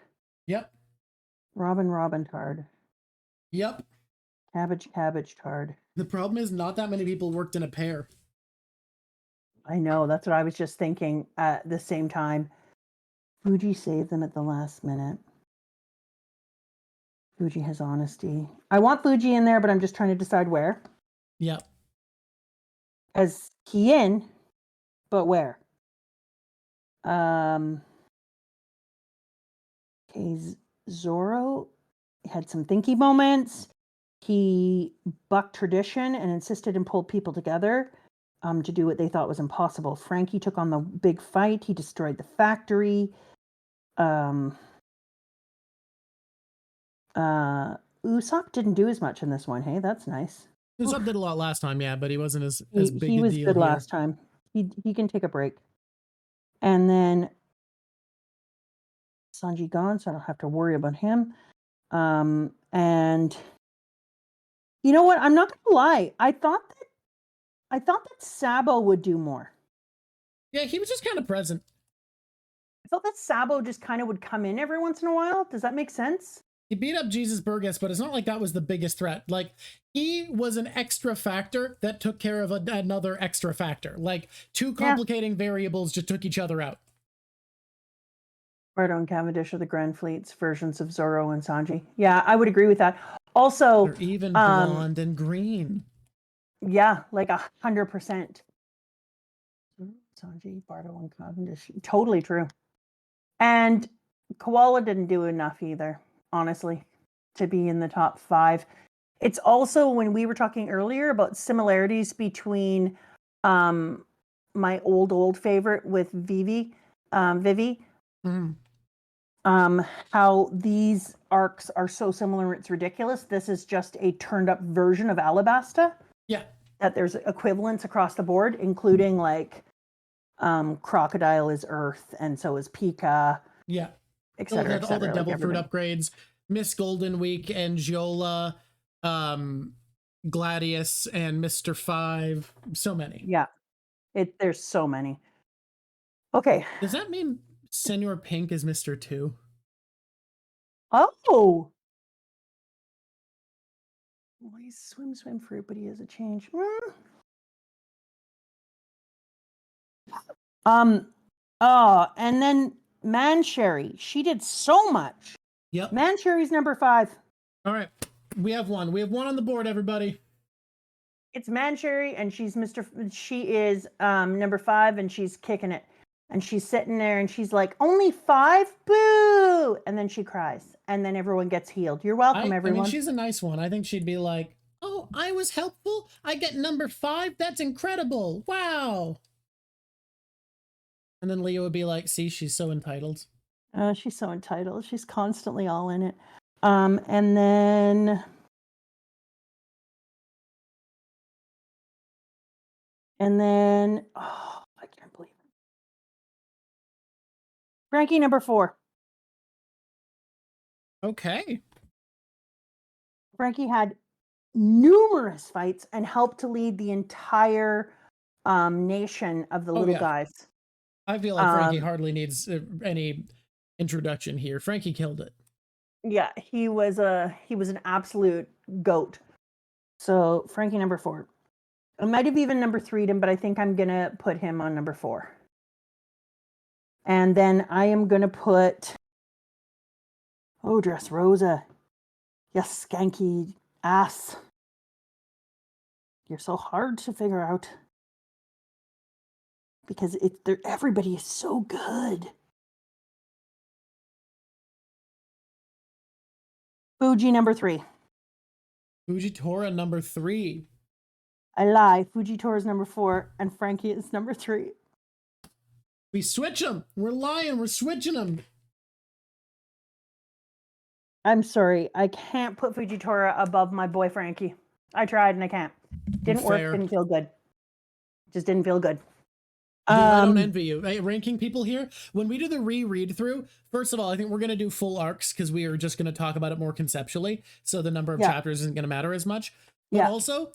Yep. Robin hard. Yep. Cabbage hard. The problem is not that many people worked in a pair. I know, that's what I was just thinking at the same time. Fuji saved them at the last minute. Fuji has honesty. I want Fuji in there, but I'm just trying to decide where. Yep. As he in, but where? Okay, Zoro had some thinky moments. He bucked tradition and insisted and pulled people together to do what they thought was impossible. Frankie took on the big fight. He destroyed the factory. Usopp didn't do as much in this one. Hey, that's nice. Usopp did a lot last time, yeah, but he wasn't as big a deal. He was good last time. He can take a break. And then Sanji gone, so I don't have to worry about him. And you know what? I'm not gonna lie. I thought that Sabo would do more. Yeah, he was just kind of present. I thought that Sabo just kind of would come in every once in a while. Does that make sense? He beat up Jesus Burgess, but it's not like that was the biggest threat. Like, he was an extra factor that took care of another extra factor. Like, two complicating variables just took each other out. Bardo and Cavendish are the Grand Fleet's versions of Zoro and Sanji. Yeah, I would agree with that. Also, they're even blonde and green. Yeah, like 100%. Sanji, Bardo, and Cavendish. Totally true. And Koala didn't do enough either, honestly, to be in the top 5. It's also when we were talking earlier about similarities between my old favorite with Vivi, how these arcs are so similar, it's ridiculous. This is just a turned up version of Alabasta. Yeah. That there's equivalents across the board, including like Crocodile is Earth, and so is Pika. Yeah. Etc. All the devil fruit upgrades. Miss Golden Week, Angiola, Gladius, and Mr. 5. So many. Yeah. There's so many. Okay. Does that mean Senor Pink is Mr. 2? Oh. Well, he's swim fruit, but he has a change. And then Mancherry. She did so much. Yep. Mancherry's number 5. All right. We have one. We have one on the board, everybody. It's Mancherry, and she is number 5, and she's kicking it. And she's sitting there and she's like, only 5? Boo! And then she cries. And then everyone gets healed. You're welcome, everyone. I mean, she's a nice one. I think she'd be like, oh, I was helpful? I get number 5? That's incredible. Wow. And then Leo would be like, see, she's so entitled. She's so entitled. She's constantly all in it. And then... oh, I can't believe it. Frankie, number 4. Okay. Frankie had numerous fights and helped to lead the entire nation of the little guys. I feel like Frankie hardly needs any introduction here. Frankie killed it. Yeah, he was an absolute goat. So Frankie, number 4. I might have even number 3'd him, but I think I'm gonna put him on number 4. And then I am gonna put Dressrosa. You skanky ass. You're so hard to figure out. because everybody is so good. Fuji number 3. Fujitora number 3. I lie. Fujitora is number 4, and Frankie is number 3. We switch them. We're lying. We're switching them. I'm sorry. I can't put Fujitora above my boy Frankie. I tried and I can't. Didn't work. Didn't feel good. Just didn't feel good. Dude, I don't envy you. Ranking people here, when we do the read through, first of all, I think we're going to do full arcs because we are just going to talk about it more conceptually. So the number of chapters isn't going to matter as much. But also,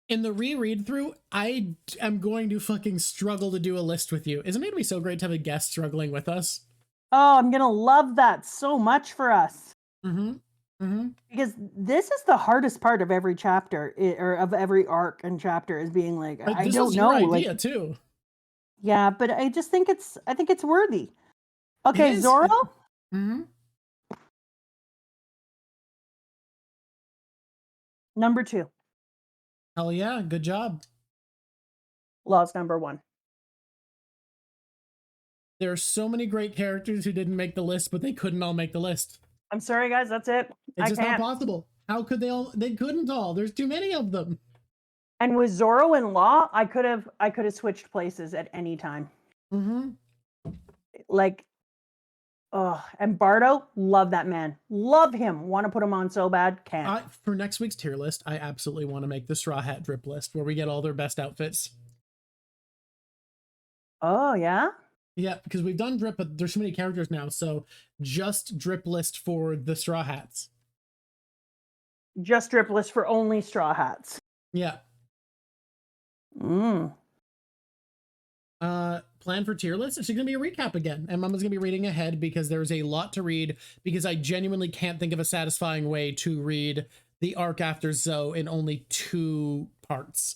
in the read through, I am going to fucking struggle to do a list with you. Isn't it going to be so great to have a guest struggling with us? Oh, I'm going to love that so much for us. Mm-hmm. Because this is the hardest part of every chapter, or of every arc and chapter, is being like, I don't know. This is your idea too. Yeah, but I just think it's worthy. Okay, Zoro? Mm-hmm. Number 2. Hell yeah, good job. Law's number 1. There are so many great characters who didn't make the list, but they couldn't all make the list. I'm sorry, guys, that's it. It's just not possible. How could they all? They couldn't all. There's too many of them. And with Zoro and Law, I could have switched places at any time. Mm-hmm. Like, and Bardo, love that man. Love him. Want to put him on so bad. Can't. For next week's tier list, I absolutely want to make the Straw Hat drip list where we get all their best outfits. Oh, yeah? Yeah, because we've done drip, but there's so many characters now, so just drip list for the Straw Hats. Just drip list for only Straw Hats. Yeah. Plan for tier list. It's going to be a recap again, and Mama's going to be reading ahead because there's a lot to read, because I genuinely can't think of a satisfying way to read the arc after Zoe in only 2 parts.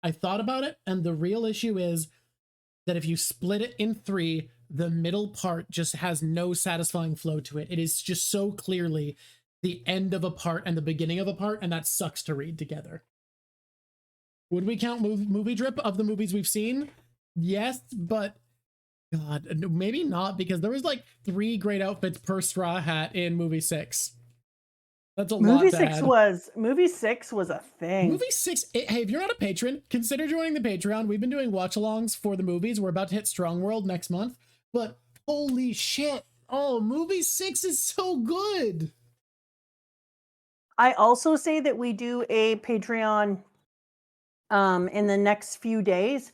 I thought about it, and the real issue is that if you split it in 3, the middle part just has no satisfying flow to it. It is just so clearly the end of a part and the beginning of a part, and that sucks to read together. Would we count movie drip of the movies we've seen? Yes, but God, maybe not, because there was like 3 great outfits per Straw Hat in movie 6. That's a lot to add. Movie 6 was a thing. Movie 6, hey, if you're not a patron, consider joining the Patreon. We've been doing watch-alongs for the movies. We're about to hit Strong World next month, but holy shit. Oh, movie 6 is so good. I also say that we do a Patreon in the next few days,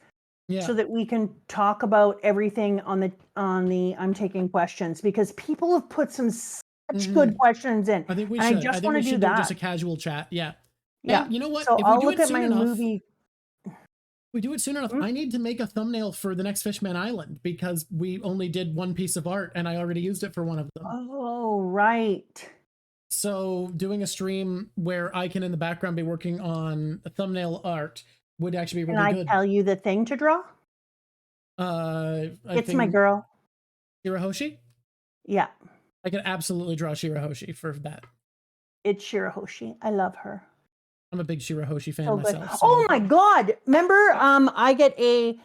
so that we can talk about everything on the I'm taking questions, because people have put some such good questions in. I think we should. I just want to do that. Just a casual chat. Yeah. Yeah. And you know what? So if I'll we do look it at soon my enough, movie. We do it soon enough. I need to make a thumbnail for the next Fishman Island, because we only did 1 piece of art and I already used it for one of them. Oh, right. So doing a stream where I can in the background be working on a thumbnail art would actually be really good. Can I tell you the thing to draw? It's my girl. Shirahoshi? Yeah. I could absolutely draw Shirahoshi for that. It's Shirahoshi. I love her. I'm a big Shirahoshi fan myself. So. Oh my God. Remember, I get a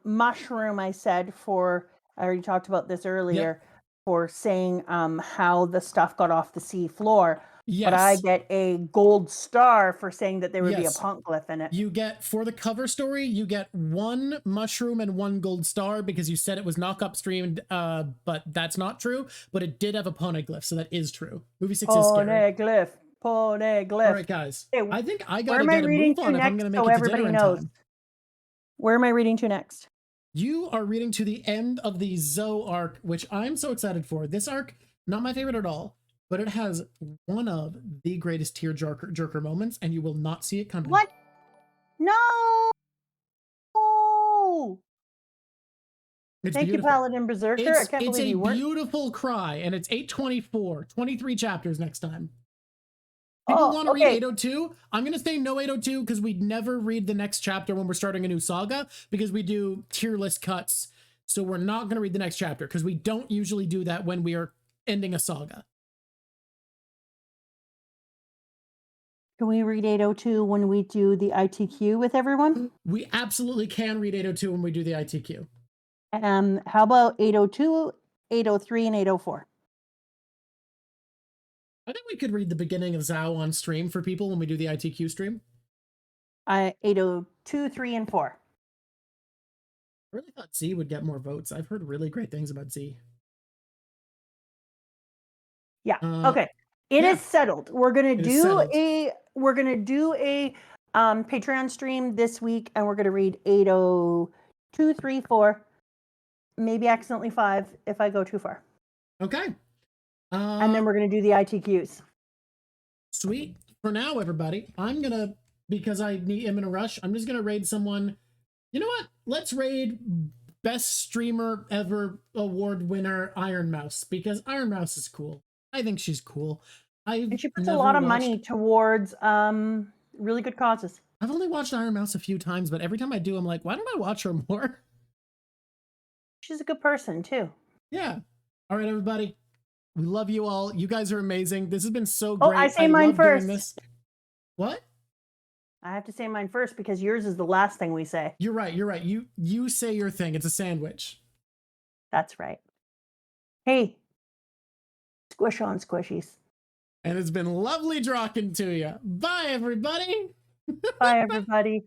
mushroom, I said, I already talked about this earlier, for saying how the stuff got off the sea floor. Yes. But I get a gold star for saying that there would be a poneglyph in it. You get, for the cover story, you get 1 mushroom and 1 gold star, because you said it was knock up streamed, but that's not true. But it did have a poneglyph, so that is true. Movie 6 is scary. Poneglyph. All right, guys. Hey, I think I gotta get a move on if I'm gonna make it to dinner in time. Where am I reading to next? You are reading to the end of the Zoe arc, which I'm so excited for. This arc, not my favorite at all, but it has one of the greatest tear-jerker moments, and you will not see it coming. What? No! Thank you, Paladin Berserker. I can't believe you weren't. It's a beautiful cry, and it's 824, 23 chapters next time. People want to read 802. I'm going to say no 802 because we'd never read the next chapter when we're starting a new saga, because we do tier list cuts. So we're not going to read the next chapter because we don't usually do that when we are ending a saga. Can we read 802 when we do the ITQ with everyone? We absolutely can read 802 when we do the ITQ. How about 802, 803, and 804? I think we could read the beginning of Zao on stream for people when we do the ITQ stream. 802, 3, and 4. I really thought Z would get more votes. I've heard really great things about Z. Yeah. Okay. It is settled. We're gonna do a Patreon stream this week, and we're gonna read 802, 3, 4, maybe accidentally 5 if I go too far. Okay. And then we're gonna do the ITQs. Sweet. For now, everybody, I'm gonna, because I'm in a rush, I'm just gonna raid someone. You know what? Let's raid best streamer ever award winner Iron Mouse, because Iron Mouse is cool. I think she's cool. And she puts a lot of money towards really good causes. I've only watched Iron Mouse a few times, but every time I do, I'm like, why don't I watch her more? She's a good person too. Yeah. All right, everybody. We love you all. You guys are amazing. This has been so great. Oh, I say mine first. What? I have to say mine first because yours is the last thing we say. You're right. You're right. You say your thing. It's a sandwich. That's right. Hey, squish on squishies. And it's been lovely talking to you. Bye, everybody. Bye, everybody.